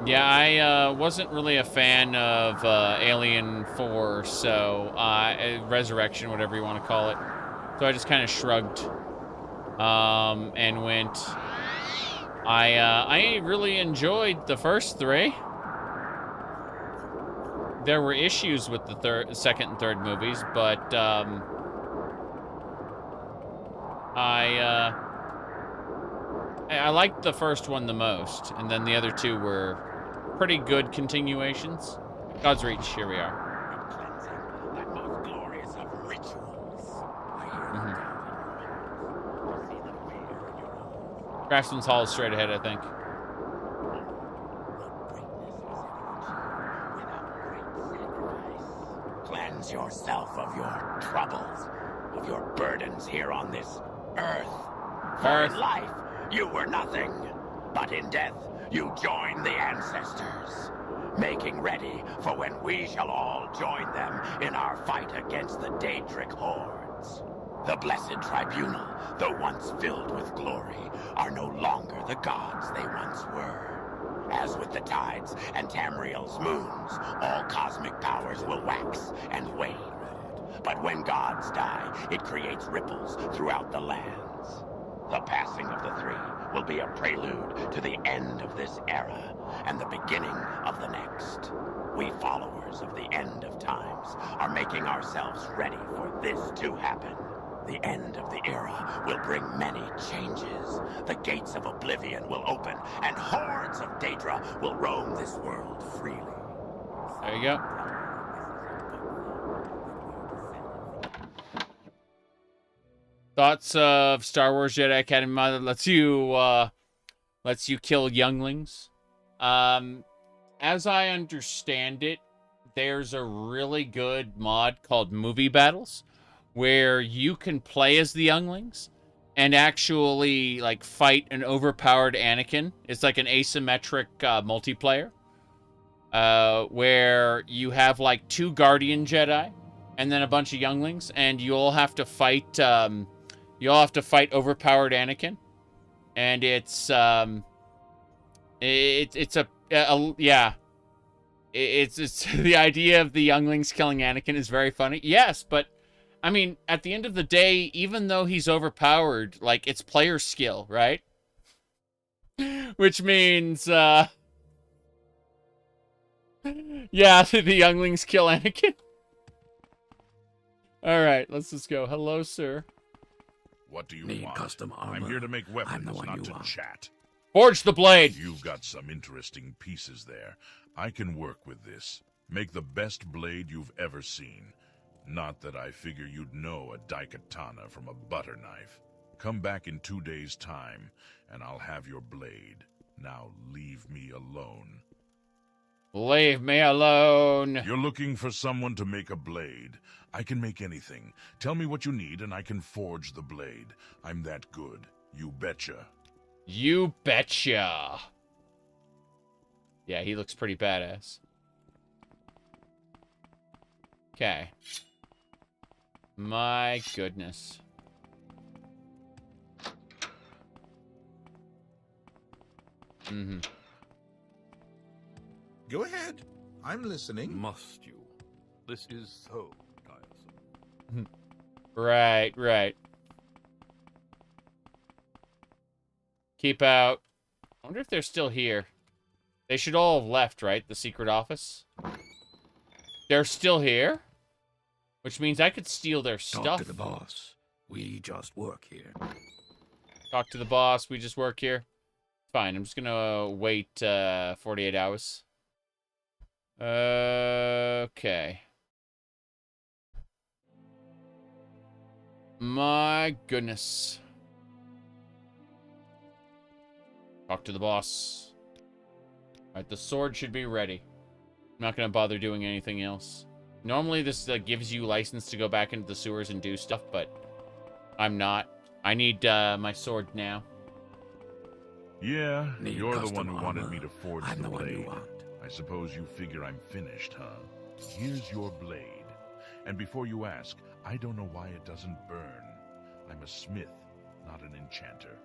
Yeah, I wasn't really a fan of Alien 4, so Resurrection, whatever you want to call it. So I just kind of shrugged and went. I really enjoyed the first 3. There were issues with the second and third movies, but I I liked the first one the most, and then the other two were pretty good continuations. God's Reach, here we are. That most glorious of rituals. Craftsman's Hall is straight ahead, I think. Cleanse yourself of your troubles, of your burdens here on this earth. For in life, you were nothing, but in death, you joined the ancestors, making ready for when we shall all join them in our fight against the Daedric hordes. The blessed Tribunal, though once filled with glory, are no longer the gods they once were. As with the tides and Tamriel's moons, all cosmic powers will wax and wane. But when gods die, it creates ripples throughout the lands. The passing of the three will be a prelude to the end of this era and the beginning of the next. We followers of the end of times are making ourselves ready for this to happen. The end of the era will bring many changes. The gates of oblivion will open, and hordes of Daedra will roam this world freely. There you go. Thoughts of Star Wars Jedi Academy mod that lets you kill younglings. As I understand it, there's a really good mod called Movie Battles, where you can play as the younglings and actually like fight an overpowered Anakin. It's like an asymmetric multiplayer where you have like 2 Guardian Jedi and then a bunch of younglings, and you all have to fight overpowered Anakin, and it's the idea of the younglings killing Anakin is very funny. Yes, but I mean, at the end of the day, even though he's overpowered, like, it's player skill, right? Which means, yeah, the younglings kill Anakin. All right, let's just go. Hello, sir. What do you Need want? custom armor. I'm here to make weapons, I'm the one not you to want. chat. Forge the blade. You've got some interesting pieces there. I can work with this. Make the best blade you've ever seen. Not that I figure you'd know a daikatana from a butter knife. Come back in 2 days' time, and I'll have your blade. Now leave me alone. Leave me alone. You're looking for someone to make a blade. I can make anything. Tell me what you need, and I can forge the blade. I'm that good. You betcha. You betcha. Yeah, he looks pretty badass. Okay. My goodness. Go ahead. I'm listening. Must you? This is so tiresome. Right. Keep out. I wonder if they're still here. They should all have left, right? The secret office? They're still here? Which means I could steal their stuff. Talk to the boss. We just work here. Talk to the boss. We just work here. Fine. I'm just gonna wait 48 hours. Okay. My goodness. Talk to the boss. Alright, the sword should be ready. I'm not gonna bother doing anything else. Normally this gives you license to go back into the sewers and do stuff, but I'm not. I need my sword now. Yeah, Need you're the custom one who wanted armor. me to forge I'm the the one you blade. want. I suppose you figure I'm finished, huh? Here's your blade. And before you ask, I don't know why it doesn't burn. I'm a smith, not an enchanter.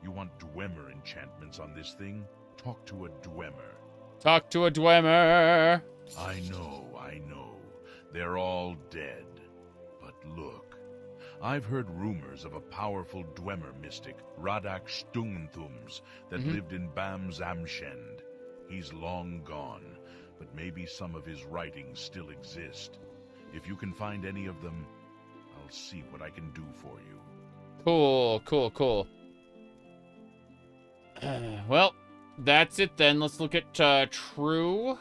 You want Dwemer enchantments on this thing? Talk to a Dwemer. Talk to a Dwemer. I know. They're all dead. But look, I've heard rumors of a powerful Dwemer mystic, Radak Stungenthums, that lived in Bam Zamshend. He's long gone, but maybe some of his writings still exist. If you can find any of them, I'll see what I can do for you. Cool. Well, that's it then. Let's look at True.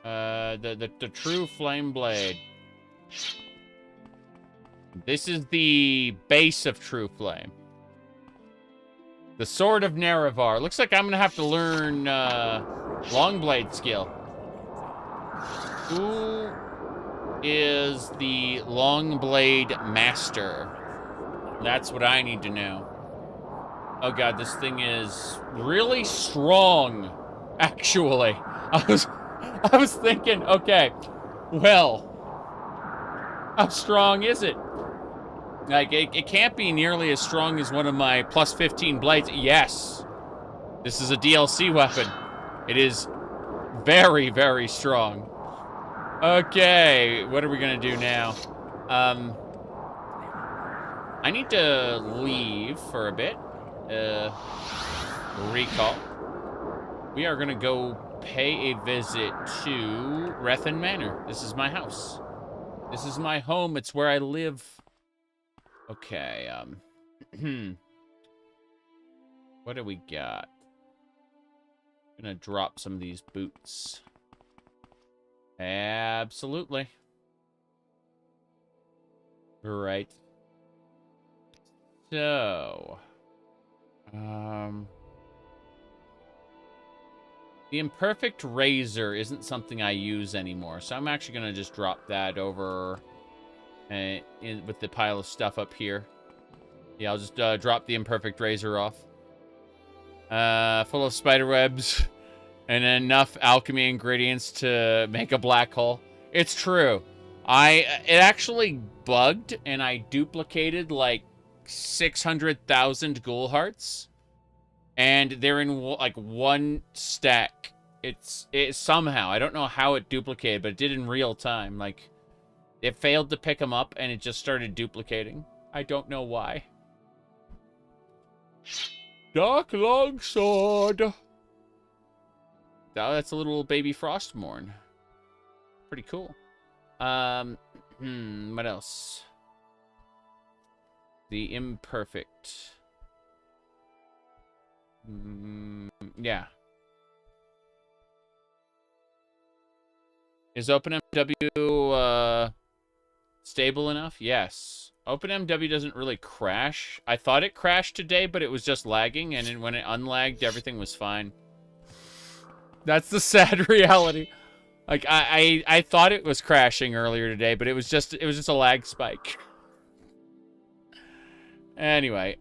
The True Flame Blade. This is the base of True Flame. The Sword of Naravar. Looks like I'm gonna have to learn Longblade skill. Who is the Longblade Master? That's what I need to know. Oh god, this thing is really strong, actually. I was thinking, okay, well, how strong is it? Like, it can't be nearly as strong as one of my plus 15 blades. Yes, this is a DLC weapon. It is very, very strong. Okay, what are we gonna do now? I need to leave for a bit. Recall. We are gonna go pay a visit to Rethen Manor. This is my house. This is my home. It's where I live. Okay, what do we got? I'm gonna drop some of these boots. Absolutely. Right. So, the imperfect razor isn't something I use anymore, so I'm actually gonna just drop that over with the pile of stuff up here. Yeah, I'll just drop the imperfect razor off. Full of spider webs and enough alchemy ingredients to make a black hole. It's true. It actually bugged and I duplicated like 600,000 ghoul hearts, and they're in like one stack. It somehow, I don't know how it duplicated, but it did in real time. Like, it failed to pick them up and it just started duplicating. I don't know why. Dark Longsword. Oh, that's a little baby Frostmourne. Pretty cool. What else? The imperfect. Yeah. Is OpenMW stable enough? Yes. OpenMW doesn't really crash. I thought it crashed today, but it was just lagging, and then when it unlagged, everything was fine. That's the sad reality. Like, I thought it was crashing earlier today, but it was just a lag spike. Anyway,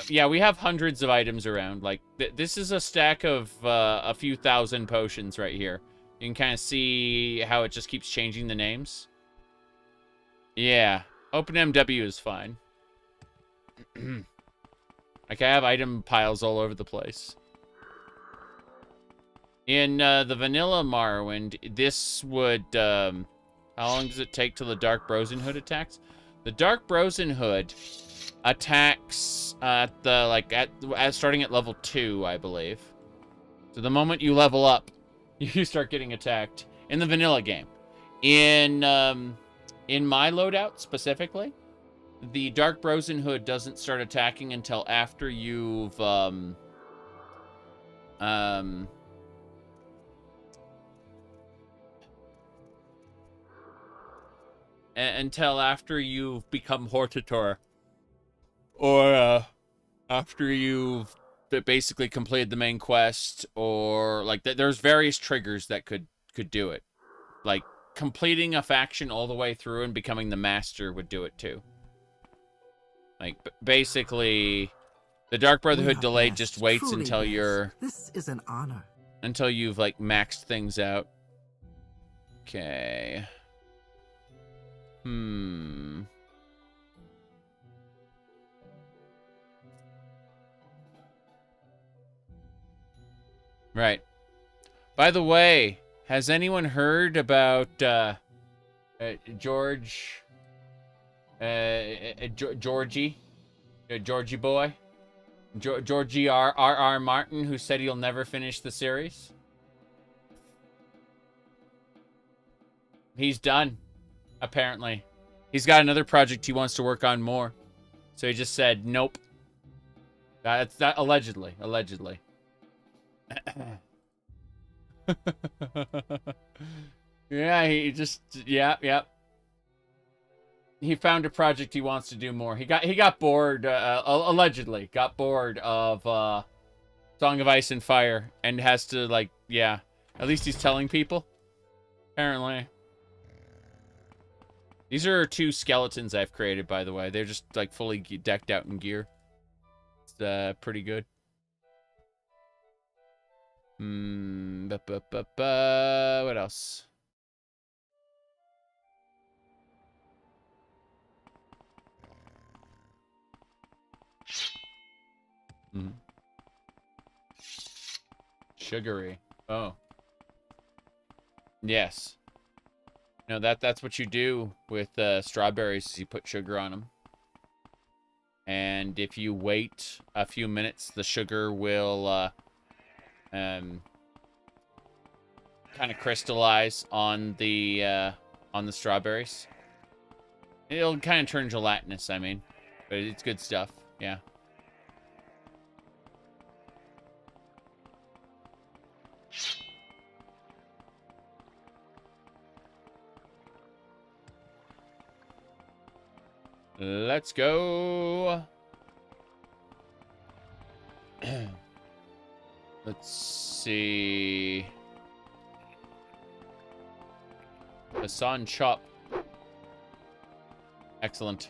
yeah, we have hundreds of items around. Like, this is a stack of a few thousand potions right here. You can kind of see how it just keeps changing the names. Yeah, OpenMW is fine. Like, I have item piles all over the place. In the vanilla Morrowind, this would, how long does it take till the Dark Brosen Hood attacks? The Dark Brosen Hood attacks at starting at level 2, I believe. So the moment you level up, you start getting attacked in the vanilla game. In my loadout specifically, the Dark Brosen Hood doesn't start attacking until after you've until after you've become Hortator, or after you've basically completed the main quest, or like there's various triggers that could do it. Like completing a faction all the way through and becoming the master would do it too. Like basically, the Dark Brotherhood delayed just waits Truly until blessed. you're This is an honor. until you've like maxed things out. Okay. Right. By the way, has anyone heard about Georgie boy? Georgie R.R. Martin, who said he'll never finish the series? He's done, apparently. He's got another project he wants to work on more. So he just said, nope. That's that allegedly. Allegedly. Yeah, he just yeah. He found a project he wants to do more. He got bored. Allegedly got bored of Song of Ice and Fire, and has to like At least he's telling people. Apparently. These are 2 skeletons I've created, by the way. They're just like fully decked out in gear. It's pretty good. What else? Sugary. Oh. Yes. No, that's what you do with strawberries, is you put sugar on them. And if you wait a few minutes, the sugar will kind of crystallize on the strawberries. It'll kind of turn gelatinous, I mean. But it's good stuff, yeah. Let's go. Let's see. Hassan Chop. Excellent.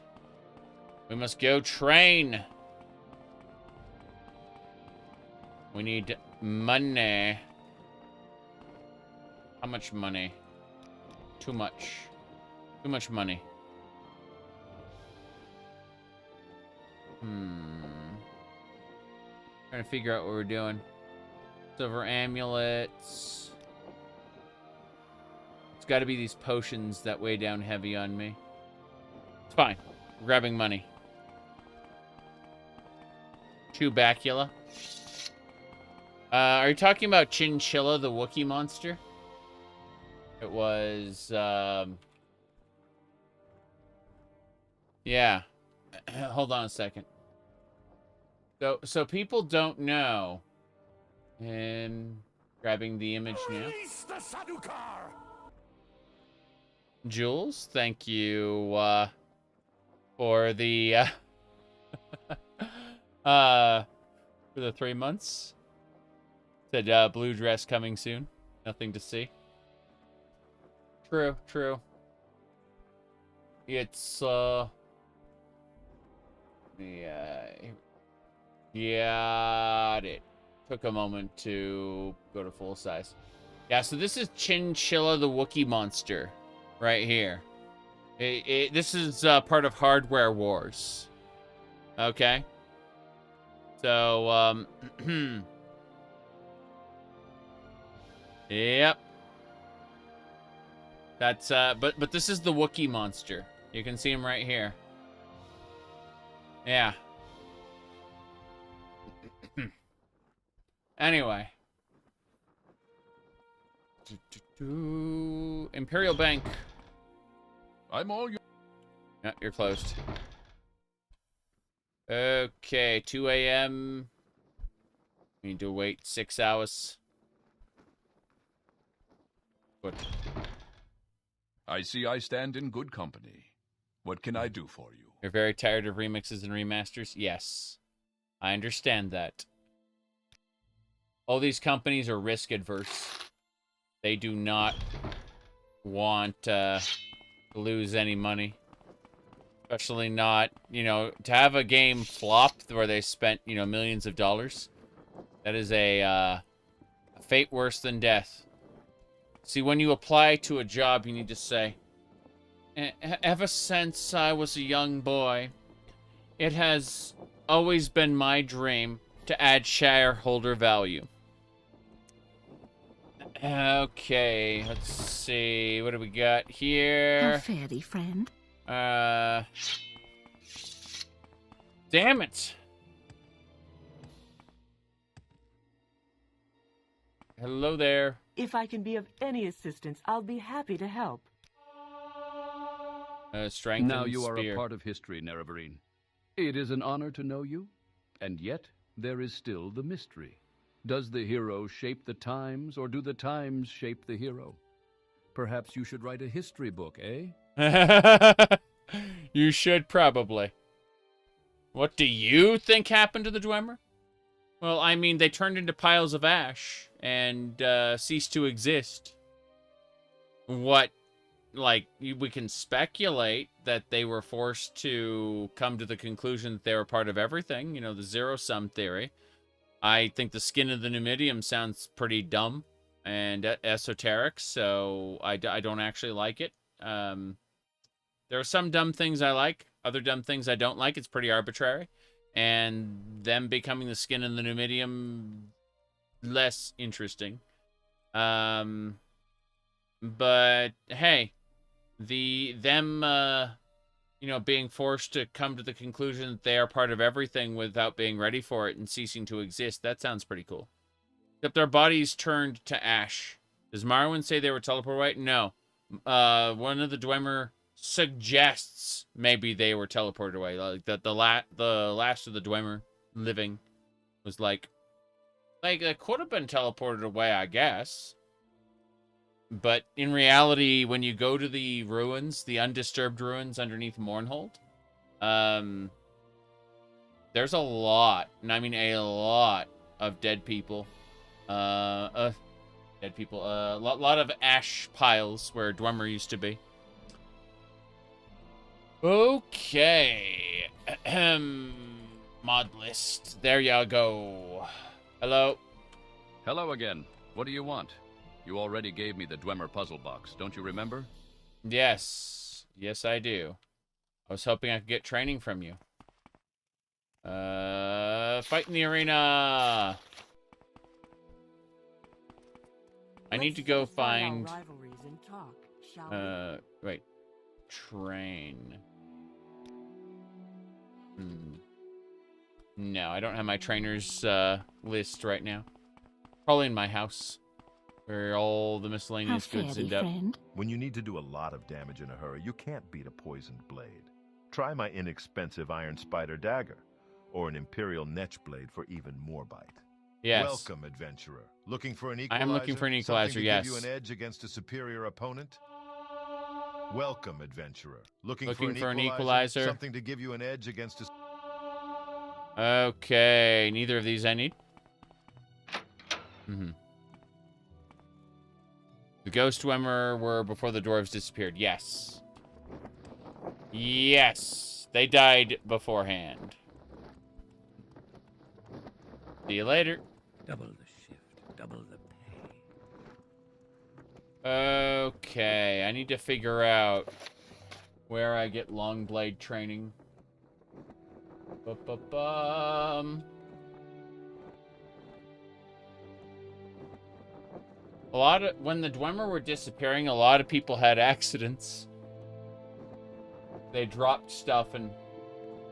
We must go train. We need money. How much money? Too much. Too much money. Trying to figure out what we're doing. Silver amulets. It's got to be these potions that weigh down heavy on me. It's fine. We're grabbing money. 2 bacula. Are you talking about Chinchilla, the Wookiee monster? It was, yeah. Hold on a second. So people don't know. And grabbing the image now. Jules, thank you for the for the 3 months. Said blue dress coming soon. Nothing to see. True. It's yeah, it took a moment to go to full size. Yeah, so this is Chinchilla the Wookiee monster right here. This is part of Hardware Wars. Okay. So, yep. That's, but this is the Wookiee monster. You can see him right here. Yeah. Anyway. Imperial Bank. I'm all yours. Yeah, you're closed. Okay, 2 a.m. We need to wait 6 hours. Good. I see I stand in good company. What can I do for you? You're very tired of remixes and remasters? Yes. I understand that. All these companies are risk adverse. They do not want to lose any money. Especially not, to have a game flop where they spent, millions of dollars. That is a fate worse than death. See, when you apply to a job, you need to say, ever since I was a young boy, it has always been my dream to add shareholder value. Okay, let's see. What do we got here? How fare thee, friend? Damn it. Hello there. If I can be of any assistance, I'll be happy to help. Strength now and you are spear. a part of history, Naravarine. It is an honor to know you, and yet there is still the mystery. Does the hero shape the times, or do the times shape the hero? Perhaps you should write a history book, eh? You should probably. What do you think happened to the Dwemer? Well, I mean, they turned into piles of ash and ceased to exist. What, like, we can speculate that they were forced to come to the conclusion that they were part of everything, you know, the zero-sum theory. I think the skin of the Numidium sounds pretty dumb and esoteric, so I don't actually like it. There are some dumb things I like, other dumb things I don't like. It's pretty arbitrary. And them becoming the skin of the Numidium, less interesting. But hey, them you know, being forced to come to the conclusion that they are part of everything without being ready for it and ceasing to exist, that sounds pretty cool. Except their bodies turned to ash. Does Morrowind say they were teleported away? No. One of the Dwemer suggests maybe they were teleported away. Like the last of the Dwemer living was like they could have been teleported away, I guess. But in reality, when you go to the ruins, the undisturbed ruins underneath Mournhold, there's a lot, and I mean a lot, of dead people. A lot of ash piles where Dwemer used to be. Okay. Mod list. There you go. Hello. Hello again. What do you want? You already gave me the Dwemer puzzle box, don't you remember? Yes. Yes, I do. I was hoping I could get training from you. Fight in the arena! I need to go find... wait. Train. No, I don't have my trainer's list right now. Probably in my house, where all the miscellaneous goods end up. When you need to do a lot of damage in a hurry, you can't beat a poisoned blade. Try my inexpensive Iron Spider dagger, or an Imperial Netch blade for even more bite. Yes. Welcome, adventurer. Looking for an equalizer? I'm looking for an equalizer, Something to yes. give you an edge against a superior opponent? Welcome, adventurer. Looking for an equalizer? Something to give you an edge against a... Okay, neither of these I need. The Ghost Dwemer were before the dwarves disappeared. Yes. Yes. They died beforehand. See you later. Double the shift, double the pay. Okay, I need to figure out where I get long blade training. When the Dwemer were disappearing, a lot of people had accidents. They dropped stuff and,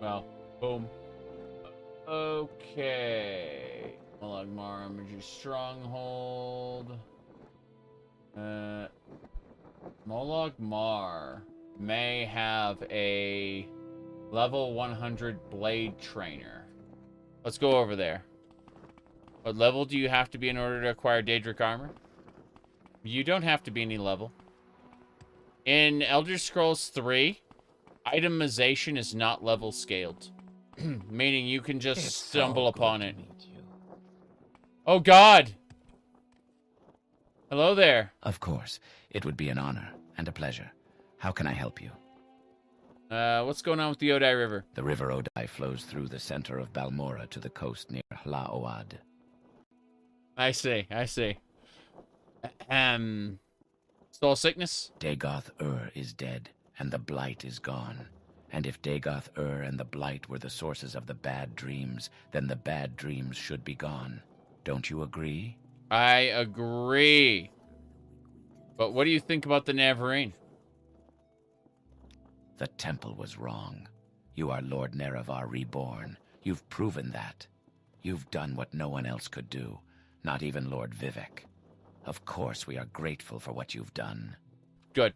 well, boom. Okay. Malagmar Imagery Stronghold. Malagmar may have a level 100 blade trainer. Let's go over there. What level do you have to be in order to acquire Daedric armor? You don't have to be any level. In Elder Scrolls 3, itemization is not level scaled. Meaning you can just stumble upon it. Oh God! Hello there. Of course. It would be an honor and a pleasure. How can I help you? What's going on with the Odai River? The River Odai flows through the center of Balmora to the coast near Hlaoad. I see. Soul sickness? Dagoth-Ur is dead, and the Blight is gone. And if Dagoth-Ur and the Blight were the sources of the bad dreams, then the bad dreams should be gone. Don't you agree? I agree. But what do you think about the Navarine? The temple was wrong. You are Lord Naravar reborn. You've proven that. You've done what no one else could do, not even Lord Vivek. Of course, we are grateful for what you've done. Good.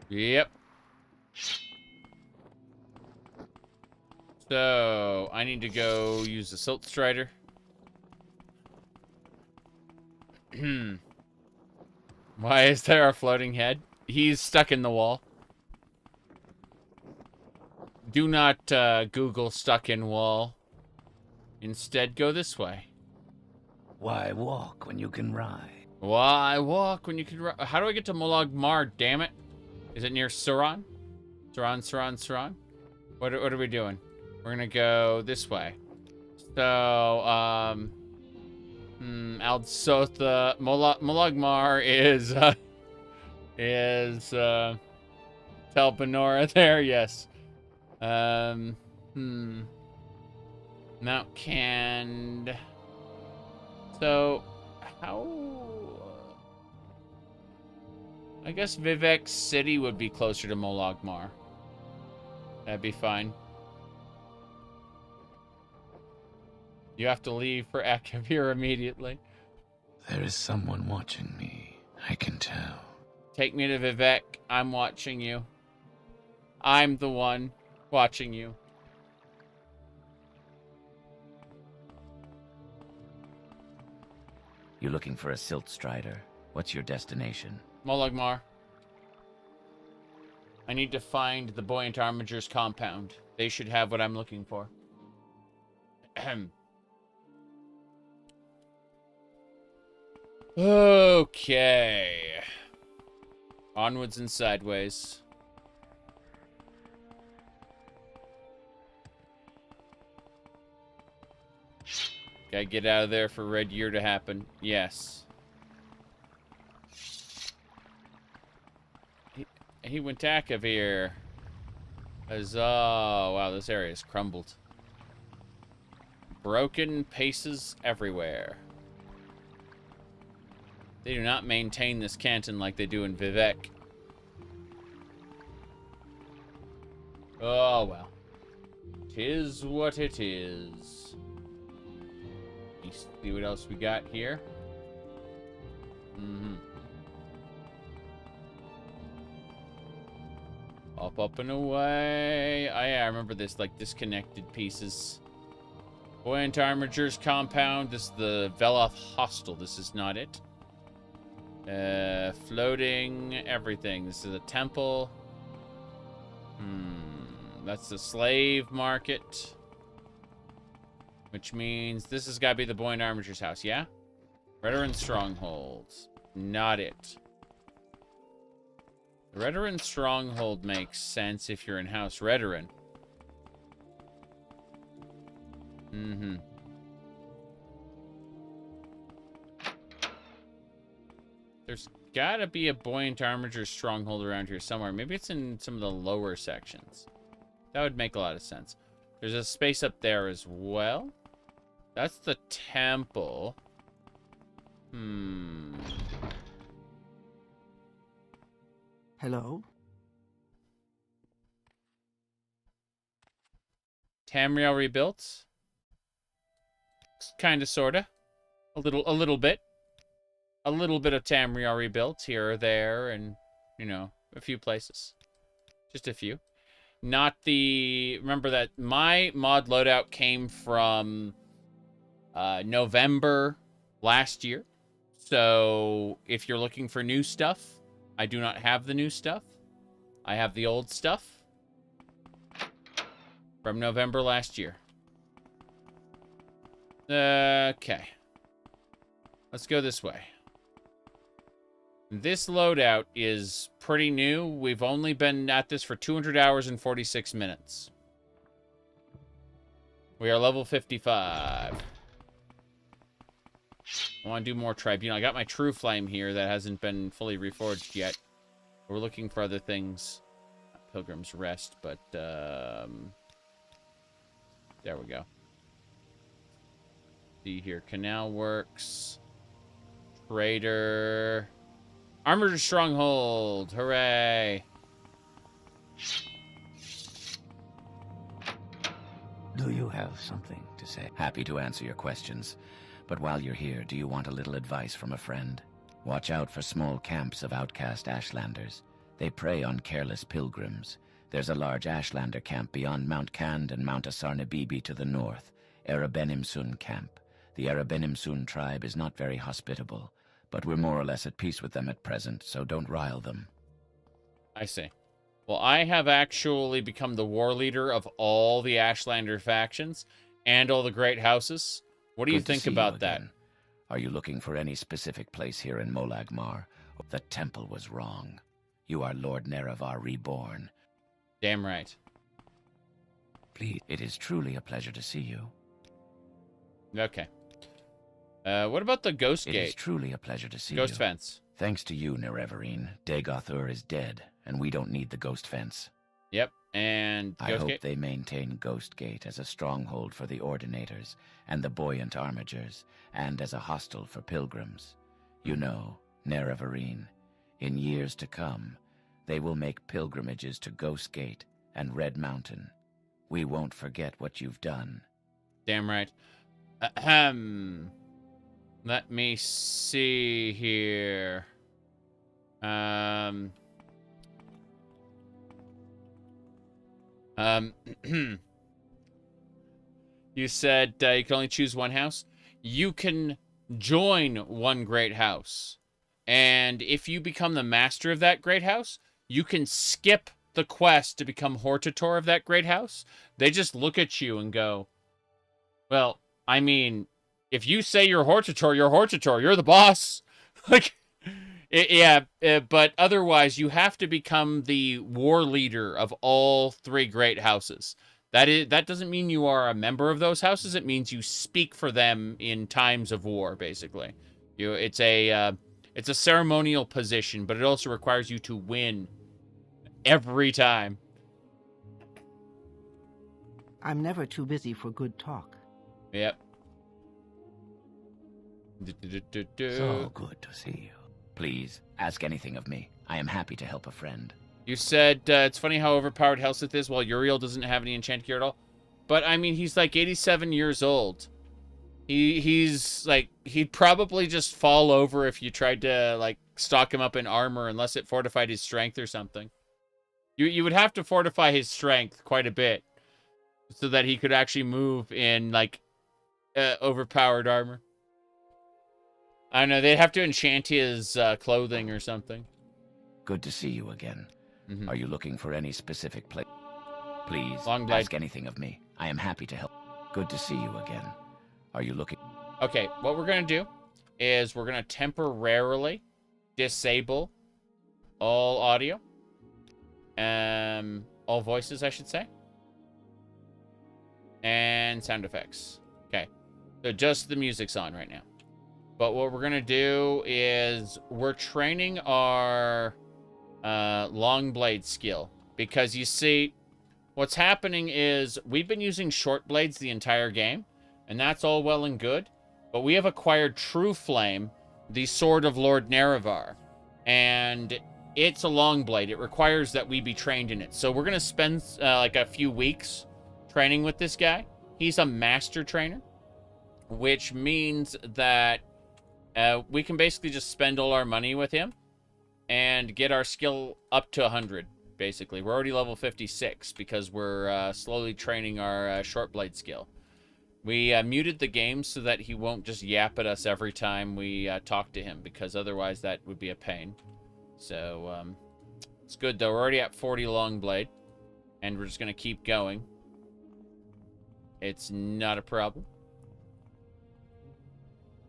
Yep. So, I need to go use the Silt Strider. Why is there a floating head? He's stuck in the wall. Do not Google stuck in wall. Instead, go this way. Why walk when you can ride? Why walk when you can ride? How do I get to Molag Mar, damn it? Is it near Suran? Suran? What are we doing? We're gonna go this way. So, Aldsotha, Molag Mar is Telpanora there, yes. Mount Cand. So, how? I guess Vivek City would be closer to Molag Mar. That'd be fine. You have to leave for Akavir immediately. There is someone watching me. I can tell. Take me to Vivek. I'm watching you. I'm the one watching you. You're looking for a Silt Strider. What's your destination? Molag Mar. I need to find the Buoyant Armiger's compound. They should have what I'm looking for. Ahem. Okay. Onwards and sideways. Gotta get out of there for Red Year to happen. Yes. He went to Akavir. Huzzah. Wow, this area is crumbled. Broken paces everywhere. They do not maintain this canton like they do in Vivek. Oh, well. 'Tis what it is. Let's see what else we got here. Up and away. Oh, yeah, I remember this, like, disconnected pieces. Buoyant Armiger's compound. This is the Veloth Hostel. This is not it. Floating everything. This is a temple. That's the slave market. Which means this has got to be the Buoyant Armiger's house, yeah? Redoran Strongholds. Not it. The Redoran Stronghold makes sense if you're in House Redoran. There's gotta be a Buoyant Armiger's Stronghold around here somewhere. Maybe it's in some of the lower sections. That would make a lot of sense. There's a space up there as well. That's the temple. Hello? Tamriel rebuilt. Kinda, sorta. A little bit. A little bit of Tamriel rebuilt here or there, and, you know, a few places. Just a few. Not the... Remember that my mod loadout came from November last year. So, if you're looking for new stuff, I do not have the new stuff. I have the old stuff from November last year. Okay. Let's go this way. This loadout is pretty new. We've only been at this for 200 hours and 46 minutes. We are level 55. I want to do more Tribunal. I got my True Flame here that hasn't been fully reforged yet. We're looking for other things. Not Pilgrim's Rest, but there we go. See here. Canal Works. Trader. Armored Stronghold. Hooray. Do you have something to say? Happy to answer your questions. But while you're here, do you want a little advice from a friend? Watch out for small camps of outcast Ashlanders. They prey on careless pilgrims. There's a large Ashlander camp beyond Mount Kand and Mount Asarnabibi to the north. Arabenimsun camp. The Arabenimsun tribe is not very hospitable, but we're more or less at peace with them at present, so don't rile them. I see. Well, I have actually become the war leader of all the Ashlander factions and all the great houses. What do you think about that? Are you looking for any specific place here in Molagmar? The temple was wrong. You are Lord Naravar reborn. Damn right. Please, it is truly a pleasure to see you. Okay. What about the Ghost Gate? It is truly a pleasure to see you. Ghost Fence. Thanks to you, Nerevarine, Dagoth is dead, and we don't need the Ghost Fence. Yep, and I hope they maintain Ghost Gate as a stronghold for the Ordinators and the Buoyant Armigers, and as a hostel for pilgrims. You know, Nerevarine, in years to come, they will make pilgrimages to Ghost Gate and Red Mountain. We won't forget what you've done. Damn right. Ahem. Let me see here. You said you can only choose one house. You can join one great house. And if you become the master of that great house, you can skip the quest to become Hortator of that great house. They just look at you and go, well, I mean, if you say you're Hortator, you're Hortator. You're the boss. Like, but otherwise, you have to become the war leader of all three great houses. That doesn't mean you are a member of those houses. It means you speak for them in times of war, basically. It's a ceremonial position, but it also requires you to win every time. I'm never too busy for good talk. Yep. So good to see you. Please, ask anything of me. I am happy to help a friend. You said it's funny how overpowered Helseth is while Uriel doesn't have any enchant gear at all. But, I mean, he's like 87 years old. He's like, he'd probably just fall over if you tried to, like, stock him up in armor unless it fortified his strength or something. You would have to fortify his strength quite a bit so that he could actually move in, like, overpowered armor. I don't know, they'd have to enchant his clothing or something. Good to see you again. Mm-hmm. Are you looking for any specific place? Please, Longblade. ask anything of me. I am happy to help. Good to see you again. Are you looking? Okay, what we're going to do is we're going to temporarily disable all audio. All voices, I should say. And sound effects. Okay, so just the music's on right now. But what we're going to do is we're training our long blade skill. Because you see, what's happening is we've been using short blades the entire game. And that's all well and good. But we have acquired True Flame, the sword of Lord Naravar. And it's a long blade. It requires that we be trained in it. So we're going to spend like a few weeks training with this guy. He's a master trainer. Which means that we can basically just spend all our money with him and get our skill up to 100, basically. We're already level 56 because we're slowly training our short blade skill. We muted the game so that he won't just yap at us every time we talk to him, because otherwise that would be a pain. So, it's good, though. We're already at 40 long blade, and we're just going to keep going. It's not a problem.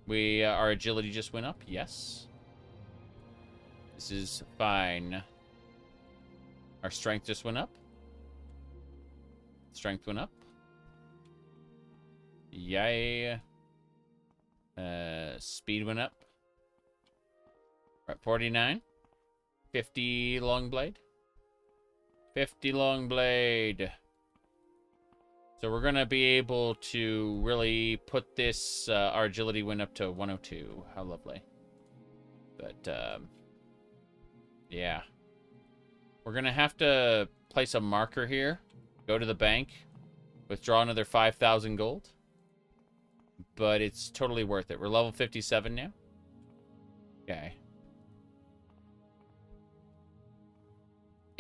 Our agility just went up. Yes. This is fine. Our strength just went up. Strength went up. Yay. Speed went up. We're at 49. 50 long blade. 50 long blade. So we're going to be able to really put this, our agility went up to 102. How lovely. But, yeah. We're going to have to place a marker here. Go to the bank. Withdraw another 5,000 gold. But it's totally worth it. We're level 57 now. Okay.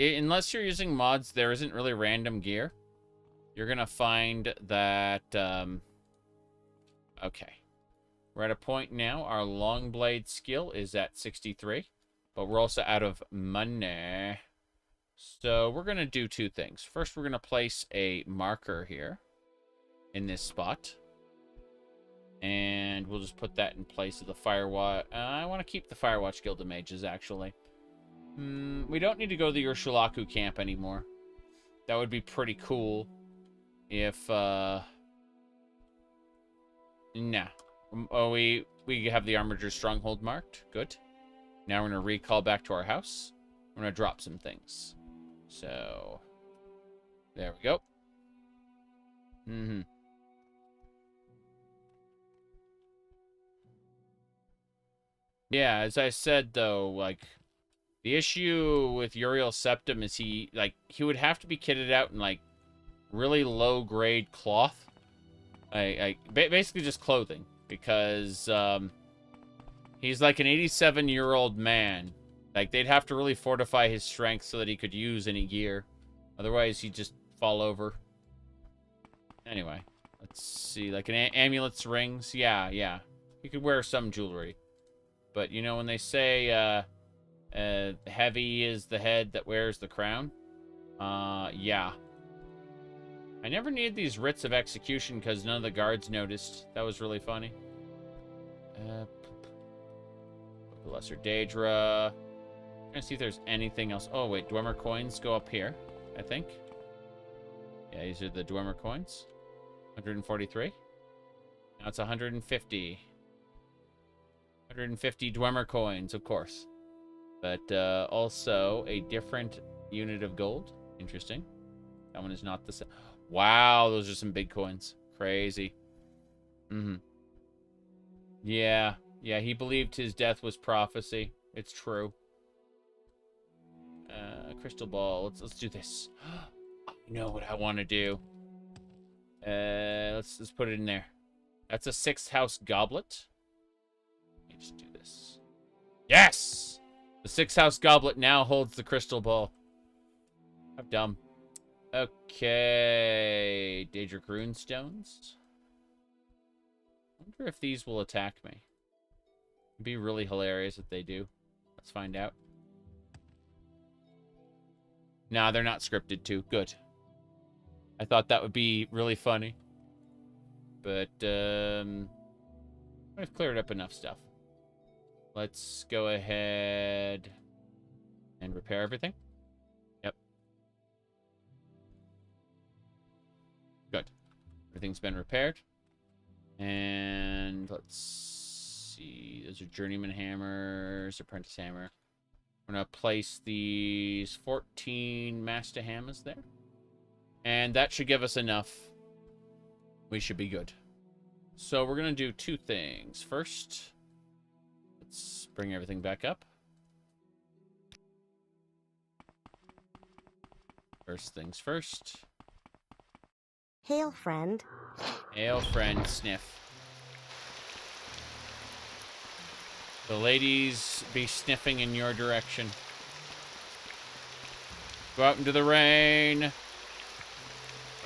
unless you're using mods, there isn't really random gear. You're gonna find that, okay. We're at a point now, our long blade skill is at 63, but we're also out of money. So we're gonna do two things. First, we're gonna place a marker here in this spot. And we'll just put that in place of the Firewatch. I want to keep the Firewatch Guild of Mages, actually. We don't need to go to the Urshulaku camp anymore. That would be pretty cool if, Nah. Oh, we have the Armiger Stronghold marked. Good. Now we're going to recall back to our house. We're going to drop some things. So, there we go. Yeah, as I said, though, like, the issue with Uriel Septim is he would have to be kitted out in, like, really low-grade cloth. Basically just clothing, because, he's like an 87-year-old man. Like, they'd have to really fortify his strength so that he could use any gear. Otherwise, he'd just fall over. Anyway, let's see, like, amulets, rings, yeah. He could wear some jewelry. But, you know, when they say, heavy is the head that wears the crown? Yeah. I never needed these writs of execution because none of the guards noticed. That was really funny. Lesser Daedra. I'm gonna see if there's anything else. Oh, wait, Dwemer coins go up here, I think. Yeah, these are the Dwemer coins. 143. Now it's 150. 150 Dwemer coins, of course. But also a different unit of gold. Interesting. That one is not the same. Wow, those are some big coins. Crazy. Yeah, he believed his death was prophecy. It's true. Crystal ball. Let's do this. I know what I want to do. Let's put it in there. That's a 6th house goblet. Let me just do this. Yes! The 6th house goblet now holds the crystal ball. I'm dumb. Okay. Daedric rune stones. I wonder if these will attack me. It'd be really hilarious if they do. Let's find out. Nah, they're not scripted to. Good. I thought that would be really funny. But, I've cleared up enough stuff. Let's go ahead and repair everything. Yep. Good. Everything's been repaired. And let's see. Those are journeyman hammers, apprentice hammer. I'm going to place these 14 master hammers there. And that should give us enough. We should be good. So we're going to do two things. First, let's bring everything back up. First things first. Hail, friend. Hail, friend, sniff. The ladies be sniffing in your direction. Go out into the rain.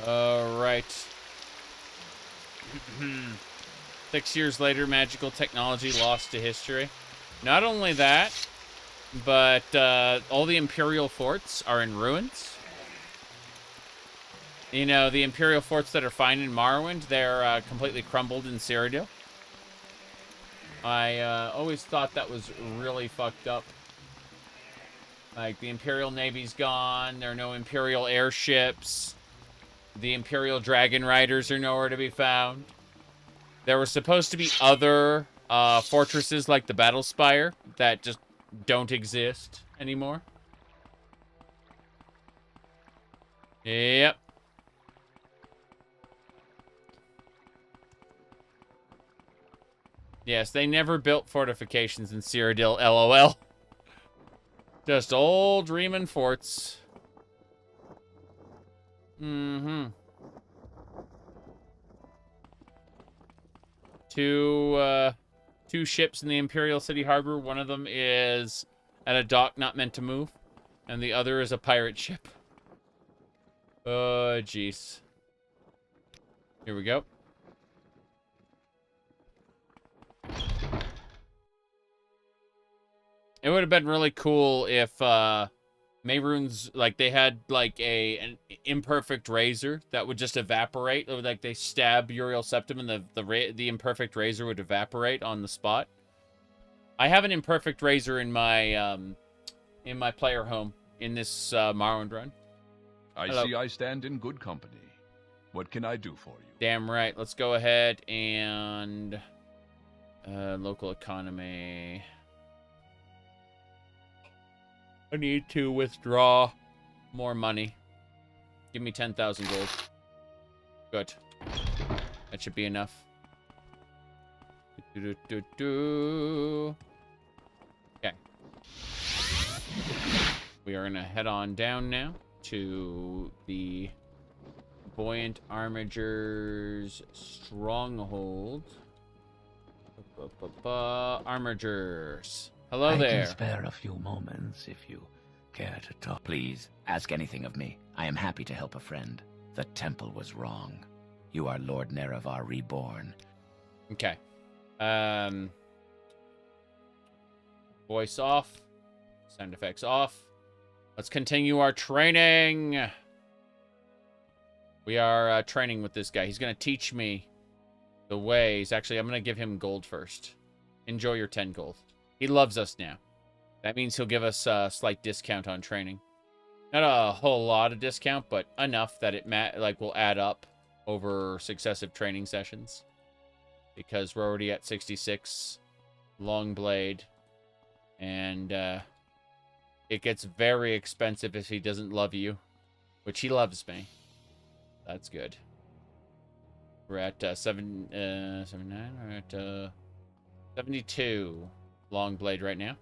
All right. 6 years later, magical technology lost to history. Not only that, but all the Imperial forts are in ruins. You know, the Imperial forts that are fine in Morrowind, they're completely crumbled in Cyrodiil. I always thought that was really fucked up. Like, the Imperial Navy's gone. There are no Imperial airships. The Imperial Dragon Riders are nowhere to be found. There were supposed to be other fortresses like the Battle Spire that just don't exist anymore. Yep. Yes, they never built fortifications in Cyrodiil, LOL. Just old Riemann forts. Mm-hmm. Two ships in the Imperial City Harbor. One of them is at a dock not meant to move. And the other is a pirate ship. Oh, jeez. Here we go. It would have been really cool if Mehrunes, like, they had, like, an imperfect razor that would just evaporate. Or, like, they stab Uriel Septim and the imperfect razor would evaporate on the spot. I have an imperfect razor in my player home in this Morrowind run. I Hello. see I stand in good company. What can I do for you? Damn right. Let's go ahead and local economy. I need to withdraw more money. Give me 10,000 gold. Good. That should be enough. Okay. We are going to head on down now to the Buoyant Armiger's stronghold. Armigers. Hello there. I can spare a few moments if you care to talk. Please, ask anything of me. I am happy to help a friend. The temple was wrong. You are Lord Naravar reborn. Okay. Voice off. Sound effects off. Let's continue our training. We are training with this guy. He's going to teach me the ways. Actually, I'm going to give him gold first. Enjoy your 10 gold. He loves us now. That means he'll give us a slight discount on training. Not a whole lot of discount, but enough that it will add up over successive training sessions. Because we're already at 66. Long blade. And it gets very expensive if he doesn't love you. Which he loves me. That's good. We're at 79. We're at 72 long blade right now.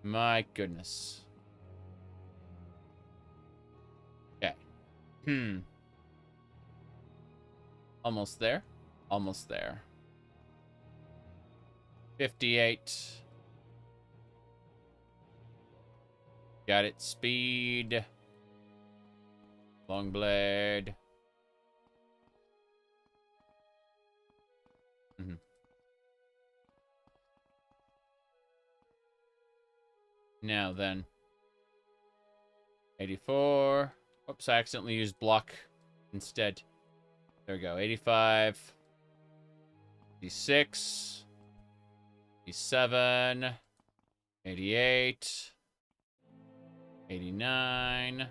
My goodness. Okay. Almost there. Almost there. 58. Got it. Speed. Long blade. Now then. 84. Oops, I accidentally used block instead. There we go. 85. 86. 87. 88. 89.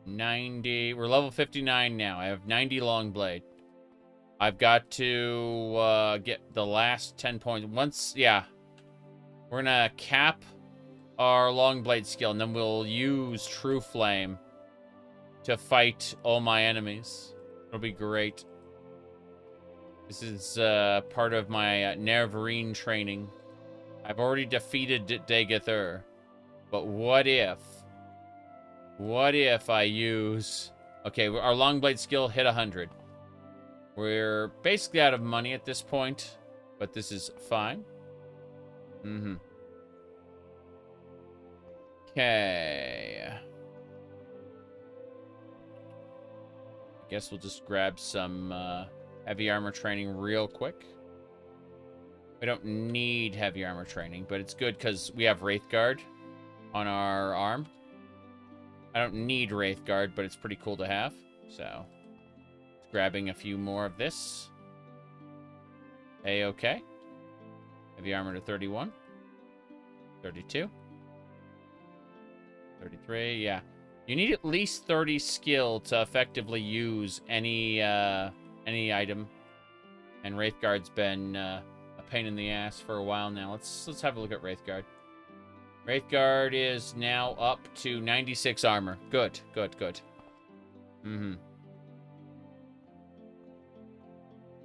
90. We're level 59 now. I have 90 long blade. I've got to get the last 10 points. Once, yeah. We're going to cap our long blade skill, and then we'll use True Flame to fight all my enemies. It'll be great. This is part of my Naravarine training. I've already defeated Daggerfall, but what if I use... Okay, our long blade skill hit 100. We're basically out of money at this point, but this is fine. Okay. I guess we'll just grab some heavy armor training real quick. We don't need heavy armor training, but it's good because we have Wraithguard on our arm. I don't need Wraithguard, but it's pretty cool to have. So, grabbing a few more of this. A-okay. Heavy armor to 31. 32. 33, yeah. You need at least 30 skill to effectively use any item. And Wraithguard's been a pain in the ass for a while now. Let's have a look at Wraithguard. Wraithguard is now up to 96 armor. Good, good, good.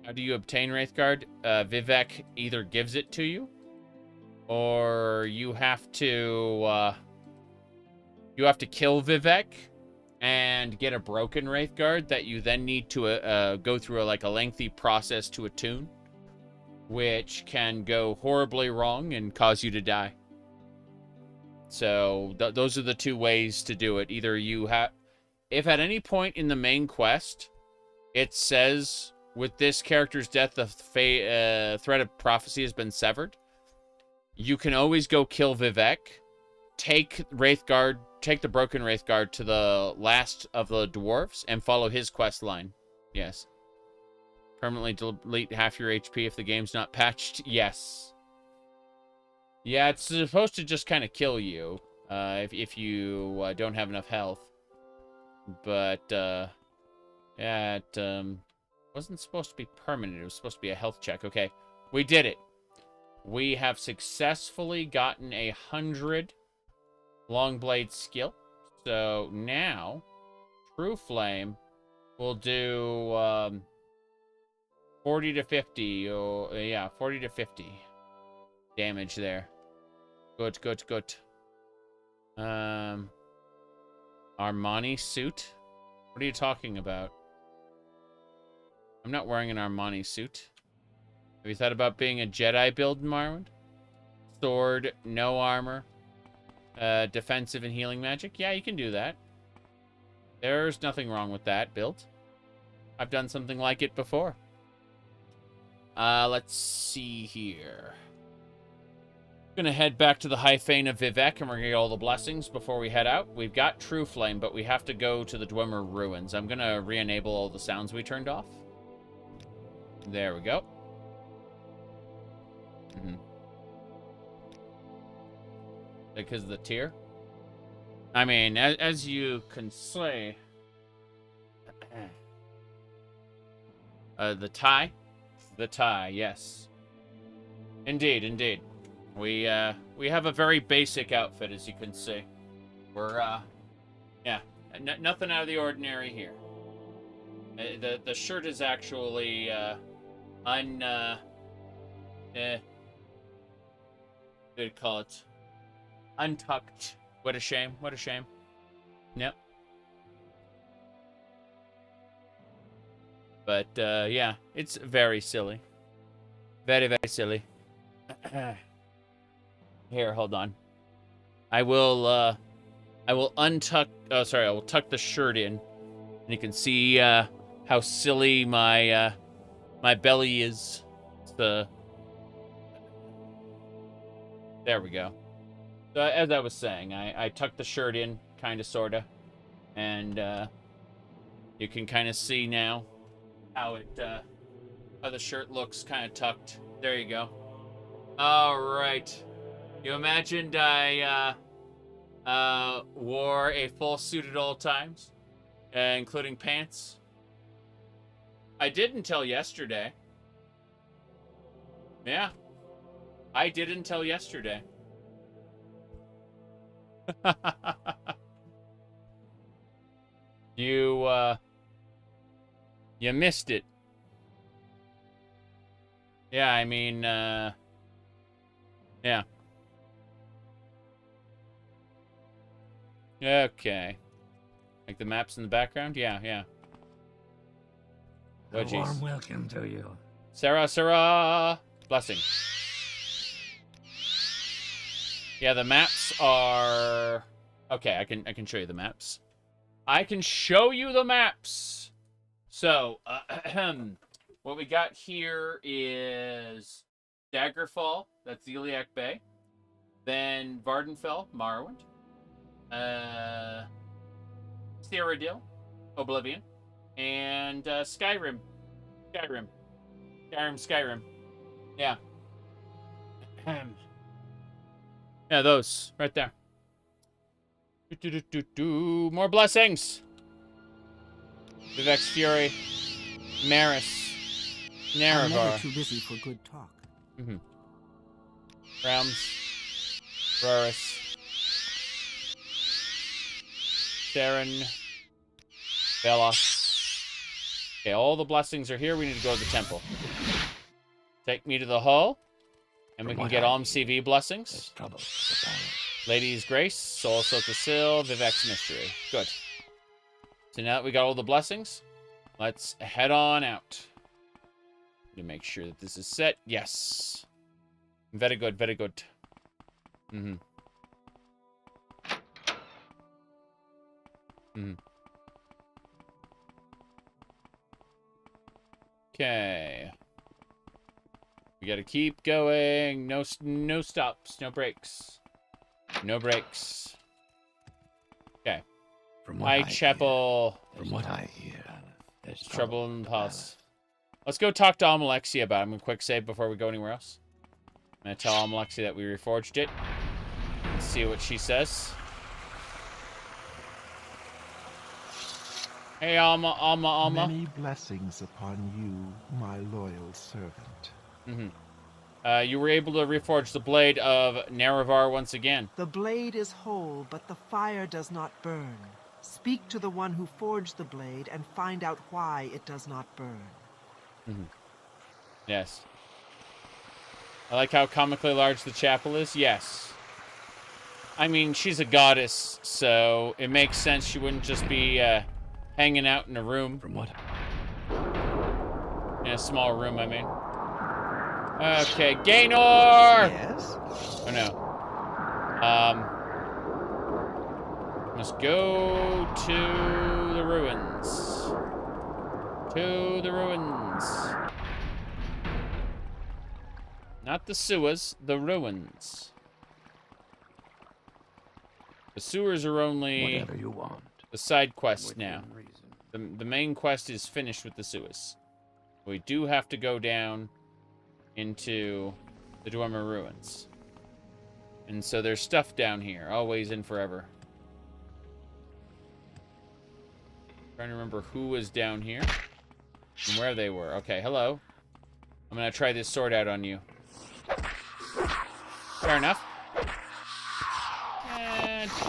How do you obtain Wraithguard? Vivek either gives it to you, or you have to kill Vivek and get a broken Wraithguard that you then need to go through a lengthy process to attune, which can go horribly wrong and cause you to die. So those are the two ways to do it. Either you have, if at any point in the main quest, it says with this character's death, the thread of prophecy has been severed, you can always go kill Vivek, take the broken Wraithguard to the last of the dwarves and follow his quest line. Yes. Permanently delete half your HP if the game's not patched. Yes. Yeah, it's supposed to just kind of kill you if you don't have enough health. But yeah, it wasn't supposed to be permanent. It was supposed to be a health check. Okay, we did it. We have successfully gotten 100 Longblade skill. So now, True Flame will do 40 to 50. Oh, yeah, 40 to 50 damage there. Good, good, good. Armani suit? What are you talking about? I'm not wearing an Armani suit. Have you thought about being a Jedi build in Morrowind? Sword, no armor, defensive and healing magic? Yeah, you can do that. There's nothing wrong with that build. I've done something like it before. Let's see here. Gonna head back to the High Fane of Vivek, and we're gonna get all the blessings before we head out. We've got True Flame, but we have to go to the Dwemer Ruins. I'm gonna re-enable all the sounds we turned off. There we go. Because of the tier? I mean, as you can say... the tie? The tie, yes. Indeed, indeed. We have a very basic outfit, as you can see. We're, yeah, nothing out of the ordinary here. The shirt is actually, what do you call it? Untucked. What a shame, what a shame. Yep. But, yeah, it's very silly. Very, very silly. Here, hold on. I will untuck... Oh, sorry, I will tuck the shirt in. And you can see, how silly my, my belly is. It's there we go. So, as I was saying, I tucked the shirt in, kind of, sort of. And, you can kind of see now how it, how the shirt looks kind of tucked. There you go. All right. You imagined I wore a full suit at all times, including pants? I did until yesterday. Yeah. I did until yesterday. You missed it. Yeah, I mean, yeah. Okay. Like the maps in the background? Yeah, yeah. Oh, A warm welcome to you. Sarah, Sarah! Blessing. Yeah, the maps are... Okay, I can show you the maps. I can show you the maps! So, what we got here is Daggerfall, that's Iliac Bay. Then Vardenfell, Morrowind. Cyrodiil, Oblivion. And Skyrim. Skyrim. Yeah. Yeah, those. Right there. More blessings! Vivek's Fury. Maris. Naravar. I'm never too busy for good talk. Realms. Rorus. Theron. Velos. Okay, all the blessings are here. We need to go to the temple. Take me to the hall, and we can get Alm CV blessings. Lady's Grace, Soul Silkasil, Vivek's Mystery. Good. So now that we got all the blessings, let's head on out. To make sure that this is set. Yes. Very good, very good. Okay. We gotta keep going. No stops. No breaks. No breaks. Okay. From what Chapel. From what I hear, there's trouble in the palace. Let's go talk to Almalexia about it. I'm gonna quick save before we go anywhere else. I'm gonna tell Almalexia that we reforged it. Let's see what she says. Hey, Alma. Many blessings upon you, my loyal servant. You were able to reforge the Blade of Naravar once again. The blade is whole, but the fire does not burn. Speak to the one who forged the blade and find out why it does not burn. Yes. I like how comically large the chapel is. Yes. I mean, she's a goddess, so it makes sense she wouldn't just be hanging out in a room. From what? In a small room, I mean. Okay, Gaynor! Yes? Oh, no. Must go to the ruins. To the ruins. Not the sewers, the ruins. The sewers are only Whatever you want. the side quests now. The main quest is finished with the sewers. We do have to go down into the Dwemer ruins. And so there's stuff down here, always and forever. Trying to remember who was down here and where they were. Okay, hello. I'm gonna try this sword out on you. Fair enough.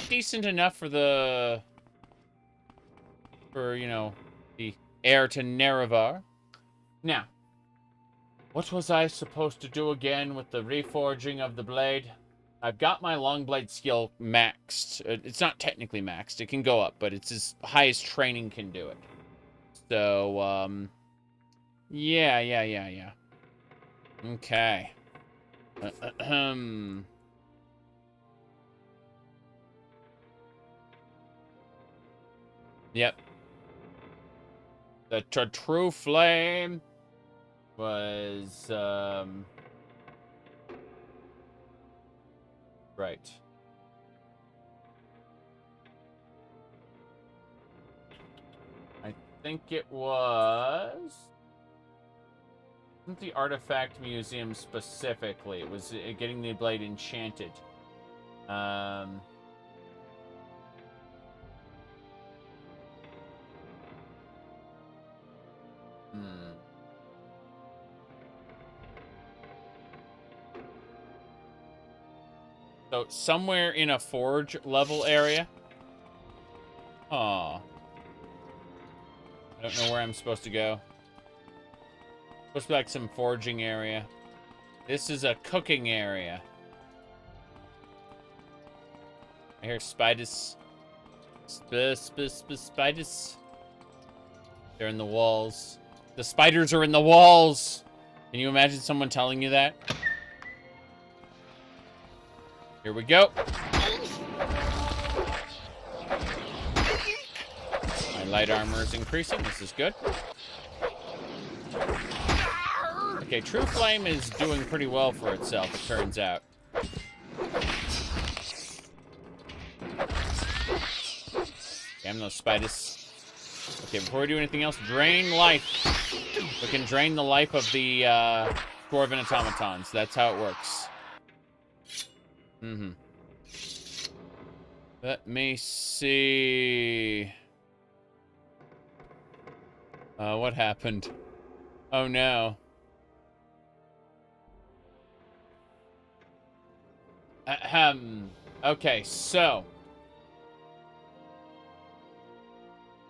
Decent enough for the... you know, the heir to Naravar. Now, what was I supposed to do again with the reforging of the blade? I've got my long blade skill maxed. It's not technically maxed. It can go up, but it's as high as training can do it. So, yeah. Okay. Yep. The true flame was, right. I think it was... Wasn't the Artifact Museum specifically. It was getting the blade enchanted. So, somewhere in a forge level area. Aw. I don't know where I'm supposed to go. Supposed to be like some forging area. This is a cooking area. I hear spiders. Spiders. They're in the walls. The spiders are in the walls! Can you imagine someone telling you that? Here we go. My light armor is increasing. This is good. Okay, True Flame is doing pretty well for itself, it turns out. Damn those spiders. Okay, before we do anything else, drain life. We can drain the life of the Dwarven automatons. That's how it works. Let me see. What happened? Oh no. Okay, so.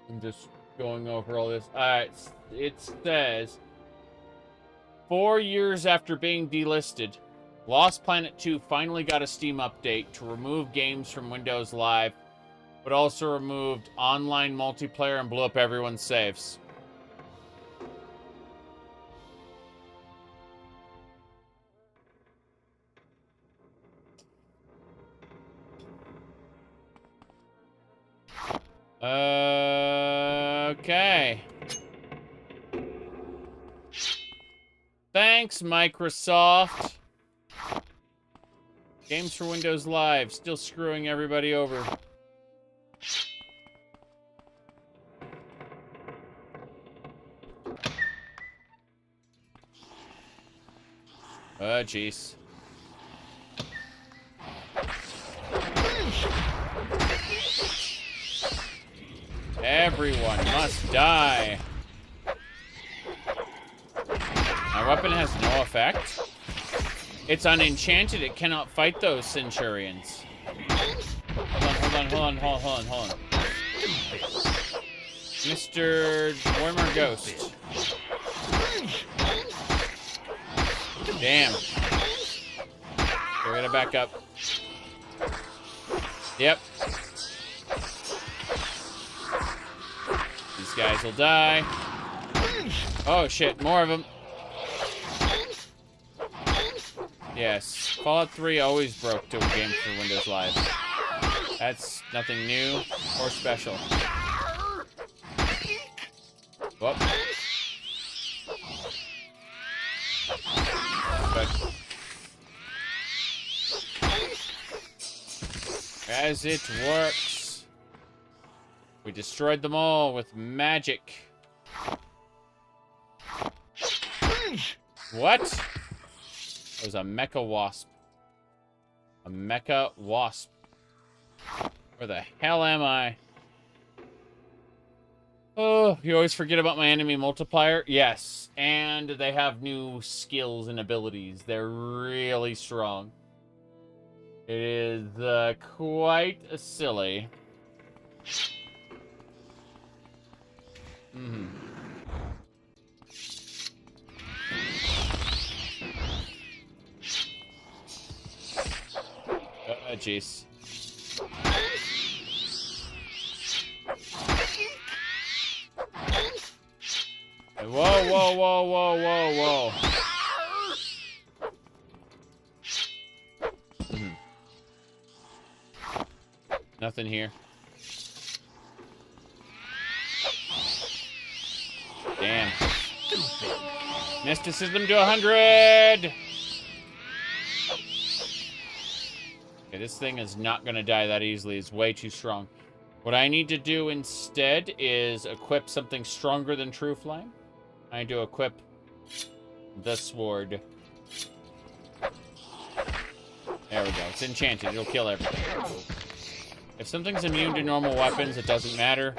I'm just going over all this. Alright, it says 4 years after being delisted, Lost Planet 2 finally got a Steam update to remove games from Windows Live, but also removed online multiplayer and blew up everyone's saves. Okay. Thanks, Microsoft. Games for Windows Live, still screwing everybody over. Oh, jeez. Everyone must die. My weapon has no effect. It's unenchanted. It cannot fight those centurions. Hold on. Mr. Warmer Ghost. Damn. We're gonna back up. Yep. These guys will die. Oh shit, more of them. Yes, Fallout 3 always broke to a game for Windows Live. That's nothing new or special. Whoop. But as it works, we destroyed them all with magic. What? It was a mecha wasp. A mecha wasp. Where the hell am I? Oh, you always forget about my enemy multiplier? Yes. And they have new skills and abilities. They're really strong. It is quite silly. Jeez. Whoa. Nothing here. Damn. Mysticism to 100! Okay, this thing is not going to die that easily. It's way too strong. What I need to do instead is equip something stronger than True Flame. I need to equip the sword. There we go. It's enchanted. It'll kill everything. If something's immune to normal weapons, it doesn't matter.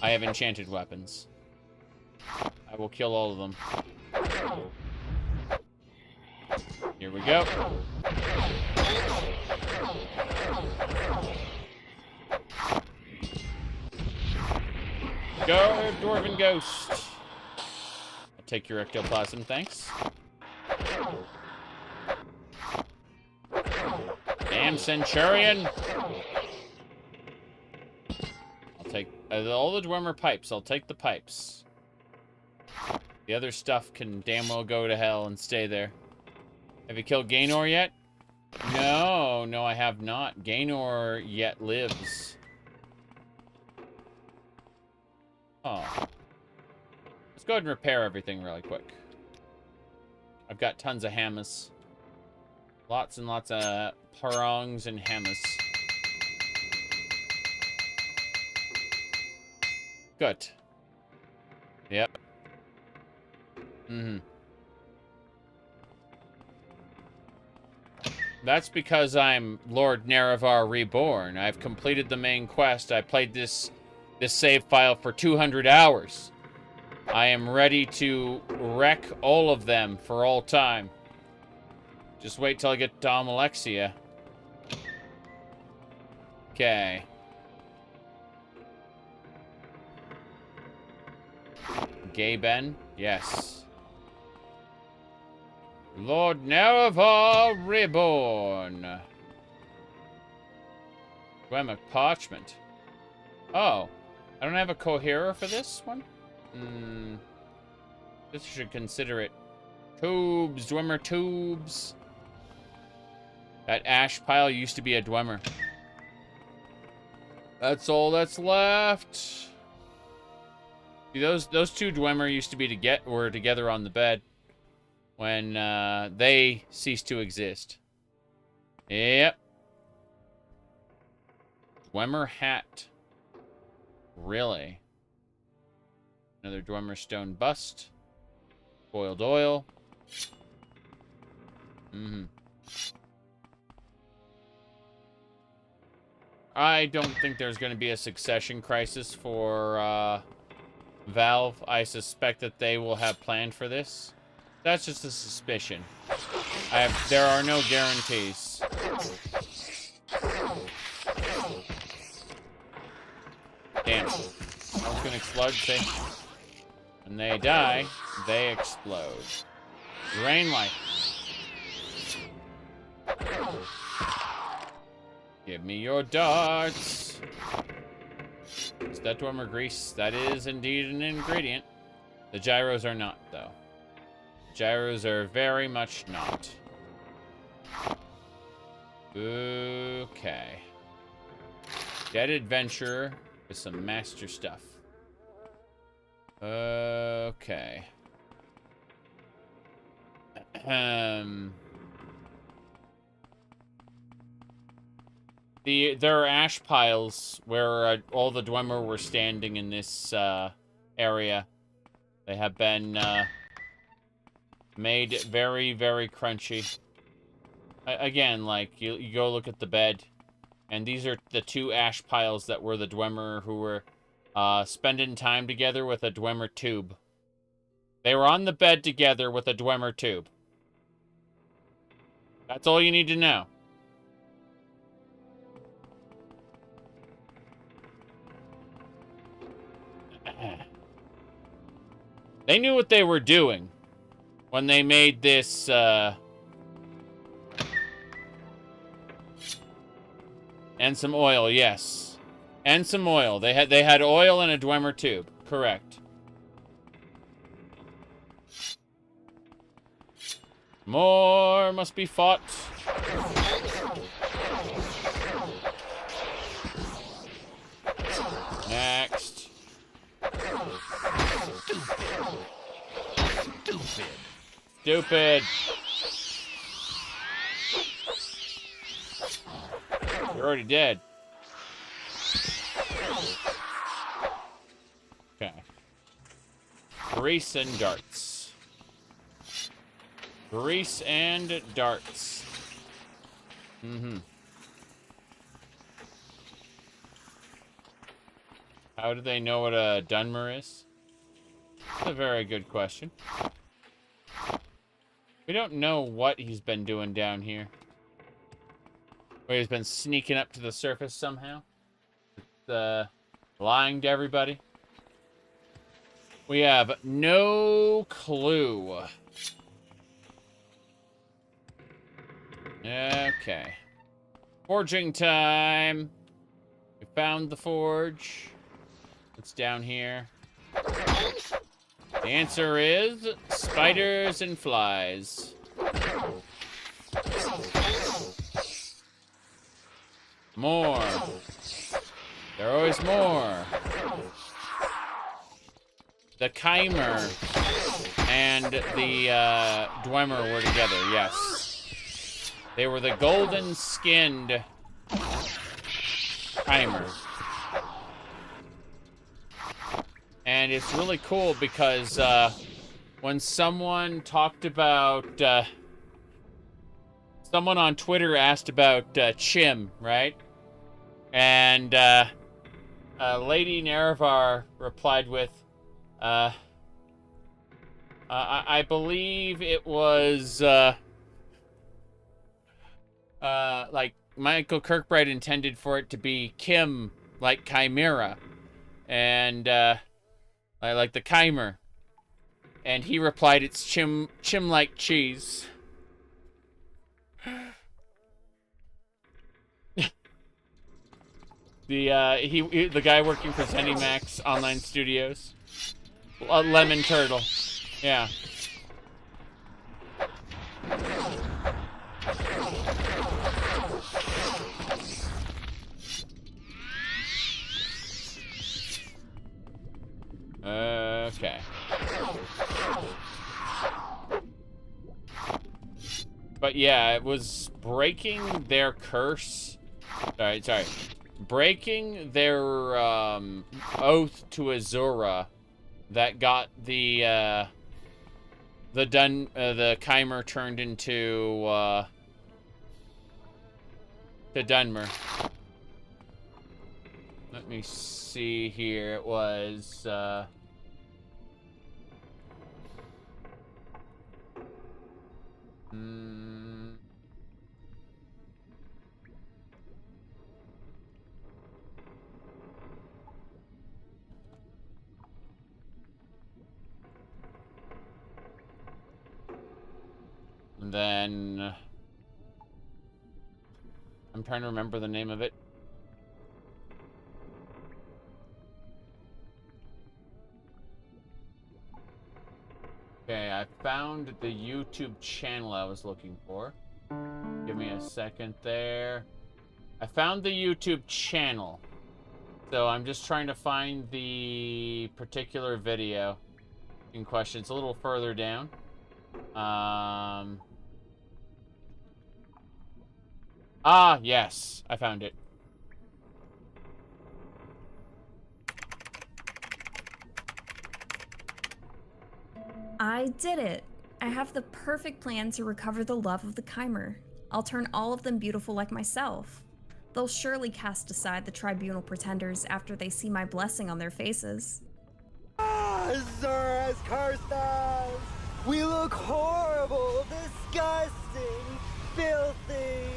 I have enchanted weapons. I will kill all of them. Here we go. Go, Dwarven Ghost. I'll take your ectoplasm, thanks. Damn Centurion! I'll take all the Dwemer pipes. I'll take the pipes. The other stuff can damn well go to hell and stay there. Have you killed Gaynor yet? No, I have not. Gaynor yet lives. Oh. Let's go ahead and repair everything really quick. I've got tons of hammers. Lots and lots of prongs and hammers. Good. Yep. That's because I'm Lord Naravar Reborn. I've completed the main quest. I played this save file for 200 hours. I am ready to wreck all of them for all time. Just wait till I get to Alexia. Okay. Gay Ben? Yes. Lord Naravar Reborn. Dwemer Parchment. Oh. I don't have a coherer for this one? This should consider it. Tubes. Dwemer tubes. That ash pile used to be a Dwemer. That's all that's left. See, those two Dwemer used to be were together on the bed when they ceased to exist. Yep. Dwemer hat. Really? Another Dwemer stone bust. Boiled oil. I don't think there's going to be a succession crisis for Valve. I suspect that they will have planned for this. That's just a suspicion. There are no guarantees. Damn. I was gonna explode, see? When they die, they explode. Drain life. Give me your darts. Is that Dwemer grease? That is indeed an ingredient. The gyros are not, though. Gyros are very much not. Okay. Dead adventurer with some master stuff. Okay. There are ash piles where all the Dwemer were standing in this area. They have been made very, very crunchy. Again, like, you go look at the bed, and these are the two ash piles that were the Dwemer who were spending time together with a Dwemer tube. They were on the bed together with a Dwemer tube. That's all you need to know. They knew what they were doing when they made this, and some oil, yes. And some oil. They had oil in a Dwemer tube. Correct. More must be fought. Next. Stupid. You're already dead. Okay. Grease and darts. Grease and darts. How do they know what a Dunmer is? That's a very good question. We don't know what he's been doing down here. Or he's been sneaking up to the surface somehow. Lying to everybody. We have no clue. Okay. Forging time. We found the forge. What's down here? The answer is spiders and flies. More. There are always more. The Chimer and the Dwemer were together, yes. They were the golden-skinned Chimer. And it's really cool because when someone talked about... someone on Twitter asked about Chim, right? And Lady Naravar replied with, I believe it was, like, Michael Kirkbride intended for it to be Kim, like Chimera, and, like the Chimer. And he replied, it's Chim like cheese. The guy working for ZeniMax Online Studios. Lemon Turtle. Yeah. Okay. But yeah, it was breaking their curse. Sorry. Breaking their oath to Azura that got the Chimer turned into to Dunmer. Let me see here. It was and then I'm trying to remember the name of it. Okay, I found the YouTube channel I was looking for. Give me a second there. I found the YouTube channel. So I'm just trying to find the particular video in question. It's a little further down. Yes, I found it. I did it. I have the perfect plan to recover the love of the Chimer. I'll turn all of them beautiful like myself. They'll surely cast aside the Tribunal pretenders after they see my blessing on their faces. Azura has cursed us! We look horrible, disgusting, filthy!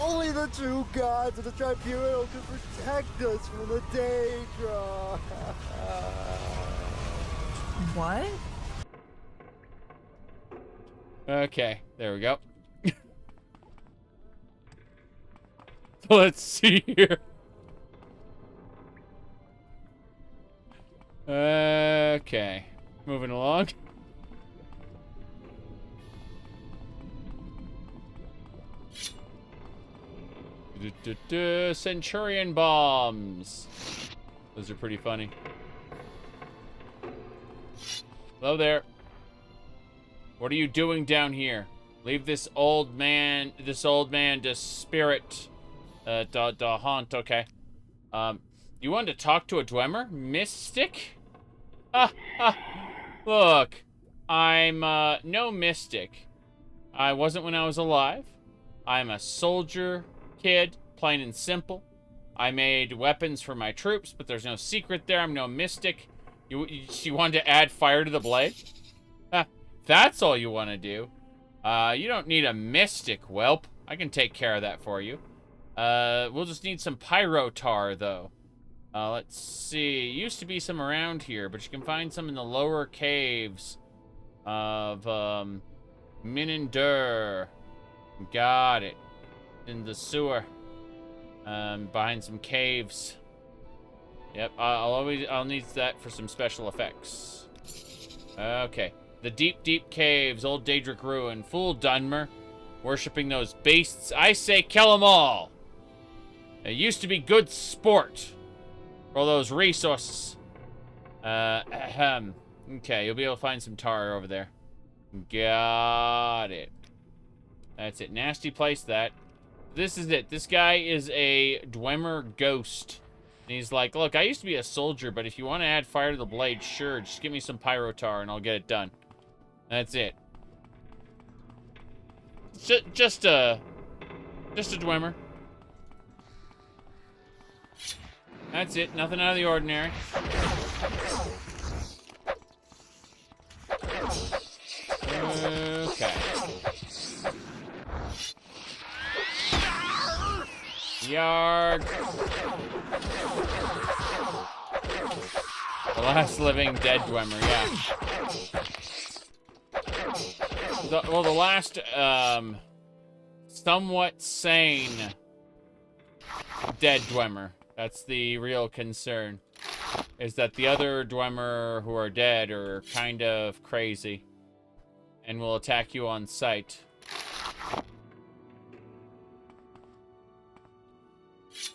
Only the true gods of the Tribunal can protect us from the Daedra! What? Okay, there we go. So let's see here. Okay, moving along. Centurion bombs. Those are pretty funny. Hello there. What are you doing down here? Leave this old man to spirit to haunt, okay. You wanted to talk to a Dwemer? Mystic? Look, I'm no mystic. I wasn't when I was alive. I'm a soldier kid, plain and simple. I made weapons for my troops, but there's no secret there. I'm no mystic. You wanted to add fire to the blade? That's all you want to do. You don't need a mystic, whelp. I can take care of that for you. We'll just need some pyro tar, though. Let's see. Used to be some around here, but you can find some in the lower caves of Minindur. Got it. In the sewer. Behind some caves. Yep, I'll need that for some special effects. Okay. The deep, deep caves, old Daedric ruin. Fool Dunmer. Worshipping those beasts. I say kill them all. It used to be good sport. For all those resources. Okay, you'll be able to find some tar over there. Got it. That's it. Nasty place, that. This is it. This guy is a Dwemer ghost. And he's like, look, I used to be a soldier, but if you want to add fire to the blade, sure, just give me some pyro tar and I'll get it done. That's it. Just a Dwemer. That's it. Nothing out of the ordinary. Okay. Yarg. The last living dead Dwemer, yeah. The last, somewhat sane dead Dwemer. That's the real concern. Is that the other Dwemer who are dead are kind of crazy. And will attack you on sight.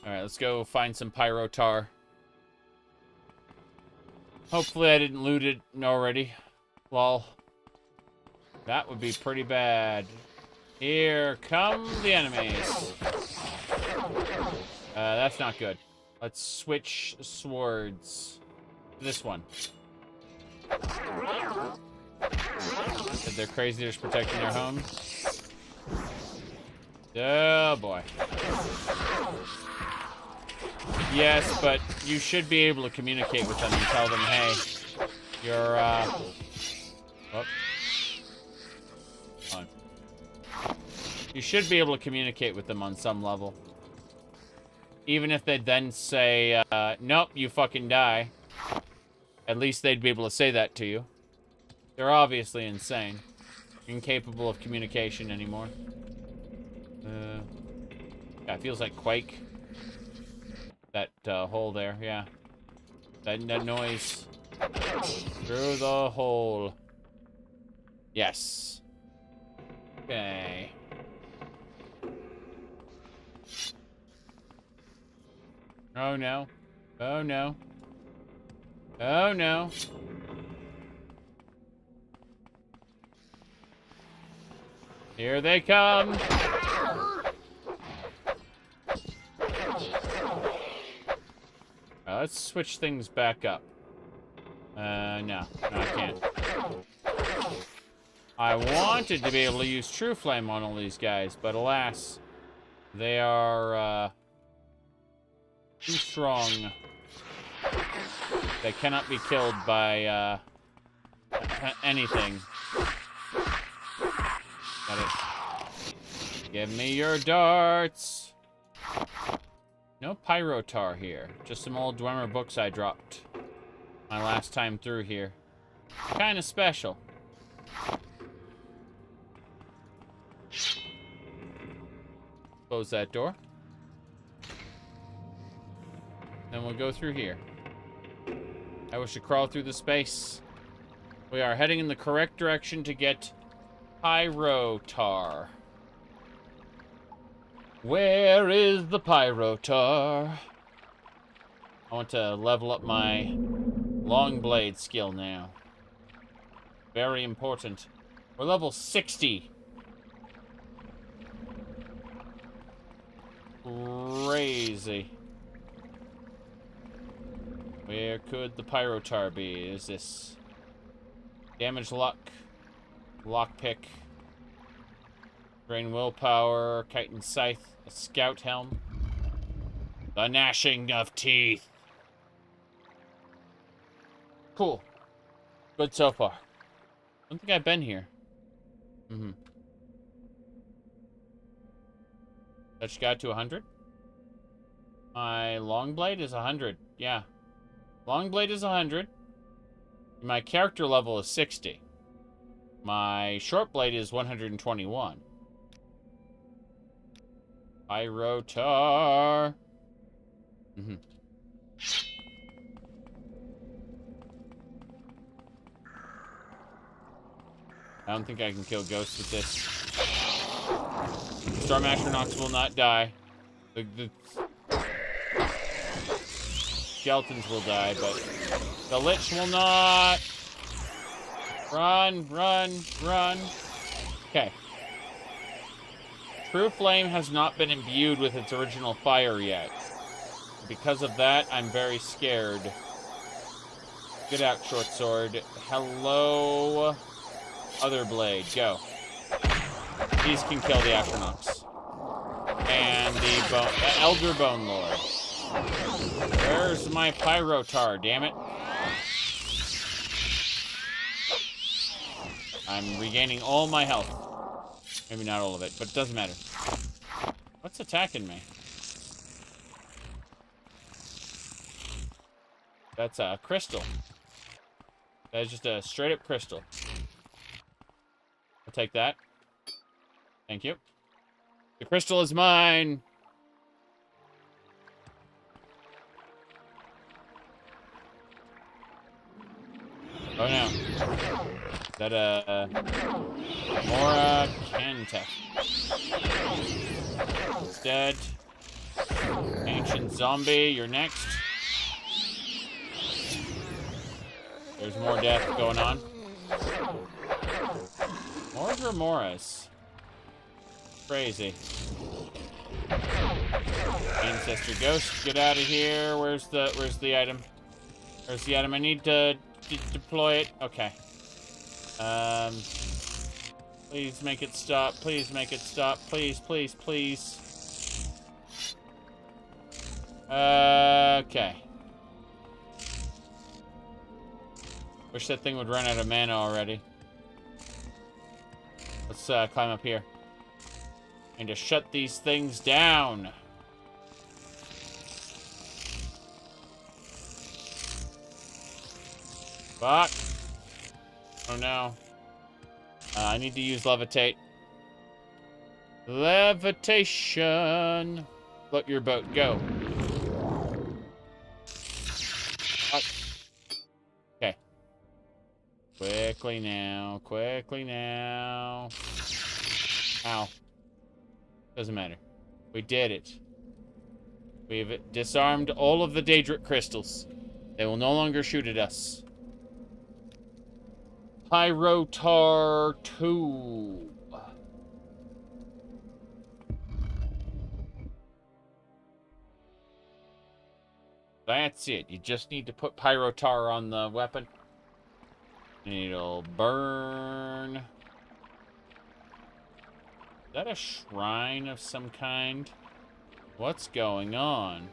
Alright, let's go find some pyro tar. Hopefully I didn't loot it already. Lol. That would be pretty bad. Here come the enemies. That's not good. Let's switch swords. This one. Said they're crazy, they're just protecting their homes. Oh boy. Yes, but you should be able to communicate with them and tell them, hey, you're, whoop. Hold on. You should be able to communicate with them on some level. Even if they then say, nope, you fucking die. At least they'd be able to say that to you. They're obviously insane. Incapable of communication anymore. Yeah, it feels like Quake. That hole there, yeah. That noise. Through the hole. Yes. Okay. Oh no. Oh no. Oh no. Here they come. Let's switch things back up. No, I can't. I wanted to be able to use True Flame on all these guys, but alas, they are too strong. They cannot be killed by anything. Got it. Give me your darts. No pyrotar here. Just some old Dwemer books I dropped my last time through here. Kind of special. Close that door. Then we'll go through here. I wish to crawl through the space. We are heading in the correct direction to get pyrotar. Where is the pyrotar? I want to level up my long blade skill now. Very important. We're level 60. Crazy. Where could the pyrotar be? Is this damage luck, lockpick, drain willpower, chitin scythe, a scout helm, the gnashing of teeth? Cool. Good so far. I don't think I've been here. That just got to 100. My long blade is 100. Yeah. Long blade is 100. My character level is 60. My short blade is 121. Pyrotar. I don't think I can kill ghosts with this. Storm Astronauts will not die. The skeletons will die, but the Lich will not. Run, run, run. Okay. True Flame has not been imbued with its original fire yet. Because of that, I'm very scared. Get out, short sword. Hello, other blade. Go. These can kill the Astronauts. And the Elder Bone Lord. Where's my pyrotar, damn it? I'm regaining all my health. Maybe not all of it, but it doesn't matter. What's attacking me? That's a crystal. That is just a straight up crystal. I'll take that. Thank you. The crystal is mine. Oh no. Is that Mora Kantech? It's dead. Ancient zombie, you're next. There's more death going on. More Remoras. Crazy. Ancestor Ghost, get out of here. Where's the item? Where's the item? I need to deploy it. Okay. Please make it stop. Please make it stop. Please, please, please. Okay. Wish that thing would run out of mana already. Let's climb up here. And to shut these things down. Fuck. Oh no. I need to use levitate. Levitation. Float your boat. Go. Fuck. Okay. Quickly now. Quickly now. Ow. Doesn't matter. We did it. We've disarmed all of the Daedric crystals. They will no longer shoot at us. Pyrotar 2. That's it. You just need to put Pyrotar on the weapon. And it'll burn. Is that a shrine of some kind? What's going on?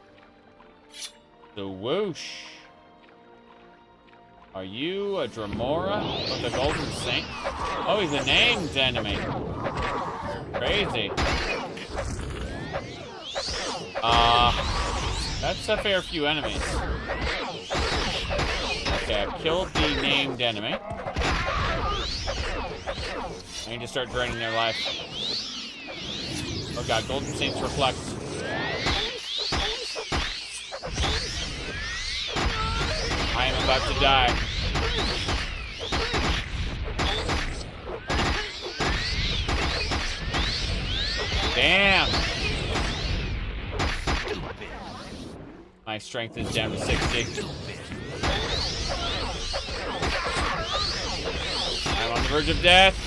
The whoosh. Are you a Dremora or the Golden Saint? Oh, he's a named enemy. Crazy. That's a fair few enemies. Okay, I've killed the named enemy. I need to start draining their life. Oh god, Golden Saints reflect. I am about to die. Damn! My strength is down to 60. I'm on the verge of death.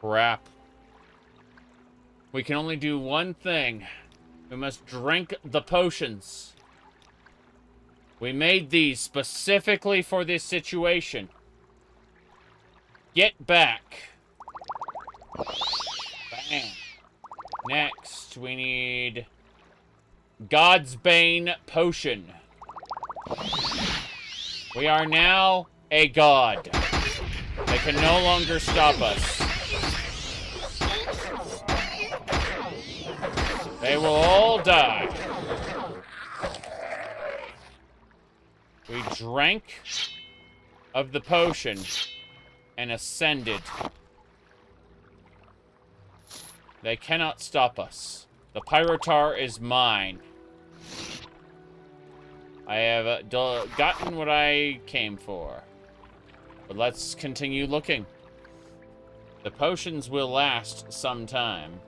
Crap. We can only do one thing. We must drink the potions. We made these specifically for this situation. Get back. Bam. Next, we need God's Bane potion. We are now a god. They can no longer stop us. They will all die. We drank of the potion and ascended. They cannot stop us. The Pyrotar is mine. I have gotten what I came for. But let's continue looking. The potions will last some time.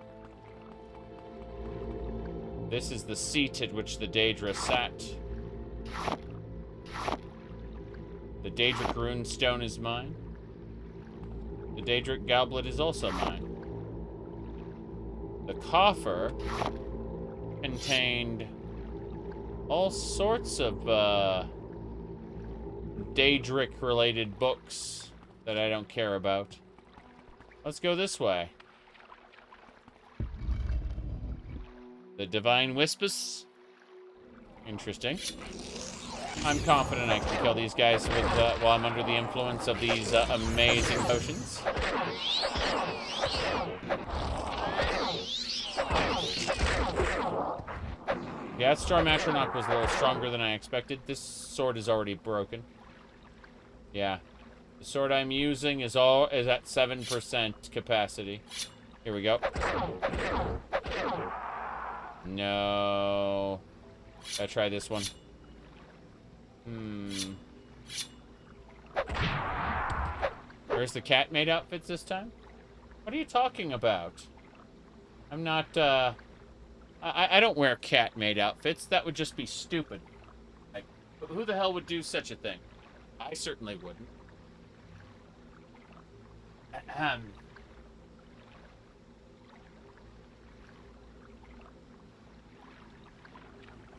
This is the seat at which the Daedra sat. The Daedric runestone is mine. The Daedric goblet is also mine. The coffer contained all sorts of Daedric-related books that I don't care about. Let's go this way. The Divine Wispus. Interesting. I'm confident I can kill these guys with while I'm under the influence of these amazing potions. Yeah, that Storm Atronach was a little stronger than I expected. This sword is already broken. Yeah. The sword I'm using is at 7% capacity. Here we go. No. Gotta try this one. Where's the cat maid outfits this time? What are you talking about? I'm not, I don't wear cat-made outfits. That would just be stupid. Like, who the hell would do such a thing? I certainly wouldn't.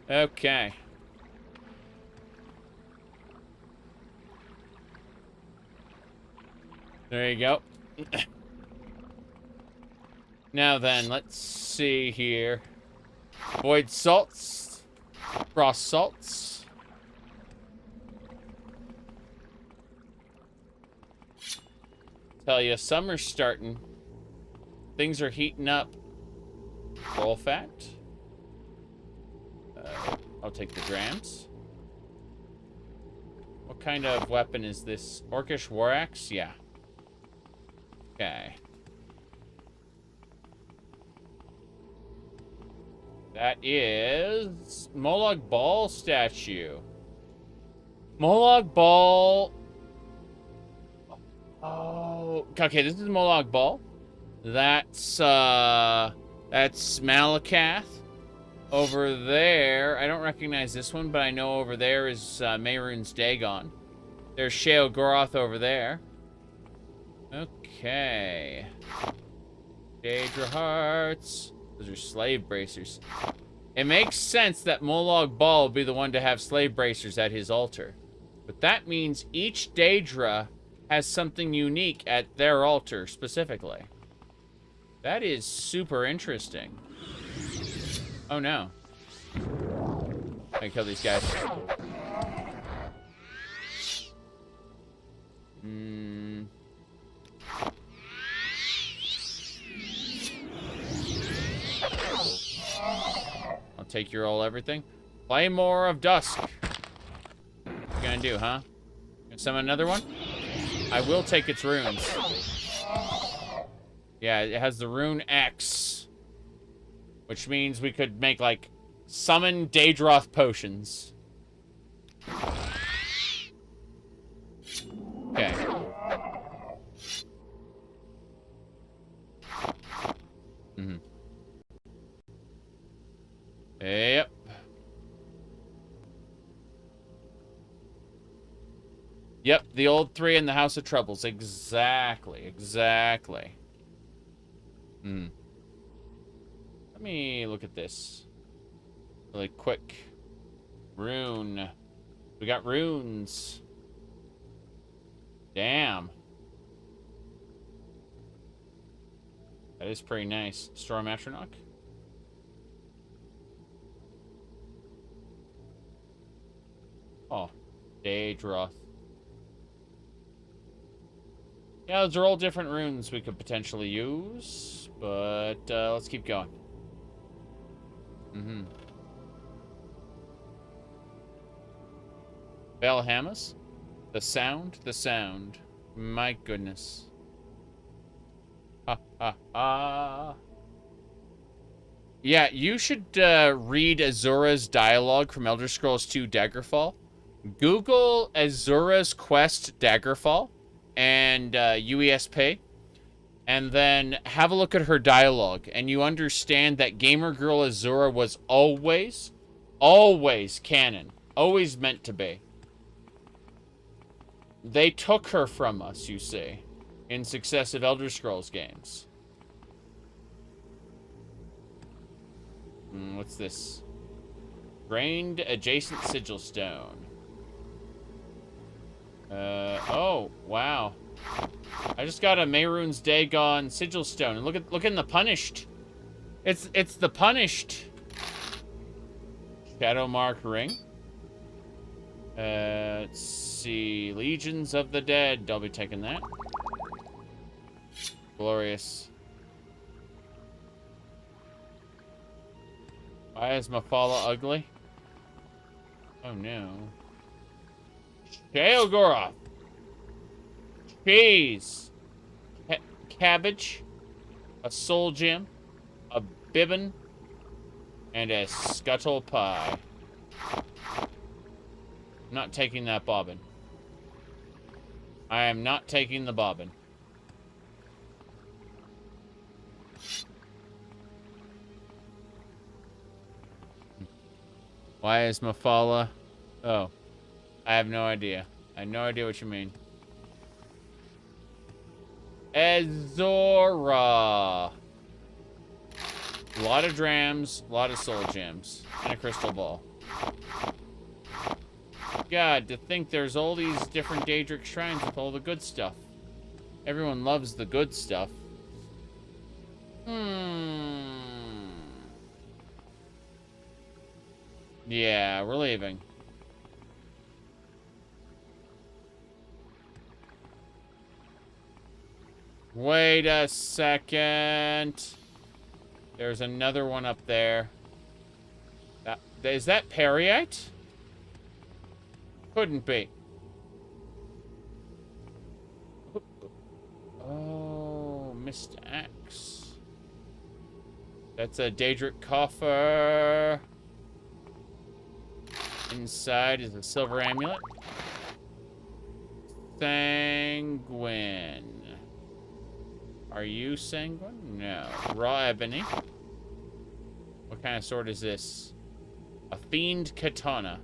Okay. There you go. Now then, let's see here. Void salts. Frost salts. Tell you, summer's starting. Things are heating up. Roll fact. I'll take the grams. What kind of weapon is this? Orcish war axe? Yeah. Okay. That is Molag Bal statue. Molag Bal. Oh, okay. This is Molag Bal. That's Malakath. Over there, I don't recognize this one, but I know over there is Mehrunes Dagon. There's Sheogorath over there. Okay. Daedra Hearts. Those are slave bracers. It makes sense that Molag Bal will be the one to have slave bracers at his altar. But that means each Daedra has something unique at their altar specifically. That is super interesting. Oh no. I can kill these guys. I'll take your all everything. Claymore of Dusk. What you gonna do, huh? Gonna summon another one? I will take its runes. Yeah, it has the rune X. Which means we could make, like, summon Daedroth potions. Okay. Yep. Yep, the old three in the House of Troubles. Exactly. Let me look at this really quick. Rune. We got runes. Damn. That is pretty nice. Storm Atronach. Oh. Daedroth. Yeah, those are all different runes we could potentially use. But, let's keep going. Valhamas. The sound. My goodness. Ha ha ha. Yeah, you should read Azura's dialogue from Elder Scrolls 2 Daggerfall. Google Azura's quest Daggerfall and UESP. And then have a look at her dialogue, and you understand that Gamer Girl Azura was always canon. Always meant to be. They took her from us, you see, in successive Elder Scrolls games. What's this? Grained Adjacent Sigil Stone. Oh, wow. I just got a Mehrunes Dagon Sigil Stone. And look in the Punished. It's the Punished. Shadowmark Ring. Let's see. Legions of the Dead. I'll be taking that. Glorious. Why is Mafala ugly? Oh no. Sheogorath. Cheese. Cabbage. A soul gem. A bibbin. And a scuttle pie. I'm not taking that bobbin. I am not taking the bobbin. Why is Mafala? Oh. I have no idea. I have no idea what you mean. Azora. A lot of drams, a lot of soul gems, and a crystal ball. God, to think there's all these different Daedric shrines with all the good stuff. Everyone loves the good stuff. Yeah, we're leaving. Wait a second. There's another one up there. Is that Periite? Couldn't be. Oh, Missed Axe. That's a Daedric coffer. Inside is a silver amulet. Sanguine. Are you sanguine? No. Raw ebony. What kind of sword is this? A fiend katana.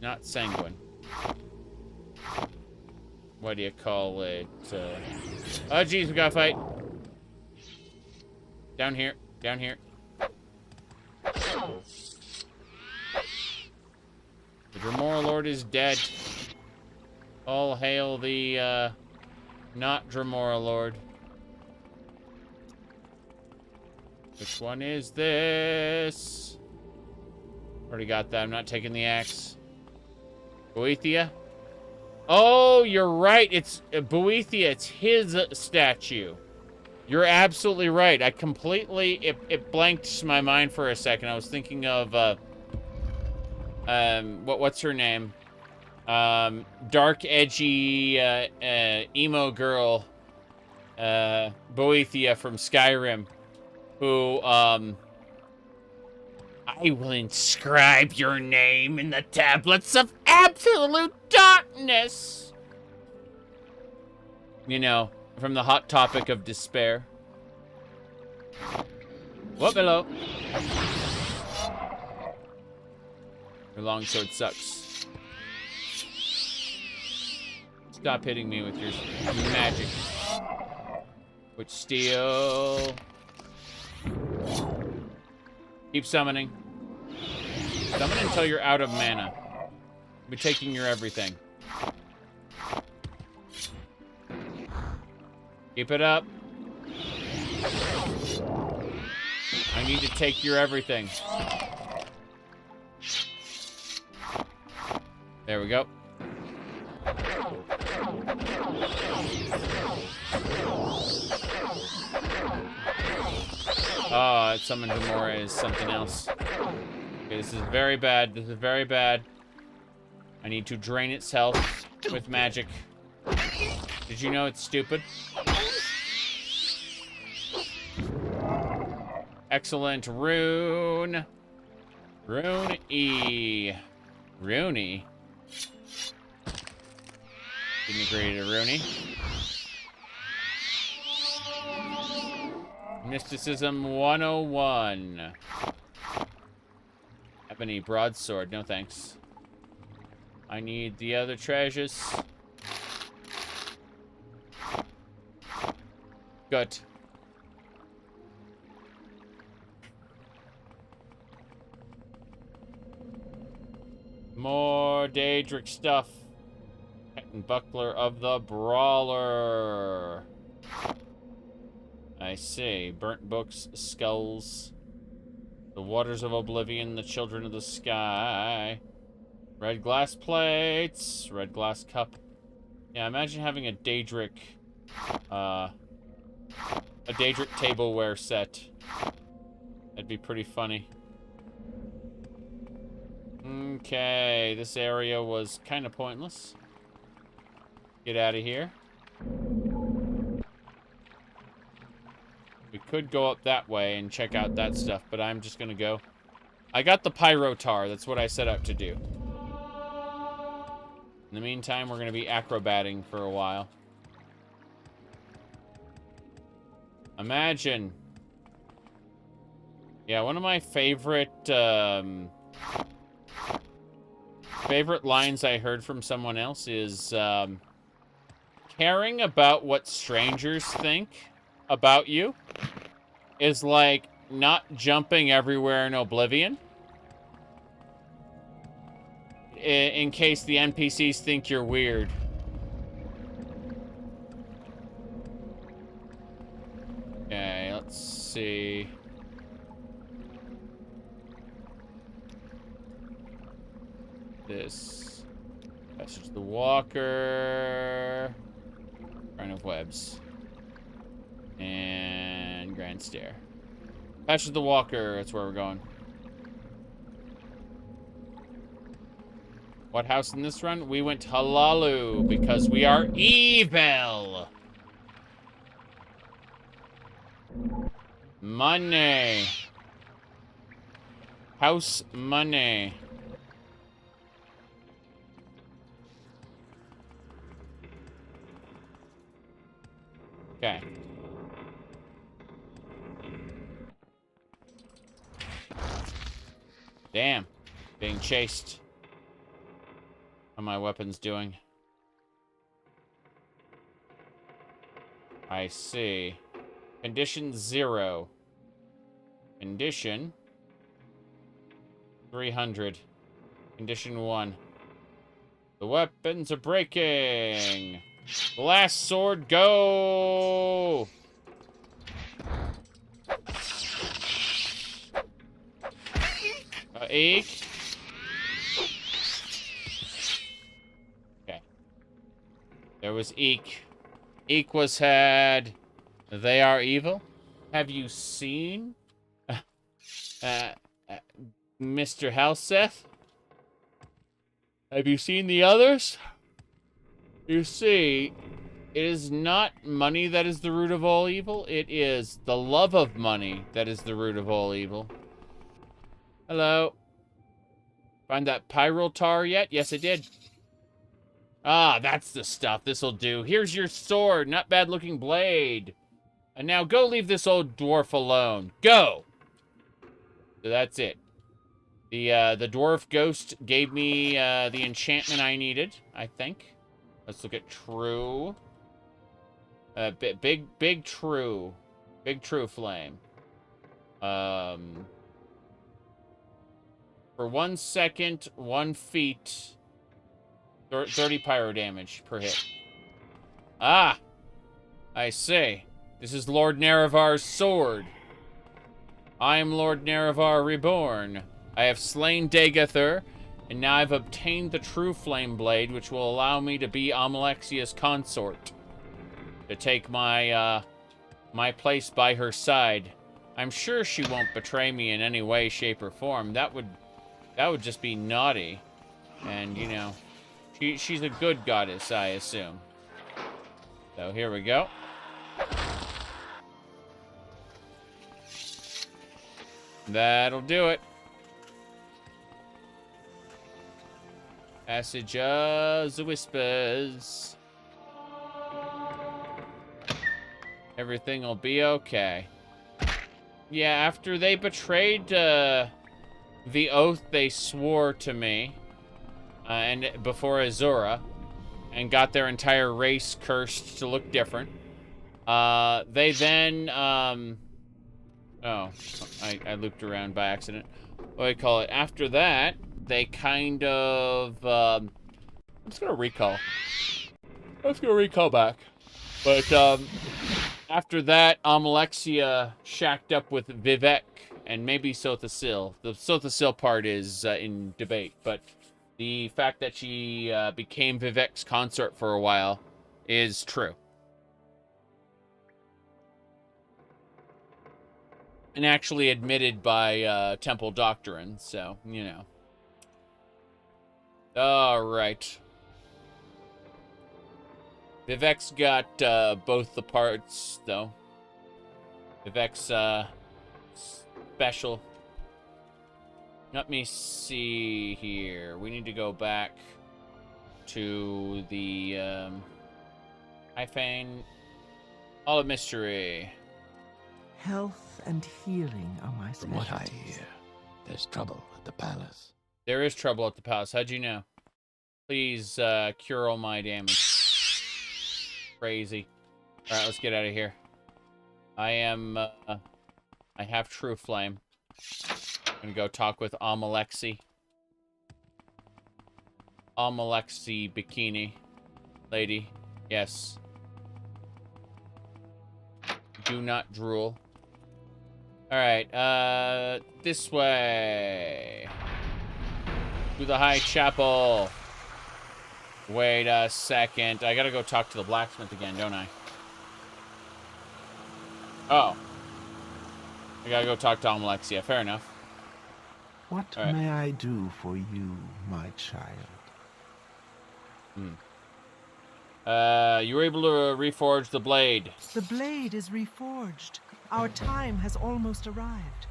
Not sanguine. What do you call it? Oh, geez, we gotta fight. Down here. Down here. The Dremora Lord is dead. All hail the, not Dremora Lord. Which one is this? Already got that. I'm not taking the axe. Boethia? Oh, you're right. It's Boethia. It's his statue. You're absolutely right. I completely... It blanked my mind for a second. I was thinking of, what's her name? Dark, edgy, emo girl, Boethia from Skyrim, who, I will inscribe your name in the tablets of absolute darkness. You know, from the hot topic of despair. Whoop, hello. Your longsword sucks. Stop hitting me with your magic. Which steel. Keep summoning. Summon until you're out of mana. I'll be taking your everything. Keep it up. I need to take your everything. There we go. Oh, it summoned Dremora is something else. Okay, this is very bad. This is very bad. I need to drain its health with magic. Did you know it's stupid? Excellent rune. Rune E. Rooney. Didn't agree to Rooney. Mysticism 101. Ebony broadsword. No thanks. I need the other treasures. Good. More Daedric stuff. And Buckler of the Brawler. I see. Burnt books, skulls. The waters of oblivion, the children of the sky. Red glass plates. Red glass cup. Yeah, imagine having a Daedric tableware set. That'd be pretty funny. Okay, this area was kind of pointless. Get out of here. We could go up that way and check out that stuff, but I'm just gonna go. I got the pyrotar. That's what I set out to do. In the meantime, we're gonna be acrobating for a while. Imagine Yeah, one of my favorite favorite lines I heard from someone else is caring about what strangers think about you is like not jumping everywhere in Oblivion. In case the NPCs think you're weird. Okay, let's see. This. Passage the Walker. Shrine of Webs. And Grand Stair. Passage the Walker, that's where we're going. What house in this run? We went to Halalu because we are evil. Money. House money. Okay. Damn. Being chased. How my weapons doing? I see. Condition 0. Condition 300. Condition 1. The weapons are breaking. Blast sword, go! Eek. Okay. There was Eek. Eek was had. They are evil. Have you seen Mr. Halseth? Have you seen the others? You see, it is not money that is the root of all evil. It is the love of money that is the root of all evil. Hello. Find that pyrotar yet? Yes, I did. Ah, that's the stuff. This'll do. Here's your sword. Not bad looking blade. And now go leave this old dwarf alone. Go! So that's it. The dwarf ghost gave me the enchantment I needed, I think. Let's look at true. Big true. Big true flame. For 1 second, 1 feet, 30 pyro damage per hit. Ah! I see. This is Lord Naravar's sword. I am Lord Naravar reborn. I have slain Daggerfall, and now I've obtained the true flame blade, which will allow me to be Amalexia's consort. To take my, my place by her side. I'm sure she won't betray me in any way, shape, or form. That would just be naughty. And, you know, she's a good goddess, I assume. So, here we go. That'll do it. Passage of the Whispers. Everything will be okay. Yeah, after they betrayed the oath they swore to me, and before Azura, and got their entire race cursed to look different, they then, oh, I looped around by accident. What do I call it? After that, they kind of, I'm just gonna recall. Let's go recall back. But, after that, Amalexia shacked up with Vivek and maybe Sothasil. The Sothasil part is in debate, but the fact that she became Vivek's consort for a while is true. And actually admitted by Temple Doctrine, so, you know. Alright. Vivek's got both the parts, though. Vivek's special. Let me see here. We need to go back to the Hyphane Hall of Mystery. Health and healing are my From what I specialties. hear, there's trouble at the palace. There is trouble at the palace. How'd you know? Please cure all my damage. Crazy. All right, let's get out of here. I have True Flame. I'm gonna go talk with Amalexi. Amalexi Bikini. Lady. Yes. Do not drool. Alright, this way. To the High Chapel. Wait a second. I gotta go talk to the blacksmith again, don't I? Oh. I gotta go talk to Amalexia. Fair enough. What All right. may I do for you, my child? You were able to reforge the blade. The blade is reforged. Our time has almost arrived.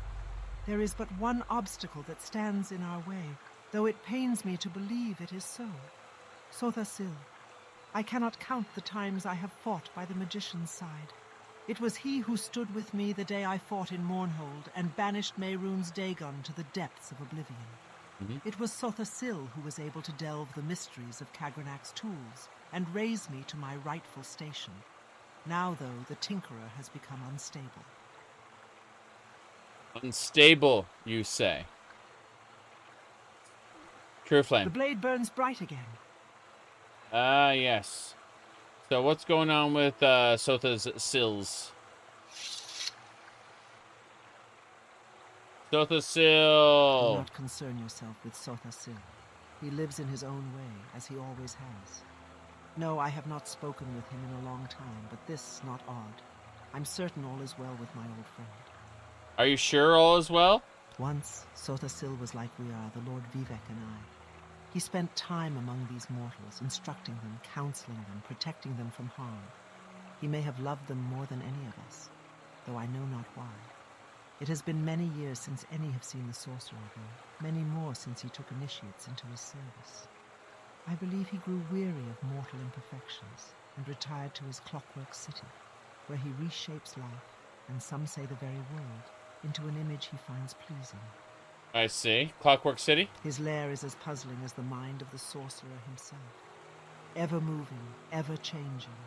There is but one obstacle that stands in our way, though it pains me to believe it is so. Sothasil. I cannot count the times I have fought by the magician's side. It was he who stood with me the day I fought in Mournhold and banished Mehrunes Dagon to the depths of oblivion. It was Sothasil who was able to delve the mysteries of Kagranak's tools and raise me to my rightful station. Now, though, the Tinkerer has become unstable. Unstable, you say? True Flame. The blade burns bright again. Ah, yes. So what's going on with Sothasil's? Do Sothasil! not concern yourself with Sothasil. He lives in his own way, as he always has. No, I have not spoken with him in a long time, but this not odd. I'm certain all is well with my old friend. Are you sure all is well? Once, Sothasil was like we are, the Lord Vivek and I. He spent time among these mortals, instructing them, counseling them, protecting them from harm. He may have loved them more than any of us, though I know not why. It has been many years since any have seen the sorcerer go, many more since he took initiates into his service. I believe he grew weary of mortal imperfections and retired to his clockwork city, where he reshapes life, and some say the very world, into an image he finds pleasing. I see. Clockwork City? His lair is as puzzling as the mind of the sorcerer himself. Ever moving, ever changing,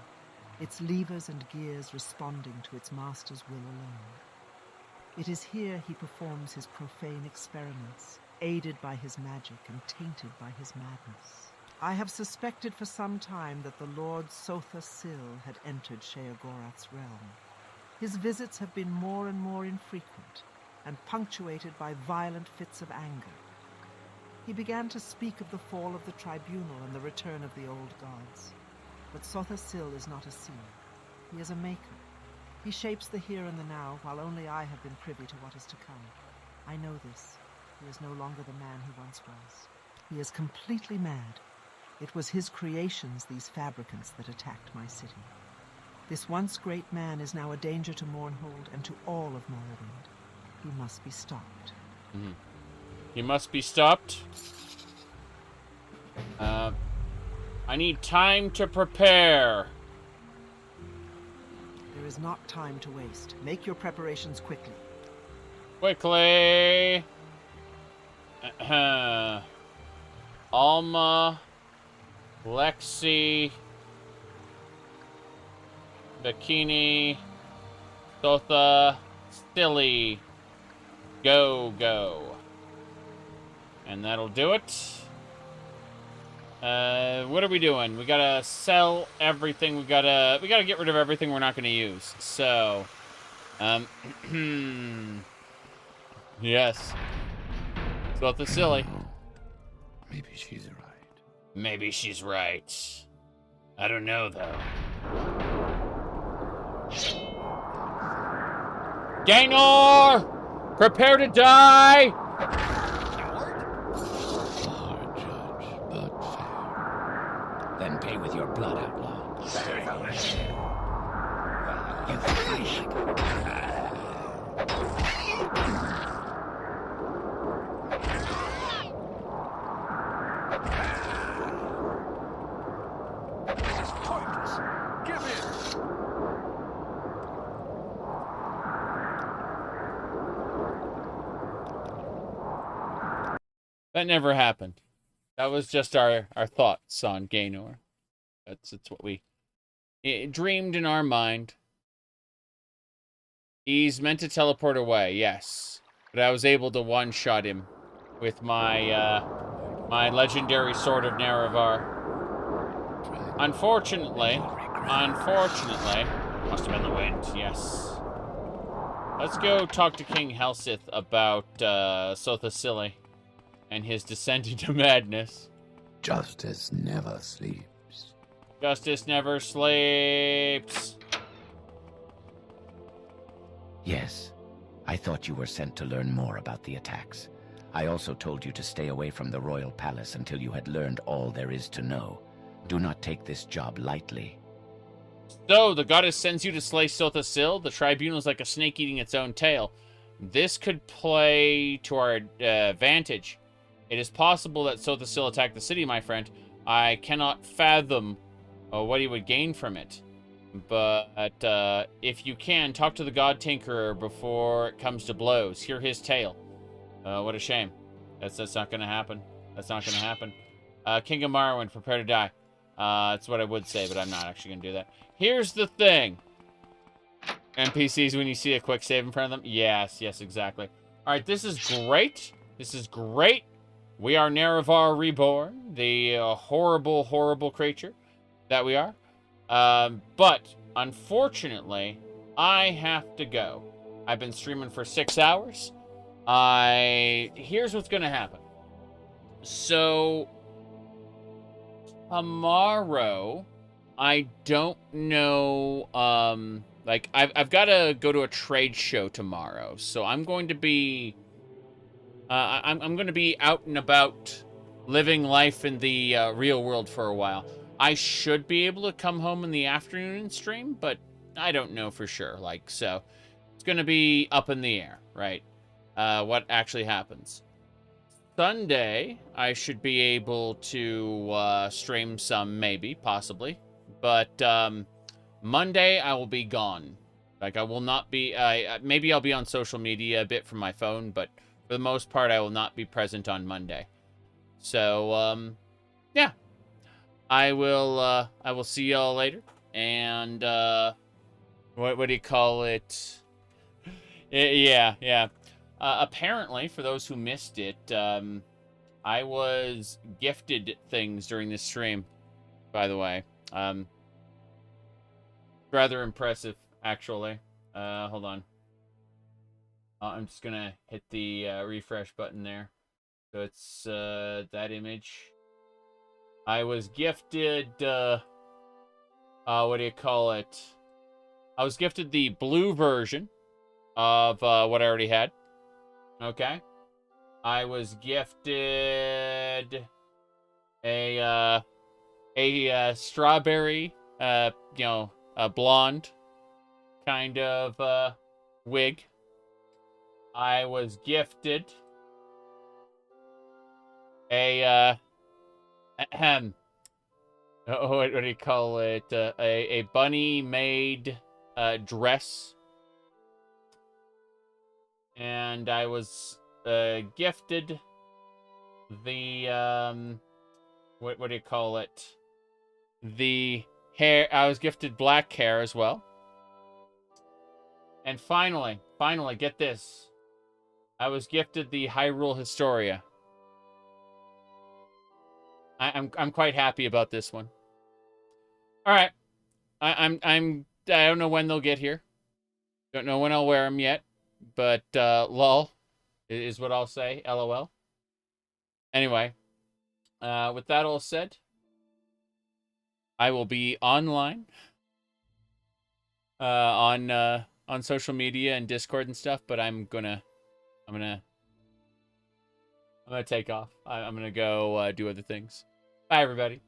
its levers and gears responding to its master's will alone. It is here he performs his profane experiments, aided by his magic and tainted by his madness. I have suspected for some time that the Lord Sothasil had entered Sheogorath's realm. His visits have been more and more infrequent, and punctuated by violent fits of anger. He began to speak of the fall of the Tribunal and the return of the old gods. But Sothasil is not a seer. He is a maker. He shapes the here and the now, while only I have been privy to what is to come. I know this. He is no longer the man he once was. He is completely mad. It was his creations, these fabricants, that attacked my city. This once great man is now a danger to Mournhold and to all of Morrowind. He must be stopped. He must be stopped. I need time to prepare. There is not time to waste. Make your preparations quickly. Quickly. Alma, Lexi, Bikini, Sotha, Stilly. Go. And that'll do it. What are we doing? We gotta sell everything. We gotta get rid of everything we're not gonna use. So, yes. Sotha silly. Maybe she's right. Maybe she's right. I don't know, though. Gaynor! Prepare to die! Hard judge, but fair. Then pay with your blood, outlaw. That never happened. That was just our thoughts on Gaynor. It's what we dreamed in our mind. He's meant to teleport away, yes. But I was able to one-shot him with my my legendary Sword of Naravar. Unfortunately, must have been the wind, yes. Let's go talk to King Helsith about Sothasili and his descent into madness. Justice never sleeps. Justice never sleeps. Yes. I thought you were sent to learn more about the attacks. I also told you to stay away from the royal palace until you had learned all there is to know. Do not take this job lightly. So, the goddess sends you to slay Sothasil. The tribunal is like a snake eating its own tail. This could play to our advantage. It is possible that Sothasil attacked the city, my friend. I cannot fathom what he would gain from it. But if you can, talk to the God Tinkerer before it comes to blows. Hear his tale. What a shame. That's not going to happen. That's not going to happen. King of Morrowind, prepare to die. That's what I would say, but I'm not actually going to do that. Here's the thing. NPCs, when you see a quick save in front of them? Yes, exactly. Alright, this is great. This is great. We are Naravar Reborn, the horrible, horrible creature that we are. But, unfortunately, I have to go. I've been streaming for 6 hours. Here's what's going to happen. So, tomorrow, I don't know, like, I've got to go to a trade show tomorrow, so I'm going to be, I'm going to be out and about, living life in the real world for a while. I should be able to come home in the afternoon and stream, but I don't know for sure, like, so, it's going to be up in the air, right, what actually happens. Sunday, I should be able to stream some, maybe, possibly. But Monday, I will be gone. Like, I will not be... maybe I'll be on social media a bit from my phone, but for the most part, I will not be present on Monday. So, yeah. I will see y'all later. And, what do you call it? Yeah. Apparently, for those who missed it, I was gifted things during this stream, by the way. Rather impressive, actually. Hold on. I'm just gonna hit the refresh button there. So it's that image. I was gifted, what do you call it? I was gifted the blue version of what I already had. Okay. I was gifted a strawberry, a blonde kind of wig. I was gifted a what do you call it? A bunny-made dress. And I was gifted the what do you call it? The hair. I was gifted black hair as well. And finally, get this. I was gifted the Hyrule Historia. I'm quite happy about this one. All right, I don't know when they'll get here. Don't know when I'll wear them yet. But, lol, is what I'll say. LOL. Anyway, with that all said, I will be online, on social media and Discord and stuff, but I'm gonna take off. I'm gonna go, do other things. Bye, everybody.